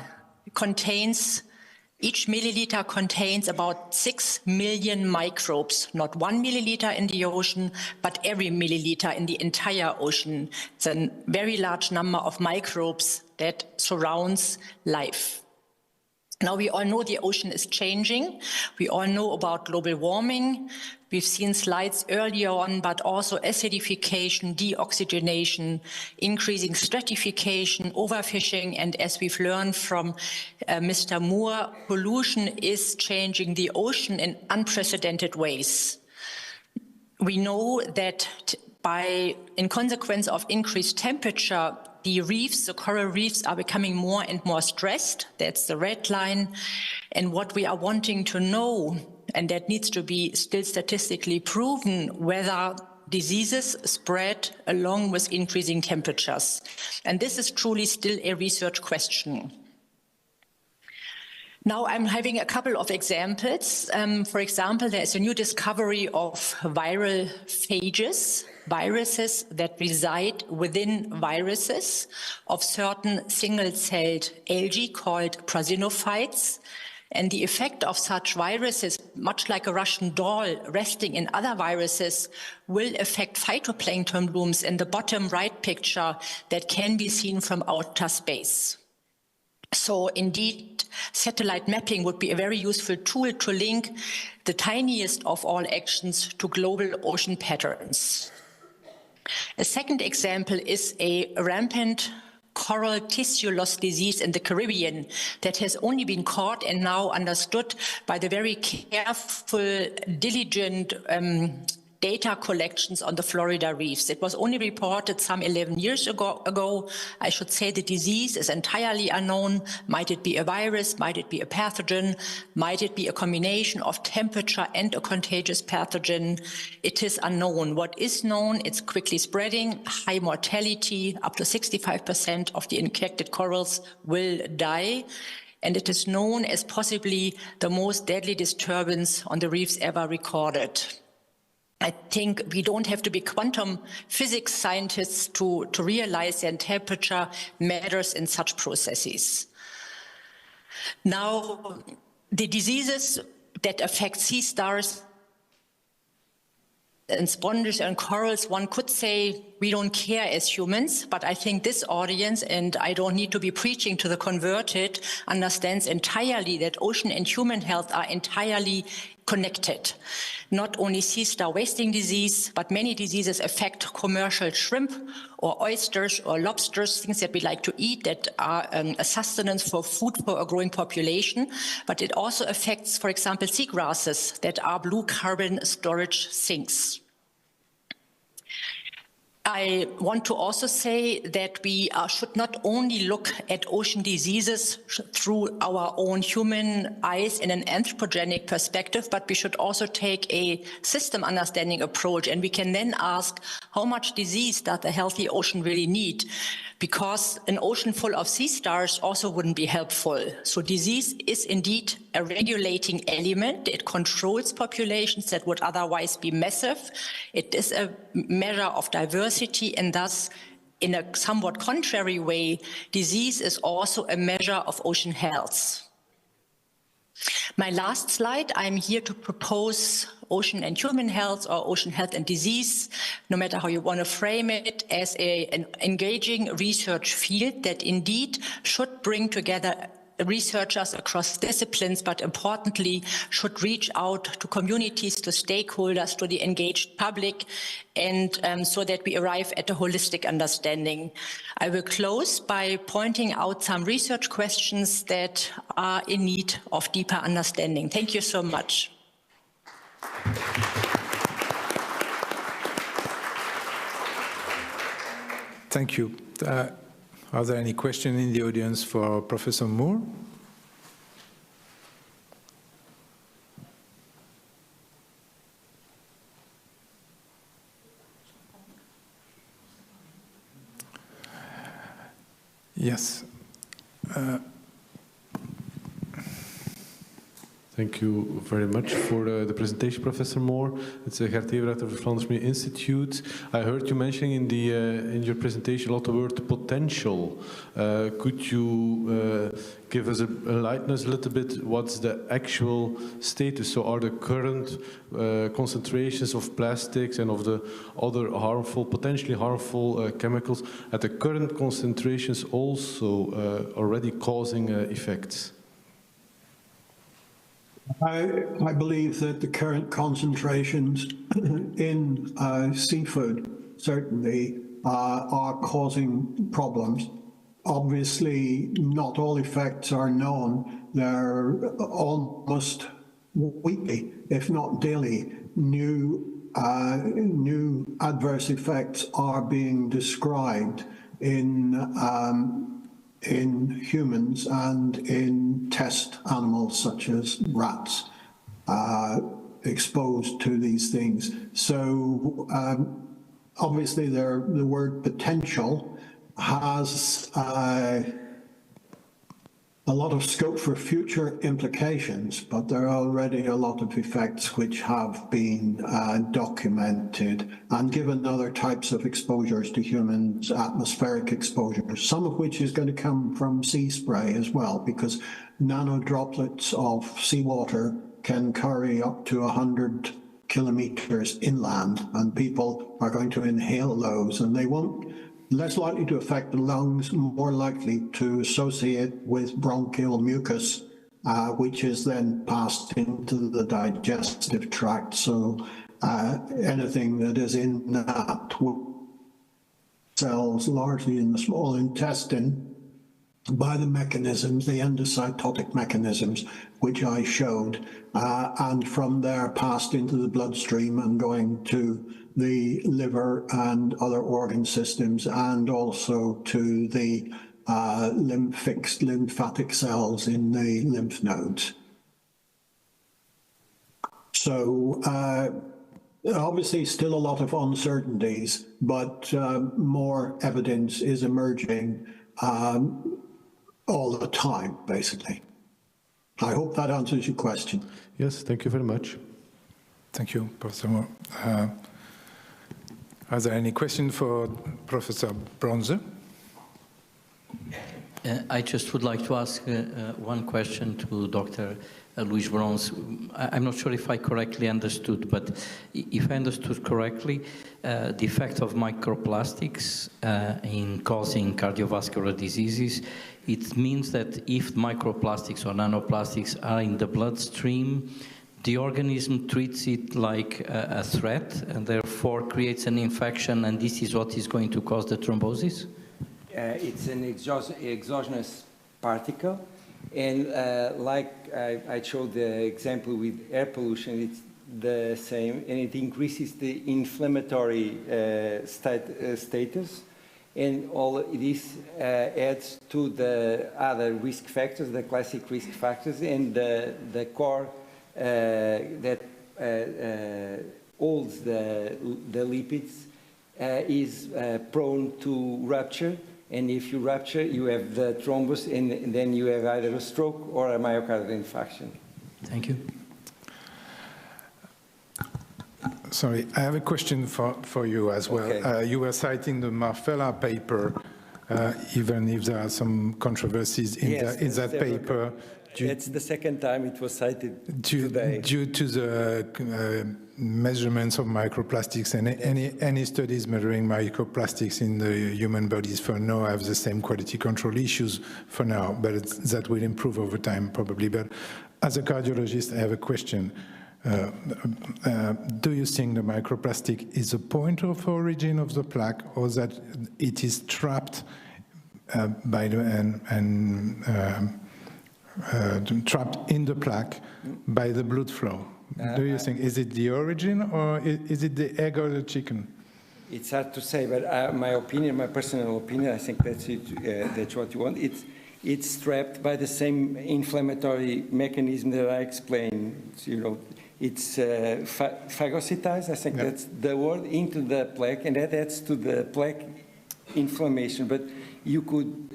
each milliliter contains about 6 million microbes, not 1 milliliter in the ocean, but every milliliter in the entire ocean. It's a very large number of microbes that surrounds life. Now, we all know the ocean is changing. We all know about global warming. We've seen slides earlier on, but also acidification, deoxygenation, increasing stratification, overfishing, and as we've learned from Mr. Moore, pollution is changing the ocean in unprecedented ways. We know that in consequence of increased temperature, the reefs, the coral reefs, are becoming more and more stressed. That's the red line. And what we are wanting to know and that needs to be still statistically proven, whether diseases spread along with increasing temperatures. And this is truly still a research question. Now I'm having a couple of examples. For example, there's a new discovery of viral phages, viruses that reside within viruses of certain single-celled algae called prasinophytes. And the effect of such viruses, much like a Russian doll resting in other viruses, will affect phytoplankton blooms in the bottom right picture that can be seen from outer space. So indeed, satellite mapping would be a very useful tool to link the tiniest of all actions to global ocean patterns. A second example is a rampant coral tissue loss disease in the Caribbean that has only been caught and now understood by the very careful, diligent data collections on the Florida reefs. It was only reported some 11 years ago. I should say the disease is entirely unknown. Might it be a virus? Might it be a pathogen? Might it be a combination of temperature and a contagious pathogen? It is unknown. What is known, it's quickly spreading, high mortality, up to 65% of the infected corals will die. And it is known as possibly the most deadly disturbance on the reefs ever recorded. I think we don't have to be quantum physics scientists to realize that temperature matters in such processes. Now, the diseases that affect sea stars and sponges and corals, one could say we don't care as humans, but I think this audience, and I don't need to be preaching to the converted, understands entirely that ocean and human health are entirely connected. Not only sea star wasting disease, but many diseases affect commercial shrimp or oysters or lobsters, things that we like to eat that are a sustenance for food for a growing population. But it also affects, for example, seagrasses that are blue carbon storage sinks. I want to also say that we should not only look at ocean diseases through our own human eyes in an anthropogenic perspective, but we should also take a system understanding approach. And we can then ask, how much disease does a healthy ocean really need? Because an ocean full of sea stars also wouldn't be helpful. So disease is indeed a regulating element. It controls populations that would otherwise be massive. It is a measure of diversity, and thus, in a somewhat contrary way, disease is also a measure of ocean health. My last slide, I'm here to propose ocean and human health, or ocean health and disease, no matter how you want to frame it, as an engaging research field that indeed should bring together researchers across disciplines, but importantly, should reach out to communities, to stakeholders, to the engaged public, and so that we arrive at a holistic understanding. I will close by pointing out some research questions that are in need of deeper understanding. Thank you so much. Thank you. Are there any questions in the audience for Professor Moore? Yes. Thank you very much for the presentation, Professor Moore. It's Gert Everett of the Flanders Media Institute. I heard you mentioning in your presentation a lot of the word potential. Could you give us enlighten us a little bit? What's the actual status? So, are the current concentrations of plastics and of the other harmful, potentially harmful chemicals at the current concentrations also already causing effects? I believe that the current concentrations in seafood certainly are causing problems. Obviously, not all effects are known. They're almost weekly, if not daily, new adverse effects are being described in humans and in test animals such as rats. exposed to these things. So obviously the word potential has a lot of scope for future implications, but there are already a lot of effects which have been documented, and given other types of exposures to humans, atmospheric exposures, some of which is going to come from sea spray as well, because nano droplets of seawater can carry up to 100 kilometers inland, and people are going to inhale those, and they won't. Less likely to affect the lungs, more likely to associate with bronchial mucus, which is then passed into the digestive tract. So anything that is in that cells, largely in the small intestine, by the mechanisms, the endocytotic mechanisms, which I showed, and from there passed into the bloodstream and going to the liver and other organ systems, and also to the lymphatic cells in the lymph nodes. So obviously still a lot of uncertainties, but more evidence is emerging all the time, basically. I hope that answers your question. Yes, thank you very much. Thank you, Professor Moore. Are there any questions for Professor Bronze? I just would like to ask one question to Dr. Luís Bronze. I'm not sure if I correctly understood, but if I understood correctly, the effect of microplastics in causing cardiovascular diseases, it means that if microplastics or nanoplastics are in the bloodstream, the organism treats it like a threat and therefore creates an infection, and this is what is going to cause the thrombosis? It's an exogenous particle, and like I showed the example with air pollution, it's the same, and it increases the inflammatory status, and all this adds to the other risk factors, the classic risk factors, and the core that holds the lipids is prone to rupture, and if you rupture, you have the thrombus, and then you have either a stroke or a myocardial infarction. Thank you. Sorry, I have a question for you as well. Okay. You were citing the Marfella paper, even if there are some controversies in that paper. It's the second time it was cited today. Due to the measurements of microplastics, and any studies measuring microplastics in the human bodies for now have the same quality control issues for now, but that will improve over time probably. But as a cardiologist, I have a question. Do you think the microplastic is a point of origin of the plaque, or that it is trapped by the trapped in the plaque by the blood flow? Do you think, is it the origin, or is it the egg or the chicken? It's hard to say, but my opinion, my personal opinion, I think that's it. That's what you want. It's trapped by the same inflammatory mechanism that I explained. It's phagocytized, I think that's the word, into the plaque, and that adds to the plaque inflammation. But you could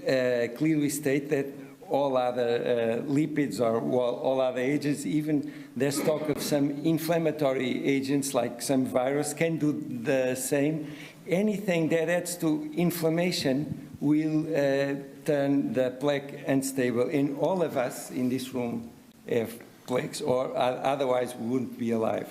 clearly state that all other lipids or all other agents, even the stock of some inflammatory agents like some virus, can do the same. Anything that adds to inflammation will turn the plaque unstable. And all of us in this room have plaques, or otherwise we wouldn't be alive.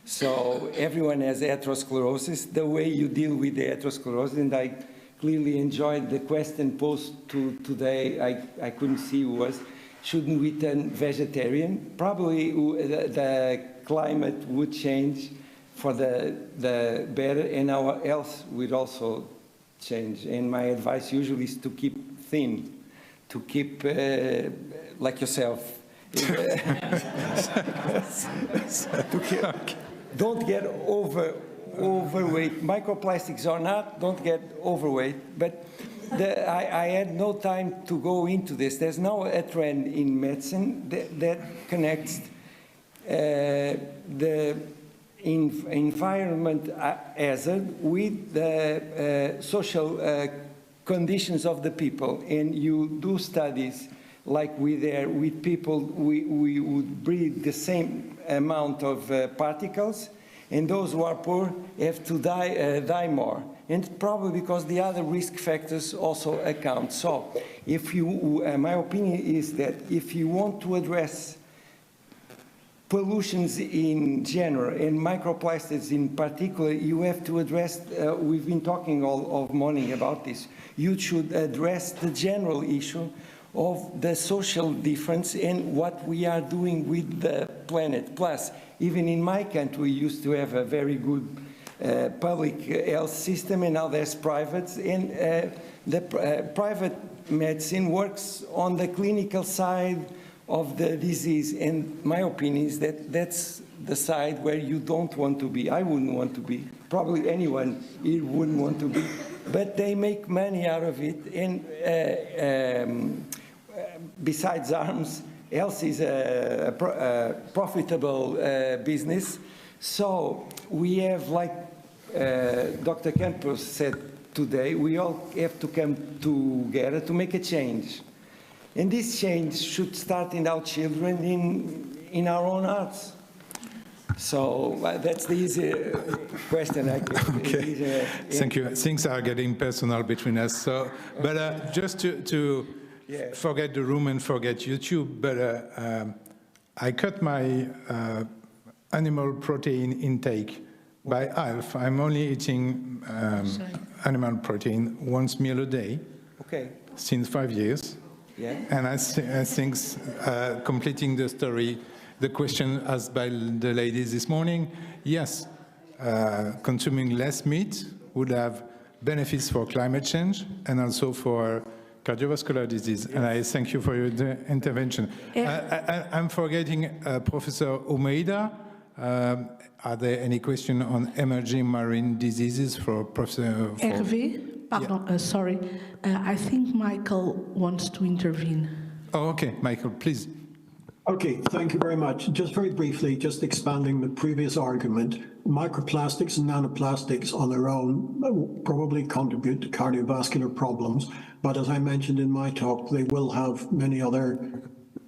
So everyone has atherosclerosis. The way you deal with the atherosclerosis, and I clearly enjoyed the question posed today, I couldn't see who was, shouldn't we turn vegetarian? Probably the climate would change for the better, and our health would also change. And my advice usually is to keep thin, to keep like yourself. Don't get overweight. Microplastics or not, don't get overweight. But I had no time to go into this. There's now a trend in medicine that connects the environment hazard with the social conditions of the people, and you do studies like with people, we would breathe the same amount of particles, and those who are poor have to die more. And probably because the other risk factors also account. So if you, my opinion is that if you want to address pollutions in general and microplastics in particular, you have to address, we've been talking all morning about this, you should address the general issue of the social difference and what we are doing with the planet. Plus, even in my country, we used to have a very good public health system, and now there's private, and the private medicine works on the clinical side of the disease, and my opinion is that that's the side where you don't want to be. I wouldn't want to be. Probably anyone here wouldn't want to be. But they make money out of it, and besides arms, health is a profitable business. So we have, like Dr. Campos said today, we all have to come together to make a change. And this change should start in our children, in our own hearts. So that's the easy question. Okay. Thank you. Things are getting personal between us. So, but just to forget the room and forget YouTube, but I cut my animal protein intake by half. I'm only eating animal protein once meal a day since 5 years. Yeah. And I think completing the story, the question asked by the ladies this morning, yes, consuming less meat would have benefits for climate change and also for cardiovascular disease. Yes. And I thank you for your intervention. I'm forgetting Professor Almeida. Are there any questions on emerging marine diseases for Professor? Hervé? Pardon, sorry. I think Michael wants to intervene. Oh, okay. Michael, please. Okay, thank you very much. Just very briefly, just expanding the previous argument, microplastics and nanoplastics on their own probably contribute to cardiovascular problems, but as I mentioned in my talk, they will have many other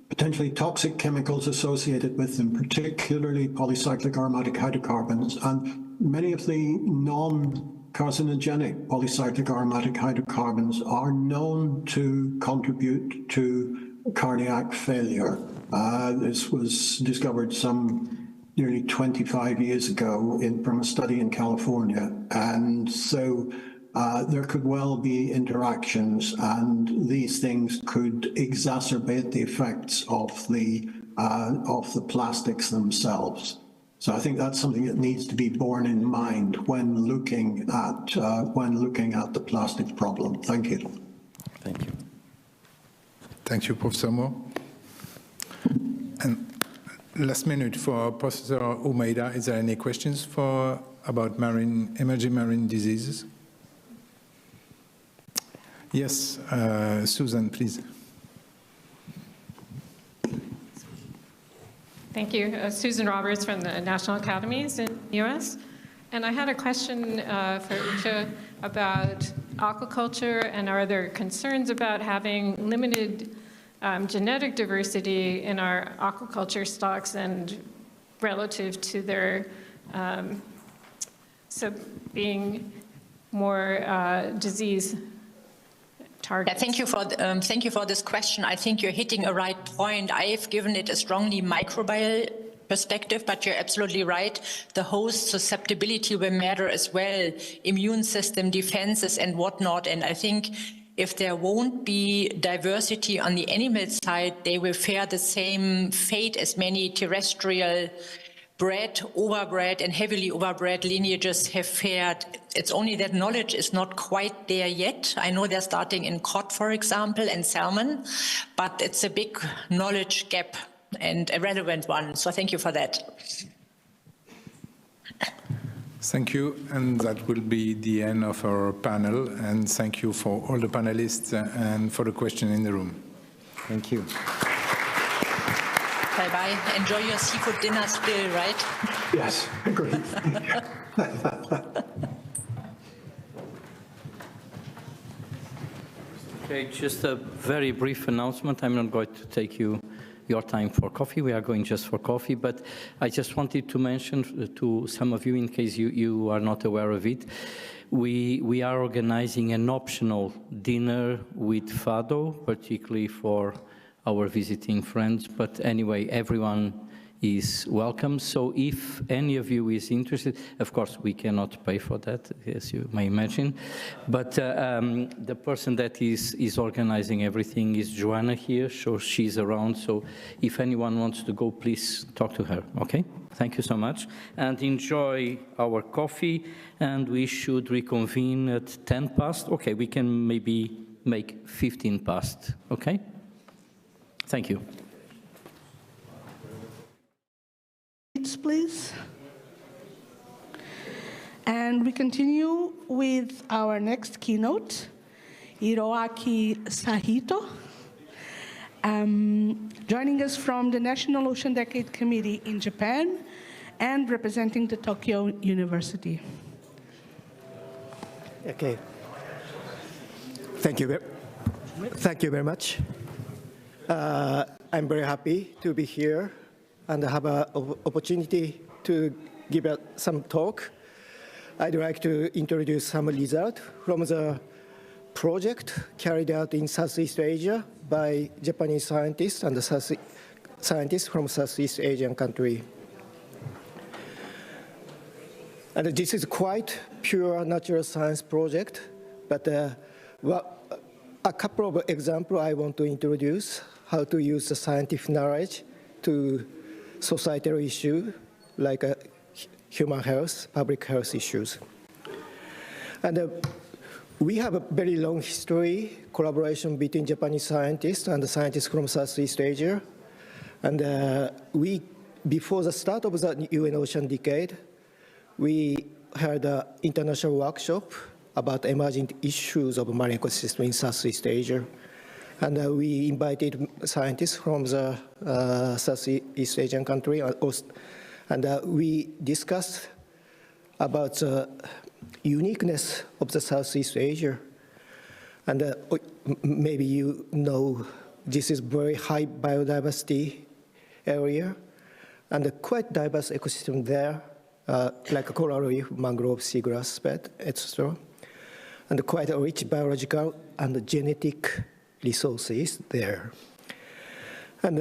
potentially toxic chemicals associated with them, particularly polycyclic aromatic hydrocarbons, and many of the non-carcinogenic polycyclic aromatic hydrocarbons are known to contribute to cardiac failure. This was discovered some nearly 25 years ago from a study in California, and so there could well be interactions, and these things could exacerbate the effects of the plastics themselves. So I think that's something that needs to be borne in mind when looking at the plastic problem. Thank you. Thank you. Thank you, Professor Moore. And last minute for Professor Almeida. Is there any questions about emerging marine diseases? Yes, Susan, please. Thank you. Susan Roberts from the National Academies in the US. And I had a question for Ucha about aquaculture, and are there concerns about having limited genetic diversity in our aquaculture stocks and relative to their being more disease targets? Yeah, thank you for this question. I think you're hitting a right point. I've given it a strongly microbial perspective, but you're absolutely right. The host susceptibility will matter as well, immune system defenses and whatnot. And I think if there won't be diversity on the animal side, they will fare the same fate as many terrestrial bred, overbred, and heavily overbred lineages have fared. It's only that knowledge is not quite there yet. I know they're starting in cod, for example, and salmon, but it's a big knowledge gap and a relevant one. So thank you for that. Thank you, and that will be the end of our panel. And thank you for all the panelists and for the question in the room. Thank you. bye-bye. Enjoy your seafood dinner still, right? Yes, agreed. Okay, just a very brief announcement. I'm not going to take your time for coffee. We are going just for coffee, but I just wanted to mention to some of you, in case you are not aware of it, we are organizing an optional dinner with Fado, particularly for our visiting friends. But anyway, everyone is welcome. So if any of you is interested, of course, we cannot pay for that, as you may imagine. But the person that is organizing everything is Joanna here, so she's around. So if anyone wants to go, please talk to her, okay? Thank you so much. And enjoy our coffee, and we should reconvene at 10 past. Okay, we can maybe make 15 past, okay? Thank you. Please. And we continue with our next keynote, Hiroaki Sahito, joining us from the National Ocean Decade Committee in Japan and representing the Tokyo University. Okay. Thank you very much. I'm very happy to be here and have an opportunity to give some talk. I'd like to introduce some results from the project carried out in Southeast Asia by Japanese scientists and scientists from Southeast Asian country. And this is quite pure natural science project, but a couple of examples I want to introduce how to use the scientific knowledge to societal issues like human health, public health issues. And we have a very long history collaboration between Japanese scientists and the scientists from Southeast Asia. And before the start of the UN Ocean Decade, we had an international workshop about emerging issues of marine ecosystem in Southeast Asia. And we invited scientists from the Southeast Asian country, and we discussed about the uniqueness of the Southeast Asia. And maybe you know this is very high biodiversity area, and a quite diverse ecosystem there, like a coral reef, mangrove, seagrass bed, etc. And quite a rich biological and genetic resources there. And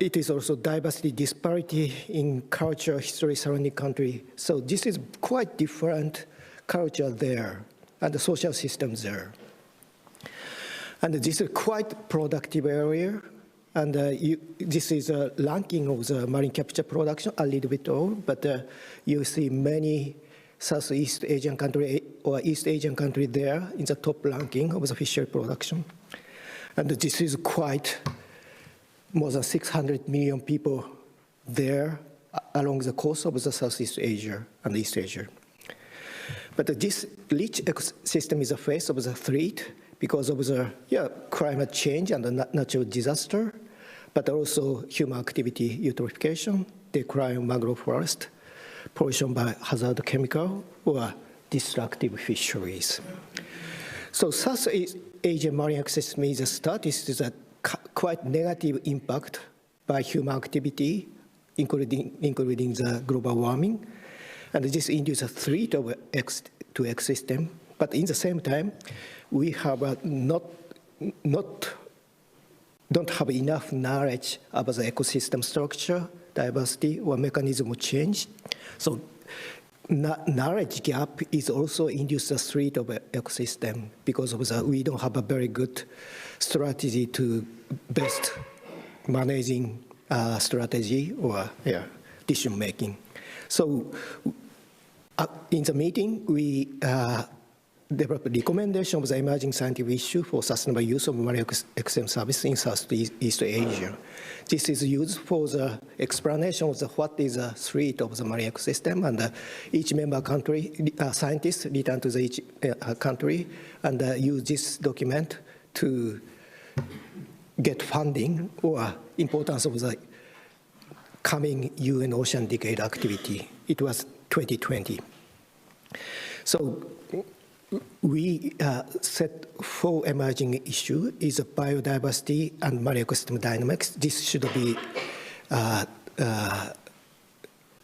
it is also diversity disparity in culture, history, surrounding country. So this is quite different culture there and the social systems there. And this is quite productive area. And this is a ranking of the marine capture production, a little bit old, but you see many Southeast Asian country or East Asian country there in the top ranking of the fishery production. And this is quite more than 600 million people there along the coast of the Southeast Asia and East Asia. But this rich ecosystem is a face of the threat because of the climate change and the natural disaster, but also human activity eutrophication, decline of mangrove forest, pollution by hazard chemical, or destructive fisheries. So Southeast Asian marine ecosystem is a status is a quite negative impact by human activity, including the global warming. And this induces a threat to ecosystem. But in the same time, we have don't have enough knowledge about the ecosystem structure, diversity, or mechanism of change. So knowledge gap is also induced a threat of ecosystem because of we don't have a very good strategy to best managing strategy or decision making. So in the meeting, we developed a recommendation of the emerging scientific issue for sustainable use of marine ecosystem services in Southeast Asia. This is used for the explanation of what is the threat of the marine ecosystem, and each member country, scientists return to each country and use this document to get funding or importance of the coming UN Ocean Decade activity. It was 2020. So we set 4 emerging issues: is biodiversity and marine ecosystem dynamics. This should be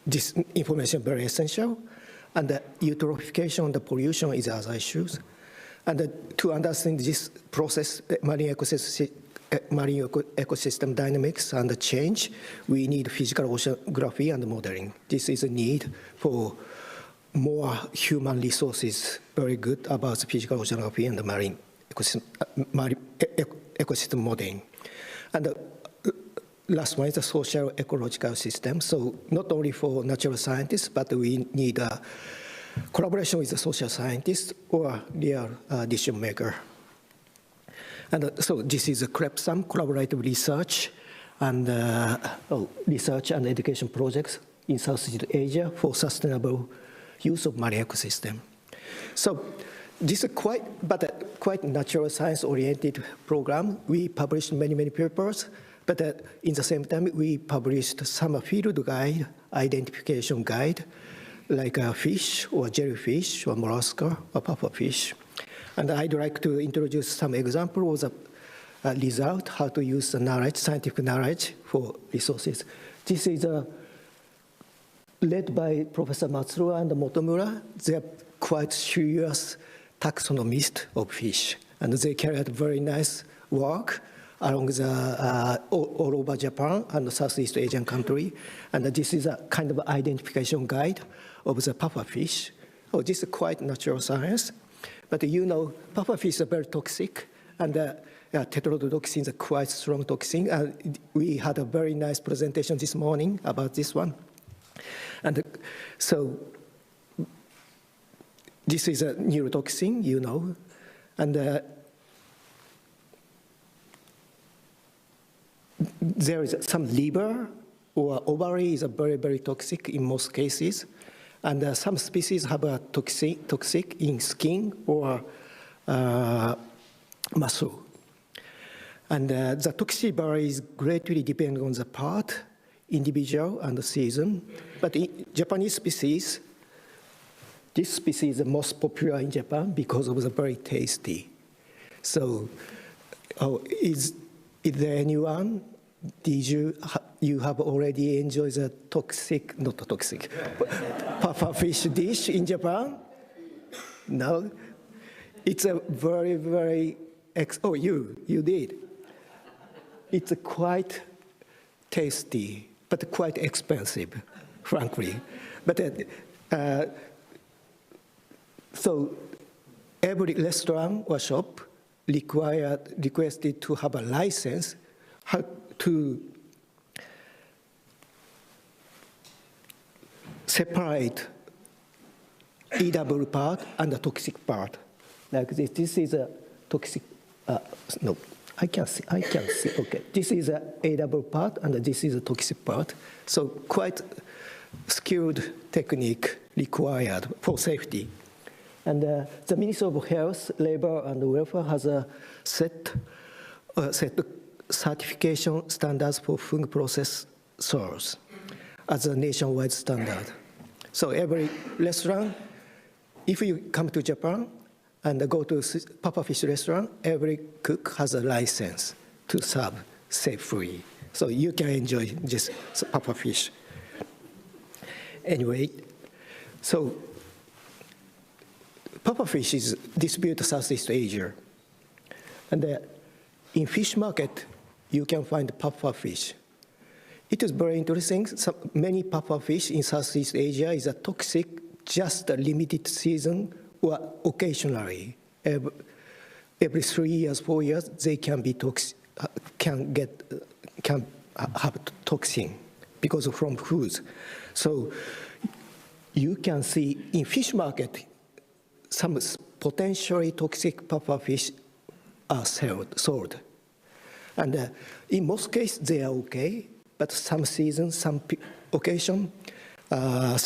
this information very essential, and the eutrophication and the pollution is other issues. And to understand this process, marine ecosystem dynamics and the change, we need physical oceanography and modeling. This is a need for more human resources, very good about the physical oceanography and the marine ecosystem modeling. And the last one is the social ecological system. So not only for natural scientists, but we need a collaboration with the social scientists or real decision maker. And so this is a CREPSAM, collaborative research and education projects in Southeast Asia for sustainable use of marine ecosystem. So this is quite natural science-oriented program. We published many papers, but in the same time, we published some field guide, identification guide, like a fish or jellyfish or mollusca or pufferfish. And I'd like to introduce some examples of the result, how to use the knowledge, scientific knowledge for resources. This is led by Professor Matsura and Motomura. They're quite serious taxonomists of fish, and they carry out very nice work along the all over Japan and Southeast Asian country. And this is a kind of identification guide of the pufferfish. Oh, this is quite natural science. But you know, pufferfish are very toxic, and tetrodotoxin is a quite strong toxin. We had a very nice presentation this morning about this one. And so this is a neurotoxin, you know, and there is some liver or ovary is a very toxic in most cases, and some species have a toxic in skin or muscle. And the toxicity varies greatly depending on the part, individual, and the season. But in Japanese species, this species is the most popular in Japan because of the very tasty. So, is there anyone? Did you have already enjoyed the pufferfish dish in Japan? No? It's a very, oh, you did. It's quite tasty, but quite expensive, frankly. But so every restaurant or shop requested to have a license how to separate edible part and the toxic part. Like this. This is a toxic. No, I can see. Okay, this is a edible part, and this is a toxic part. So quite skilled technique required for safety. And the Ministry of Health, Labor and Welfare has a set certification standards for food processors as a nationwide standard. So every restaurant, if you come to Japan and go to pufferfish restaurant, every cook has a license to serve safely. So you can enjoy this pufferfish. Anyway, so pufferfish is distributed Southeast Asia. And in fish market, you can find pufferfish. It is very interesting. Many pufferfish in Southeast Asia is a toxic, just a limited season or occasionally. Every 3 years, 4 years, they can be toxic, can have toxin because of from foods. So you can see in fish market, some potentially toxic pufferfish are sold. And in most cases, they are okay, but some seasons, some occasion, how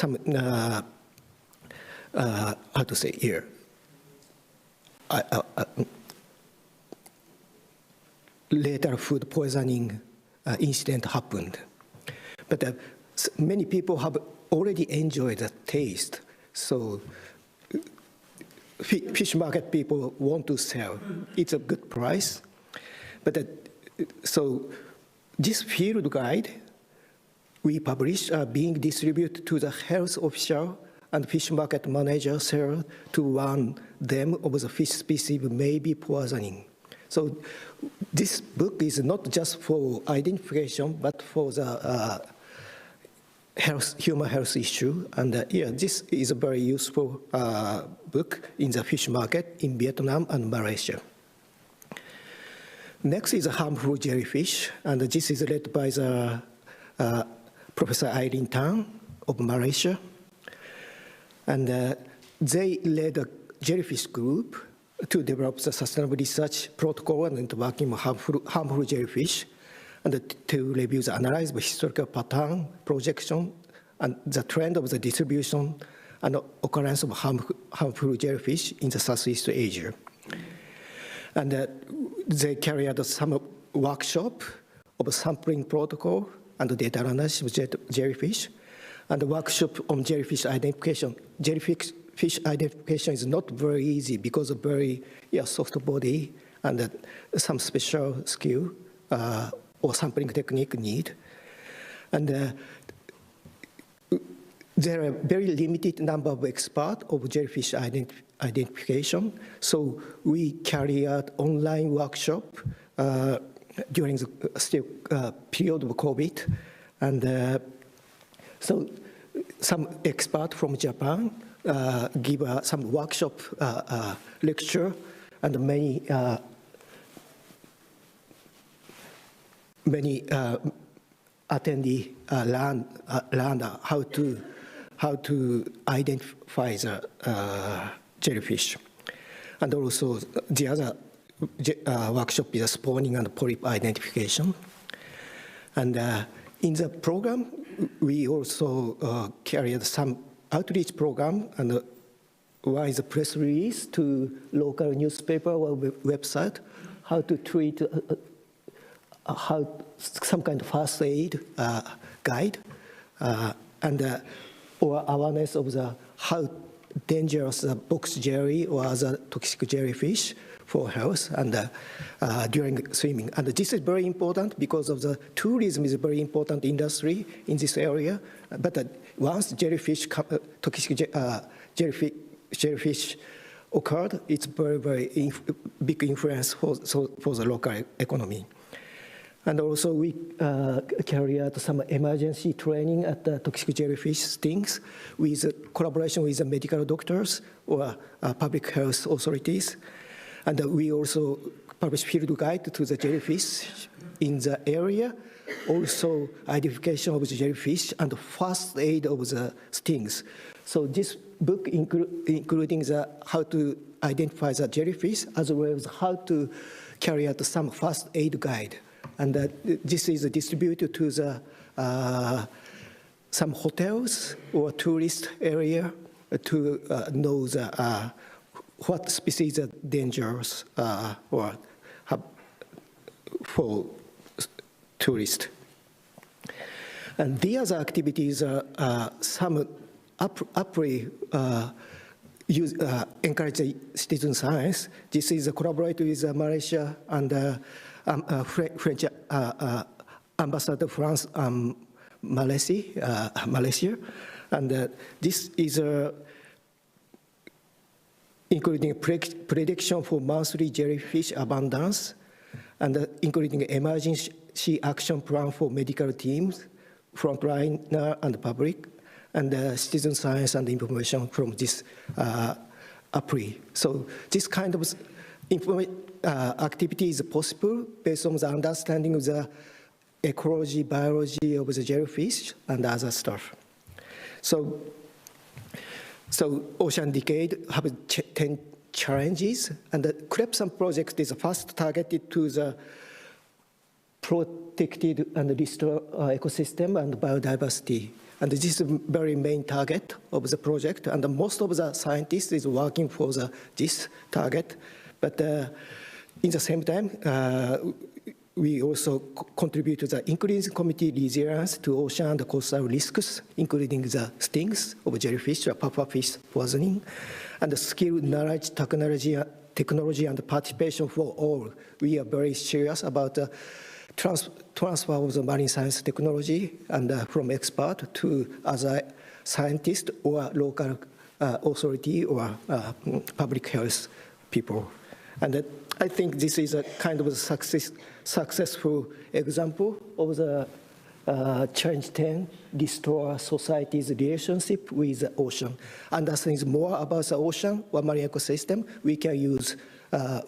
to say here, later food poisoning incident happened. but many people have already enjoyed the taste. So fish market people want to sell. It's a good price. But so this field guide we publish are being distributed to the health official and fish market manager seller to warn them of the fish species may be poisoning. So this book is not just for identification, but for the human health issue. And yeah, this is a very useful book in the fish market in Vietnam and Malaysia. Next is harmful jellyfish, and this is led by the Professor Eileen Tan of Malaysia. And they led a jellyfish group to develop the sustainable research protocol and working on harmful jellyfish, and to review the analyze the historical pattern, projection, and the trend of the distribution and occurrence of harmful jellyfish in the Southeast Asia. And they carried out some workshop of a sampling protocol and data analysis of jellyfish, and the workshop on jellyfish identification. Jellyfish identification is not very easy because of very soft body and some special skill or sampling technique need. And there are very limited number of experts of jellyfish identification. So we carry out online workshop during the period of COVID. And so some expert from Japan give some workshop lecture, and many attendee learn how to identify the jellyfish. And also the other workshop is spawning and polyp identification. And in the program, we also carried some outreach program, and one is a press release to local newspaper or website, how to treat some kind of first aid guide, and or awareness of the how dangerous the box jelly or other toxic jellyfish for health and during swimming. And this is very important because of the tourism is a very important industry in this area. But once jellyfish, toxic jellyfish occurred, it's very, very big influence for the local economy. And also we carry out some emergency training at the toxic jellyfish stings with collaboration with the medical doctors or public health authorities. And we also publish field guide to the jellyfish in the area, also identification of the jellyfish and first aid of the stings. So this book including the how to identify the jellyfish as well as how to carry out some first aid guide. And this is distributed to the some hotels or tourist area to know the what species are dangerous or for tourists. And the other activities are some encourage citizen science. This is a collaboration with Malaysia and French ambassador France Malaysia. And this is including prediction for monthly jellyfish abundance, and including emergency action plan for medical teams, frontliner and public, and citizen science and information from this APRI. So this kind of activity is possible based on the understanding of the ecology, biology of the jellyfish and other stuff. So Ocean Decade have 10 challenges, and the CREPSAM project is first targeted to the protected and restored ecosystem and biodiversity. And this is the very main target of the project, and most of the scientists is working for this target. But in the same time, we also contribute to the increasing community resilience to ocean and coastal risks, including the stings of jellyfish or pufferfish poisoning, and the skill, knowledge, technology, and participation for all. We are very serious about the transfer of the marine science technology and from expert to other scientists or local authority or public health people. And I think this is a kind of a successful example of the Challenge 10, restore society's relationship with the ocean. Understanding more about the ocean or marine ecosystem, we can use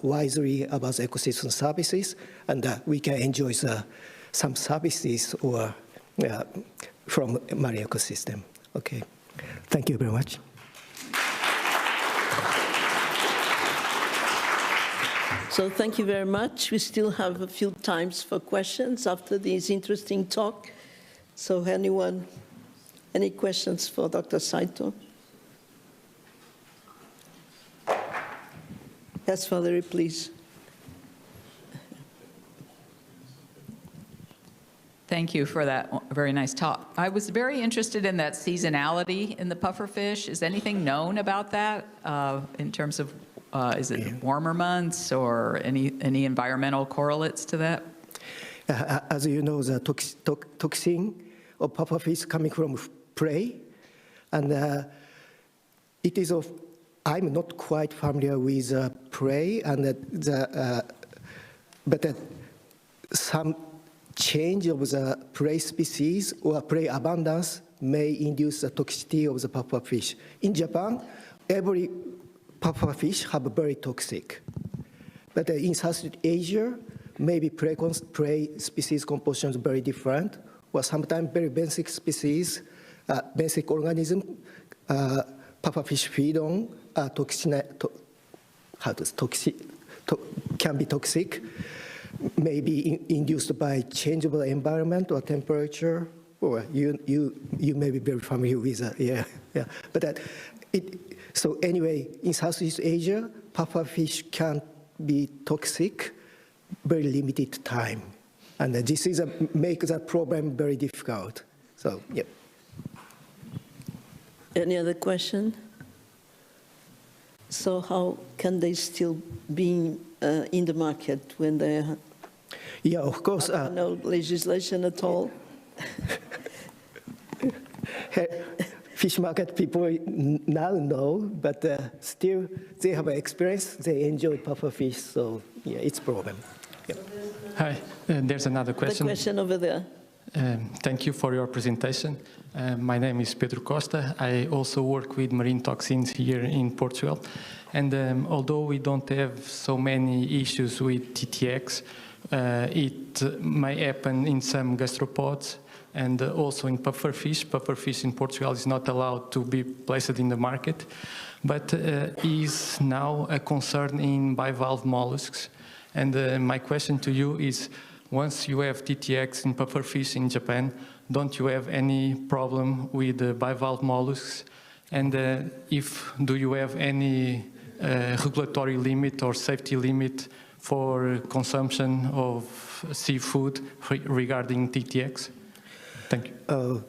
wisely about the ecosystem services, and we can enjoy some services or from marine ecosystem. Okay, thank you very much. So thank you very much. We still have a few times for questions after this interesting talk. So anyone, any questions for Dr. Saito? Yes, Valerie, please. Thank you for that very nice talk. I was very interested in that seasonality in the pufferfish. Is anything known about that in terms of is it warmer months or any environmental correlates to that? As you know, the toxin of pufferfish coming from prey, and it is of. I'm not quite familiar with prey, and but some change of the prey species or prey abundance may induce the toxicity of the pufferfish. In Japan, every pufferfish have very toxic. But in Southeast Asia, maybe prey species composition is very different, or sometimes very basic species, basic organism, pufferfish feed on can be toxic, maybe induced by change of the environment or temperature, or you may be very familiar with that, yeah. But so anyway, in Southeast Asia, pufferfish can be toxic very limited time. And this is makes the problem very difficult. So, yeah. Any other question? So how can they still be in the market when they have of course, no legislation at all? Fish market people now know, but still they have experience, they enjoy pufferfish, so yeah, it's a problem. Yep. Hi, there's another question. The question over there. Thank you for your presentation. My name is Pedro Costa. I also work with marine toxins here in Portugal. And although we don't have so many issues with TTX, it may happen in some gastropods and also in pufferfish. Pufferfish in Portugal is not allowed to be placed in the market, but is now a concern in bivalve mollusks. And my question to you is, once you have TTX in pufferfish in Japan, don't you have any problem with bivalve mollusks? And do you have any regulatory limit or safety limit for consumption of seafood regarding TTX? Thank you.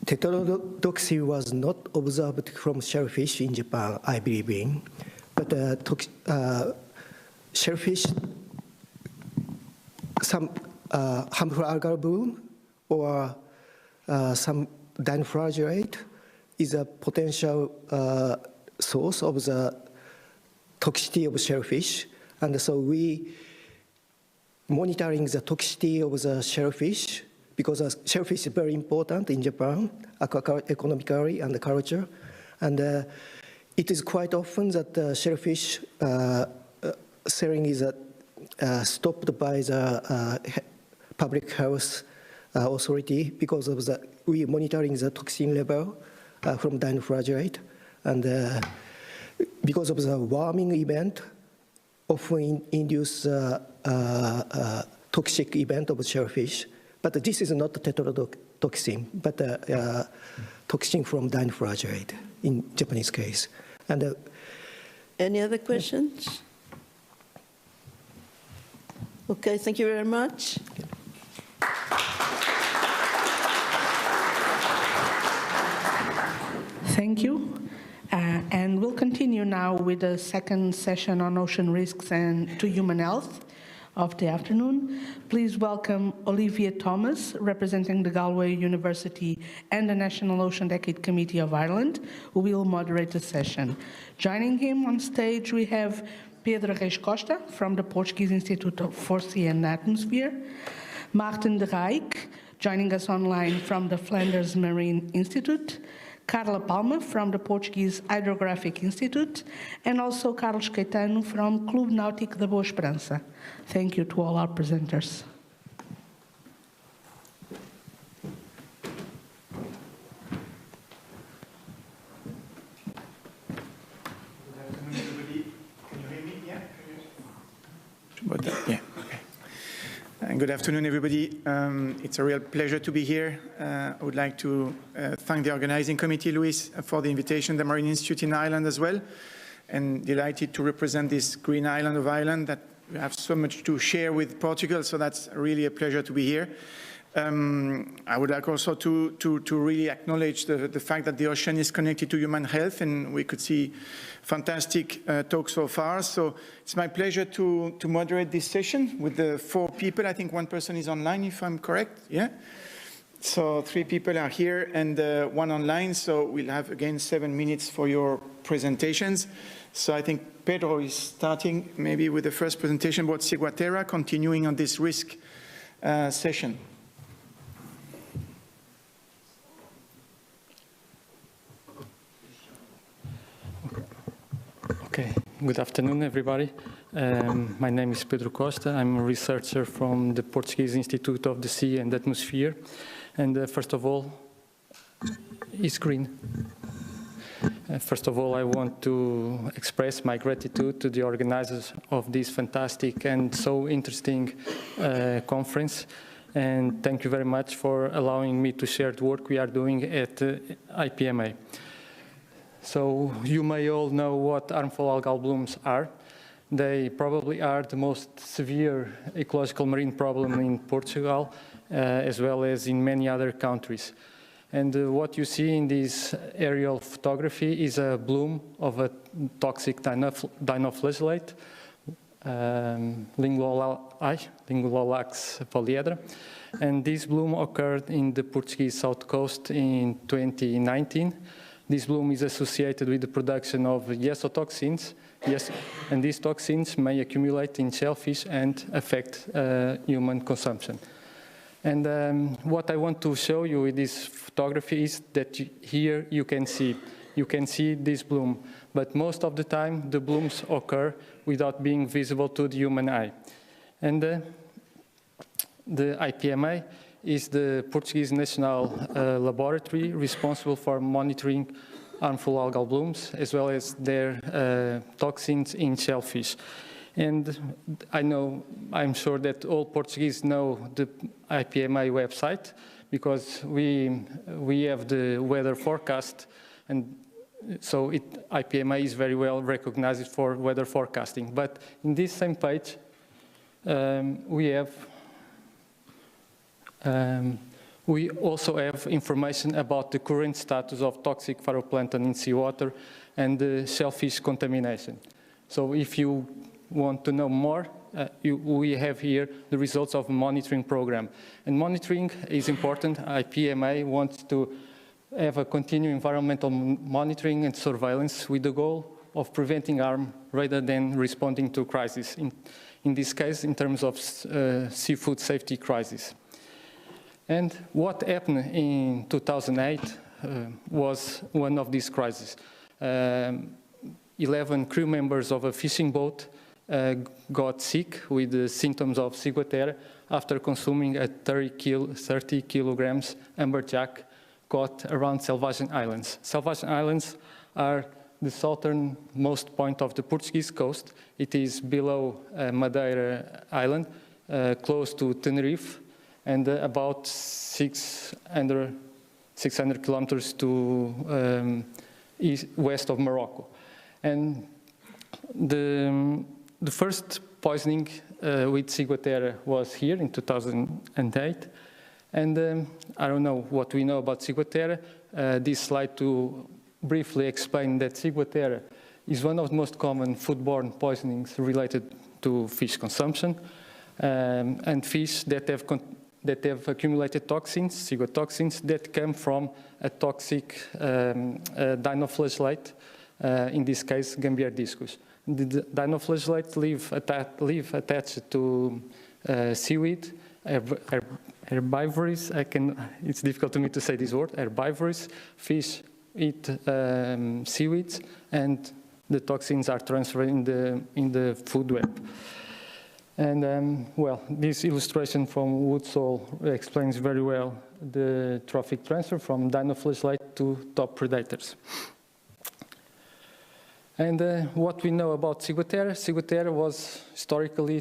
Tetrodotoxin was not observed from shellfish in Japan, I believe in. But shellfish, some harmful algal bloom or some dinoflagellate is a potential source of the toxicity of shellfish. And so we monitoring the toxicity of the shellfish, because shellfish is very important in Japan, economically and culture. And it is quite often that shellfish selling is stopped by the public health authority because of we monitoring the toxin level from dinoflagellate. And because of the warming event, often induce toxic event of shellfish. But this is not tetrodotoxin, but toxin from dinoflagellate in Japanese case. And any other questions? Okay, thank you very much. Thank you. And we'll continue now with the second session on ocean risks and to human health of the afternoon. Please welcome Olivia Thomas, representing the Galway University and the National Ocean Decade Committee of Ireland, who will moderate the session. Joining him on stage, we have Pedro Reis Costa from the Portuguese Institute for Sea and Atmosphere, Maarten de Rijk, joining us online from the Flanders Marine Institute, Carla Palma from the Portuguese Hydrographic Institute, and also Carlos Caetano from Clube Náutico da Boa Esperança. Thank you to all our presenters. Yeah, okay. And good afternoon, everybody. It's a real pleasure to be here. I would like to thank the organizing committee, Luis, for the invitation, the Marine Institute in Ireland as well, and delighted to represent this green island of Ireland that we have so much to share with Portugal, so that's really a pleasure to be here. I would like also to really acknowledge the fact that the ocean is connected to human health, and we could see fantastic talk so far. So it's my pleasure to moderate this session with the 4 people. I think 1 person is online, if I'm correct. Yeah. So 3 people are here and 1 online. So we'll have again 7 minutes for your presentations. So I think Pedro is starting maybe with the first presentation about Ciguatera, continuing on this risk session. Okay, good afternoon, everybody. My name is Pedro Costa. I'm a researcher from the Portuguese Institute of the Sea and Atmosphere. And first of all, it's green. First of all, I want to express my gratitude to the organizers of this fantastic and so interesting conference. And thank you very much for allowing me to share the work we are doing at IPMA. So you may all know what harmful algal blooms are. They probably are the most severe ecological marine problem in Portugal, as well as in many other countries. And what you see in this aerial photography is a bloom of a toxic dinoflagellate, Lingulax polyedra. And this bloom occurred in the Portuguese south coast in 2019. This bloom is associated with the production of yesotoxins, and these toxins may accumulate in shellfish and affect human consumption. And what I want to show you with this photography is that here you can see this bloom, but most of the time the blooms occur without being visible to the human eye. And the IPMA is the Portuguese national laboratory responsible for monitoring harmful algal blooms, as well as their toxins in shellfish. And I'm sure that all Portuguese know the IPMA website, because we have the weather forecast, and so IPMA is very well recognized for weather forecasting. But in this same page, we also have information about the current status of toxic phytoplankton in seawater and the shellfish contamination. So if you want to know more, we have here the results of a monitoring program. And monitoring is important. IPMA wants to have a continued environmental monitoring and surveillance with the goal of preventing harm rather than responding to crisis, in this case in terms of seafood safety crisis. And what happened in 2008 was one of these crises. 11 crew members of a fishing boat got sick with the symptoms of Ciguatera after consuming a 30 kilograms amberjack caught around Selvagem Islands. Selvagem Islands are the southernmost point of the Portuguese coast. It is below Madeira Island, close to Tenerife, and about 600 kilometers to west of Morocco. And the first poisoning with ciguatera was here in 2008. And I don't know what we know about ciguatera. This slide to briefly explain that ciguatera is one of the most common foodborne poisonings related to fish consumption. And fish that have accumulated toxins, ciguatoxins, that come from a toxic dinoflagellate, in this case, Gambiardiscus. The dinoflagellates live attached to seaweed, herbivorous. It's difficult to me to say this word. Herbivorous fish eat seaweeds, and the toxins are transferred in the food web. And well, this illustration from Woodsole explains very well the trophic transfer from dinoflagellate to top predators. And what we know about ciguatera. Ciguatera was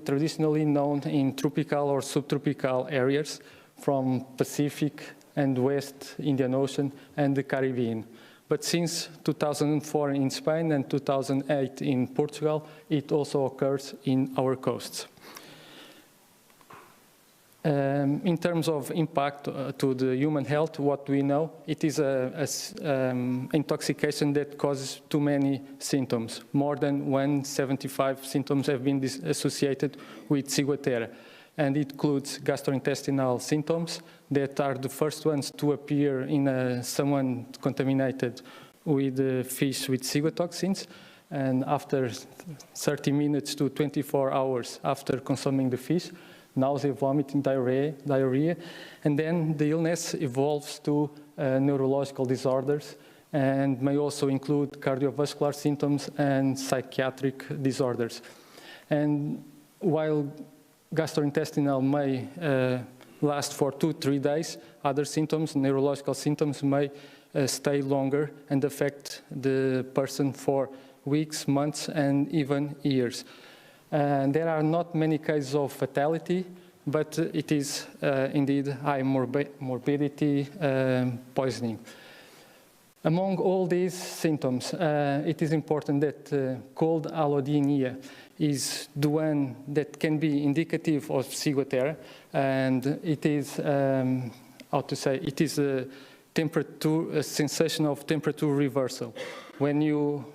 traditionally known in tropical or subtropical areas from Pacific and West Indian Ocean and the Caribbean. But since 2004 in Spain and 2008 in Portugal, it also occurs in our coasts. In terms of impact to the human health, what we know, it is an intoxication that causes too many symptoms. More than 175 symptoms have been associated with ciguatera. And it includes gastrointestinal symptoms that are the first ones to appear in someone contaminated with fish with ciguatoxins. And after 30 minutes to 24 hours after consuming the fish, nausea, vomiting, diarrhea, and then the illness evolves to neurological disorders and may also include cardiovascular symptoms and psychiatric disorders. And while gastrointestinal may last for 2-3 days, other symptoms, neurological symptoms, may stay longer and affect the person for weeks, months, and even years. There are not many cases of fatality, but it is indeed high morbidity poisoning. Among all these symptoms, it is important that cold allodynia is the one that can be indicative of ciguatera, and it is, it is a sensation of temperature reversal. When you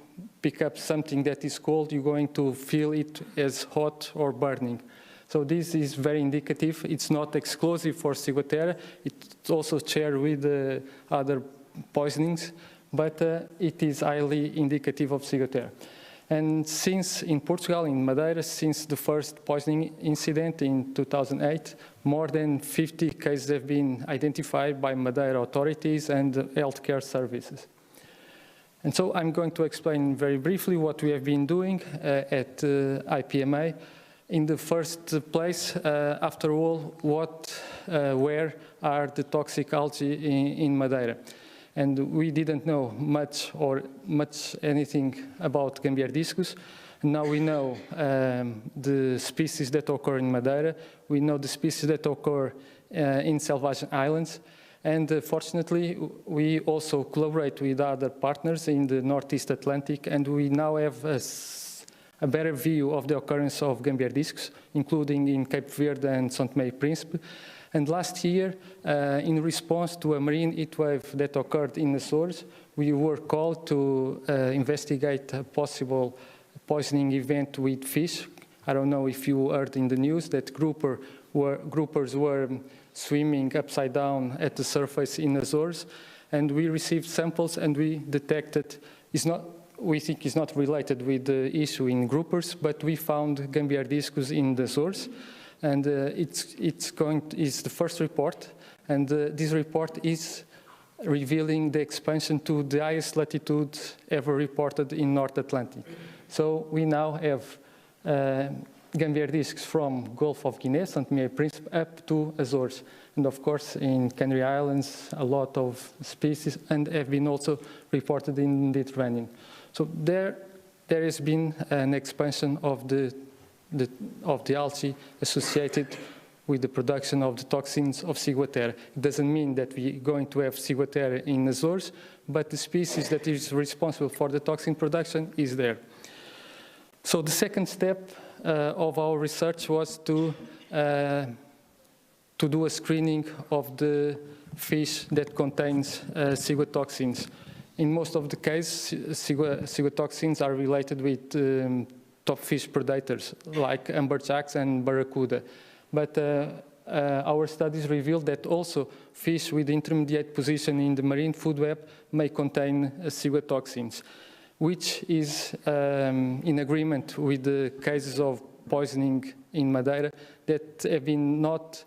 pick up something that is cold, you're going to feel it as hot or burning. So this is very indicative. It's not exclusive for ciguatera. It's also shared with other poisonings, but it is highly indicative of ciguatera. And since in Portugal, in Madeira, since the first poisoning incident in 2008, more than 50 cases have been identified by Madeira authorities and healthcare services. And so I'm going to explain very briefly what we have been doing at IPMA. In the first place, after all, where are the toxic algae in Madeira? And we didn't know much anything about Gambiardiscus. Now we know the species that occur in Madeira. We know the species that occur in Selvagem Islands. And fortunately, we also collaborate with other partners in the Northeast Atlantic, and we now have a better view of the occurrence of Gambiardiscus, including in Cape Verde and São Tomé e Príncipe. And last year, in response to a marine heat wave that occurred in the Açores, we were called to investigate a possible poisoning event with fish. I don't know if you heard in the news that groupers were swimming upside down at the surface in Azores, and we received samples and we detected, we think it's not related with the issue in groupers, but we found Gambiardiscus in the Azores, and it's the first report, and this report is revealing the expansion to the highest latitude ever reported in North Atlantic. So we now have Gambiardiscus from Gulf of Guinea, São Tomé e Príncipe, up to Azores. And of course, in Canary Islands, a lot of species and have been also reported in the Mediterranean. So there has been an expansion of the algae associated with the production of the toxins of ciguatera. It doesn't mean that we're going to have ciguatera in Azores, but the species that is responsible for the toxin production is there. So the second step of our research was to do a screening of the fish that contains ciguatoxins. In most of the cases, ciguatoxins are related with top fish predators like amberjacks and barracuda. But our studies revealed that also fish with intermediate position in the marine food web may contain ciguatoxins, which is in agreement with the cases of poisoning in Madeira that have been not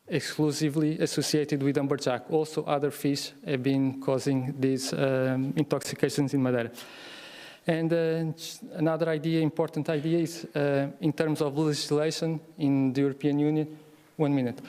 exclusively associated with amberjack. Also, other fish have been causing these intoxications in Madeira. And another idea, important idea, is in terms of legislation in the European Union. 1 minute.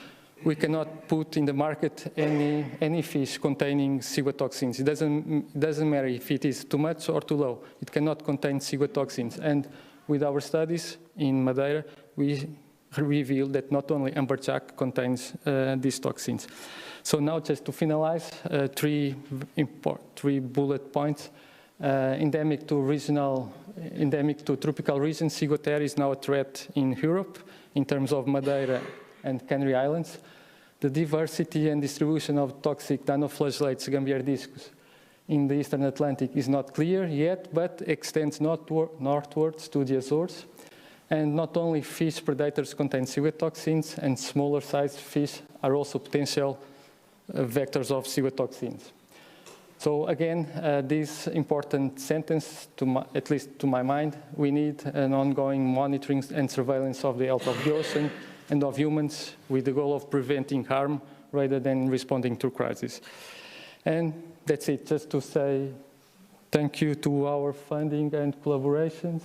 We cannot put in the market any fish containing ciguatoxins. It doesn't matter if it is too much or too low. It cannot contain ciguatoxins. And with our studies in Madeira, we revealed that not only amberjack contains these toxins. So now, just to finalize, three bullet points. Endemic to tropical regions, ciguatera is now a threat in Europe in terms of Madeira and Canary Islands. The diversity and distribution of toxic dinoflagellates Gambiardiscus in the Eastern Atlantic is not clear yet, but extends northwards to the Azores. And not only fish predators contain ciguatoxins, and smaller sized fish are also potential vectors of ciguatoxins. So again, this important sentence, at least to my mind, we need an ongoing monitoring and surveillance of the health of the ocean and of humans with the goal of preventing harm rather than responding to crisis. And that's it, just to say thank you to our funding and collaborations.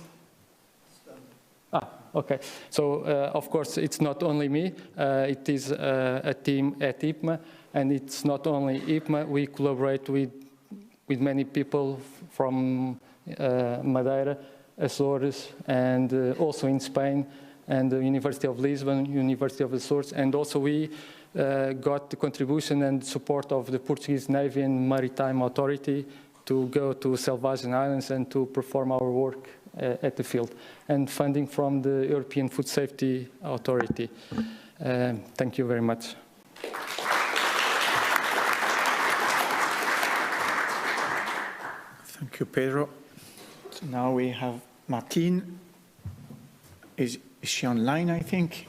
Okay, so of course it's not only me, it is a team at IPMA, and it's not only IPMA, we collaborate with many people from Madeira, Azores, and also in Spain, and the University of Lisbon, University of Azores, and also we got the contribution and support of the Portuguese Navy and Maritime Authority to go to Selvagen Islands and to perform our work at the field, and funding from the European Food Safety Authority. Thank you very much. Thank you, Pedro. So now we have Martine. Is she online, I think?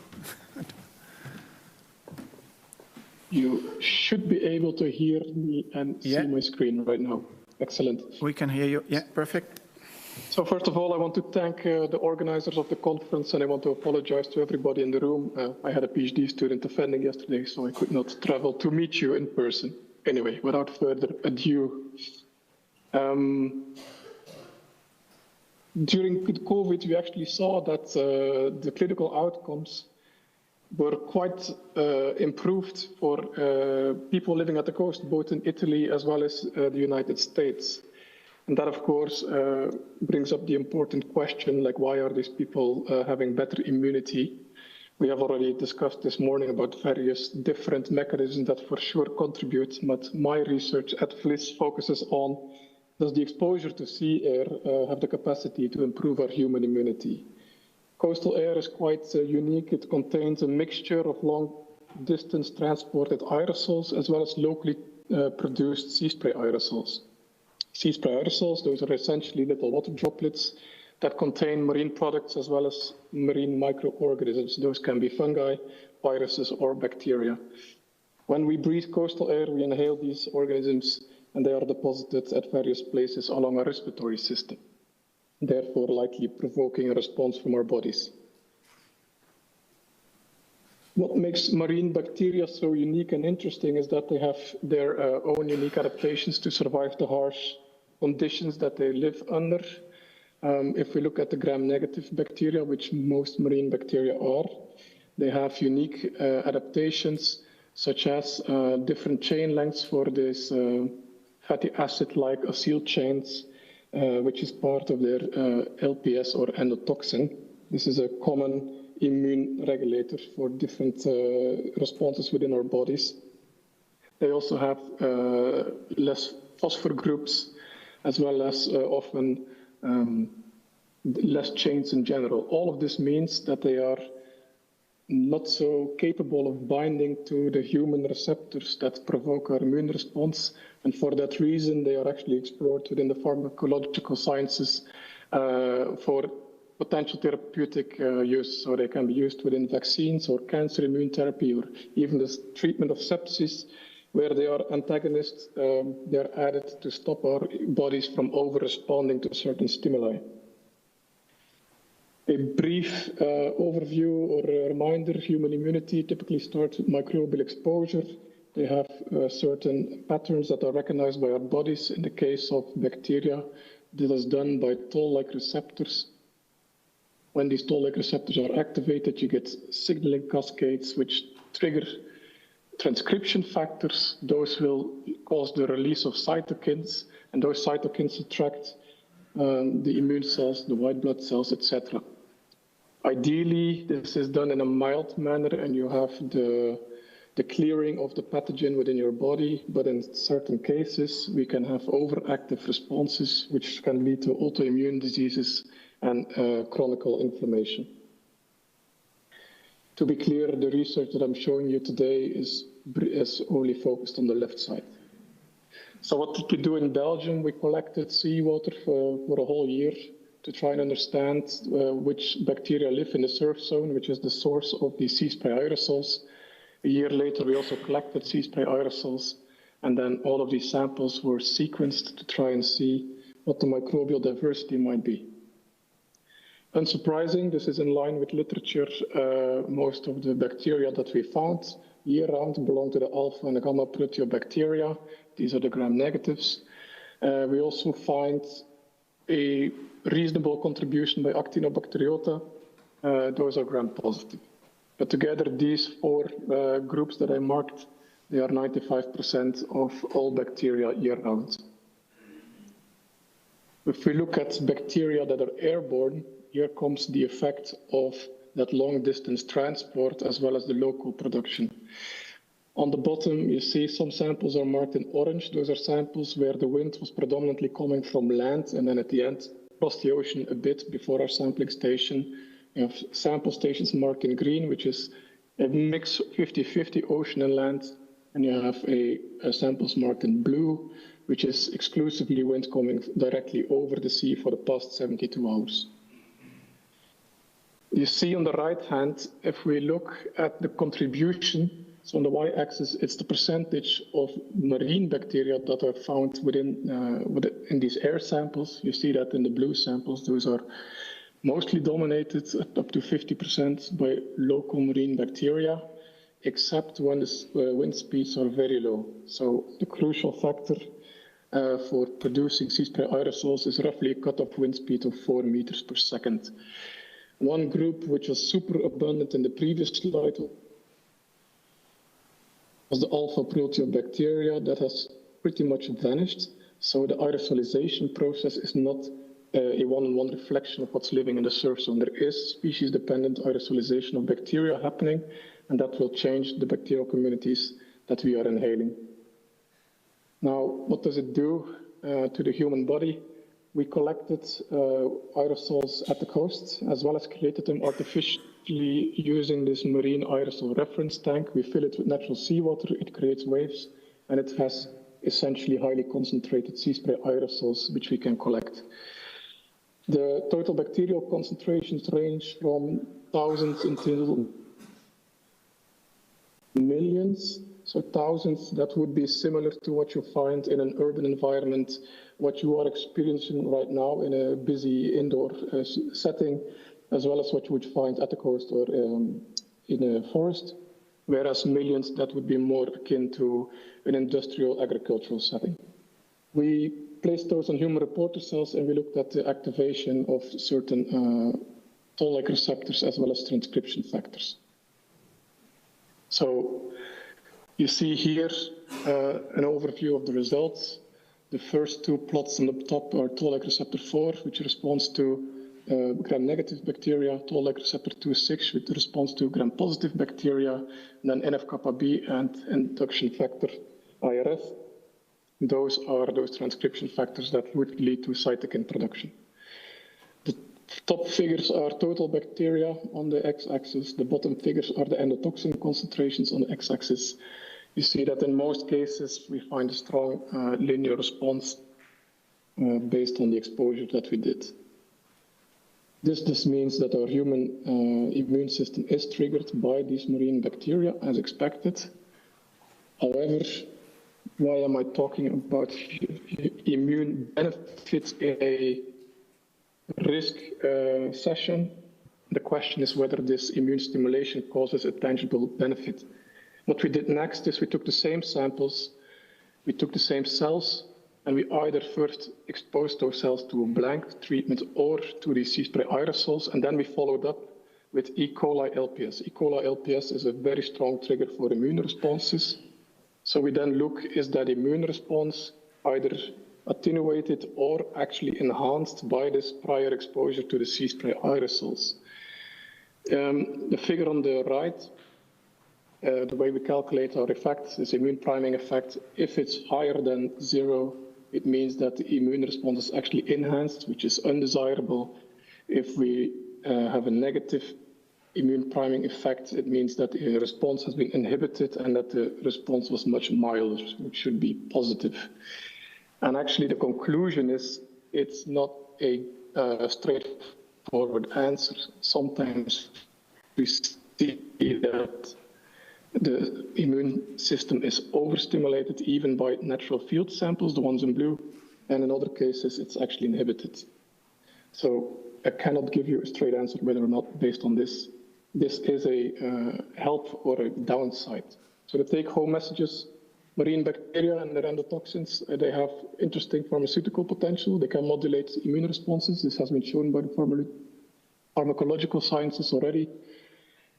You should be able to hear me and see my screen right now. Excellent. We can hear you. Yeah, perfect. So first of all, I want to thank the organizers of the conference, and I want to apologize to everybody in the room. I had a PhD student offending yesterday, so I could not travel to meet you in person. Anyway, without further ado, during COVID, we actually saw that the clinical outcomes were quite improved for people living at the coast, both in Italy as well as the United States. And that, of course, brings up the important question, like, why are these people having better immunity? We have already discussed this morning about various different mechanisms that for sure contribute, but my research at FLIS focuses on, does the exposure to sea air have the capacity to improve our human immunity? Coastal air is quite unique. It contains a mixture of long-distance transported aerosols as well as locally produced sea spray aerosols. Sea spray aerosols, those are essentially little water droplets that contain marine products as well as marine microorganisms. Those can be fungi, viruses, or bacteria. When we breathe coastal air, we inhale these organisms, and they are deposited at various places along our respiratory system, therefore likely provoking a response from our bodies. What makes marine bacteria so unique and interesting is that they have their own unique adaptations to survive the harsh conditions that they live under. If we look at the gram-negative bacteria, which most marine bacteria are, they have unique adaptations, such as different chain lengths for this fatty acid-like acyl chains, which is part of their LPS or endotoxin. This is a common immune regulator for different responses within our bodies. They also have less phosphor groups, as well as often less chains in general. All of this means that they are not so capable of binding to the human receptors that provoke our immune response. And for that reason, they are actually explored within the pharmacological sciences for potential therapeutic use. So they can be used within vaccines or cancer immune therapy or even the treatment of sepsis, where they are antagonists. They are added to stop our bodies from over-responding to certain stimuli. A brief overview or a reminder: human immunity typically starts with microbial exposure. They have certain patterns that are recognized by our bodies. In the case of bacteria, this is done by toll-like receptors. When these toll-like receptors are activated, you get signaling cascades which trigger transcription factors. Those will cause the release of cytokines, and those cytokines attract the immune cells, the white blood cells, etc. Ideally, this is done in a mild manner and you have the clearing of the pathogen within your body, but in certain cases, we can have overactive responses, which can lead to autoimmune diseases and chronic inflammation. To be clear, the research that I'm showing you today is only focused on the left side. So what did we do in Belgium? We collected seawater for a whole year to try and understand which bacteria live in the surf zone, which is the source of the sea spray aerosols. A year later, we also collected sea spray aerosols, and then all of these samples were sequenced to try and see what the microbial diversity might be. Unsurprising, this is in line with literature. Most of the bacteria that we found year-round belong to the alpha and the gamma proteobacteria. These are the gram-negatives. We also find a reasonable contribution by Actinobacteriota. Those are gram-positive. But together, these four groups that I marked, they are 95% of all bacteria year-round. If we look at bacteria that are airborne, here comes the effect of that long-distance transport as well as the local production. On the bottom, you see some samples are marked in orange. Those are samples where the wind was predominantly coming from land, and then at the end, across the ocean a bit before our sampling station. You have sample stations marked in green, which is a mix 50-50 ocean and land, and you have a samples marked in blue, which is exclusively wind coming directly over the sea for the past 72 hours. You see on the right hand, if we look at the contribution, so on the y-axis, it's the percentage of marine bacteria that are found in these air samples. You see that in the blue samples. Those are mostly dominated up to 50% by local marine bacteria, except when the wind speeds are very low. So the crucial factor for producing sea spray aerosols is roughly a cutoff wind speed of 4 meters per second. One group which was super abundant in the previous slide was the alpha proteobacteria. That has pretty much vanished. So the aerosolization process is not a one-on-one reflection of what's living in the surf zone. There is species-dependent aerosolization of bacteria happening, and that will change the bacterial communities that we are inhaling. Now, what does it do to the human body? We collected aerosols at the coast, as well as created them artificially using this marine aerosol reference tank. We fill it with natural seawater, it creates waves, and it has essentially highly concentrated sea spray aerosols, which we can collect. The total bacterial concentrations range from thousands until millions. So thousands, that would be similar to what you find in an urban environment, what you are experiencing right now in a busy indoor setting, as well as what you would find at the coast or in a forest, whereas millions, that would be more akin to an industrial agricultural setting. We placed those on human reporter cells, and we looked at the activation of certain toll-like receptors as well as transcription factors. So you see here an overview of the results. The first two plots on the top are toll-like receptor 4, which responds to gram-negative bacteria, toll-like receptor 2,6, which responds to gram-positive bacteria, and then NF-kappa B and induction factor IRF. Those are those transcription factors that would lead to cytokine production. The Top figures are total bacteria on the x-axis. The bottom figures are the endotoxin concentrations on the x-axis. You see that in most cases we find a strong linear response based on the exposure that we did. This means that our human immune system is triggered by these marine bacteria as expected. However, why am I talking about immune benefits in a risk session? The question is whether this immune stimulation causes a tangible benefit. What we did next is we took the same samples, we took the same cells, and we either first exposed those cells to a blank treatment or to the sea spray aerosols, and then we followed up with E. coli LPS. E. coli LPS is a very strong trigger for immune responses. So we then look, is that immune response either attenuated or actually enhanced by this prior exposure to the sea spray aerosols. The figure on the right, the way we calculate our effect, this immune priming effect, if it's higher than 0, it means that the immune response is actually enhanced, which is undesirable. If we have a negative immune priming effect, it means that the response has been inhibited and that the response was much milder, which should be positive. And actually the conclusion is it's not a straightforward answer. Sometimes we see that the immune system is overstimulated even by natural field samples, the ones in blue, and in other cases it's actually inhibited. So I cannot give you a straight answer whether or not based on this. This is a help or a downside. So the take-home messages, marine bacteria and their endotoxins, they have interesting pharmaceutical potential. They can modulate immune responses. This has been shown by the pharmacological sciences already.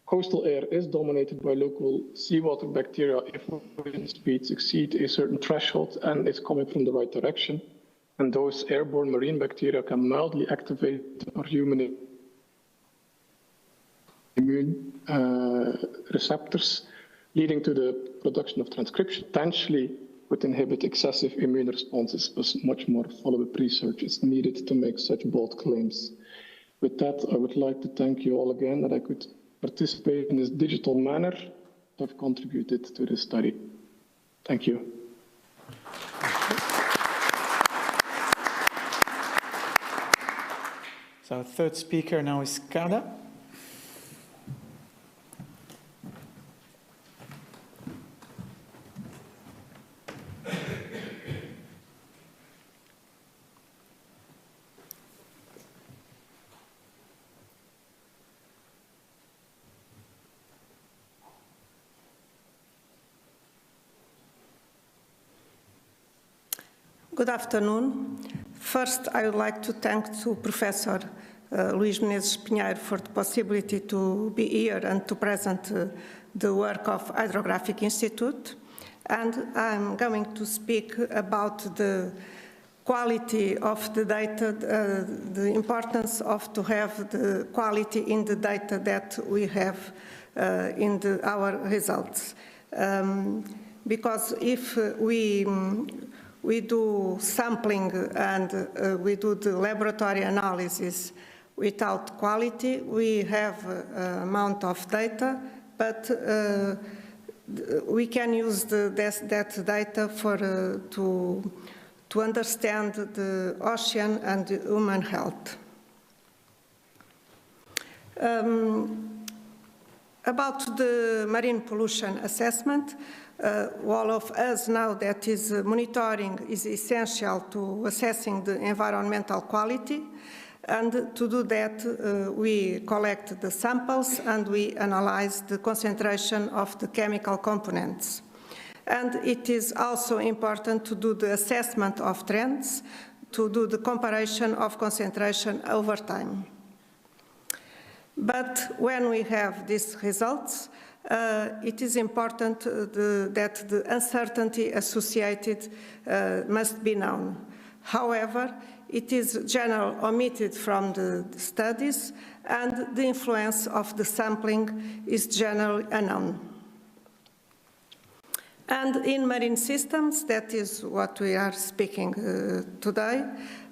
Coastal air is dominated by local seawater bacteria if wind speeds exceed a certain threshold and it's coming from the right direction. And those airborne marine bacteria can mildly activate our human immune receptors, leading to the production of transcription. Potentially would inhibit excessive immune responses, but much more follow-up research is needed to make such bold claims. With that, I would like to thank you all again that I could participate in this digital manner that have contributed to this study. Thank you. So our third speaker now is Kada. Good afternoon. First, I would like to thank Professor Luís Menezes Pinheiro for the possibility to be here and to present the work of Hydrographic Institute. And I'm going to speak about the quality of the data, the importance of to have the quality in the data that we have in our results. Because if we do sampling and we do the laboratory analysis without quality, we have an amount of data, but we can use that data for to understand the ocean and the human health. About the marine pollution assessment, all of us know that monitoring is essential to assessing the environmental quality, and to do that we collect the samples and we analyze the concentration of the chemical components. And it is also important to do the assessment of trends, to do the comparison of concentration over time. But when we have these results, it is important that the uncertainty associated must be known. However, it is generally omitted from the studies, and the influence of the sampling is generally unknown. And in marine systems, that is what we are speaking today,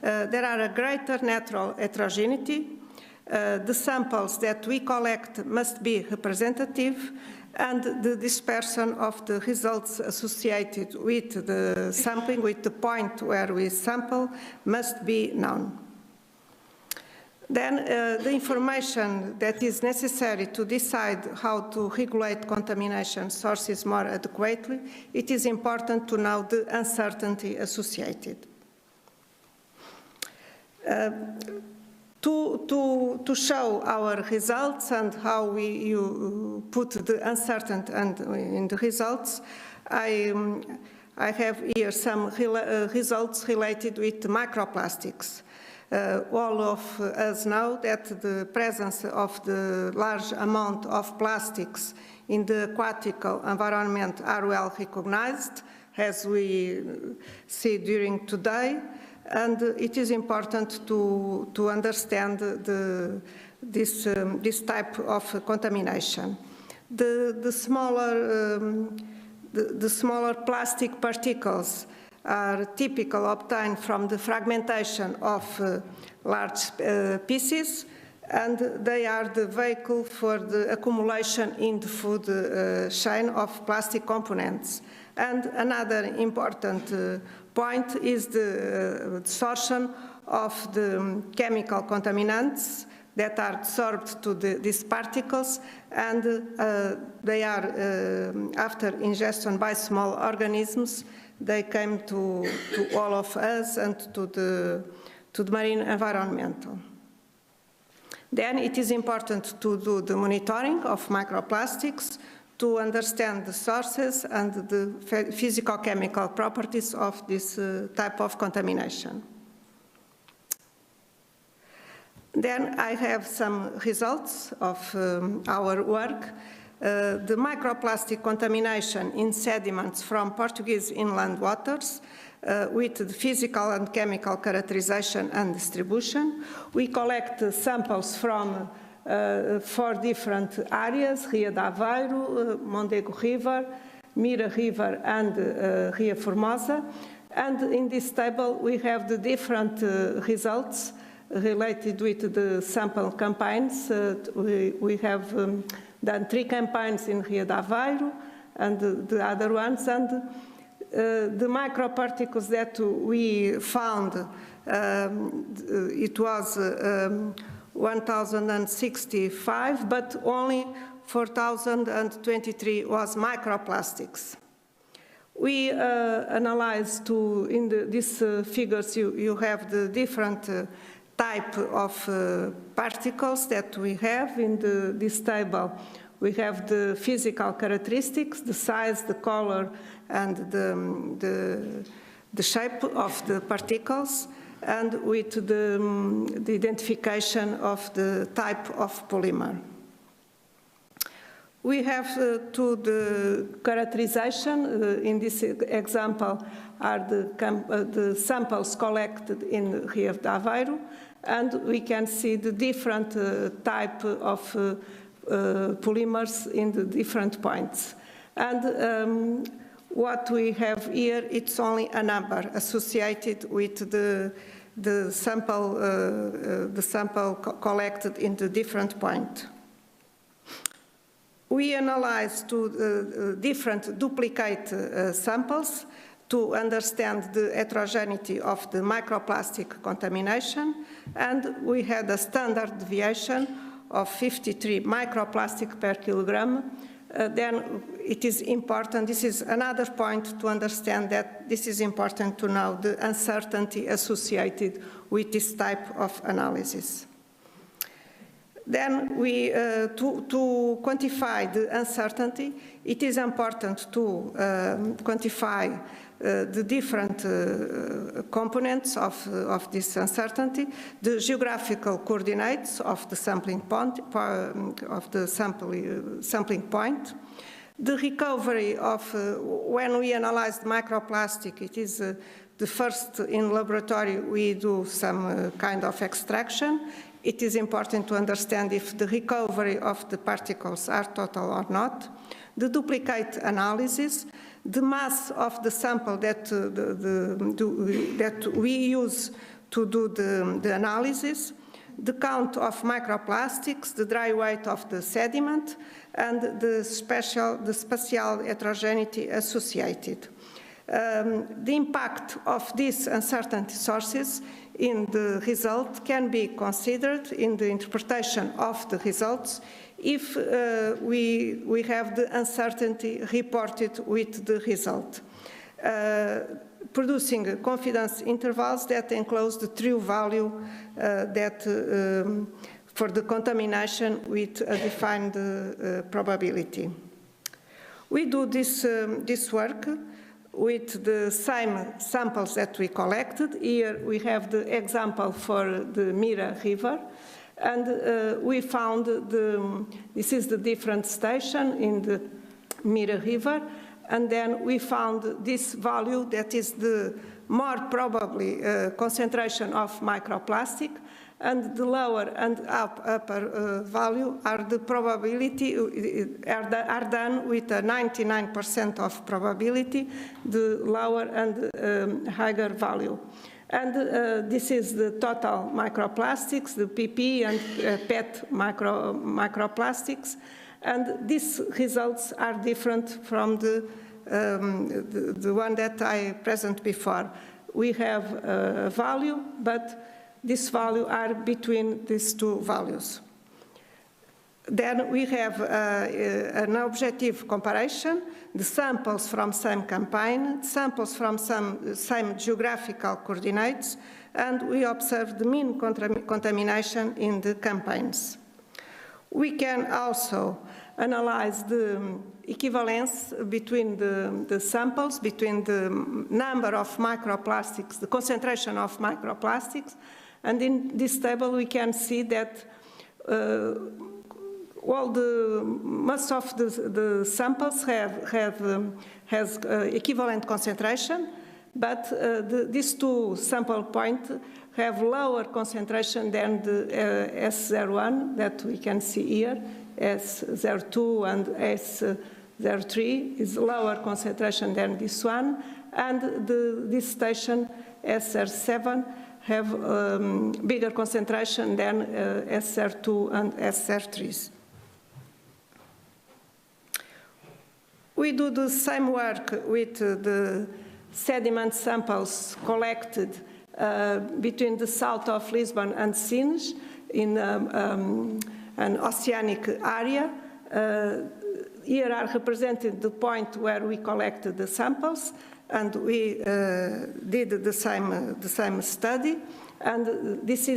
there are a greater natural heterogeneity, The samples that we collect must be representative, and the dispersion of the results associated with the sampling, with the point where we sample, must be known. Then the information that is necessary to decide how to regulate contamination sources more adequately, it is important to know the uncertainty associated. To show our results and how you put the uncertainty in the results, I have here some results related with microplastics. All of us know that the presence of the large amount of plastics in the aquatic environment are well recognized, as we see during today. And it is important to understand this type of contamination. The smaller plastic particles are typically obtained from the fragmentation of large pieces, and they are the vehicle for the accumulation in the food chain of plastic components. And another important point is the absorption of the chemical contaminants that are absorbed to these particles, and they are, after ingestion by small organisms, they came to all of us and to the marine environment. Then it is important to do the monitoring of microplastics, to understand the sources and the physical-chemical properties of this type of contamination. Then I have some results of our work. The microplastic contamination in sediments from Portuguese inland waters with the physical and chemical characterization and distribution. We collect samples from 4 different areas: Rio de Aveiro, Mondego River, Mira River, and Rio Formosa. And in this table we have the different results related with the sample campaigns. We have done 3 campaigns in Rio de Aveiro and the other ones. And the microparticles that we found, it was 1,065, but only 4,023 was microplastics. We analyzed in these figures, you have the different type of particles that we have in this table. We have the physical characteristics, the size, the color, and the shape of the particles, and with the identification of the type of polymer. We have to the characterization. In this example are the samples collected in Rio de Aveiro, and we can see the different type of polymers in the different points. And what we have here, it's only a number associated with the sample collected in the different point. We analyzed different duplicate samples to understand the heterogeneity of the microplastic contamination, and we had a standard deviation of 53 microplastic per kilogram. Then it is important, this is another point to understand that this is important to know the uncertainty associated with this type of analysis. Then to quantify the uncertainty, it is important to quantify the different components of this uncertainty, the geographical coordinates of the sampling point, the recovery of, when we analyze the microplastic, it is the first in laboratory we do some kind of extraction. It is important to understand if the recovery of the particles are total or not. The duplicate analysis, the mass of the sample that we use to do the analysis, the count of microplastics, the dry weight of the sediment, and the spatial heterogeneity associated. The impact of these uncertainty sources in the result can be considered in the interpretation of the results if we have the uncertainty reported with the result, producing confidence intervals that enclose the true value for the contamination with a defined probability. We do this work with the same samples that we collected. Here we have the example for the Mira River, and we found this is the different station in the Mira River, and then we found this value that is the more probably concentration of microplastic, and the lower and upper value are the probability, are done with a 99% of probability, the lower and higher value. And this is the total microplastics, the PP and PET microplastics, and these results are different from the one that I presented before. We have a value, but this value are between these two values. Then we have an objective comparison, the samples from same campaign, samples from same geographical coordinates, and we observe the mean contamination in the campaigns. We can also analyze the equivalence between the samples, between the number of microplastics, the concentration of microplastics, and in this table we can see that most of the samples has equivalent concentration, but these two sample points have lower concentration than the S01 that we can see here. S02 and S03 is lower concentration than this one, and this station SR7 have bigger concentration than SR2 and SR3s. We do the same work with the sediment samples collected between the south of Lisbon and Sines in an oceanic area. Here are represented the point where we collected the samples, and we did the same study. And this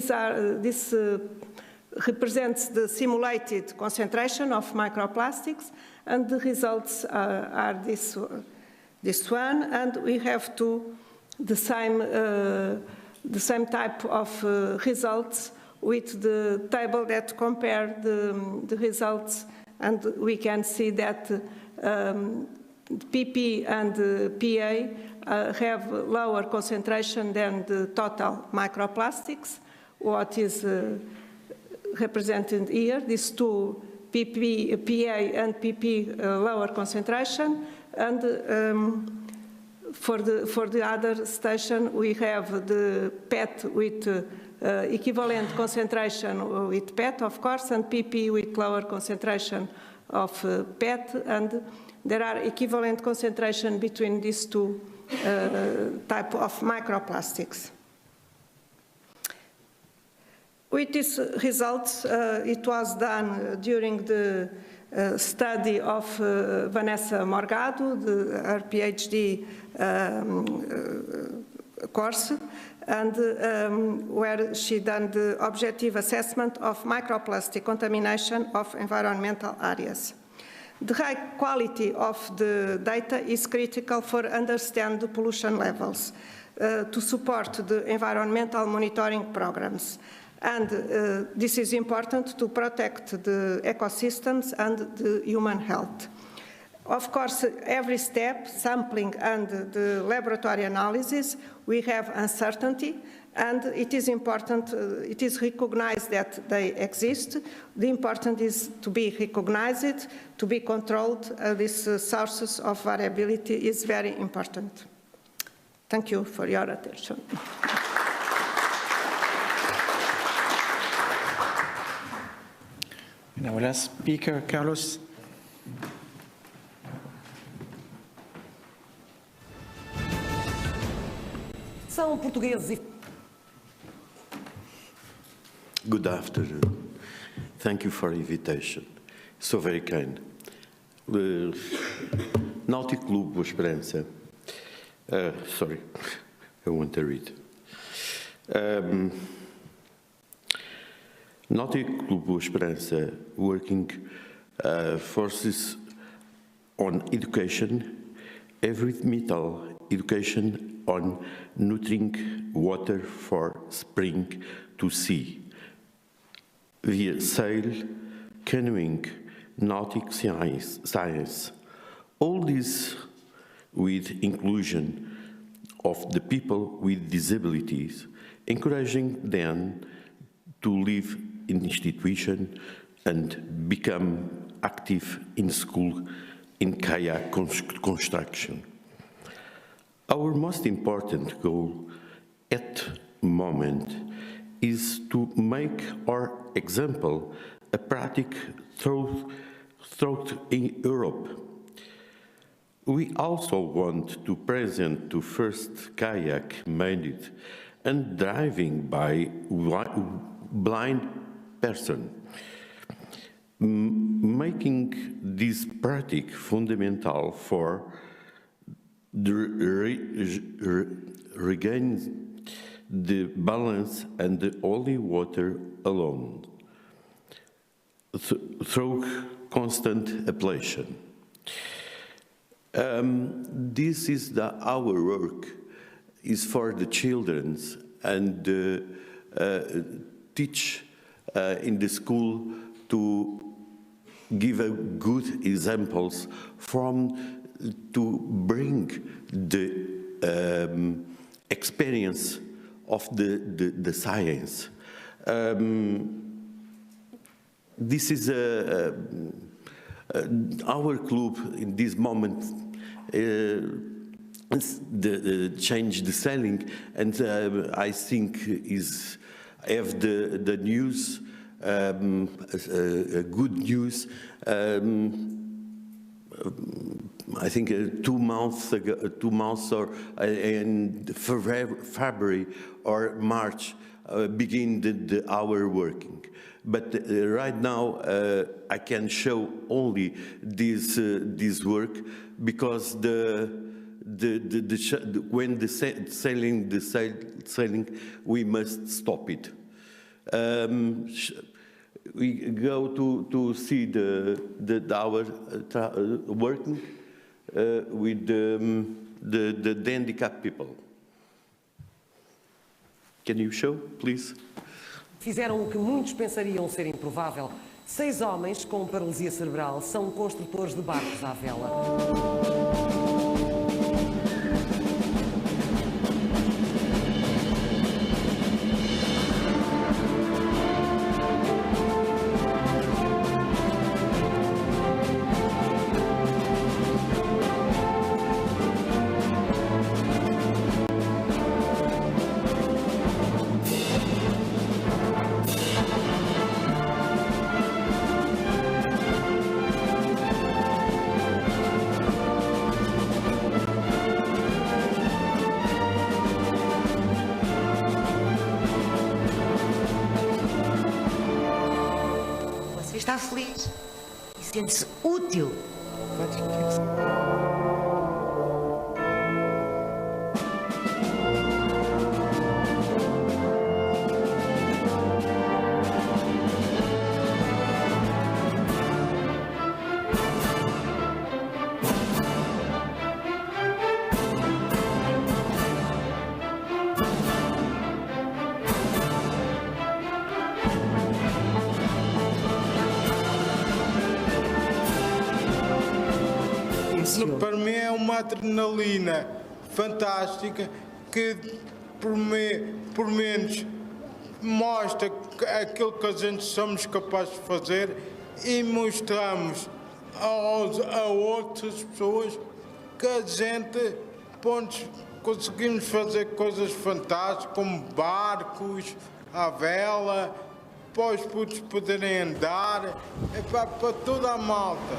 represents the simulated concentration of microplastics, and the results are this one. And we have the same type of results with the table that compare the results, and we can see that PP and PA have lower concentration than the total microplastics, what is represented here, these two PP, PA and PP lower concentration, and for the other station we have the PET with equivalent concentration with PET, of course, and PP with lower concentration of PET, and there are equivalent concentration between these two type of microplastics. With these results, it was done during the study of Vanessa Morgado, her PhD course, and where she done the objective assessment of microplastic contamination of environmental areas. The high quality of the data is critical for understanding the pollution levels to support the environmental monitoring programs. And this is important to protect the ecosystems and the human health. Of course, every step, sampling and the laboratory analysis, we have uncertainty, and it is important, it is recognized that they exist. The important is to be recognized, to be controlled. These sources of variability is very important. Thank you for your attention. And our last speaker, Carlos. São portugueses e... Good afternoon. Thank you for the invitation. So very kind. The Náutico Clube Boa Esperança. Sorry, I want to read. Náutico Clube Boa Esperança working forces on education, environmental education on nurturing water for spring to sea, via sail, canoeing, nautic science, all this with inclusion of the people with disabilities, encouraging them to live in institution and become active in school in kayak construction. Our most important goal at the moment is to make our example a practice throughout in Europe. We also want to present the first kayak made and driving by blind person, making this practice fundamental for regain the balance and the only water alone through constant application. This is our work is for the children and teach in the school to give a good examples from to bring the experience of the science. This is our club in this moment change the sailing, and I think have the news, good news. I think 2 months ago, 2 months or in February or March begin our working. But right now I can show only this work because when the sailing we must stop it. We go to see our working with the handicapped people. Can you show, please? Fizeram o que muitos pensariam ser improvável. 6 homens com paralisia cerebral são construtores de barcos à vela. Está feliz e sente-se útil. Para mim é uma adrenalina fantástica que, por menos, mostra aquilo que a gente somos capazes de fazer e mostramos a outras pessoas que a gente conseguimos fazer coisas fantásticas, como barcos à vela, para os putos poderem andar, para toda a malta.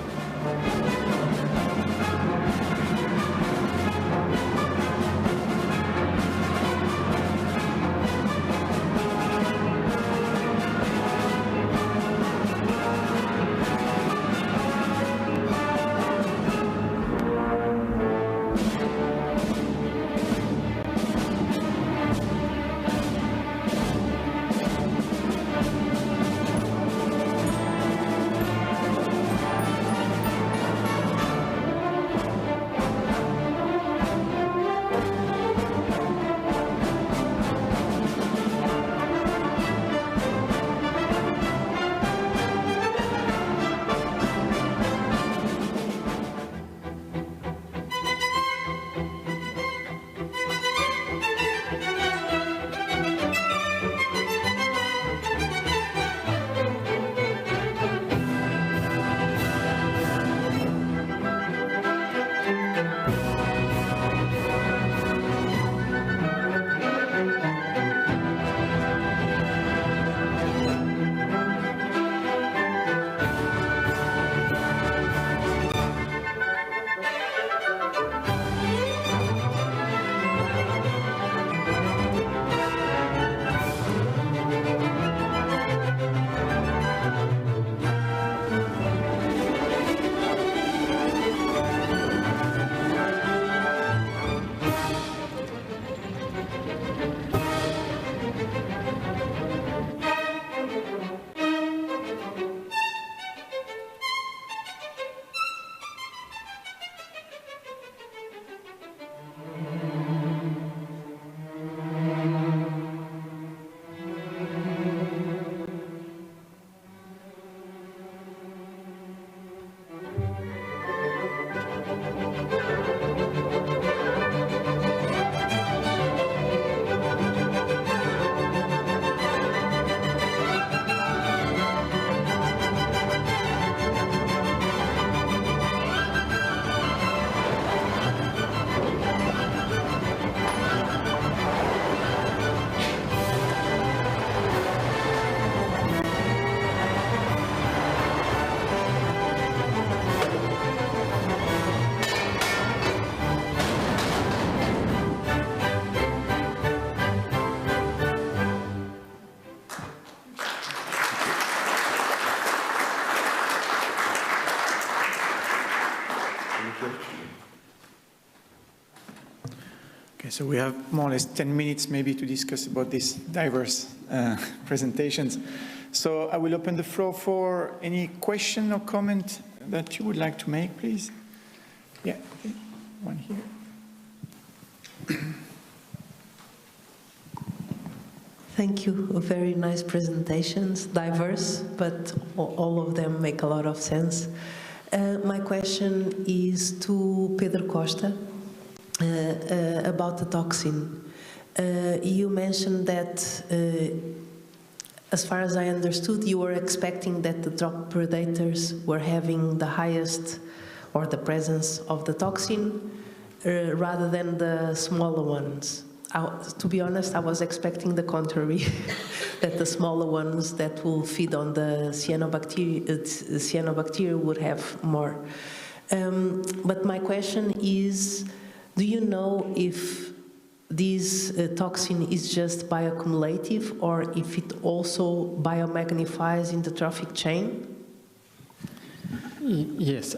Okay, so we have more or less 10 minutes maybe to discuss about these diverse presentations. So I will open the floor for any question or comment that you would like to make, please. Yeah, okay. One here. Thank you. Very nice presentations, diverse, but all of them make a lot of sense. My question is to Pedro Costa about the toxin. You mentioned that, as far as I understood, you were expecting that the drop predators were having the highest or the presence of the toxin rather than the smaller ones. To be honest, I was expecting the contrary, that the smaller ones that will feed on the cyanobacteria would have more. But my question is, do you know if this toxin is just bioaccumulative or if it also biomagnifies in the trophic chain? Yes,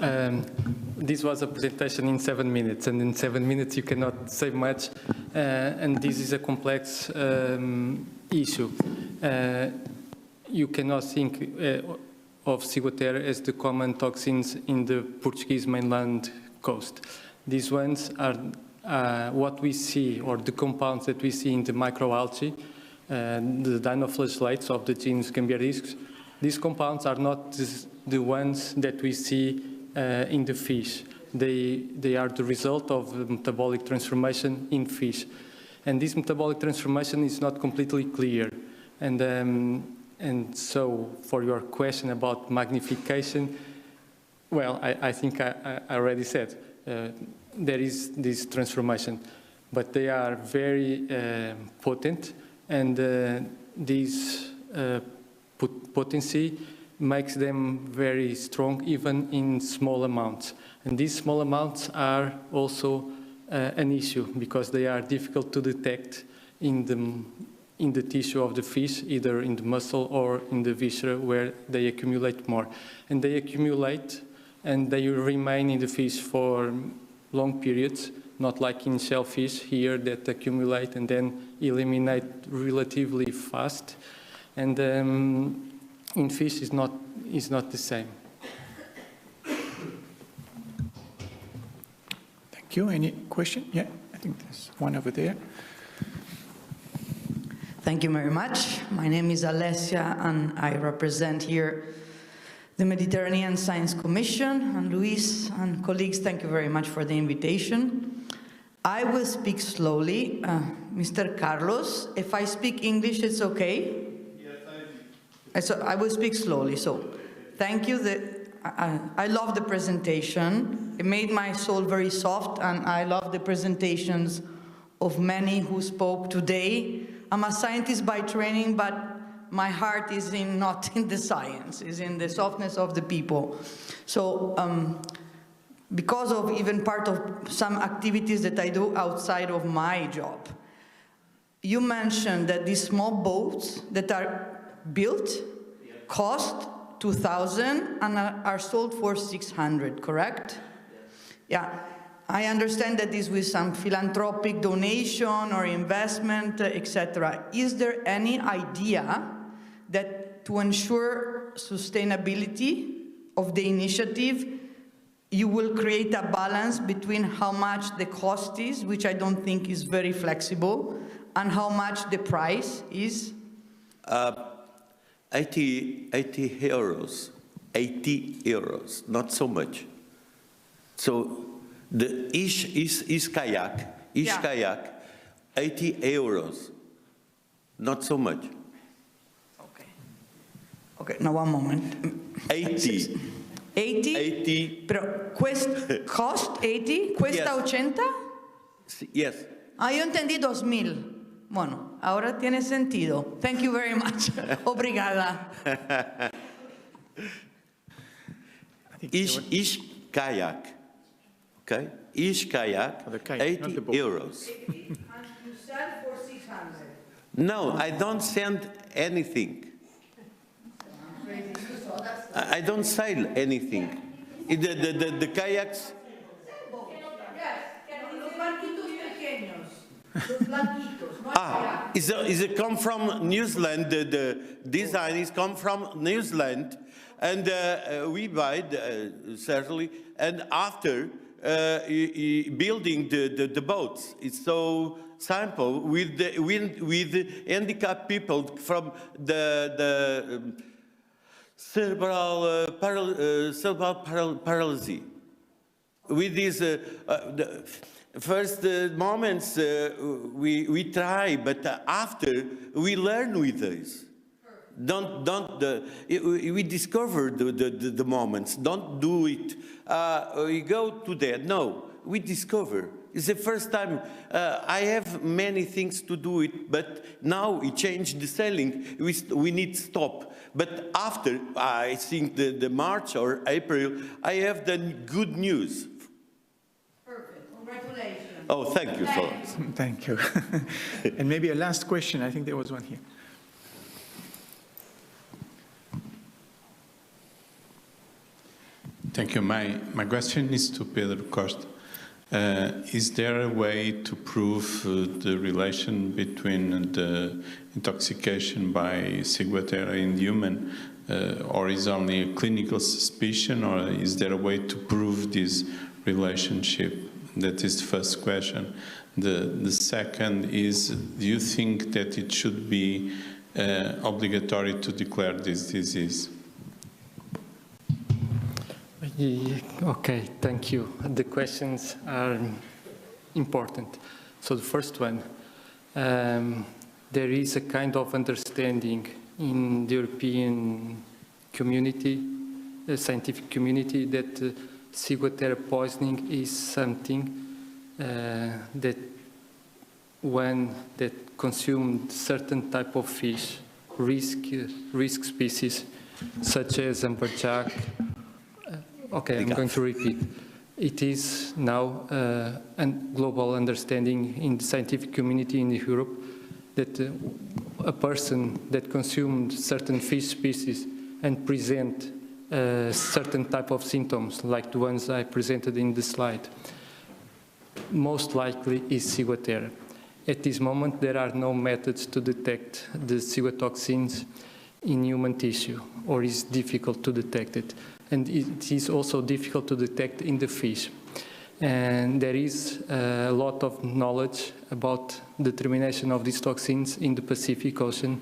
this was a presentation in 7 minutes, and in 7 minutes you cannot say much, and this is a complex issue. You cannot think of ciguatera as the common toxins in the Portuguese mainland coast. These ones are what we see, or the compounds that we see in the microalgae, the dinoflagellates of the genus Gambiariscus. These compounds are not the ones that we see in the fish. They are the result of metabolic transformation in fish. And this metabolic transformation is not completely clear. And so for your question about magnification, well, I think I already said, there is this transformation, but they are very potent, and these potency makes them very strong even in small amounts. And these small amounts are also an issue because they are difficult to detect in the tissue of the fish, either in the muscle or in the viscera where they accumulate more. And they accumulate and they remain in the fish for long periods, not like in shellfish here that accumulate and then eliminate relatively fast. And in fish is not the same. Thank you. Any question? Yeah, I think there's one over there. Thank you very much. My name is Alessia, and I represent here the Mediterranean Science Commission. And Luis and colleagues, thank you very much for the invitation. I will speak slowly. Mr. Carlos, if I speak English, it's okay? Yes, I do. I will speak slowly. So, thank you. I love the presentation. It made my soul very soft, and I love the presentations of many who spoke today. I'm a scientist by training, but my heart is not in the science, is in the softness of the people. So because of even part of some activities that I do outside of my job, you mentioned that these small boats that are built cost 2,000 and are sold for 600, correct? Yeah. I understand that this was some philanthropic donation or investment, etc. Is there any idea that to ensure sustainability of the initiative, you will create a balance between how much the cost is, which I don't think is very flexible, and how much the price is? 80 euros, not so much. So the each kayak, 80 euros, not so much. Okay, now one moment. 80. 80? 80. Pero cost 80? ¿Cuesta 80? Yes. Yo entendí 2,000. Bueno, ahora tiene sentido. Thank you very much. Obrigada. Each kayak. Okay, each kayak, 80 euros. And you sell for 600? No, I don't send anything. I don't sell anything. The kayaks. Is it come from New Zealand? The design is come from New Zealand, and we buy it, certainly, and after. Building the boats. It's so simple with handicapped people from the cerebral paralysis. With these the first moments we try, but after we learn with this. We discover the moments. Don't do it. We go to that. No, we discover. It's the first time I have many things to do it, but now we change the sailing. We need to stop. But after, I think the March or April, I have the good news. Perfect. Congratulations. Oh, thank you so much. Thank you. And maybe a last question. I think there was one here. Thank you. My question is to Pedro Costa. Is there a way to prove the relation between the intoxication by ciguatera in human, or is only a clinical suspicion, or is there a way to prove this relationship? That is the first question. The second is, do you think that it should be obligatory to declare this disease? Okay, thank you. The questions are important. So the first one, there is a kind of understanding in the European community, the scientific community, that ciguatera poisoning is something that when that consumed certain type of fish risk species such as amberjack. Okay, I'm going to repeat. It is now a global understanding in the scientific community in Europe that a person that consumed certain fish species and present certain type of symptoms, like the ones I presented in the slide, most likely is ciguatera. At this moment, there are no methods to detect the ciguatoxins in human tissue, or it's difficult to detect it. And it is also difficult to detect in the fish. And there is a lot of knowledge about the determination of these toxins in the Pacific Ocean,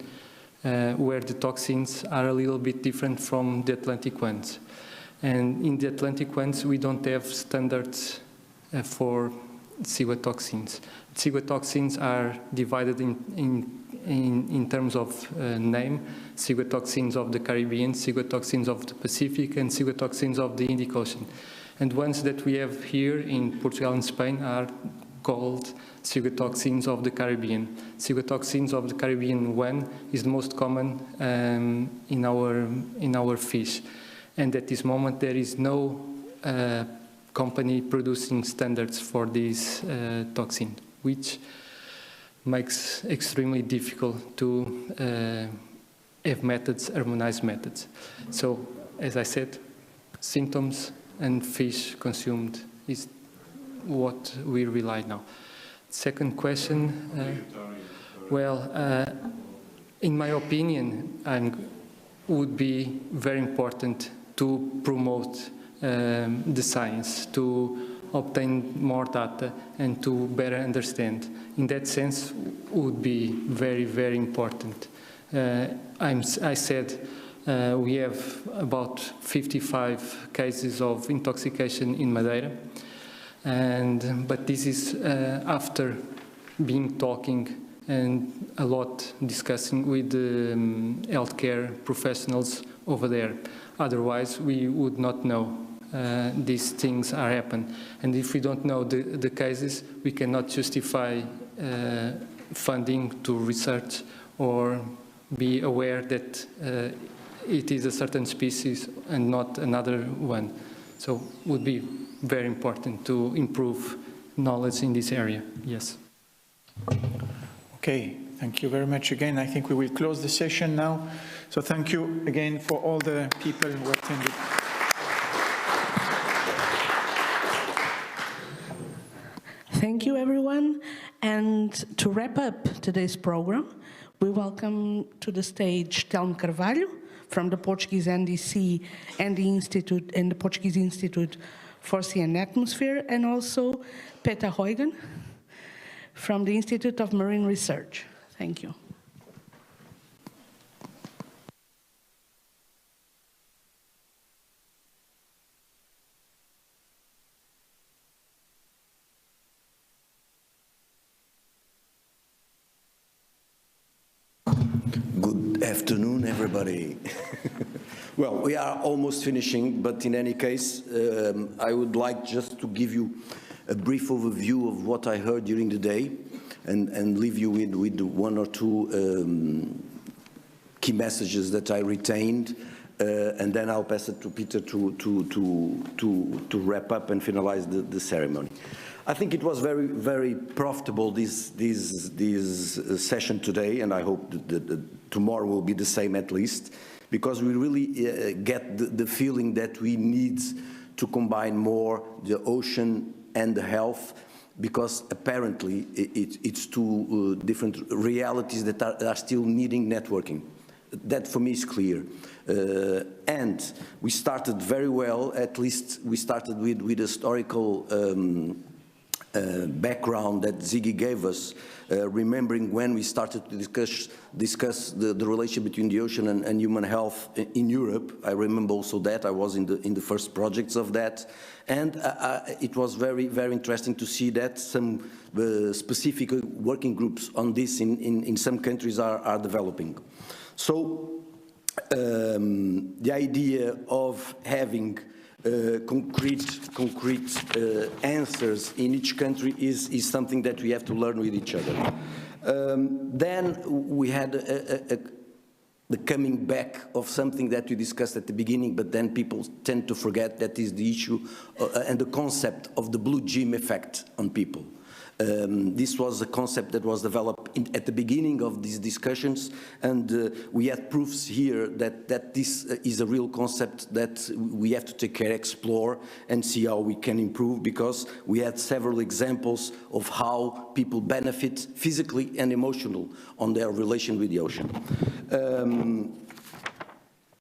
where the toxins are a little bit different from the Atlantic ones. And in the Atlantic ones, we don't have standards for ciguatoxins. Ciguatoxins are divided in terms of name: ciguatoxins of the Caribbean, ciguatoxins of the Pacific, and ciguatoxins of the Indic Ocean. And ones that we have here in Portugal and Spain are called ciguatoxins of the Caribbean. Ciguatoxins of the Caribbean 1 is the most common in our fish. And at this moment, there is no company producing standards for this toxin, which makes extremely difficult to have methods, harmonized methods. So, as I said, symptoms and fish consumed is what we rely now. Second question, in my opinion, would be very important to promote the science, to obtain more data and to better understand. In that sense, would be very, very important. I said we have about 55 cases of intoxication in Madeira, but this is after talking and a lot discussing with the healthcare professionals over there. Otherwise, we would not know these things are happening. And if we don't know the cases, we cannot justify funding to research or be aware that it is a certain species and not another one. So it would be very important to improve knowledge in this area. Yes. Okay, thank you very much again. I think we will close the session now. So thank you again for all the people who attended. Thank you, everyone. And to wrap up today's program, we welcome to the stage Telmo Carvalho from the Portuguese NDC and the Portuguese Institute for Sea and Atmosphere, and also Peter Huygen from the Institute of Marine Research. Thank you. Good afternoon, everybody. Well, we are almost finishing, but in any case, I would like just to give you a brief overview of what I heard during the day and leave you with one or two key messages that I retained, and then I'll pass it to Peter to wrap up and finalize the ceremony. I think it was very, very profitable, this session today, and I hope that tomorrow will be the same at least, because we really get the feeling that we need to combine more the ocean and the health, because apparently it's two different realities that are still needing networking. That for me is clear. And we started very well, at least we started with historical background that Ziggy gave us, remembering when we started to discuss the relation between the ocean and human health in Europe. I remember also that I was in the first projects of that, and it was very, very interesting to see that some specific working groups on this in some countries are developing. So the idea of having concrete answers in each country is something that we have to learn with each other. Then we had the coming back of something that we discussed at the beginning, but then people tend to forget, that is the issue and the concept of the blue gym effect on people. This was a concept that was developed at the beginning of these discussions, and we had proofs here that this is a real concept that we have to take care, explore, and see how we can improve, because we had several examples of how people benefit physically and emotionally on their relation with the ocean.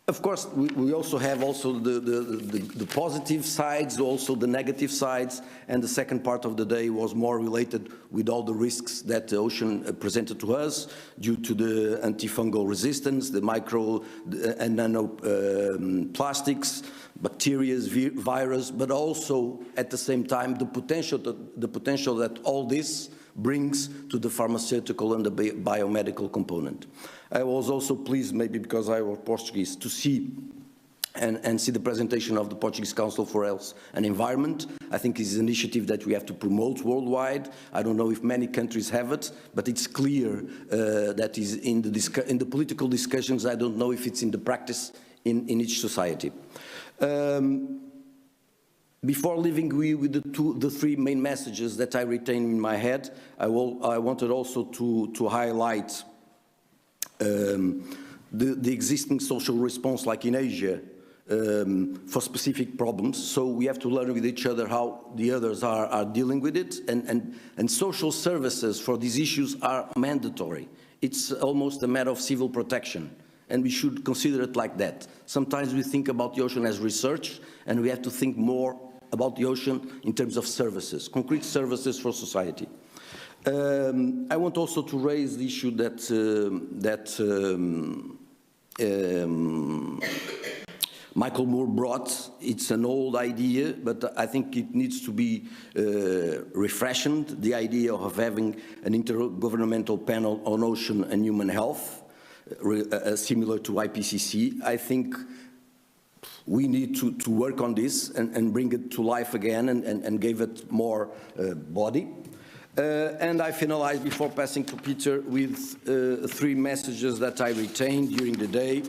Of course, we also have the positive sides, also the negative sides, and the second part of the day was more related with all the risks that the ocean presented to us due to the antifungal resistance, the micro and nano plastics, bacteria, virus, but also at the same time the potential that all this brings to the pharmaceutical and the biomedical component. I was also pleased, maybe because I was Portuguese, to see and see the presentation of the Portuguese Council for Health and Environment. I think it's an initiative that we have to promote worldwide. I don't know if many countries have it, but it's clear that is in the political discussions. I don't know if it's in the practice in each society. Before leaving with the three main messages that I retain in my head, I wanted also to highlight the existing social response, like in Asia, for specific problems. So we have to learn with each other how the others are dealing with it, and social services for these issues are mandatory. It's almost a matter of civil protection, and we should consider it like that. Sometimes we think about the ocean as research, and we have to think more about the ocean in terms of services, concrete services for society. I want also to raise the issue that Michael Moore brought. It's an old idea, but I think it needs to be refreshed, the idea of having an intergovernmental panel on ocean and human health, similar to IPCC. I think we need to work on this and bring it to life again and give it more body. And I finalize, before passing to Peter, with three messages that I retained during the day.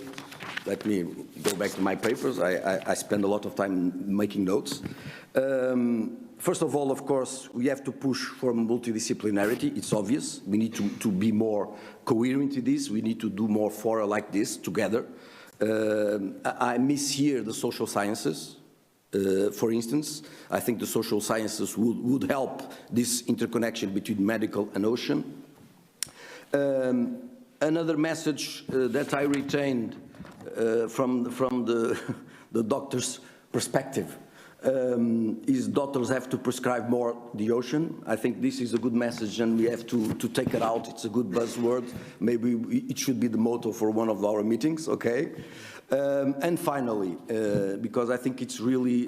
Let me go back to my papers. I spend a lot of time making notes. First of all, of course, we have to push for multidisciplinarity. It's obvious. We need to be more coherent in this. We need to do more fora like this together. I miss here the social sciences. For instance, I think the social sciences would help this interconnection between medical and ocean. Another message that I retained from the doctor's perspective is doctors have to prescribe more the ocean. I think this is a good message, and we have to take it out. It's a good buzzword. Maybe it should be the motto for one of our meetings, okay? And finally, because I think it's really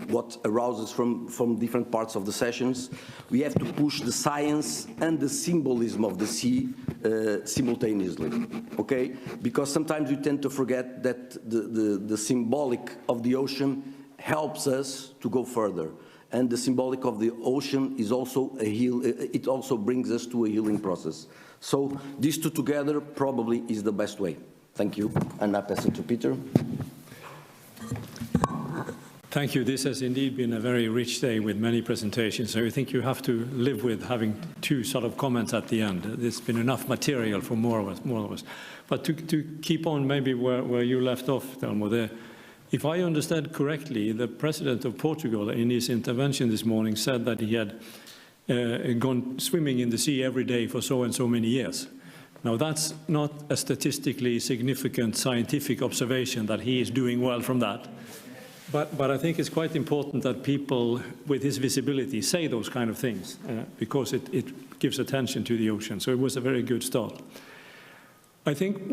what arouses from different parts of the sessions, we have to push the science and the symbolism of the sea simultaneously, okay? Because sometimes we tend to forget that the symbolic of the ocean helps us to go further. And the symbolic of the ocean is also it also brings us to a healing process. So these two together probably is the best way. Thank you, and I pass it to Peter. Thank you. This has indeed been a very rich day with many presentations. So I think you have to live with having two sort of comments at the end. There's been enough material for more of us. But to keep on maybe where you left off, Telmo, there, if I understand correctly, the President of Portugal in his intervention this morning said that he had gone swimming in the sea every day for so and so many years. Now, that's not a statistically significant scientific observation that he is doing well from that. But I think it's quite important that people with his visibility say those kind of things because it gives attention to the ocean. So it was a very good start. I think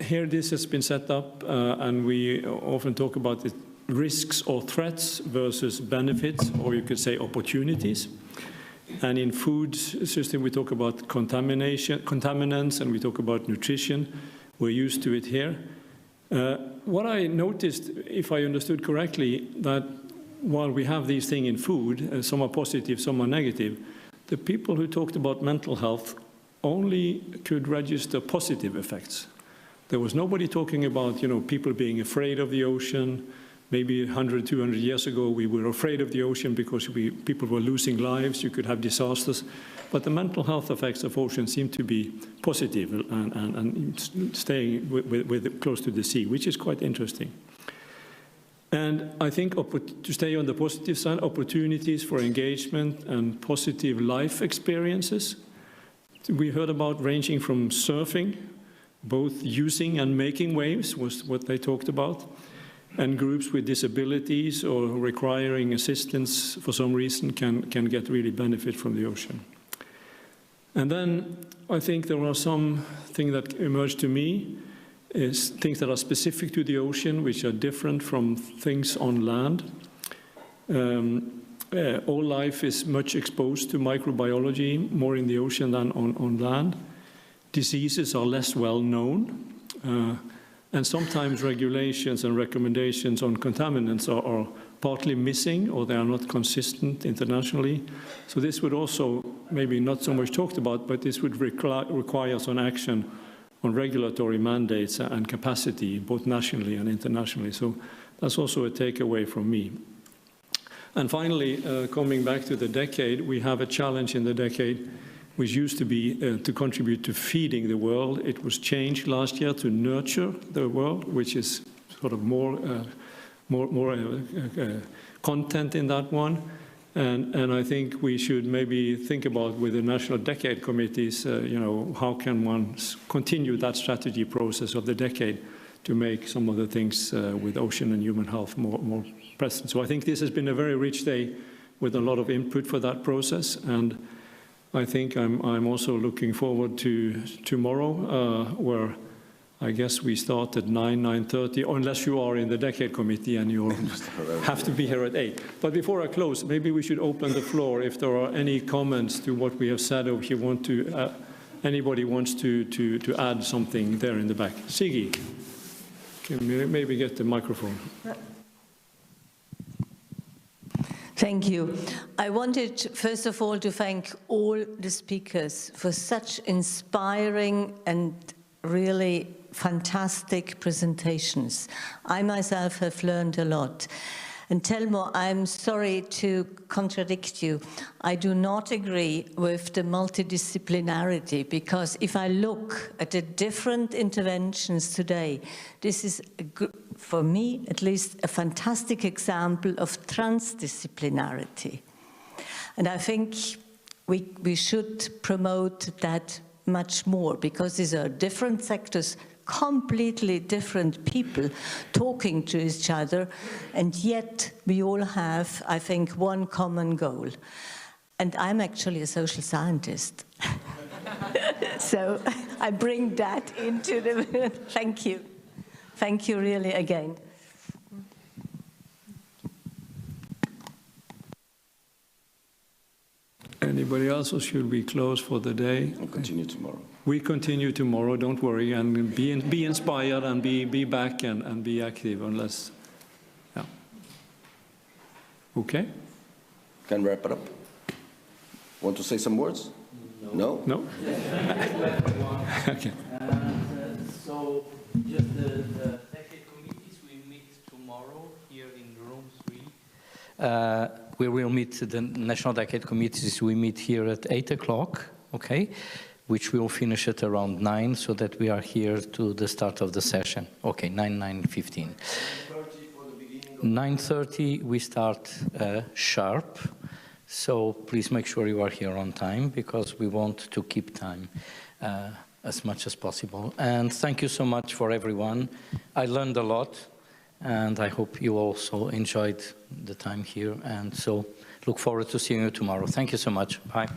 here this has been set up and we often talk about the risks or threats versus benefits, or you could say opportunities. And in food system, we talk about contaminants, and we talk about nutrition. We're used to it here. What I noticed, if I understood correctly, that while we have these things in food, some are positive, some are negative, the people who talked about mental health only could register positive effects. There was nobody talking about, people being afraid of the ocean. Maybe 100, 200 years ago, we were afraid of the ocean because people were losing lives, you could have disasters. But the mental health effects of ocean seem to be positive and staying close to the sea, which is quite interesting. And I think to stay on the positive side, opportunities for engagement and positive life experiences. We heard about ranging from surfing, both using and making waves was what they talked about, and groups with disabilities or requiring assistance for some reason can get really benefit from the ocean. And then I think there are some things that emerged to me, is things that are specific to the ocean, which are different from things on land. All life is much exposed to microbiology, more in the ocean than on land. Diseases are less well known, and sometimes regulations and recommendations on contaminants are partly missing, or they are not consistent internationally. So this would also, maybe not so much talked about, but this would require some action on regulatory mandates and capacity, both nationally and internationally. So that's also a takeaway from me. And finally, coming back to the decade, we have a challenge in the decade, which used to be to contribute to feeding the world. It was changed last year to nurture the world, which is sort of more content in that one. And I think we should maybe think about with the national decade committees, how can one continue that strategy process of the decade to make some of the things with ocean and human health more present. So I think this has been a very rich day with a lot of input for that process. And I think I'm also looking forward to tomorrow, where I guess we start at 9:30, unless you are in the decade committee and you have to be here at 8. But before I close, maybe we should open the floor if there are any comments to what we have said, or if you want to, anybody wants to add something there in the back. Siggy, can you maybe get the microphone? Thank you. I wanted, first of all, to thank all the speakers for such inspiring and really fantastic presentations. I myself have learned a lot. And Telmo, I'm sorry to contradict you. I do not agree with the multidisciplinarity, because if I look at the different interventions today, this is, for me at least, a fantastic example of transdisciplinarity. And I think we should promote that much more, because these are different sectors, completely different people talking to each other, and yet we all have, I think, one common goal. And I'm actually a social scientist. So I bring that into the... Thank you. Thank you really again. Anybody else, or should we close for the day? We'll continue tomorrow. We continue tomorrow, don't worry, and be inspired and be back and be active, unless, yeah. Okay? Can wrap it up? Want to say some words? No? No? Okay. So, just the decade committees, we meet tomorrow here in room 3. We will meet the national decade committees, we meet here at 8 o'clock, okay? Which will finish at around 9, so that we are here to the start of the session. Okay, 9:15. 9:30 we start sharp, so please make sure you are here on time, because we want to keep time as much as possible. And thank you so much for everyone. I learned a lot, and I hope you also enjoyed the time here, and so look forward to seeing you tomorrow. Thank you so much. Bye.